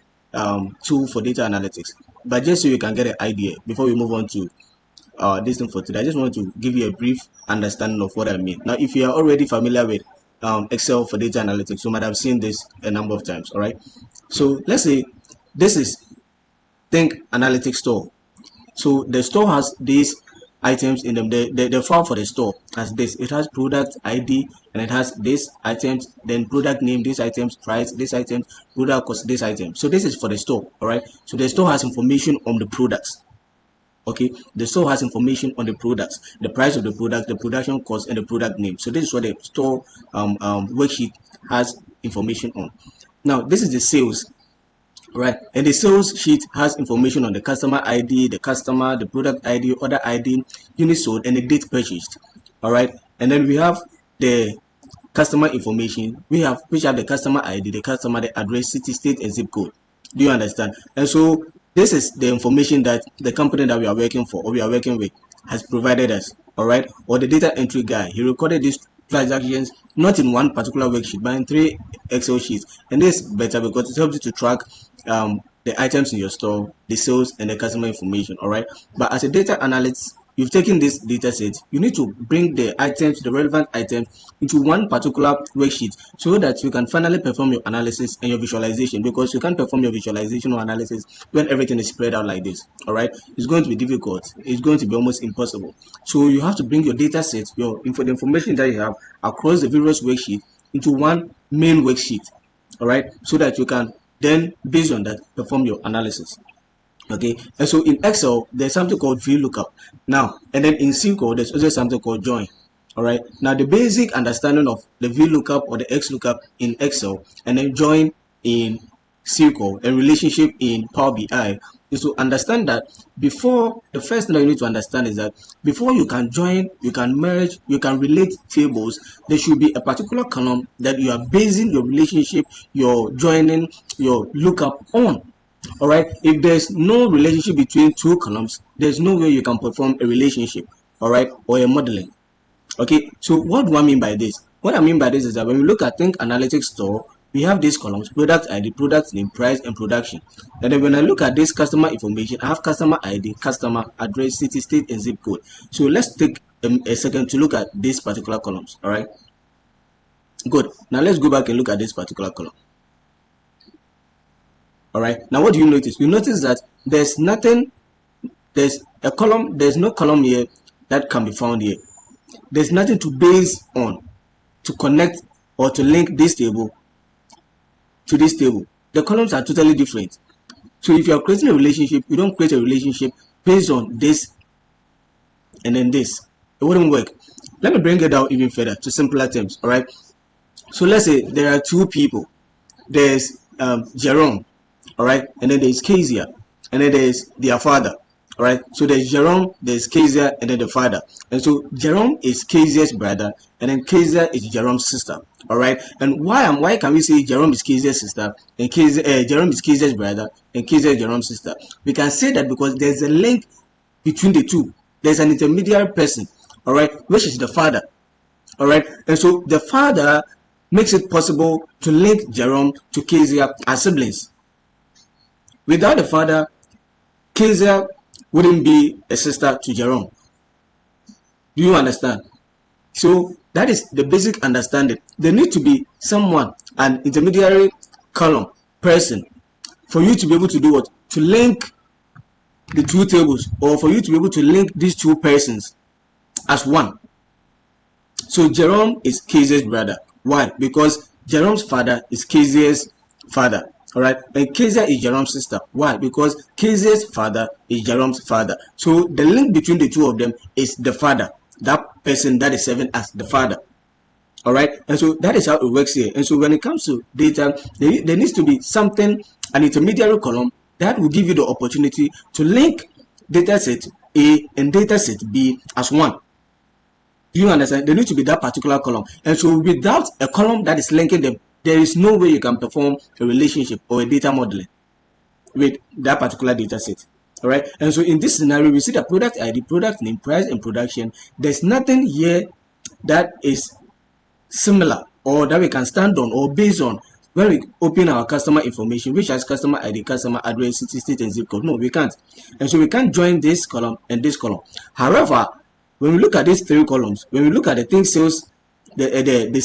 tool for data analytics, but just so you can get an idea before we move on to this thing for today, I just want to give you a brief understanding of what I mean. Now if you are already familiar with Excel for data analytics, you might have seen this a number of times. All right, so let's say this is think analytics store. So the store has these items in them. The file for the store has this. It has product ID and it has this items, then product name, these items, price, this item, product cost, this item. So this is for the store. All right, so the store has information on the products. Okay, the store has information on the products, the price of the product, the production cost, and the product name. So this is what the store worksheet has information on. Now this is the sales, right? And the sales sheet has information on the customer ID, the customer, the product ID, order ID, unit sold, and the date purchased. All right, and then we have the customer information. We have which have the customer ID, the customer, the address, city, state, and zip code. Do you understand? And so this is the information that the company that we are working for or we are working with has provided us. All right, or the data entry guy, he recorded these transactions not in one particular worksheet but in 3 Excel sheets, and this is better because it helps you to track the items in your store, the sales, and the customer information. All right, but as a data analyst, you've taken this data set, you need to bring the items, the relevant items, into one particular worksheet so that you can finally perform your analysis and your visualization, because you can't perform your visualization or analysis when everything is spread out like this. All right, it's going to be difficult, it's going to be almost impossible. So you have to bring your data set, the information that you have across the various worksheets into one main worksheet. All right, so that you can then based on that perform your analysis. Okay, and so in Excel there's something called VLOOKUP now, and then in SQL there's also something called join. All right, now the basic understanding of the VLOOKUP or the XLOOKUP in Excel and then join in SQL and relationship in Power BI is to understand that before, the first thing that you need to understand is that before you can join, you can merge, you can relate tables, there should be a particular column that you are basing your relationship, your joining, your lookup on. All right, if there's no relationship between 2 columns, there's no way you can perform a relationship, all right, or a modeling. Okay, so what do I mean by this? What I mean by this is that when we look at think analytics store, we have these columns: product ID, product name, price, and production. And then when I look at this customer information, I have customer ID, customer address, city, state, and zip code. So let's take a second to look at these particular columns. All right, good. Now let's go back and look at this particular column. All right, now what do you notice? You notice that there's nothing, there's no column here that can be found here. There's nothing to base on to connect or to link this table to this table. The columns are totally different. So if you are creating a relationship, you don't create a relationship based on this and then this. It wouldn't work. Let me bring it down even further to simpler terms. All right, so let's say there are 2 people. There's Jerome, all right, and then there's Kezia, and then there's their father. All right, so there's Jerome, there's Kezia, and then the father. And so Jerome is Kezia's brother, and then Kezia is Jerome's sister. All right, and why can we say Jerome is Kezia's sister and Jerome is Kezia's brother and Kezia is Jerome's sister? We can say that because there's a link between the two. There's an intermediary person, all right, which is the father. All right, and so the father makes it possible to link Jerome to Kezia as siblings. Without the father, Kezia wouldn't be a sister to Jerome. Do you understand? So that is the basic understanding. There need to be someone, an intermediary column person, for you to be able to do what? To link the 2 tables, or for you to be able to link these 2 persons as one. So Jerome is Kezia's brother. Why? Because Jerome's father is Kezia's father. All right, and Kezia is Jerome's sister. Why? Because Kezia's father is Jerome's father. So the link between the two of them is the father, that person that is serving as the father. All right, and so that is how it works here. And so when it comes to data, there needs to be something, an intermediary column that will give you the opportunity to link data set A and data set B as one. Do you understand? There needs to be that particular column. And so without a column that is linking them, there is no way you can perform a relationship or a data modeling with that particular data set. All right, and so in this scenario, we see the product ID, product name, price, and production. There's nothing here that is similar or that we can stand on or based on when we open our customer information, which has customer ID, customer address, city, state, and zip code. No, we can't. And so we can't join this column and this column. However, when we look at these three columns, when we look at the thing sales, the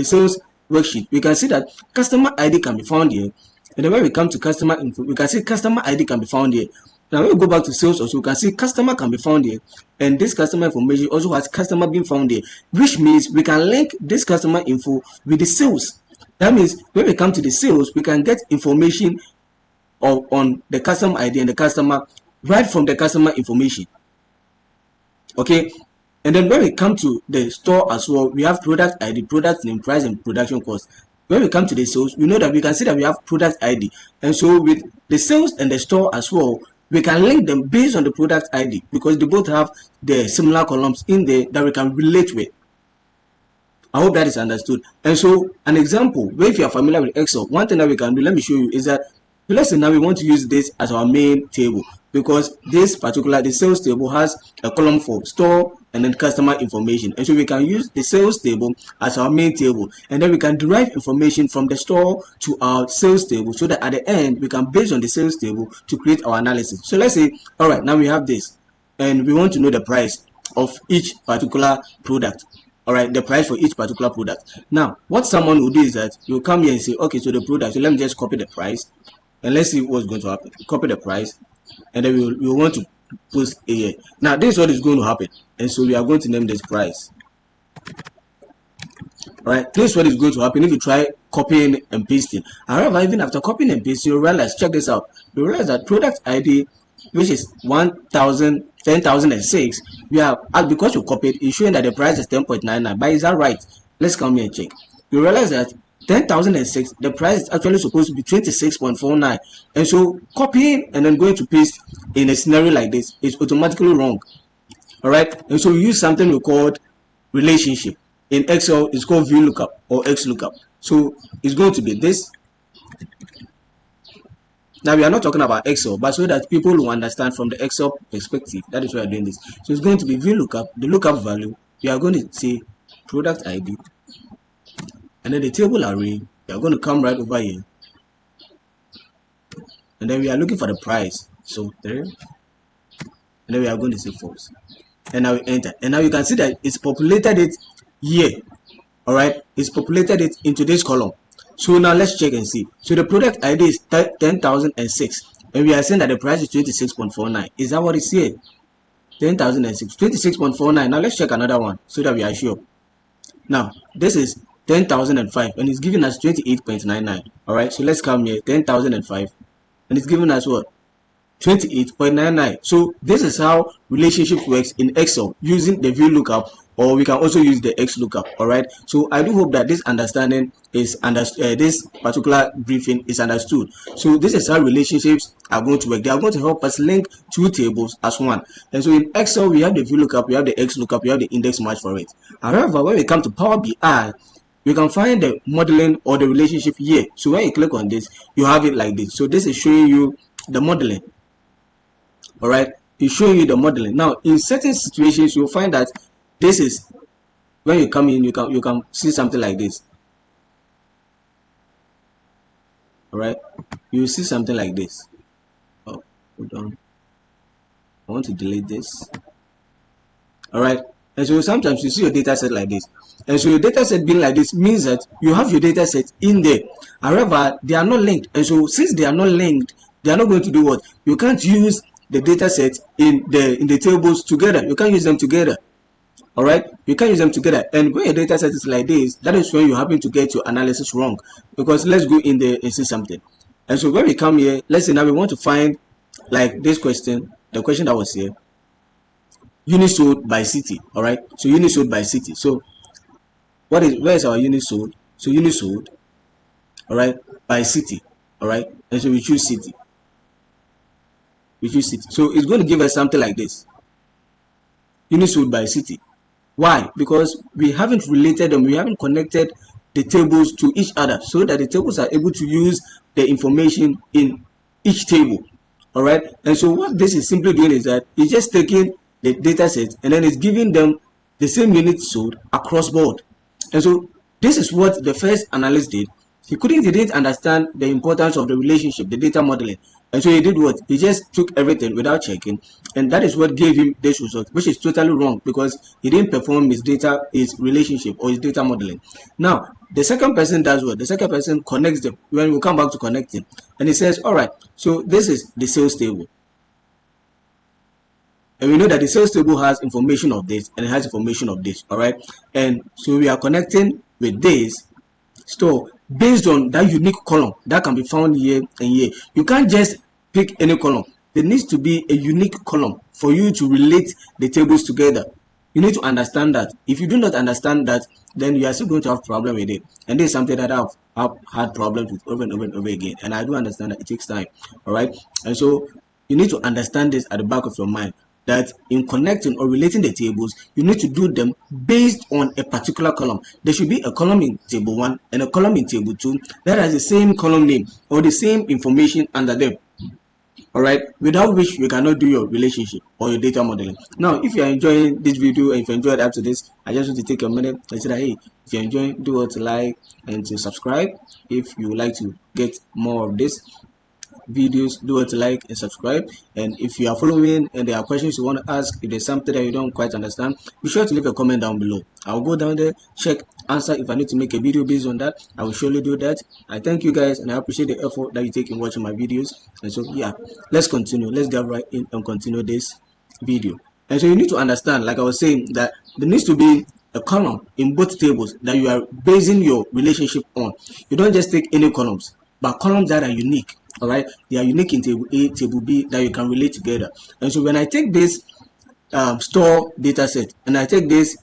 sales worksheet, we can see that customer ID can be found here. And then when we come to customer info, we can see customer ID can be found here. Now when we go back to sales also, we can see customer can be found here, and this customer information also has customer being found here, which means we can link this customer info with the sales. That means when we come to the sales, we can get information on the customer ID and the customer right from the customer information. Okay, and then when we come to the store as well, we have product ID, product name, price, and production cost. When we come to the sales, we know that we can see that we have product ID, and so with the sales and the store as well, we can link them based on the product ID because they both have the similar columns in there that we can relate with. I hope that is understood. And so an example, where if you are familiar with Excel, one thing that we can do, let me show you, is that let's say now we want to use this as our main table because this particular, the sales table has a column for store and then customer information. And so we can use the sales table as our main table, and then we can derive information from the store to our sales table so that at the end we can base on the sales table to create our analysis. So let's say, all right, now we have this and we want to know the price of each particular product. All right, the price for each particular product. Now what someone will do is that you come here and say, okay, so the product, so let me just copy the price and let's see what's going to happen. Copy the price, and then we want to post a here. Now this is what is going to happen, and so we are going to name this price. All right, this is what is going to happen if you try copying and pasting. However, even after copying and pasting, you realize, check this out, you realize that product ID, which is 10,006, we have, because you copied, it's showing that the price is 10.99. But is that right? Let's come here and check. You realize that 10,006, the price is actually supposed to be 26.49, and so copying and then going to paste in a scenario like this is automatically wrong. All right, and so we use something we called relationship. In Excel, it's called VLOOKUP or XLOOKUP. So it's going to be this. Now we are not talking about Excel, but so that people will understand from the Excel perspective, that is why we are doing this. So it's going to be VLOOKUP, the lookup value. We are going to say product ID, and then the table array. We are going to come right over here, and then we are looking for the price. So 3, and then we are going to say false, and now we enter, and now you can see that it's populated it here. All right, it's populated it into this column. So now let's check and see. So the product ID is 10,006, and we are saying that the price is 26.49. Is that what is here? 10,006, 26.49. Now let's check another one so that we are sure. Now this is 10,005, and it's giving us 28.99. all right, so let's come here, 10,005, and it's giving us what? 28.99. So this is how relationship works in Excel using the VLOOKUP, or we can also use the XLOOKUP. All right, so I do hope that this understanding is this particular briefing is understood. So this is how relationships are going to work. They are going to help us link two tables as one. And so in Excel, we have the VLOOKUP, we have the XLOOKUP, we have the index match for it. However, when we come to Power BI, you can find the modeling or the relationship here. So when you click on this, you have it like this. So this is showing you the modeling. All right, it's showing you the modeling. Now in certain situations, you'll find that this is when you come in, you can see something like this. All right, you see something like this. Oh, hold on, I want to delete this. All right, and so sometimes you see your data set like this, and so your data set being like this means that you have your data set in there. However, they are not linked, and so since they are not linked, they are not going to do what? You can't use the data set in the tables together. You can't use them together. All right, you can't use them together. And when your data set is like this, that is when you happen to get your analysis wrong. Because let's go in there and see something. And so when we come here, let's say now we want to find like this question, the question that was here, unit sold by city. All right, so unit sold by city. So where is our unit sold? So unit sold, all right, by city. All right, and so we choose city. So it's going to give us something like this: unit sold by city. Why? Because we haven't related them, we haven't connected the tables to each other so that the tables are able to use the information in each table. All right, and so what this is simply doing is that it's just taking the data set and then it's giving them the same unit sold across board. And so this is what the first analyst did. He didn't understand the importance of the relationship, the data modeling. And so he did what? He just took everything without checking. And that is what gave him this result, which is totally wrong because he didn't perform his relationship or his data modeling. Now, the second person does what? The second person connects them when we come back to connecting. And he says, all right, so this is the sales table. And we know that the sales table has information of this and it has information of this. All right. And so we are connecting with this store based on that unique column that can be found here and here. You can't just pick any column. There needs to be a unique column for you to relate the tables together. You need to understand that. If you do not understand that, then you are still going to have problem with it. And this is something that I've had problems with over and over and over again. And I do understand that it takes time. All right. And so you need to understand this at the back of your mind, that in connecting or relating the tables, you need to do them based on a particular column. There should be a column in table 1 and a column in table 2 that has the same column name or the same information under them. All right, without which you cannot do your relationship or your data modeling. Now, if you are enjoying this video and if you enjoyed up to this, I just want to take a minute and say that, hey, if you're enjoying, do what to like and to subscribe. If you would like to get more of this videos, do it, like and subscribe. And if you are following and there are questions you want to ask, if there's something that you don't quite understand, be sure to leave a comment down below. I'll go down there, check, answer. If I need to make a video based on that, I will surely do that. I thank you guys and I appreciate the effort that you take in watching my videos. And so yeah, let's continue. Let's get right in and continue this video. And so you need to understand, like I was saying, that there needs to be a column in both tables that you are basing your relationship on. You don't just take any columns, but columns that are unique. All right, they are unique in table A, table B, that you can relate together. And so when I take this store data set and I take this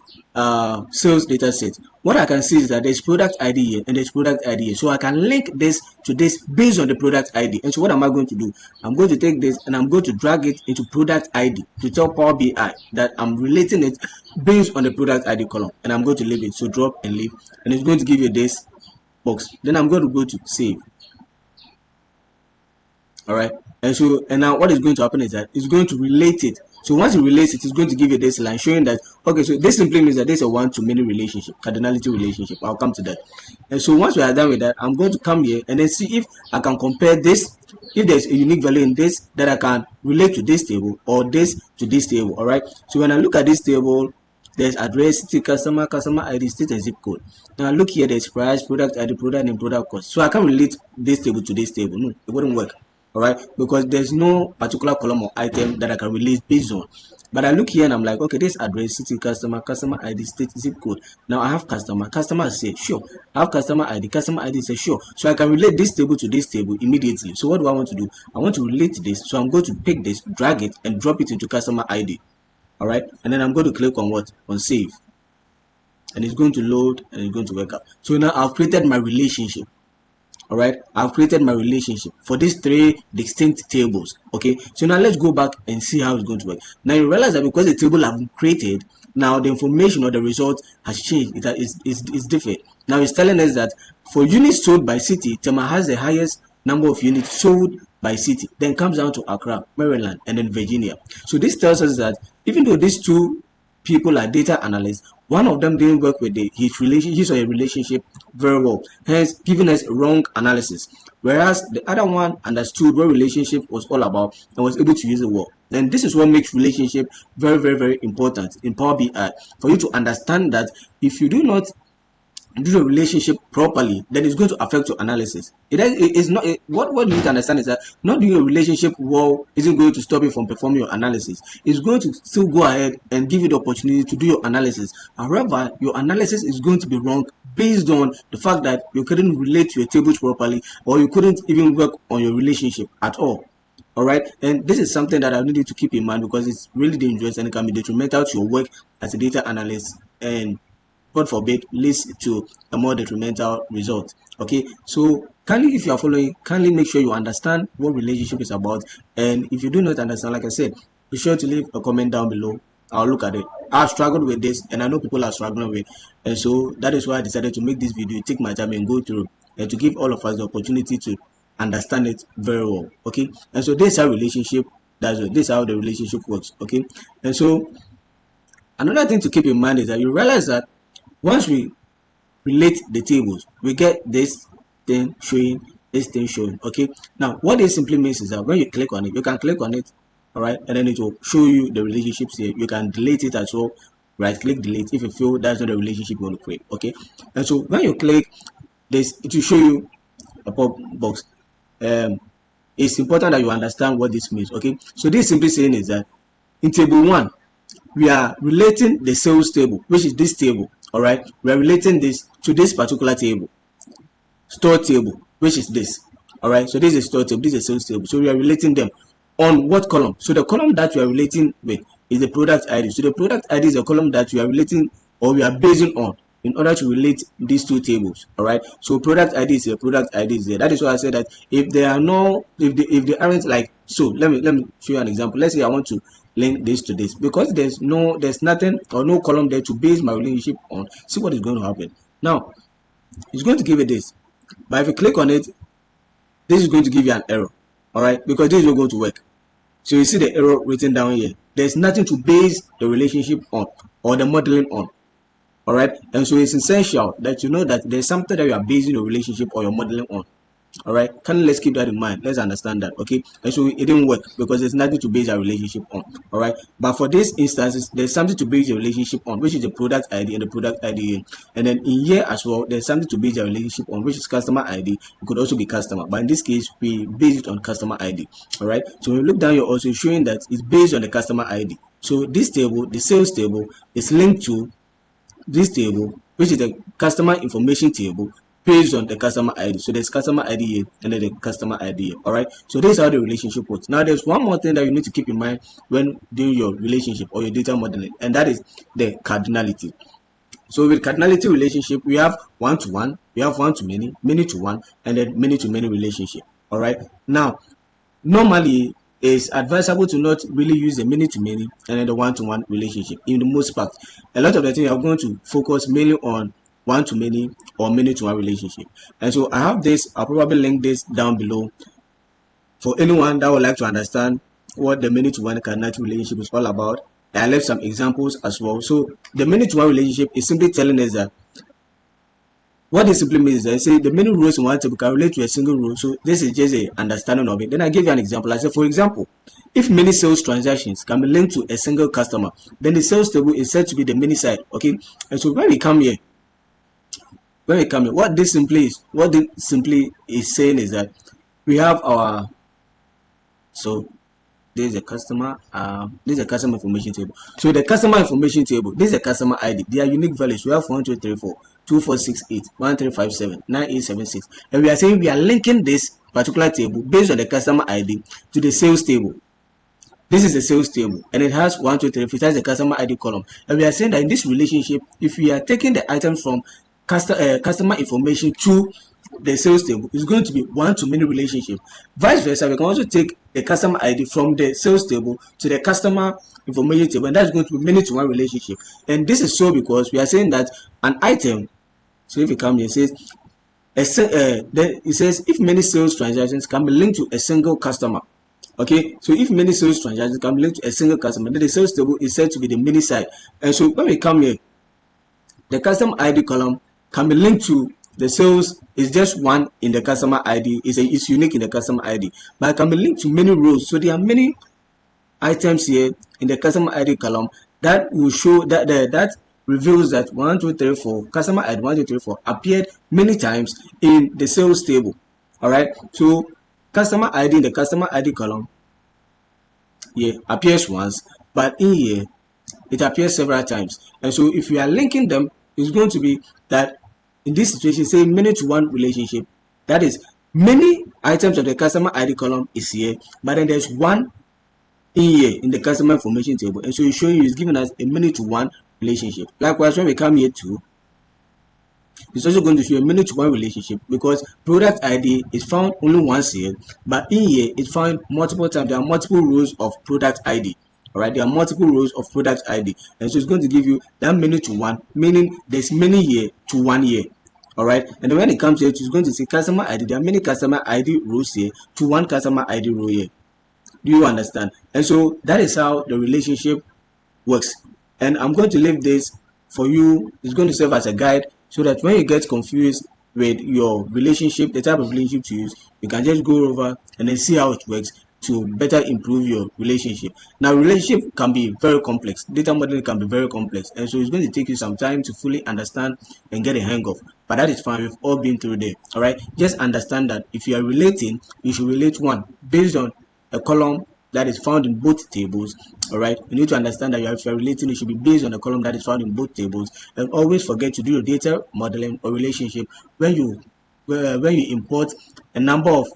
sales data set, what I can see is that there's product ID here and there's product ID here. So I can link this to this based on the product ID. And so what am I going to do? I'm going to take this and I'm going to drag it into product ID to tell Power BI that I'm relating it based on the product ID column. And I'm going to leave it. So drop and leave. And it's going to give you this box. Then I'm going to go to save. All right, and now what is going to happen is that it's going to relate it. So once it relates it, it's going to give you this line showing that, okay, so this simply means that there's a one-to-many relationship, cardinality relationship. I'll come to that. And so once we are done with that, I'm going to come here and then see if I can compare this, if there's a unique value in this that I can relate to this table or this to this table. All right, so when I look at this table, there's address, city, customer ID, state, and zip code. Now look here, there's price, product ID, product name, product cost. So I can't relate this table to this table. No, it wouldn't work. All right, because there's no particular column or item that I can relate based on. But I look here and I'm like, okay, this address, city, customer ID, state, zip code. Now I have customer say sure. I have customer ID say sure. So I can relate this table to this table immediately. So what do I want to do? I want to relate this. So I'm going to pick this, drag it, and drop it into customer ID. All right, and then I'm going to click on what? On save, and it's going to load and it's going to work out. So now I've created my relationship. All right, I've created my relationship for these three distinct tables. Okay, so now let's go back and see how it's going to work. Now you realize that because the table I've created, now the information or the result has changed. It's different. Now it's telling us that for units sold by city, Tema has the highest number of units sold by city, then comes down to Accra, Maryland, and then Virginia. So this tells us that even though these two people are data analysts, one of them didn't work with his or her relationship very well, hence giving us wrong analysis, whereas the other one understood what relationship was all about and was able to use it well. And this is what makes relationship very, very, very important in Power BI, for you to understand that if you do not do the relationship properly, then it's going to affect your analysis. What you need to understand is that not doing a relationship well isn't going to stop you from performing your analysis. It's going to still go ahead and give you the opportunity to do your analysis. However, your analysis is going to be wrong based on the fact that you couldn't relate to your tables properly, or you couldn't even work on your relationship at all. All right, and this is something that I need you to keep in mind because it's really dangerous and it can be detrimental to your work as a data analyst, and God forbid leads to a more detrimental result. Okay, so kindly, if you are following, kindly make sure you understand what relationship is about. And if you do not understand, like I said, be sure to leave a comment down below. I'll look at it. I've struggled with this and I know people are struggling with, and so that is why I decided to make this video, take my time and go through, and to give all of us the opportunity to understand it very well. Okay, and so this is how relationship, this is how the relationship works. Okay, and so another thing to keep in mind is that you realize that once we relate the tables, we get this thing showing, this thing showing. Okay, now what this simply means is that when you click on it, you can click on it, all right, and then it will show you the relationships here. You can delete it as well. Right click delete if you feel that's not a relationship you want to create. Okay, and so when you click this, it will show you a pop box. It's important that you understand what this means. Okay, so this simply saying is that in table 1 we are relating the sales table, which is this table. All right, we are relating this to this particular table, store table, which is this. All right, so this is store table, this is sales table. So we are relating them on what column? So the column that we are relating with is the product ID. So the product ID is a column that we are relating, or we are basing on, in order to relate these two tables. All right, so product ID is here, product ID is there. That is why I said that if they are no, if they aren't like, so let me show you an example. Let's say I want to link this to this, because there's nothing or no column there to base my relationship on. See what is going to happen now. It's going to give it this, but if you click on it, this is going to give you an error. All right, because this is not going to work. So you see the error written down here. There's nothing to base the relationship on or the modeling on. All right, and so it's essential that you know that there's something that you are basing your relationship or your modeling on. All right, let's keep that in mind. Let's understand that. Okay, and so it didn't work because there's nothing to base our relationship on. All right, but for these instances, there's something to base your relationship on, which is the product ID and the product ID. And then in here as well, there's something to base your relationship on, which is customer ID. It could also be customer, but in this case, we base it on customer ID. All right, so when you look down, you're also showing that it's based on the customer ID. So this table, the sales table, is linked to this table, which is the customer information table, based on the customer ID. So there's customer ID here and then the customer ID here. All right, so this is how the relationship works. Now there's one more thing that you need to keep in mind when doing your relationship or your data modeling, and that is the cardinality. So with cardinality relationship, we have one-to-one, we have one-to-many, many-to-one, and then many-to-many relationship. All right, now normally it's advisable to not really use the many-to-many and then the one-to-one relationship. In the most part, a lot of the things are going to focus mainly on one-to-many or many-to-one relationship. And so I have this, I'll probably link this down below for anyone that would like to understand what the many-to-one cardinality relationship is all about. And I left some examples as well. So the many-to-one relationship is simply telling us that what this simply means is that I say the many rows in one table can relate to a single row. So this is just a understanding of it. Then I give you an example. I say, for example, if many sales transactions can be linked to a single customer, then the sales table is said to be the many side. Okay, and so when we come here, what this simply is saying is that we have our, so this is a customer, this is a customer information table. So the customer information table, this is a customer ID. They are unique values. We have 1, 2, 3, 4, 2, 4, 6, 8, 1, 3, 5, 7, 9, 8, 7, 6. And we are saying we are linking this particular table based on the customer ID to the sales table. This is the sales table and it has 1, 2, 3, 4. It has the customer ID column. And we are saying that in this relationship, if we are taking the items from customer information to the sales table, is going to be one-to-many relationship. Vice versa, we can also take the customer ID from the sales table to the customer information table, and that's going to be many-to-one relationship. And this is so because we are saying that an item, so if you come here, it says if many sales transactions can be linked to a single customer. Okay, so if many sales transactions can be linked to a single customer, then the sales table is said to be the many side. And so when we come here, the customer ID column can be linked to the sales is just one in the customer ID, is unique in the customer ID, but it can be linked to many rows. So there are many items here in the customer ID column that will show that that reveals that 1, 2, 3, 4 customer ID 1, 2, 3, 4 appeared many times in the sales table. All right, so customer ID in the customer ID column here appears once, but in here it appears several times. And so if we are linking them, it's going to be that In this situation, say many to one relationship. That is, many items of the customer ID column is here, but then there's one in here in the customer information table, and so it's showing you it's giving us a many to one relationship. Likewise, when we come here to, it's also going to show a many to one relationship because product ID is found only once here, but in here it's found multiple times. There are multiple rows of product ID. All right, there are multiple rows of product ID, and so it's going to give you that many to one, meaning there's many here to one here. All right, and then when it comes here, it's going to say customer ID. There are many customer ID rows here to one customer ID row here. Do you understand? And so that is how the relationship works. And I'm going to leave this for you. It's going to serve as a guide so that when you get confused with your relationship, the type of relationship to use, you can just go over and then see how it works to better improve your relationship. Now, relationship can be very complex. Data modeling can be very complex. And so it's going to take you some time to fully understand and get a hang of. But that is fine. We've all been through there. All right. Just understand that if you are relating, you should relate one based on a column that is found in both tables. All right, you need to understand that if you're relating, it should be based on a column that is found in both tables. And always forget to do your data modeling or relationship when you import a number of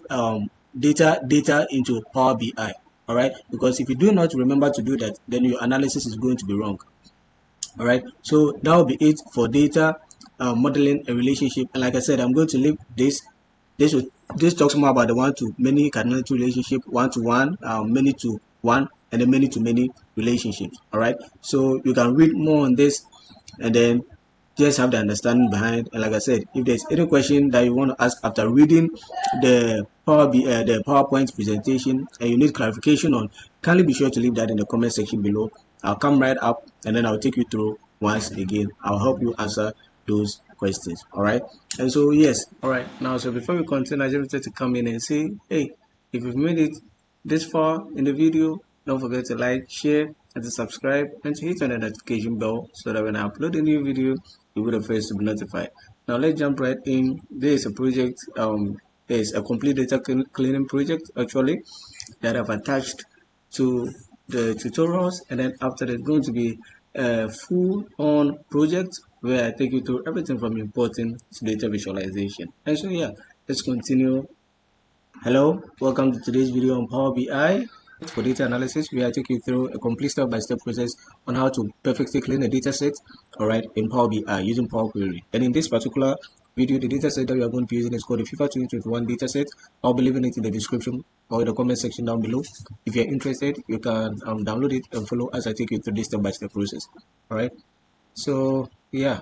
data into Power BI. All right, because if you do not remember to do that, then your analysis is going to be wrong. All right, so that will be it for data modeling a relationship. And like I said, I'm going to leave this this talks more about the one to many cardinality relationship, one to one, many to one, and then many to many relationships. All right, so you can read more on this and then just have the understanding behind. And like I said, if there's any question that you want to ask after reading the PowerPoint presentation and you need clarification on, kindly be sure to leave that in the comment section below. I'll come right up and then I'll take you through once again. I'll help you answer those questions. All right, and so yes, all right, now so before we continue, I just wanted to come in and say, hey, if you've made it this far in the video, don't forget to like, share, and to subscribe, and to hit on the notification bell so that when I upload a new video, you'll be the first to be notified. Now let's jump right in. There is a project, there's a complete data cleaning project actually that I've attached to the tutorials, and then after there's going to be a full-on project where I take you through everything from importing to data visualization. And so yeah, let's continue. Hello, welcome to today's video on Power BI. For data analysis, we are taking you through a complete step-by-step process on how to perfectly clean a data set, all right, in Power BI using Power Query. And in this particular video, the data set that we are going to be using is called the FIFA 2021 data set. I'll be leaving it in the description or in the comment section down below. If you're interested, you can download it and follow as I take you through this step-by-step process. All right. So yeah,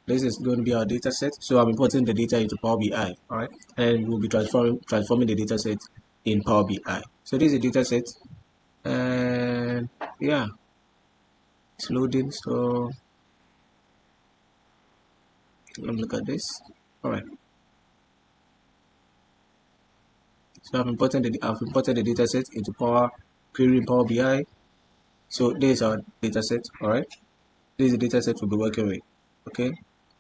this is going to be our data set. So I'm importing the data into Power BI, all right, and we'll be transforming the data set in Power BI. So this is a data set, and yeah, it's loading. So let me look at this. All right. So I've imported the data set into Power Query in Power BI. So this is our data set. All right. This is the data set we'll be working with. Okay.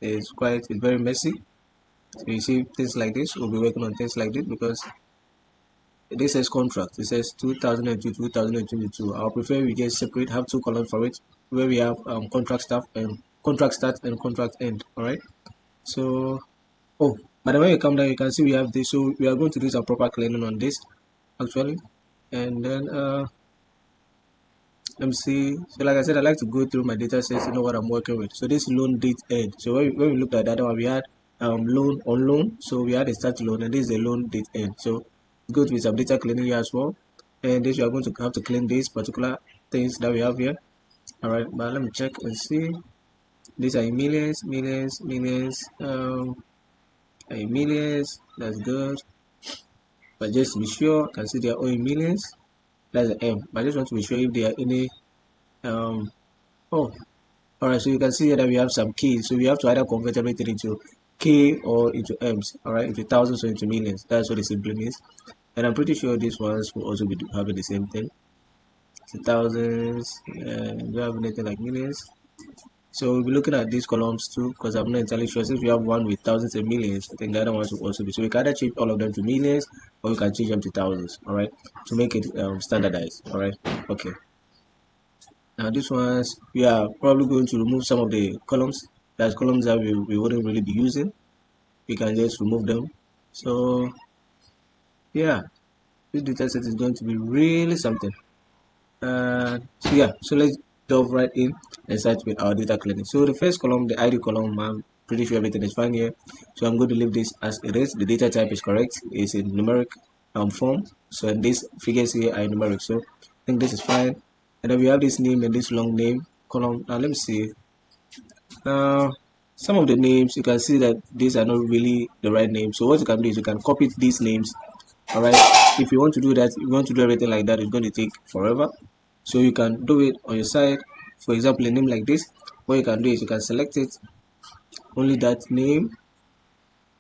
It's very messy. So you see things like this. We'll be working on things like this because this says contract. It says 2002 2022. I'll prefer we just separate, have two columns for it, where we have contract start and contract end. All right. So oh, by the way, you come down, you can see we have this. So we are going to do some proper cleaning on this actually, and then let me see. So like I said, I like to go through my data sets to know what I'm working with. So this loan date end. So when we looked at that one, we had loan on loan. So we had a start loan, and this is a loan date end. So it's going to be some data cleaning here as well. And this we are going to have to clean these particular things that we have here. All right, but let me check and see. These are in millions, in millions. That's good. But just to be sure, I can see they are all in millions. That's the M. But I just want to be sure if there are any oh, all right, so you can see here that we have some keys, so we have to either convert everything into k or into m's, all right, into thousands or into millions. That's what it simply means. And I'm pretty sure these ones will also be having the same thing, it's thousands, and we have anything like millions. So we'll be looking at these columns too, because I'm not entirely sure. Since we have one with thousands and millions, I think the other ones will also be. So we can either change all of them to millions, or we can change them to thousands, all right, to make it standardized. All right, okay. Now this ones, we are probably going to remove some of the columns There's columns that we wouldn't really be using. We can just remove them. So yeah, this data set is going to be really something. So let's delve right in and start with our data cleaning. So the first column, the ID column, I'm pretty sure everything is fine here. So I'm going to leave this as it is. The data type is correct. It's in numeric form. So these figures here are numeric. So I think this is fine. And then we have this name and this long name column. Now let me see. Now some of the names you can see that these are not really the right names. So what you can do is you can copy these names. All right. If you want to do that, if you want to do everything like that, it's going to take forever. So you can do it on your side. For example, a name like this, what you can do is you can select it, only that name,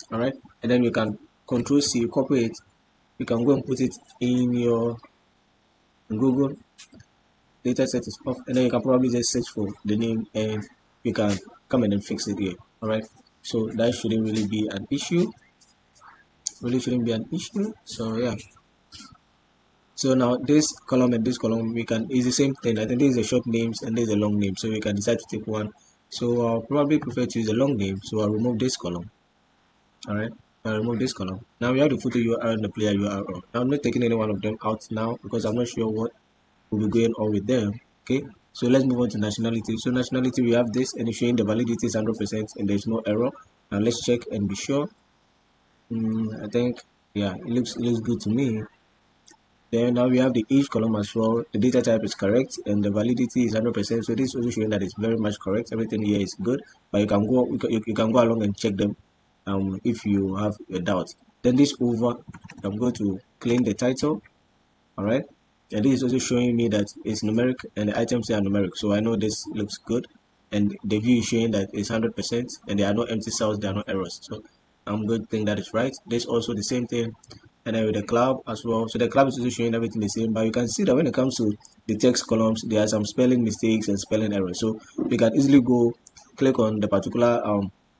all right, and then you can control C, copy it. You can go and put it in your Google data set is off, and then you can probably just search for the name and you can come in and fix it here. All right, so that shouldn't really be an issue. Really shouldn't be an issue. So yeah. So now this column and this column we can is the same thing. I think this is a short names and this is a long name. So we can decide to take one. So I'll probably prefer to use a long name. So I'll remove this column. Alright. I'll remove this column. Now we have the footer URL and the player URL. Now I'm not taking any one of them out now because I'm not sure what will be going on with them. Okay. So let's move on to nationality. So nationality we have this and it's showing the validity is 100% and there's no error. Now let's check and be sure. I think yeah, it looks good to me. Then now we have the age column as well. The data type is correct and the validity is 100%. So this is also showing that it's very much correct. Everything here is good, but you can go along and check them if you have a doubt. Then this over, I'm going to clean the title. All right. And this is also showing me that it's numeric and the items are numeric. So I know this looks good. And the view is showing that it's 100% and there are no empty cells, there are no errors. So I'm going to think that is right. This also the same thing. And then with the club as well. So the club is also showing everything the same. But you can see that when it comes to the text columns, there are some spelling mistakes and spelling errors. So you can easily go click on the particular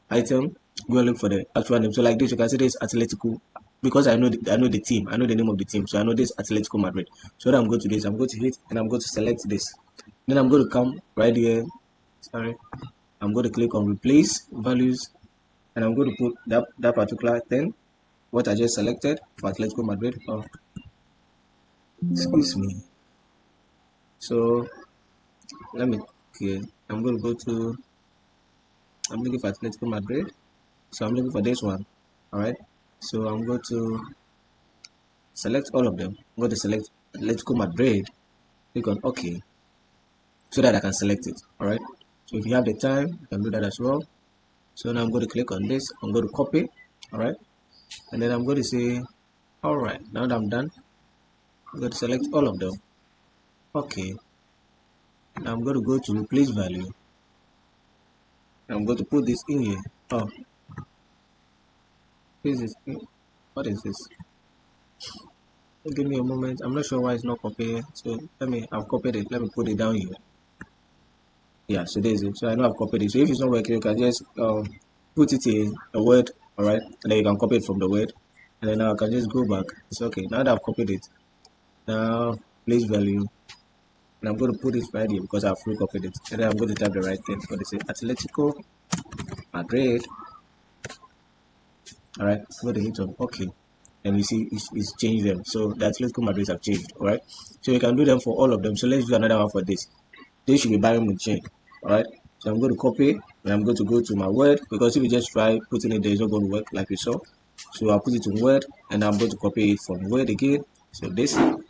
item, go and look for the actual name. So like this, you can see this Atletico because I know the team, I know the name of the team, so I know this Atletico Madrid. So what I'm going to do is I'm going to hit and I'm going to select this. Then I'm going to come right here. Sorry, I'm going to click on replace values, and I'm going to put that particular thing, what I just selected for Atletico Madrid. Oh, excuse me. So let me. Okay, I'm going to go to. I'm looking for Atletico Madrid, so I'm looking for this one. All right. So I'm going to select all of them. I'm going to select Atletico Madrid, click on OK, so that I can select it. All right. So if you have the time, you can do that as well. So now I'm going to click on this. I'm going to copy. All right. And then I'm going to say, all right, now that I'm done, I'm going to select all of them. OK. Now I'm going to go to replace value. I'm going to put this in here. Oh, this is what is this? Give me a moment. I'm not sure why it's not copied. So I've copied it. Let me put it down here. Yeah, so there's it. So I know I've copied it. So if it's not working, you can just put it in a word, all right, and then you can copy it from the word, and then now I can just go back. It's okay. Now that I've copied it, now place value, and I'm going to put it right here because I've recopied it, and then I'm going to type the right thing. So this is Atletico Madrid. All right, I'm going to hit on OK, and you see it's changed them. So the Atletico Madrid have changed. All right, so you can do them for all of them. So let's do another one for this. This should be Bayern Munich. All right. So I'm going to copy and I'm going to go to my word because if you just try putting it there, it's not going to work like we saw. So I'll put it in word and I'm going to copy it from word again. So this, and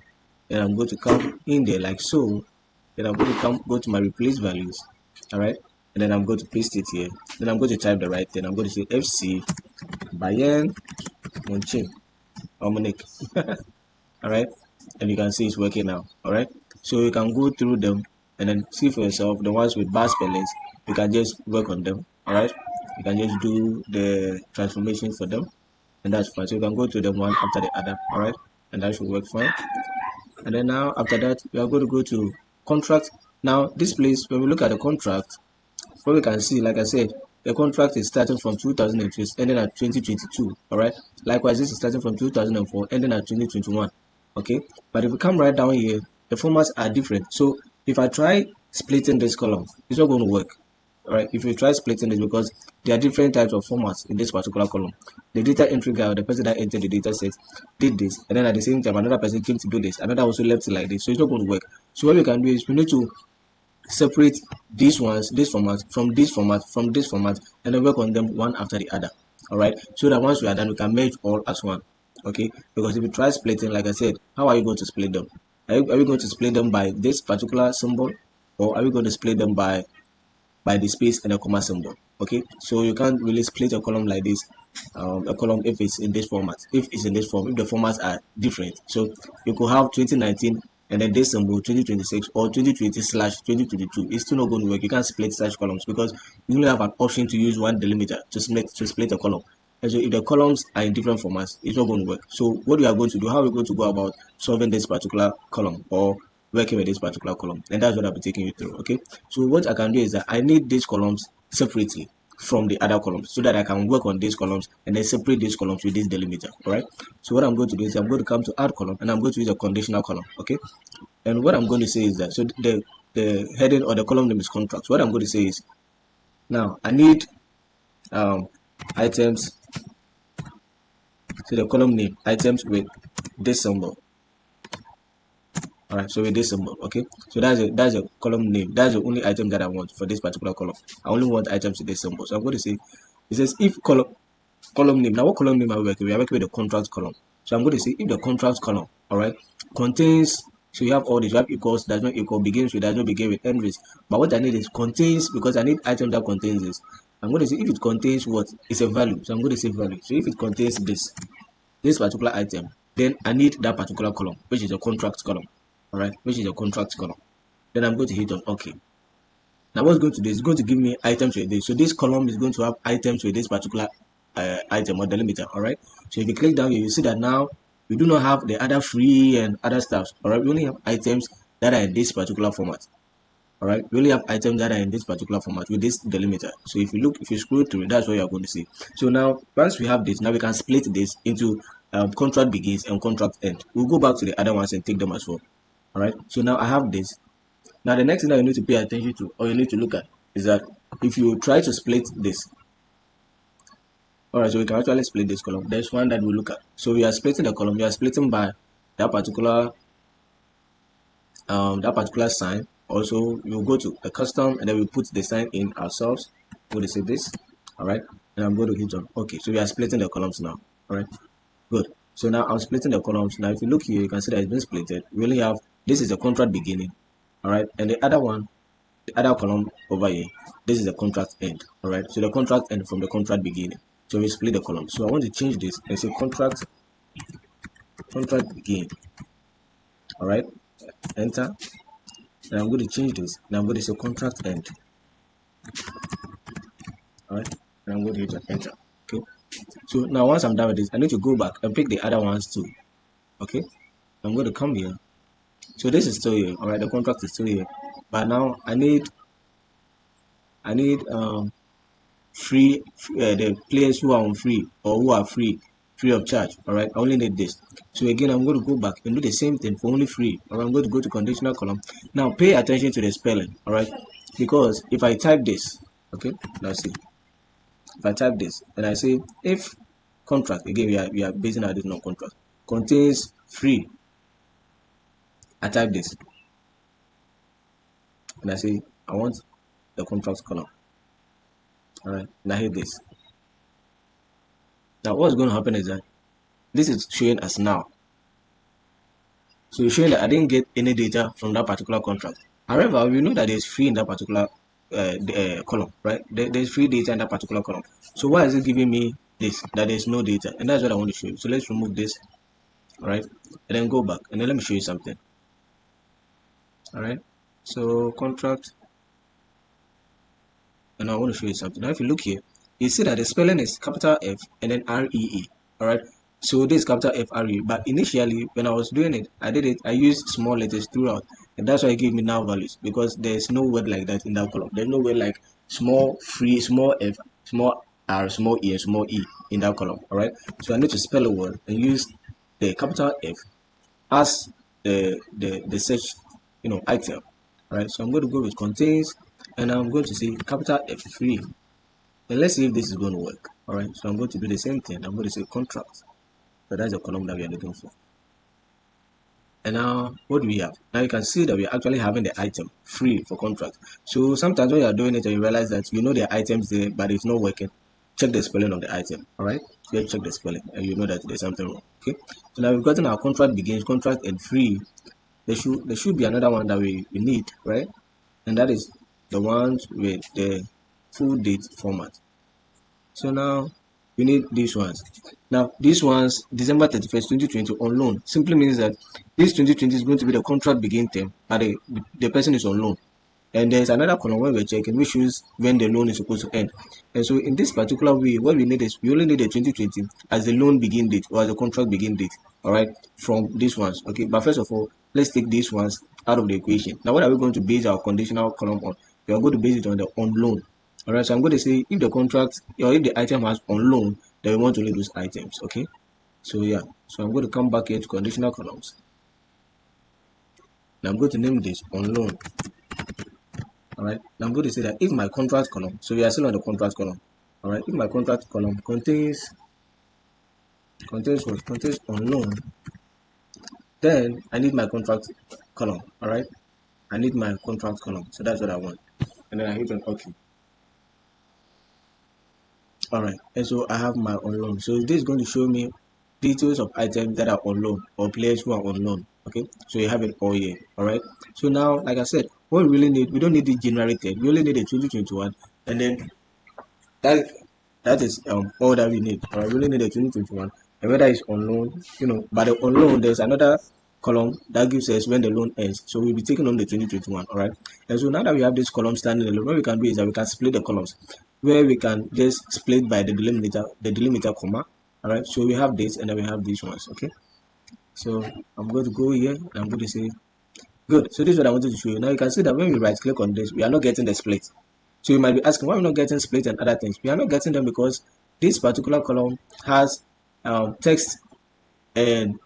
I'm going to come in there like so. Then I'm going to go to my replace values. All right. And then I'm going to paste it here. Then I'm going to type the right thing. I'm going to say FC Bayern Munich or Munich. All right. And you can see it's working now. All right. So you can go through them and then see for yourself the ones with bad spellings. You can just work on them. All right. You can just do the transformation for them, and that's fine. So you can go to them one after the other. All right, and that should work fine. And then now after that, we are going to go to contract. Now this place, when we look at the contract, what we can see, like I said, the contract is starting from 2002, ending at 2022. All right. Likewise, this is starting from 2004, ending at 2021. Okay. But if we come right down here, the formats are different. So if I try splitting this column, it's not going to work. Right? If you try splitting this, because there are different types of formats in this particular column. The data entry guy, or the person that entered the data set, did this, and then at the same time another person came to do this, another also left it like this, so it's not going to work. So what we can do is we need to separate these ones, this format from this format, from this format, and then work on them one after the other. All right, so that once we are done, we can merge all as one. Okay, because if you try splitting, like I said, how are you going to split them? Are you going to split them by this particular symbol, or are we going to split them by the space and a comma symbol? Okay, so you can't really split a column like this, a column if it's in this format, if it's in this form, if the formats are different. So you could have 2019 and then this symbol 2026 or 2020 slash 2022. It's still not going to work. You can't split such columns because you only have an option to use one delimiter to split a column. And so if the columns are in different formats, it's not going to work. So what we are going to do, how are we going to go about solving this particular column or working with this particular column? And that's what I'll be taking you through. Okay, so what I can do is that I need these columns separately from the other columns so that I can work on these columns and then separate these columns with this delimiter. All right, so what I'm going to do is I'm going to come to add column and I'm going to use a conditional column. Okay, and what I'm going to say is that, so the heading or the column name is contract. What I'm going to say is, now I need items, so the column name items with this symbol. All right, so with this symbol. Okay, so that's a column name. That's the only item that I want for this particular column. I only want items with this symbol. So I'm going to say, it says if column name. Now what column name are we working with? We are working with the contract column. So I'm going to say if the contract column, all right, contains, so you have all this, you have equals, does not equal, begins with, does not begin with, end with. But what I need is contains, because I need item that contains this. I'm going to say if it contains what is a value. So I'm going to say value. So if it contains this particular item, then I need that particular column, which is a contract column. All right, which is a contract column. Then I'm going to hit on OK. Now what's going to do is going to give me items with this. So this column is going to have items with this particular item or delimiter. All right, so if you click down here, you see that now we do not have the other free and other stuff. All right, we only have items that are in this particular format. All right, we only have items that are in this particular format with this delimiter. So if you scroll through, that's what you're going to see. So now once we have this, now we can split this into contract begins and contract end. We'll go back to the other ones and take them as well. All right, so now I have this. Now the next thing that you need to pay attention to, or you need to look at, is that if you try to split this, all right, so we can actually split this column. There's one that we look at. So we are splitting the column. We are splitting by that particular sign. Also, we'll go to a custom and then we put the sign in ourselves. We're going to say this. All right, and I'm going to hit on OK. So we are splitting the columns now. All right, good. So now I'm splitting the columns. Now if you look here, you can see that it's been splitted. We only have, this is a contract beginning. All right, and the other one, the other column over here, this is the contract end. All right, so the contract end from the contract beginning. So we split the column. So I want to change this and say contract begin. All right, enter, and I'm going to change this. Now I'm going to say contract end. All right, and I'm going to hit enter. Okay, so now once I'm done with this, I need to go back and pick the other ones too. Okay, I'm going to come here. So this is still here. All right, the contract is still here, but now I need free the players who are on free or who are free of charge. All right, I only need this. So again, I'm going to go back and do the same thing for only free. Or I'm going to go to conditional column. Now pay attention to the spelling. All right, because if I type this, okay, let's see. If I type this and I say if contract, again we are basing on this non contract, contains free, I type this and I say I want the contract column. All right, and I hit this. Now what's going to happen is that this is showing as now. So it's showing that I didn't get any data from that particular contract. However, we know that there's free in that particular column, right? There's free data in that particular column. So why is it giving me this, that there's no data? And that's what I want to show you. So let's remove this, all right, and then go back and then let me show you something. All right, so contract, and I want to show you something. Now if you look here, you see that the spelling is capital F and then REE. All right, so this is capital F RE, but initially when I was doing it, I used small letters throughout, and that's why it gave me now values, because there's no word like that in that column. There's no word like small free, small f, small r, small e, and small e in that column. All right, so I need to spell a word and use the capital F as the search item. All right, so I'm going to go with contains, and I'm going to say capital F free, and let's see if this is going to work. All right, so I'm going to do the same thing. I'm going to say contract. So that's the column that we are looking for. And now what do we have? Now you can see that we are actually having the item free for contract. So sometimes when you are doing it and you realize that you know the items there but it's not working, check the spelling of the item. All right, so check the spelling and you know that there's something wrong. Okay, so now we've gotten our contract begins, contract and free. There should be another one that we need, right? And that is the ones with the full date format. So now we need these ones. Now these ones, December 31st, 2020 on loan simply means that this 2020 is going to be the contract begin term, but the person is on loan. And there's another column where we're checking which shows when the loan is supposed to end. And so in this particular way, what we need is we only need the 2020 as the loan begin date or as the contract begin date. All right, from these ones. Okay, but first of all, let's take these ones out of the equation. Now, what are we going to base our conditional column on? We are going to base it on the on loan. All right, so I'm going to say if the contract or if the item has on loan, then we want to leave those items. Okay, so yeah, so I'm going to come back here to conditional columns. Now I'm going to name this on loan. All right, now I'm going to say that if my contract column, so we are still on the contract column. All right, if my contract column contains on loan, then I need my contract column. All right, I need my contract column, so that's what I want, and then I hit on OK. All right, and so I have my on loan. So this is going to show me details of items that are on loan or players who are on loan. Okay, so you have it all here. All right, so now like I said, what we really need, we don't need it generated, we only need a 2021, and then that that is all that we need. All right, we really need a 2021, and whether it's on loan, but the on loan there's another column that gives us when the loan ends, so we'll be taking on the 2021. All right, and so now that we have this column standing alone, what we can do is that we can split the columns, where we can just split by the delimiter comma. All right, so we have this and then we have these ones. Okay, so I'm going to go here and I'm going to say good. So this is what I wanted to show you. Now you can see that when we right click on this, we are not getting the split. So you might be asking why we're not getting split and other things. We are not getting them because this particular column has text and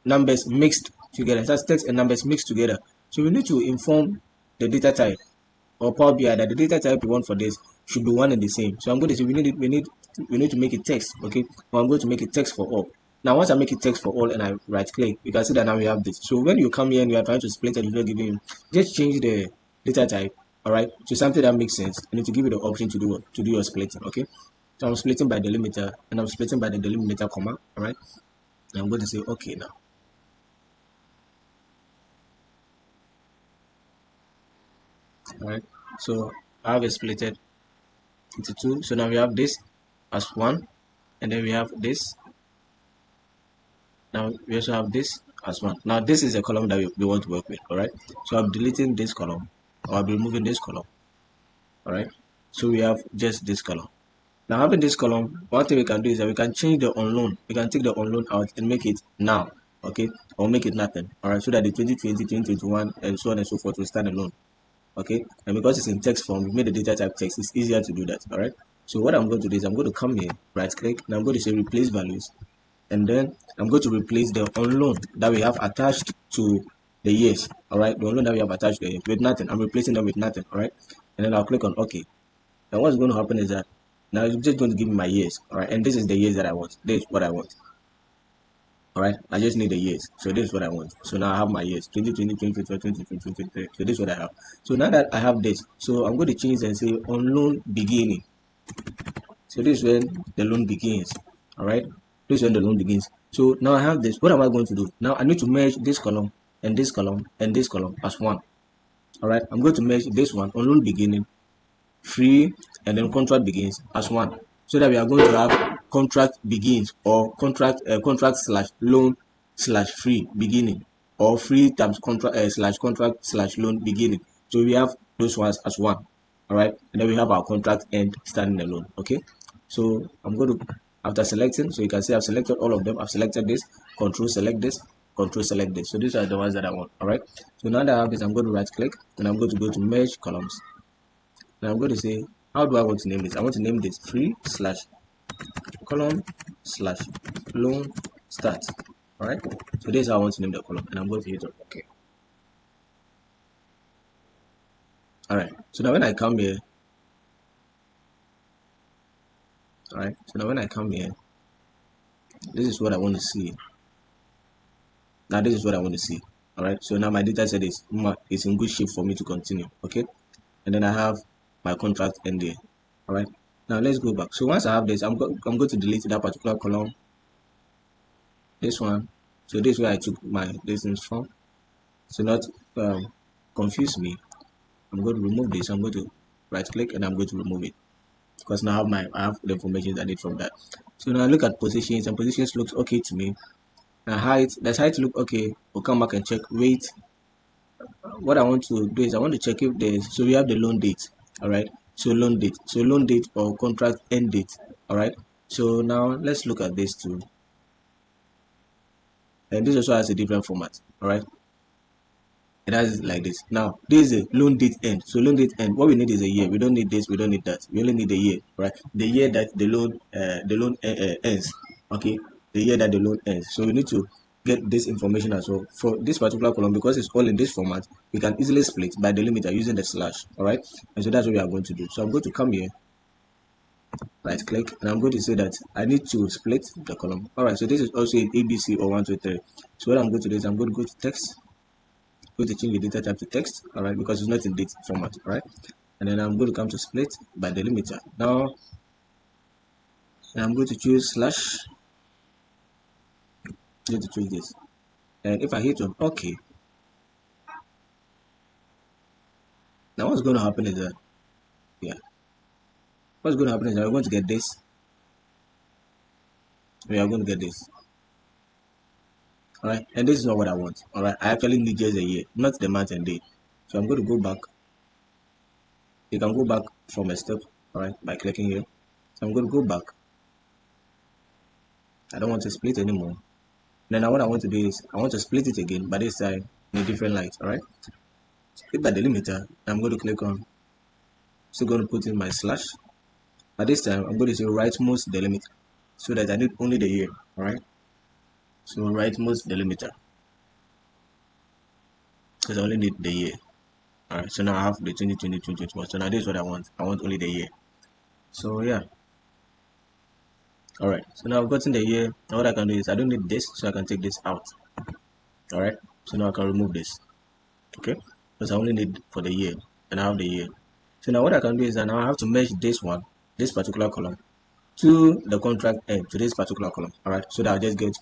numbers mixed together. It has text and numbers mixed together. So we need to inform the data type or Power BI that the data type we want for this should be one and the same. So I'm going to say we need to make it text. Okay, or I'm going to make it text for all. Now once I make it text for all and I right click, you can see that now we have this. So when you come here and you are trying to split it, you're giving just change the data type, all right, to something that makes sense, and it will give you the option to do your splitting. Okay, so I'm splitting by delimiter and I'm splitting by the delimiter comma. All right, and I'm going to say okay now. All right, so I have it splitted into two. So now we have this as one, and then we have this. Now we also have this as one. Now this is a column that we want to work with. All right, so I'm deleting this column or I'll be removing this column. All right, so we have just this column. Now having this column, one thing we can do is that we can change the on loan. We can take the on loan out and make it now. Okay, or make it nothing. All right, so that the 2020, 2021 and so on and so forth will stand alone. Okay, and because it's in text form, we made the data type text, it's easier to do that. All right, so what I'm going to do is I'm going to come here, right click, and I'm going to say replace values, and then I'm going to replace the on loan that we have attached to the years. All right, the on loan that we have attached to the years with nothing. I'm replacing them with nothing. All right, and then I'll click on OK. Now what's going to happen is that now it's just going to give me my years. All right, and this is the years that I want. This is what I want. All right, I just need the years. So this is what I want. So now I have my years 2020, 2021, 2022, 2023. So this is what I have. So now that I have this, so I'm going to change and say on loan beginning. So this is when the loan begins. All right, this is when the loan begins. So now I have this. What am I going to do? Now I need to merge this column and this column and this column as one. All right, I'm going to merge this one on loan beginning, free, and then contract begins as one, so that we are going to have contract begins or contract slash loan slash free beginning, or free times contract slash contract slash loan beginning. So we have those ones as one. All right, and then we have our contract end standing alone. Okay, so I'm going to, after selecting, so you can see I've selected all of them. I've selected this, control select this, control select this. So these are the ones that I want. All right, so now that I have this, I'm going to right click and I'm going to go to merge columns. Now I'm going to say, how do I want to name this? I want to name this free slash column slash loan start. All right, so this is how I want to name the column, and I'm going to hit OK. All right, so now when I come here, all right, so now when I come here, this is what I want to see. Now this is what I want to see. All right, so now my data set is in good shape for me to continue. Okay, and then I have my contract end there. All right, now let's go back. So once I have this, I'm going to delete that particular column, this one. So this is where I took my distance from. So not confuse me, I'm going to remove this. I'm going to right click and I'm going to remove it, because now I have the information I need from that. So now I look at positions, and positions looks okay to me. Now height, does height look okay? We'll come back and check weight. What I want to do is I want to check if there's, so we have the loan date. All right, so loan date or contract end date. All right, so now let's look at this too, and this also has a different format. All right, it has like this. Now this is a loan date end. So loan date end, what we need is a year. We don't need this, we don't need that. We only need the year, right? The year that the loan ends. Okay, the year that the loan ends. So we need to get this information as well for this particular column. Because it's all in this format, we can easily split by delimiter using the slash. All right, and so that's what we are going to do. So I'm going to come here, right click, and I'm going to say that I need to split the column. All right, so this is also in ABC or 1 2 3. So what I'm going to do is I'm going to go to text, going to change the data type to text. All right, because it's not in date format. All right, and then I'm going to come to split by delimiter. Now I'm going to choose slash. I'm going to choose this, and if I hit on OK, now what's going to happen is that, yeah, what's going to happen is that we're going to get this. We are going to get this. All right, and this is not what I want. All right, I actually need just a year, not the month and day. So I'm going to go back. You can go back from a step, all right, by clicking here. So I'm going to go back. I don't want to split anymore. Then what I want to do is I want to split it again, but this time in a different light. All right, split by delimiter. I'm going to click on. So going to put in my slash. But this time I'm going to say rightmost delimiter, so that I need only the year. All right, so rightmost delimiter, because I only need the year. All right, so now I have the 2020 2021. So now this is what I want. I want only the year. So yeah. All right, so now I've gotten the year. Now what I can do is I don't need this, so I can take this out. All right, so now I can remove this. Okay, because I only need for the year, and I have the year. So now what I can do is that now I have to merge this one, this particular column, to the contract end, to this particular column. All right, so that I just get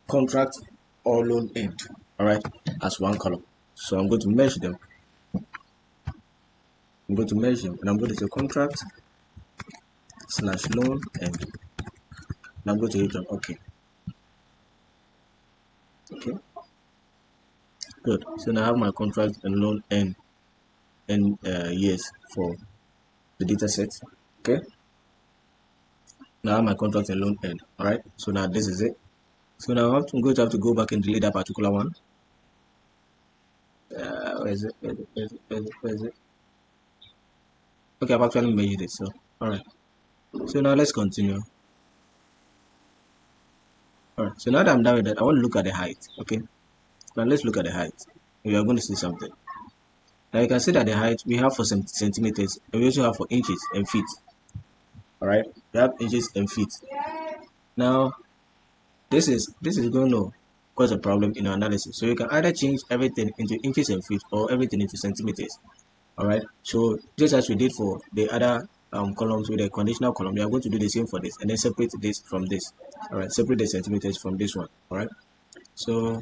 contract or loan end. All right, as one column. So I'm going to merge them. I'm going to merge them, and I'm going to say contract slash loan end. And I'm going to hit on OK. Okay, good. So now I have my contract and loan end years for the data set. Okay, now I have my contract and loan end. All right, so now this is it. So now I'm going to have to go back and delete that particular one. Where is it? Where is it? Okay, I've actually measured it. So all right, so now let's continue. All right, so now that I'm done with that, I want to look at the height. Okay, now let's look at the height. We are going to see something. Now you can see that the height we have for some centimeters, and we also have for inches and feet. All right, we have inches and feet. Now this is going to cause a problem in our analysis. So you can either change everything into inches and feet or everything into centimeters. All right, so just as we did for the other columns with the conditional column, we are going to do the same for this, and then separate this from this. All right, separate the centimeters from this one. All right, so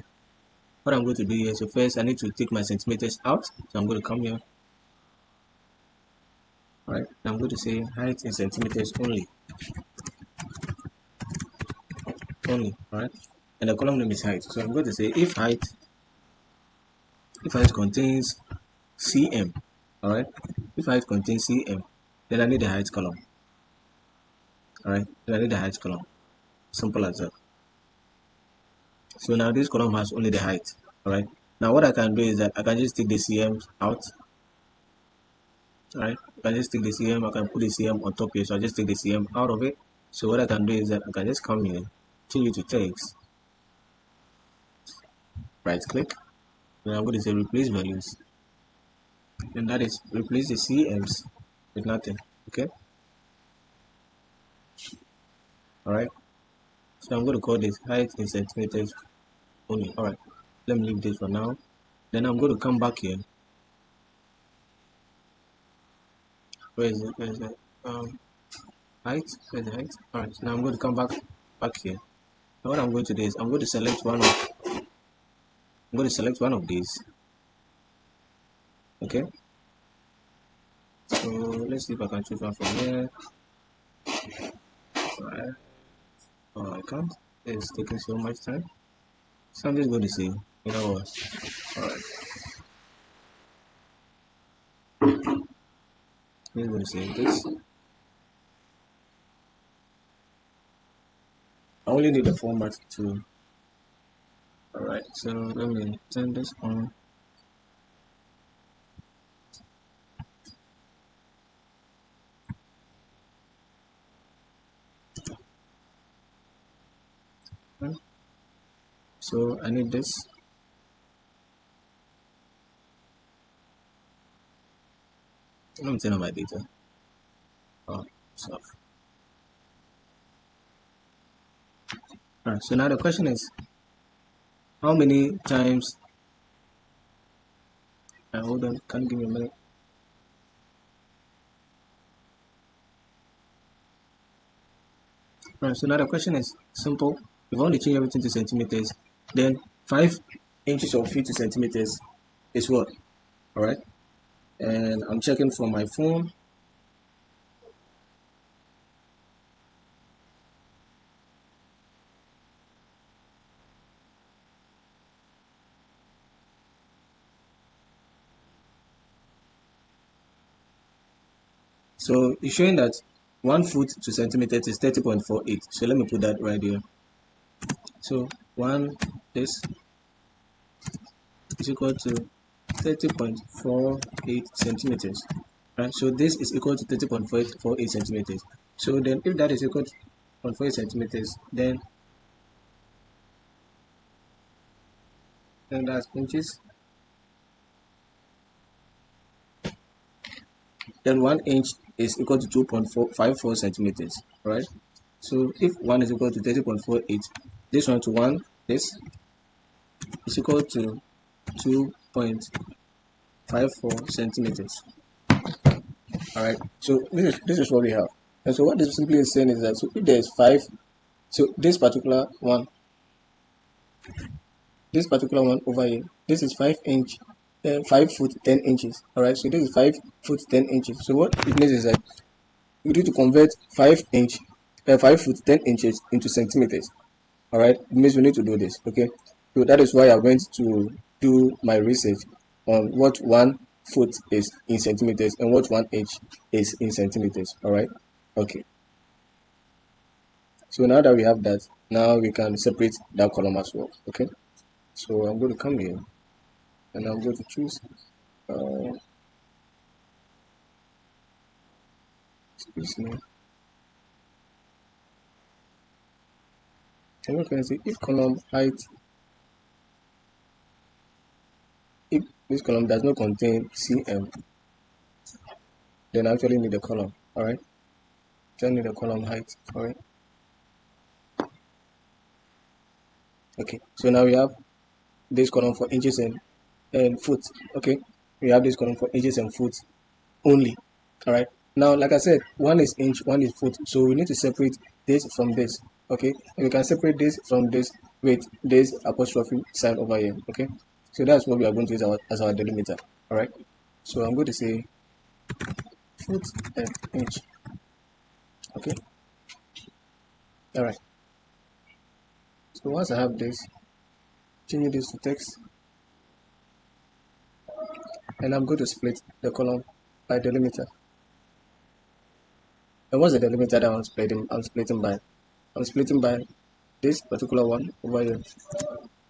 what I'm going to do here, so first I need to take my centimeters out. So I'm going to come here. All right, I'm going to say height in centimeters only. All right, and the column name is height. So I'm going to say if height contains cm. All right, if height contains cm, then I need the height column. All right, then I need the height column. Simple as that. So now this column has only the height. All right, now what I can do is that I can just take the cm out. All right, I can just take the cm. I can put the cm on top here, so I just take the cm out of it. So what I can do is that I can just come here, change it to text, right click, and I'm going to say replace values. and that is replace the CMs with nothing. Okay, all right. So I'm going to call this height in centimeters only. All right, let me leave this for now. Then I'm going to come back here. Where is it? Where is it? Height. Where's the height? All right. So now I'm going to come back here. Now what I'm going to do is I'm going to select one of these. Okay. So let's see if I can choose one from here. All right. Oh, I can't. It's taking so much time. So I'm just going to say, you know what? All right. I'm just going to say this. I only need the format to. All right. So let me turn this on. So I need this. Let me turn on my data. Oh, stuff. All right. So now the question is, how many times? Hold on. Can you give me a minute? All right. So now the question is simple. If I want to change everything to centimeters, then 5 inches of feet to centimeters is what? All right. And I'm checking from my phone. So it's showing that 1 foot to centimeters is 30.48. So let me put that right here. So this is equal to 30.48 centimeters. Right. So this is equal to 30.48 centimeters. So then if that is equal to 0.48 centimeters, then that's inches. Then 1 inch is equal to 2.454 centimeters. Right. So if 1 is equal to 30.48, this one to 1, this is equal to 2.54 centimeters. All right. So this is what we have. And so what this simply is saying is that so if there is 5, so this particular one over here, this is 5 inch, 5 foot 10 inches. All right. So this is 5 foot 10 inches. So what it means is that we need to convert 5 inch, 5 foot 10 inches into centimeters. All right. It means we need to do this. Okay. So that is why I went to do my research on what 1 foot is in centimeters and what 1 inch is in centimeters. All right. Okay. So now that we have that, now we can separate that column as well. Okay. So I'm going to come here and I'm going to choose excuse me. And we can see if column height, if this column does not contain cm, then I actually need a column. All right. Then need a column height. All right. Okay. So now we have this column for inches and foot. Okay. We have this column for inches and foot only. All right. Now, like I said, one is inch, one is foot. So we need to separate this from this. Okay. And we can separate this from this with this apostrophe sign over here. Okay. So that's what we are going to use as our delimiter. All right. So I'm going to say foot and inch. Okay. All right. So once I have this, change this to text, and I'm going to split the column by delimiter. And what's the delimiter that I'm splitting? I'm splitting by this particular one over here.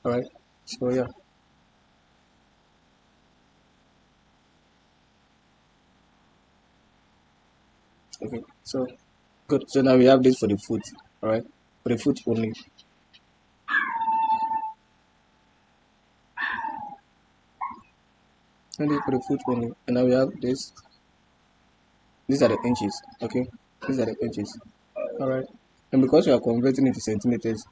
All right. So yeah. Okay. So good. So now we have this for the foot. All right. For the foot only. and this for the foot only. And now we have this. These are the inches. Okay, these are the inches. All right. And because we are converting into centimeters,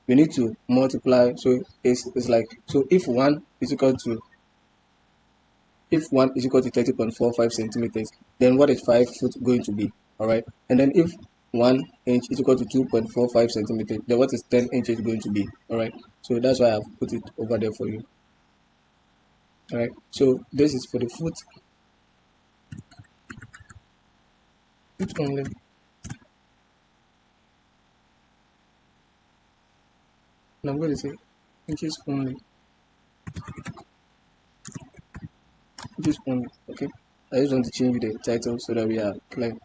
we need to multiply. So it's like, so if 1 is equal to 30.45 centimeters, then what is 5 foot going to be? All right. And then if 1 inch is equal to 2.45 centimeters, then what is 10 inches going to be? All right. So that's why I've put it over there for you. All right. So this is for the foot only. And I'm going to say inches only. Inches only. Okay. I just want to change the title so that we are clear.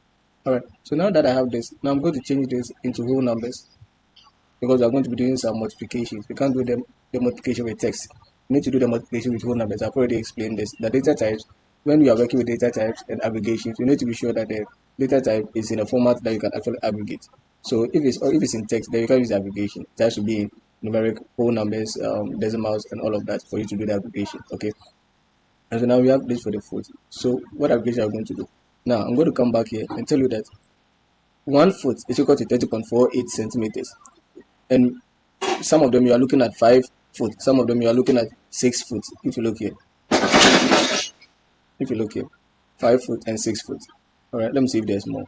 All right. So now that I have this, now I'm going to change this into whole numbers, because we are going to be doing some multiplications. We can't do the multiplication with text. We need to do the multiplication with whole numbers. I've already explained this. The data types, when we are working with data types and aggregations, you need to be sure that the data type is in a format that you can actually aggregate. So if it's in text, then you can use aggregation. It has to be in numeric, whole numbers, decimals, and all of that for you to do the aggregation. Okay. And so now we have this for the foot. So what aggregation are we going to do? Now I'm going to come back here and tell you that 1 foot is equal to 30.48 centimeters. And some of them you are looking at 5 foot, some of them you are looking at 6 foot. If you look here, 5 foot and 6 foot. All right, let me see if there's more.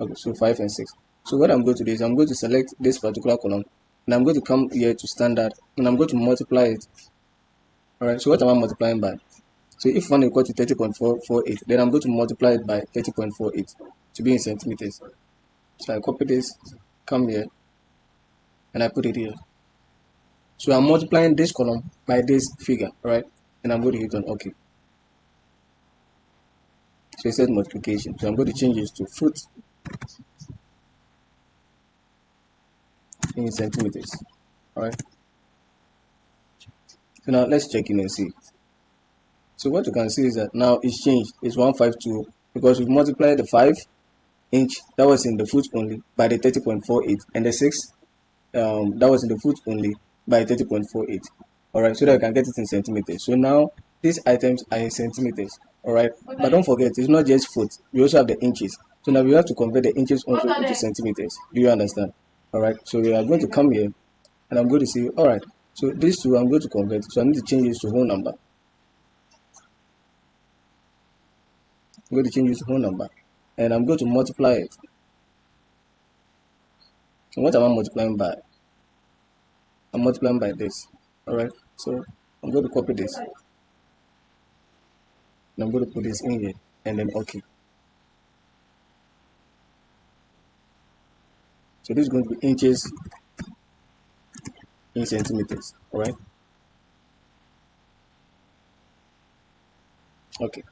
Okay, so 5 and 6. So what I'm going to do is I'm going to select this particular column, and I'm going to come here to standard, and I'm going to multiply it. All right, so what am I multiplying by? So if 1 is equal to 30.448, then I'm going to multiply it by 30.48 to be in centimeters. So I copy this, come here, and I put it here. So I'm multiplying this column by this figure, right? And I'm going to hit on OK. So it says multiplication. So I'm going to change this to foot in centimeters. All right. So now let's check in and see. So what you can see is that now it's changed. It's 152 because we've multiplied the 5 inch that was in the foot only by the 30.48, and the 6 that was in the foot only by 30.48. All right, so that I can get it in centimeters. So now these items are in centimeters. All right, but don't forget, it's not just foot. We also have the inches. So now we have to convert the inches also into centimeters. Do you understand? All right, so we are going to come here, and I'm going to say, all right, so these two I'm going to convert. So I need to change this to whole number. I'm going to change this to whole number, and I'm going to multiply it. And what am I multiplying by? I'm multiplying by this. All right, so I'm going to copy this, and I'm going to put this in here, and then OK. So this is going to be inches in centimeters. All right. Okay.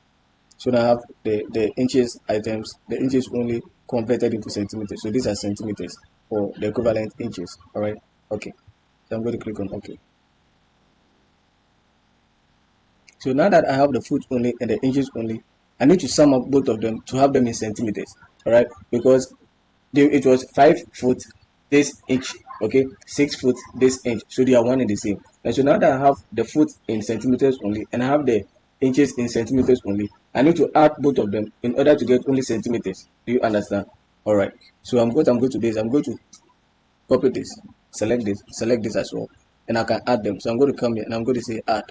So now I have the inches items, the inches only converted into centimeters. So these are centimeters or the equivalent inches. All right. Okay. So I'm going to click on OK. So now that I have the foot only and the inches only, I need to sum up both of them to have them in centimeters. All right. Because it was 5 foot this inch, okay, 6 foot this inch, so they are one and the same. And so now that I have the foot in centimeters only and I have the inches in centimeters only, I need to add both of them in order to get only centimeters. Do you understand? All right, so I'm going to this, I'm going to copy this, select this as well, and I can add them. So I'm going to come here and I'm going to say add.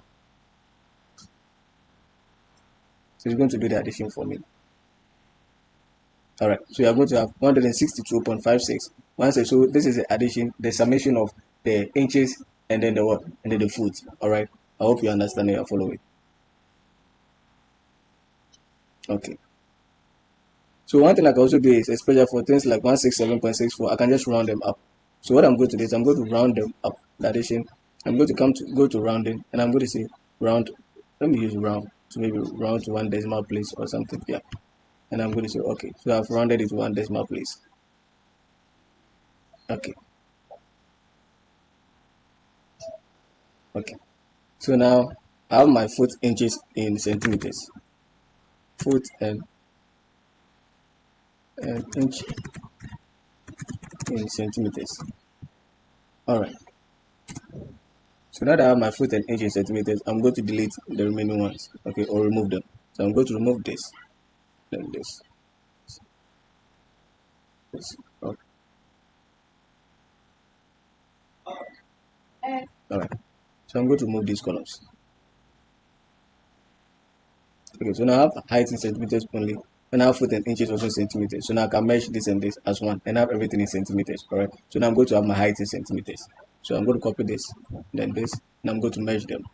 So it's going to do the addition for me. All right, so you are going to have 162.56. So this is the addition, the summation of the inches and then the what, and then the foot. All right, I hope you understand and you follow it. Okay. So one thing I can also do is, especially for things like 167.64, I can just round them up. So what I'm going to do is I'm going to round them up. The addition. I'm going to go to rounding, and I'm going to say round. Let me use round to maybe round to 1 decimal place or something. Yeah. And I'm going to say okay. So I've rounded it to 1 decimal place. Okay. Okay. So now I have my foot inches in centimeters. Foot and inch in centimeters. All right. So now that I have my foot and inch in centimeters, I'm going to delete the remaining ones, okay, or remove them. So I'm going to remove this, then this. Okay. All right. So I'm going to remove these columns. Okay, so now I have height in centimeters only, and I have foot and inches also in centimeters. So now I can measure this and this as one, and I have everything in centimeters. All right. So now I'm going to have my height in centimeters. So I'm going to copy this, then this, and I'm going to measure them,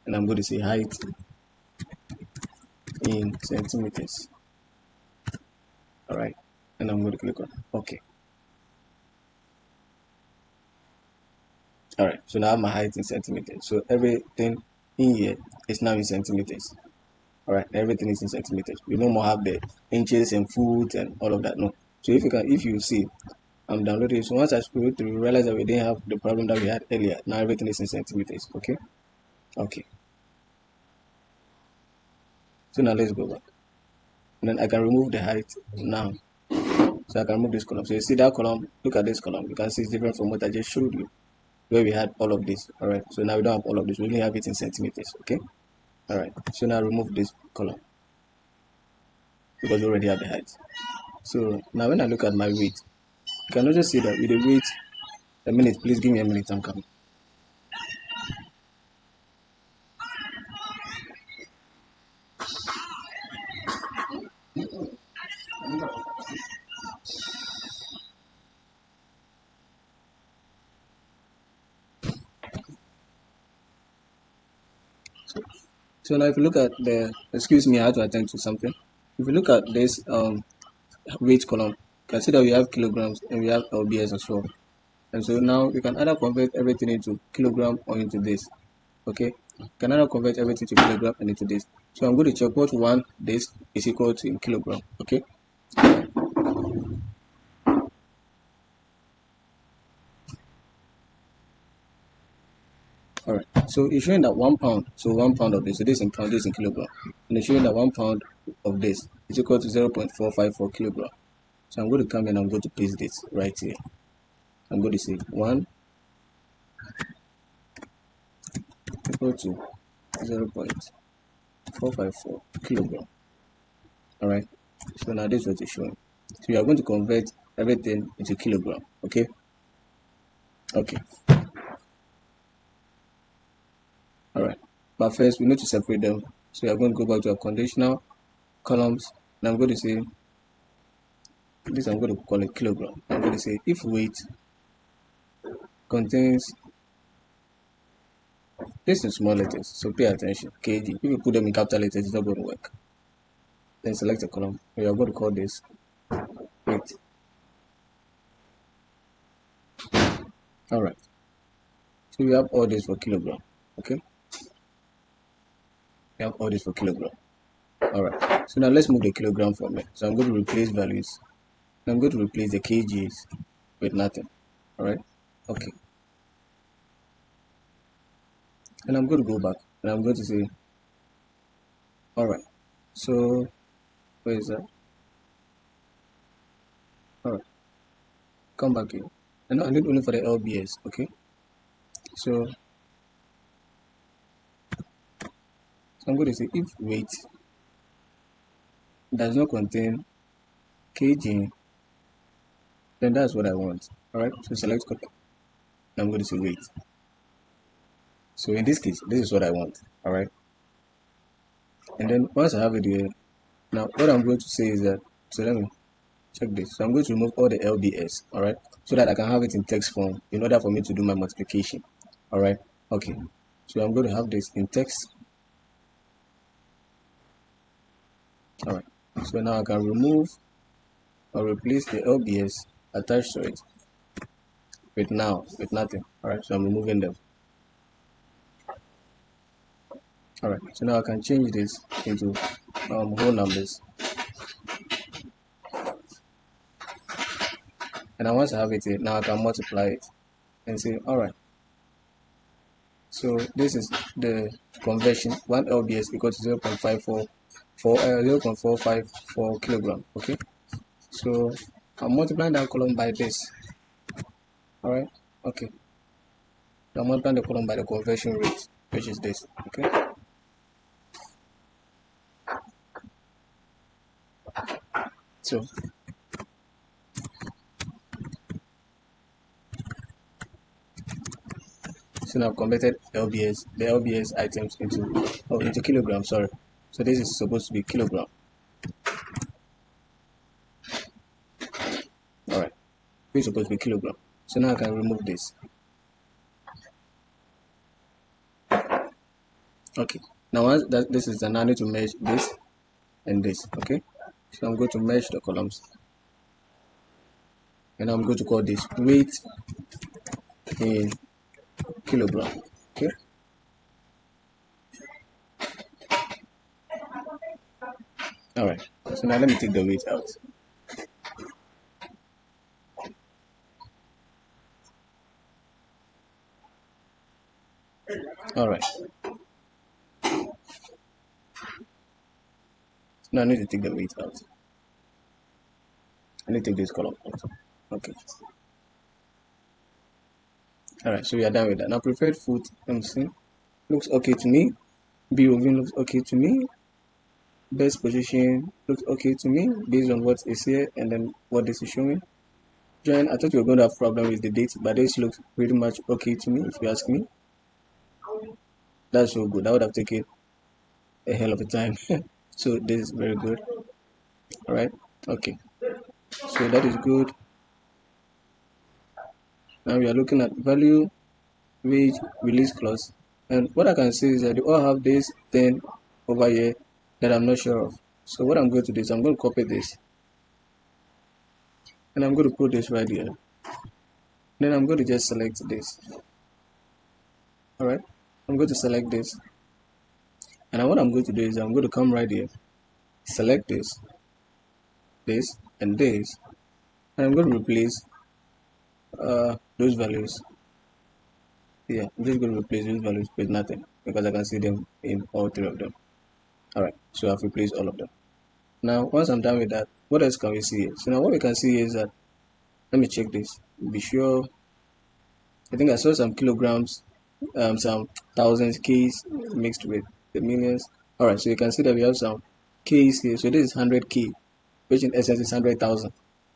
and I'm going to say height in centimeters. All right, and I'm going to click on OK. All right, so now I have my height in centimeters. So everything in here is now in centimeters. All right, everything is in centimeters. We no more have the inches and foot and all of that. No. So if you see, I'm downloading. So once I scroll through, realize that we didn't have the problem that we had earlier. Now everything is in centimeters. Okay. Okay. So now let's go back. And then I can remove the height now. So I can remove this column. So you see that column. Look at this column. You can see it's different from what I just showed you, where we had all of this. All right. So now we don't have all of this. We only have it in centimeters. Okay. All right. So now remove this column because we already have the height. So now when I look at my weight, you can also see that with the weight. A minute, please give me a minute. I'm coming. So now if you look at the, excuse me, I had to attend to something. If you look at this weight column, you can see that we have kilograms and we have lbs as well. And so now we can either convert everything into kilogram or into this. Okay, you can either convert everything to kilogram and into this. So I'm going to check what one this is equal to in kilogram. Okay. All right. So it's showing that 1 pound. So 1 pound of this. So this in pound, this in kilogram. And it's showing that 1 pound of this is equal to 0.454 kilogram. So I'm going to come in. I'm going to paste this right here. I'm going to say 1 equal to 0.454 kilogram. All right. So now this is what it's showing. So we are going to convert everything into kilogram. Okay. Okay. All right. But first we need to separate them. So we are going to go back to our conditional columns. And I'm going to say this. I'm going to call it kilogram. I'm going to say if weight contains, this in small letters, so pay attention. kg. If you put them in capital letters, it's not going to work. Then select a column. We are going to call this weight. All right. So we have all this for kilogram. Okay. We have all this for kilogram. All right. So now let's move the kilogram from it. So I'm going to replace values. I'm going to replace the kgs with nothing. All right. Okay. And I'm going to go back and I'm going to say, all right. So where is that? All right. Come back here. And I need only for the lbs. Okay. So I'm going to say if weight does not contain kg, then that's what I want. All right. So select copy. I'm going to say weight. So in this case, this is what I want. All right. And then once I have it here, now what I'm going to say is that, so let me check this. So I'm going to remove all the lbs. All right. So that I can have it in text form in order for me to do my multiplication. All right. Okay. So I'm going to have this in text. All right. So now I can remove or replace the lbs attached to it with nothing. All right. So I'm removing them. All right. So now I can change this into whole numbers. And now once I have it here, now I can multiply it and say, all right. So this is the conversion. 1 lbs equals to 0.454 kilogram. Okay. So I'm multiplying that column by this. All right. Okay. I'm multiplying the column by the conversion rate, which is this. Okay. So now I've converted the LBS items into kilograms. Sorry. So this is supposed to be kilogram. All right. This is supposed to be kilogram. So now I can remove this. Okay. Now once that this is done, I need to merge this and this. Okay. So I'm going to merge the columns, and I'm going to call this weight in kilogram. Okay. All right. So now let me take the weight out. All right. Now I need to take the weight out. I need to take this column out. Okay. All right. So we are done with that. Now preferred food MC looks okay to me. B roving looks okay to me. Best position looks okay to me based on what is here and then what this is showing. Join, I thought we were going to have problem with the date, but this looks pretty much okay to me if you ask me. That's so good. That would have taken a hell of a time. So this is very good. All right. Okay. So that is good. Now we are looking at value, wage, release clause. And what I can see is that they all have this thing over here that I'm not sure of. So what I'm going to do is I'm going to copy this. And I'm going to put this right here. Then I'm going to just select this. All right. I'm going to select this. And what I'm going to do is I'm going to come right here, select this, and this. And I'm going to replace those values. Yeah, I'm just going to replace those values with nothing because I can see them in all three of them. All right. So I've replaced all of them. Now, once I'm done with that, what else can we see here? So now what we can see is that, let me check this. Be sure. I think I saw some kilograms, some thousands, Ks mixed with the millions. All right, so you can see that we have some Ks here. So this is 100K, which in essence is 100,000.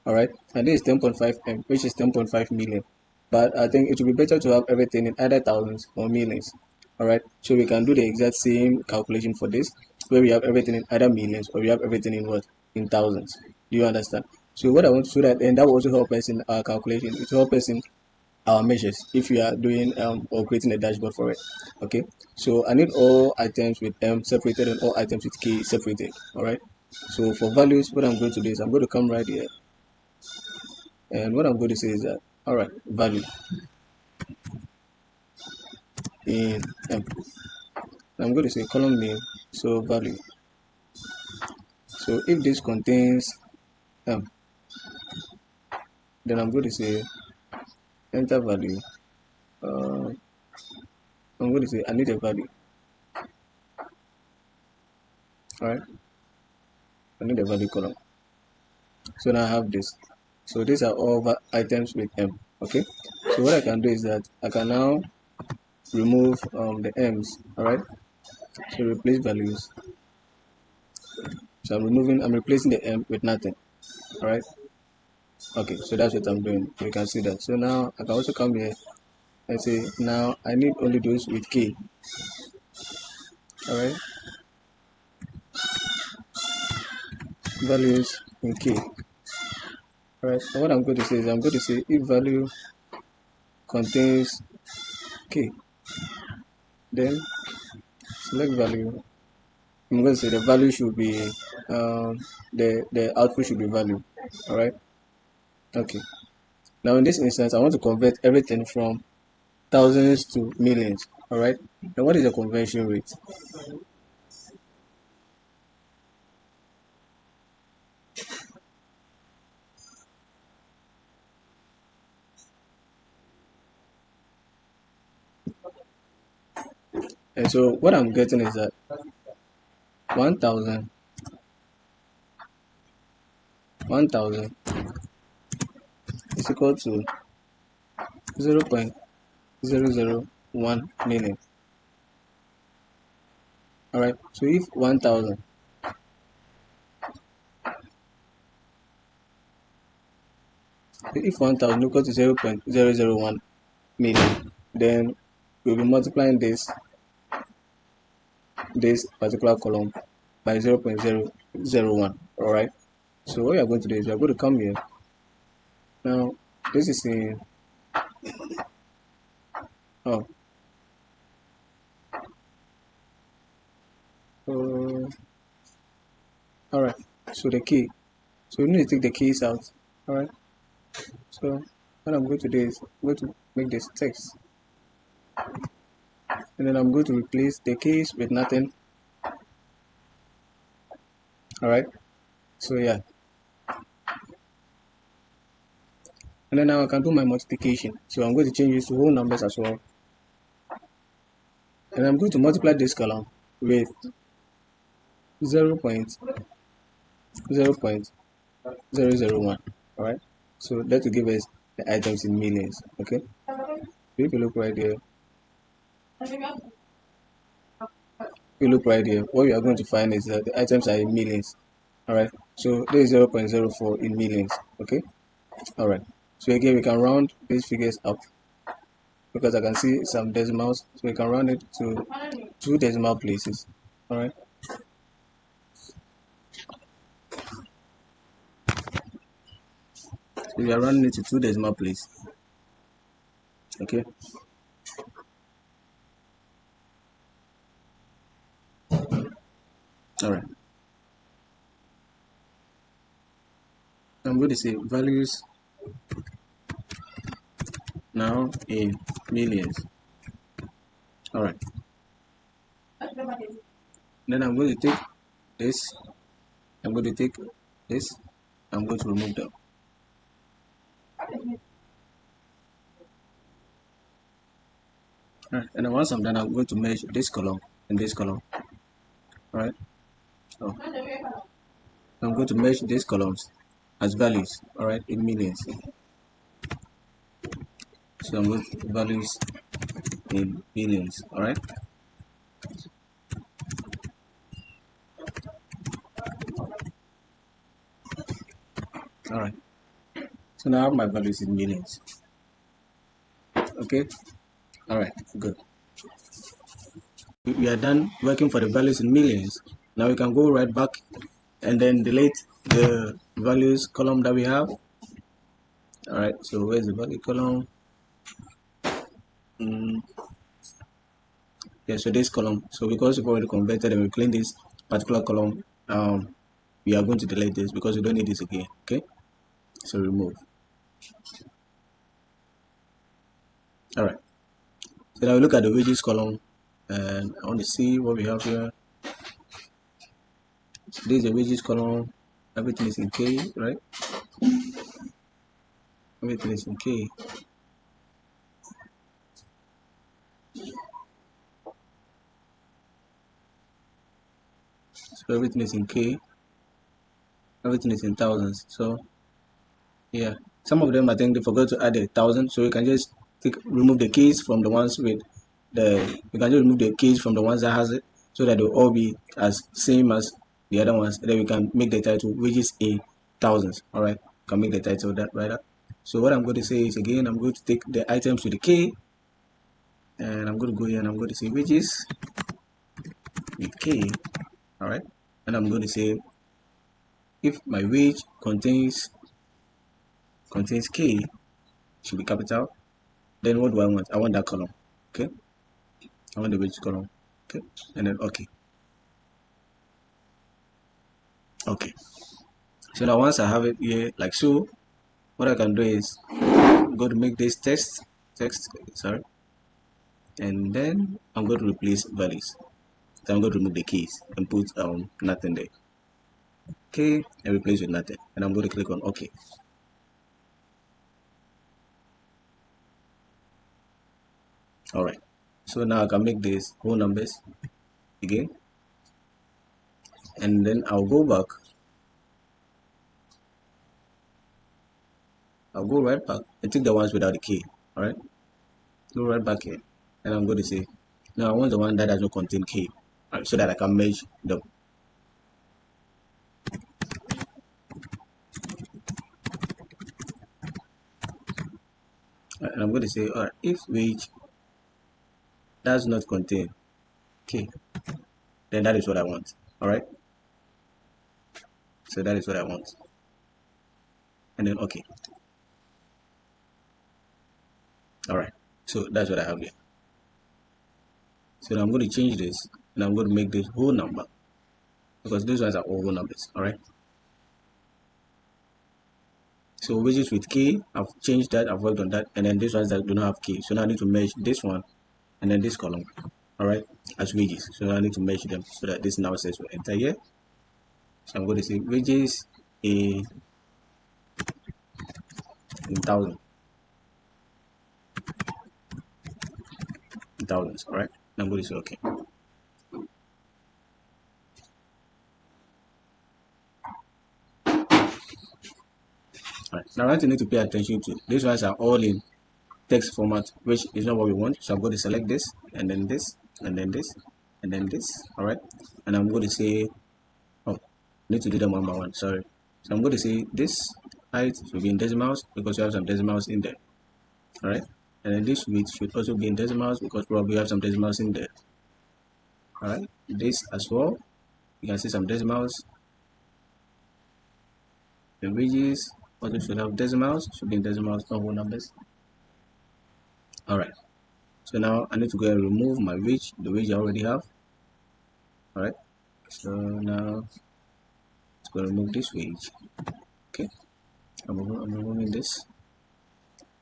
All right, and this is 10.5 M, which is 10.5 million. But I think it would be better to have everything in either thousands or millions. All right, so we can do the exact same calculation for this, where we have everything in either millions or we have everything in what? In thousands. Do you understand? So what I want to do that, and that will also help us in our calculation. It will help us in our measures if you are doing or creating a dashboard for it. Okay, so I need all items with M separated and all items with K separated. All right, so for values, what I'm going to do is I'm going to come right here, and what I'm going to say is that, all right, value in M. I'm going to say column name, so value. So if this contains M, then I'm going to say enter value. I'm going to say I need a value. All right, I need a value column. So now I have this. So these are all items with M. Okay, so what I can do is that I can now remove the M's. All right, so replace values. So I'm replacing the M with nothing. All right, okay, so that's what I'm doing. You can see that. So now I can also come here and say now I need only those with K. All right, values in K. All right, and what I'm going to say is I'm going to say if value contains K, then select value. I'm going to say the value should be the output should be value. All right, okay. Now in this instance, I want to convert everything from thousands to millions. All right, now what is the conversion rate? And so what I'm getting is that 1000 is equal to 0.001 001 million. All right. So if 1000, if 1000 equals to 0.001 million, then we'll be multiplying this particular column by 0.001. All right. So what we are going to do is we are going to come here. Now this is in oh uh, all right. So the key. So we need to take the keys out. All right. So what I'm going to do is I'm going to make this text, and then I'm going to replace the keys with nothing. All right. So yeah, and then now I can do my multiplication. So I'm going to change this to whole numbers as well, and I'm going to multiply this column with 0.001. All right. So that will give us the items in millions. Okay. If you look right here, what we are going to find is that the items are in millions. All right. So this is 0.04 in millions. Okay. All right. So again, we can round these figures up because I can see some decimals. So we can round it to 2 decimal places. All right. So we are rounding it to 2 decimal places. Okay. All right. I'm going to say values now in millions. All right. Then I'm going to take this. I'm going to take this. I'm going to remove them. All right. And then once I'm done, I'm going to merge this column and this column. All right. So I'm going to merge these columns as values. All right, in millions. So I'm going to values in millions. All right. All right. So now I have my values in millions. Okay. All right. Good. We are done working for the values in millions. Now we can go right back and then delete the values column that we have. All right. So where's the value column? Yeah. So this column. So because we've already converted and we clean this particular column, we are going to delete this because we don't need this again. Okay. So remove. All right. So now we look at the wages column, and I want to see what we have here. So this is the wages column. Everything is in K, right? Everything is in K. So everything is in K. Everything is in thousands. So yeah, some of them I think they forgot to add a thousand. So you can just remove the keys from the ones with the. You can just remove the keys from the ones that has it, so that they'll all be as same as the other ones. And then we can make the title wages in thousands. All right, can make the title that right up. So what I'm going to say is again, I'm going to take the items with the K, and I'm going to go here and I'm going to say wages with K. All right, and I'm going to say if my wage contains K, should be capital. Then what do I want? I want that column. Okay, I want the wage column. Okay, and then okay. Okay. So now once I have it here like so, what I can do is go to make this text, sorry, and then I'm going to replace values. So I'm going to remove the keys and put nothing there. Okay, and replace with nothing. And I'm going to click on OK. All right. So now I can make this whole numbers again, and then I'll go back. I'll go right back and take the ones without the key. All right. Go right back here, and I'm going to say, now I want the one that does not contain K, right, so that I can merge them. And I'm going to say, all right, if wage does not contain K, then that is what I want. All right, so that is what I want, and then okay. All right, so that's what I have here. So now I'm going to change this, and I'm going to make this whole number, because these ones are all whole numbers. All right, so wages with K, I've changed that, I've worked on that, and then these ones that do not have K, so now I need to merge this one and then this column, all right, as wages. So now I need to merge them so that this now says we enter here. So I'm going to say wages in thousands, all right. And I'm going to say okay. All right, now what you need to pay attention to, these ones are all in text format, which is not what we want. So I'm going to select this, and then this, and then this, and then this, all right. And I'm going to say, oh, I need to do them one by one, sorry. So I'm going to say this height should be in decimals because we have some decimals in there, all right. And then this width should also be in decimals because probably we have some decimals in there, all right. This as well, you can see some decimals. The wages also should have decimals, should be in decimals, not whole numbers. All right, so now I need to go and remove my wage, the wage I already have. All right, so now it's going to remove this wage. Okay, I'm removing this,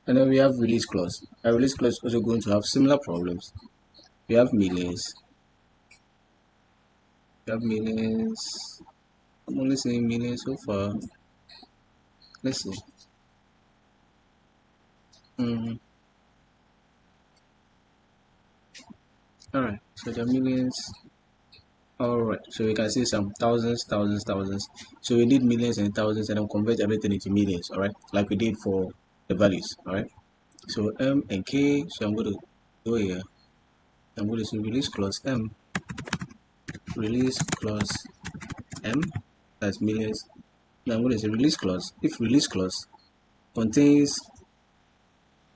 and then we have release clause. A release clause is also going to have similar problems. We have millions. We have millions. I'm only saying millions so far. Let's see. All right, so there are millions. All right, so we can see some thousands, thousands, thousands. So we need millions and thousands, and then convert everything into millions. All right, like we did for the values. All right, so M and K. So I'm going to go here. I'm going to say release clause M. Release clause M. That's millions. Now I'm going to say release clause. If release clause contains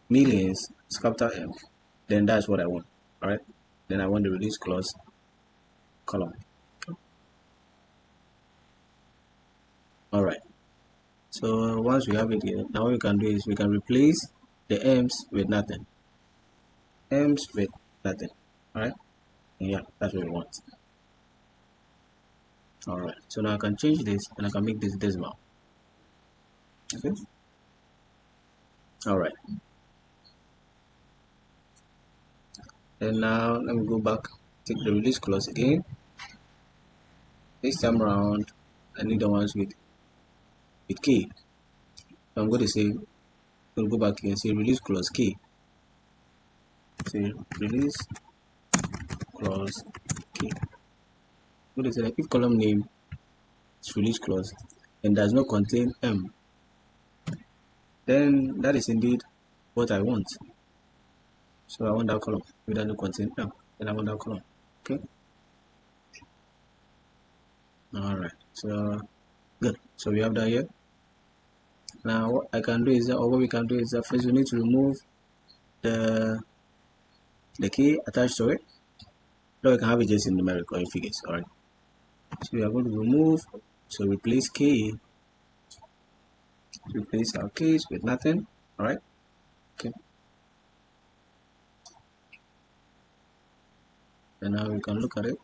millions, it's capital M, then that's what I want. All right, then I want the release clause column. All right, so once we have it here, now what we can do is we can replace the m's with nothing. M's with nothing. All right, and yeah, that's what we want. All right, so now I can change this and I can make this decimal. Okay, all right, and now let me go back, take the release clause again. This time around I need the ones with K. So I'm going to say, we'll go back here and say release clause K. Say release clause K. I'm going to say that if column name is release clause and does not contain M, then that is indeed what I want. So I want that column. If it doesn't contain M, then I want that column. Okay. All right. So good. So we have that here. Now what I can do is that, or what we can do is that first we need to remove the key attached to it. So we can have it just in numeric or in figures. All right. So we are going to remove. So replace K. Replace our keys with nothing. All right. Okay. And now we can look at it.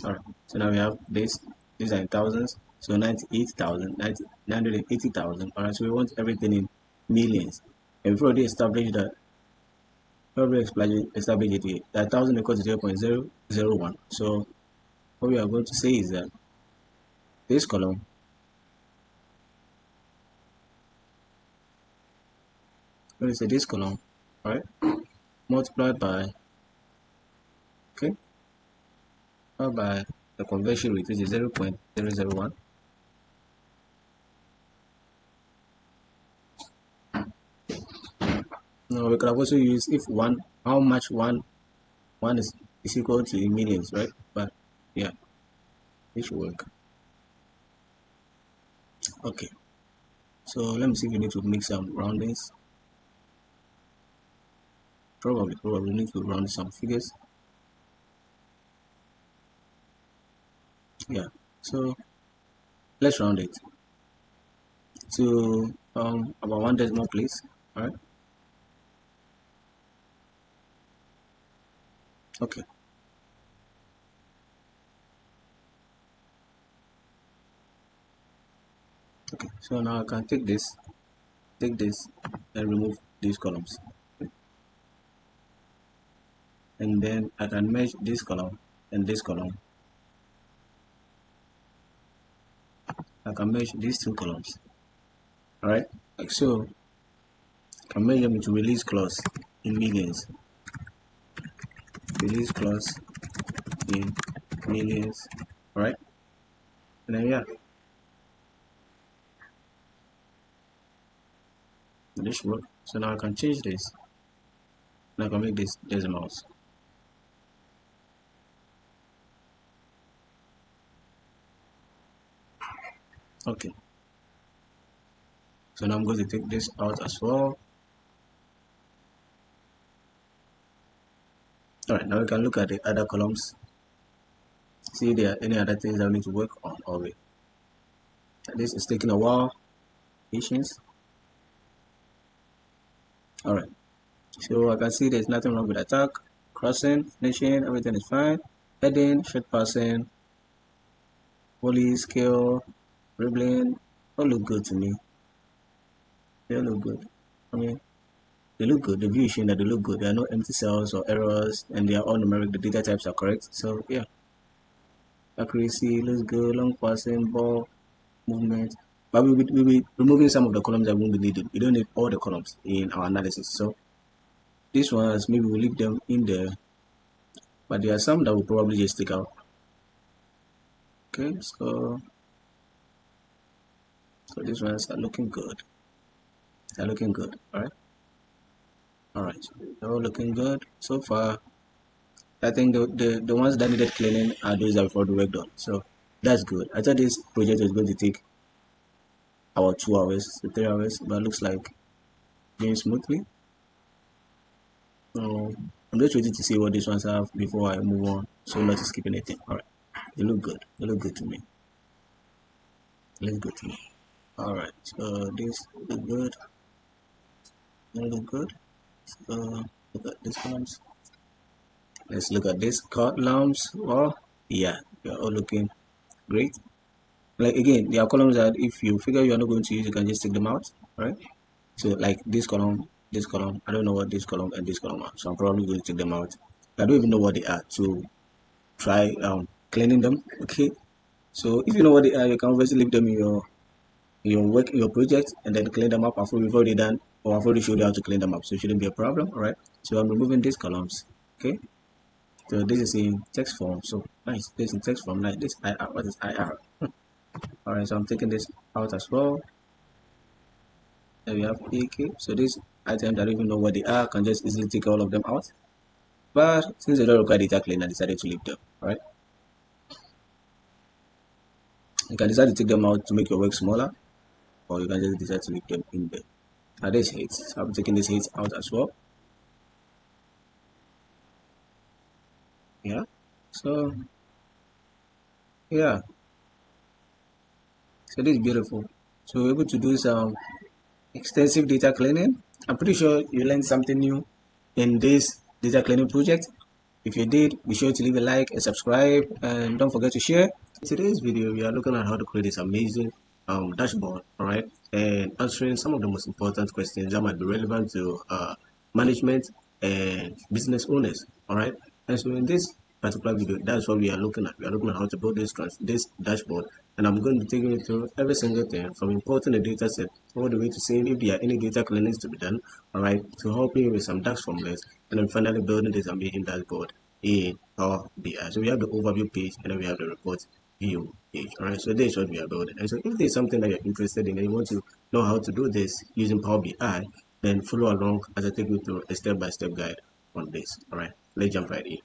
All right. So now we have this. These are in thousands. So 98,000, 980,000. All right. So we want everything in millions. And we've already established that. Established it here. That 1,000 equals to 0.001. So what we are going to say is that this column going to say this column, right, multiplied by, okay, by the conversion rate, which is 0.001. Now we could have also used if one, how much one is equal to in millions, right? But yeah, it should work. Okay, so let me see if we need to make some roundings. Probably need to round some figures. Yeah, so let's round it to about 1 decimal place. All right. Okay. Okay. So now I can take this, and remove these columns, and then I can merge this column and this column. I can merge these two columns. All right. Like so, I can merge them into release clause in millions. Release clause in millions. All right. And then yeah, this should work. So now I can change this. And I can make this decimals. Okay. So now I'm going to take this out as well. Alright, now we can look at the other columns. See if there are any other things that we need to work on already. This is taking a while. Patience. Alright. So I can see there's nothing wrong with attack, crossing, finishing, everything is fine. Heading, short passing, volley, scale, dribbling, all look good to me. They all look good. I mean, they look good. The view is showing that they look good. There are no empty cells or errors, and they are all numeric. The data types are correct. So yeah, accuracy looks good. Long passing, ball movement. But we'll be removing some of the columns that won't be needed. We don't need all the columns in our analysis. So these ones maybe we'll leave them in there, but there are some that will probably just take out. Okay, so these ones are looking good. They're looking good. All right. They're all looking good so far. I think the ones that needed cleaning are those that before the work done. So that's good. I thought this project was going to take about 2 hours to 3 hours, but it looks like going smoothly. So I'm just waiting to see what these ones have before I move on, so not to skip anything. All right, they look good. They look good to me. They look good to me. All right, so this look good. They look good. So look at these columns. Let's look at this columns. Oh, yeah, they're all looking great. Like again, there are columns that if you figure you are not going to use, you can just take them out, right? So like this column, I don't know what this column and this column are, so I'm probably going to take them out. I don't even know what they are, so try cleaning them. Okay, so if you know what they are, you can obviously leave them in your project and then clean them up after we've already done, or I've already showed you how to clean them up, so it shouldn't be a problem. All right, so I'm removing these columns. Okay, so this is in text form, so nice. This is in text form. Like this IR, what is IR? All right, so I'm taking this out as well. Then we have AK. So these items I don't even know what they are, I can just easily take all of them out. But since they don't require data clean, I decided to leave them. All right, you can decide to take them out to make your work smaller, or you can just decide to leave them in there. Now this heights, so I'm taking this heights out as well. Yeah, so yeah, so this is beautiful. So we're able to do some extensive data cleaning. I'm pretty sure you learned something new in this data cleaning project. If you did, be sure to leave a like and subscribe, and don't forget to share. In today's video, we are looking at how to create this amazing dashboard, all right, and answering some of the most important questions that might be relevant to management and business owners, all right. And so in this particular video, that's what we are looking at. We are looking at how to build this dashboard, and I'm going to be taking you through every single thing from importing the data set all the way to seeing if there are any data cleanings to be done, all right, to help you with some DAX formulas, and then finally building this amazing dashboard. in Power BI. So we have the overview page and then we have the report view page. All right, so this is what we are building. And so if there's something that you're interested in and you want to know how to do this using Power BI, then follow along as I take you through a step-by-step guide on this. All right, let's jump right in.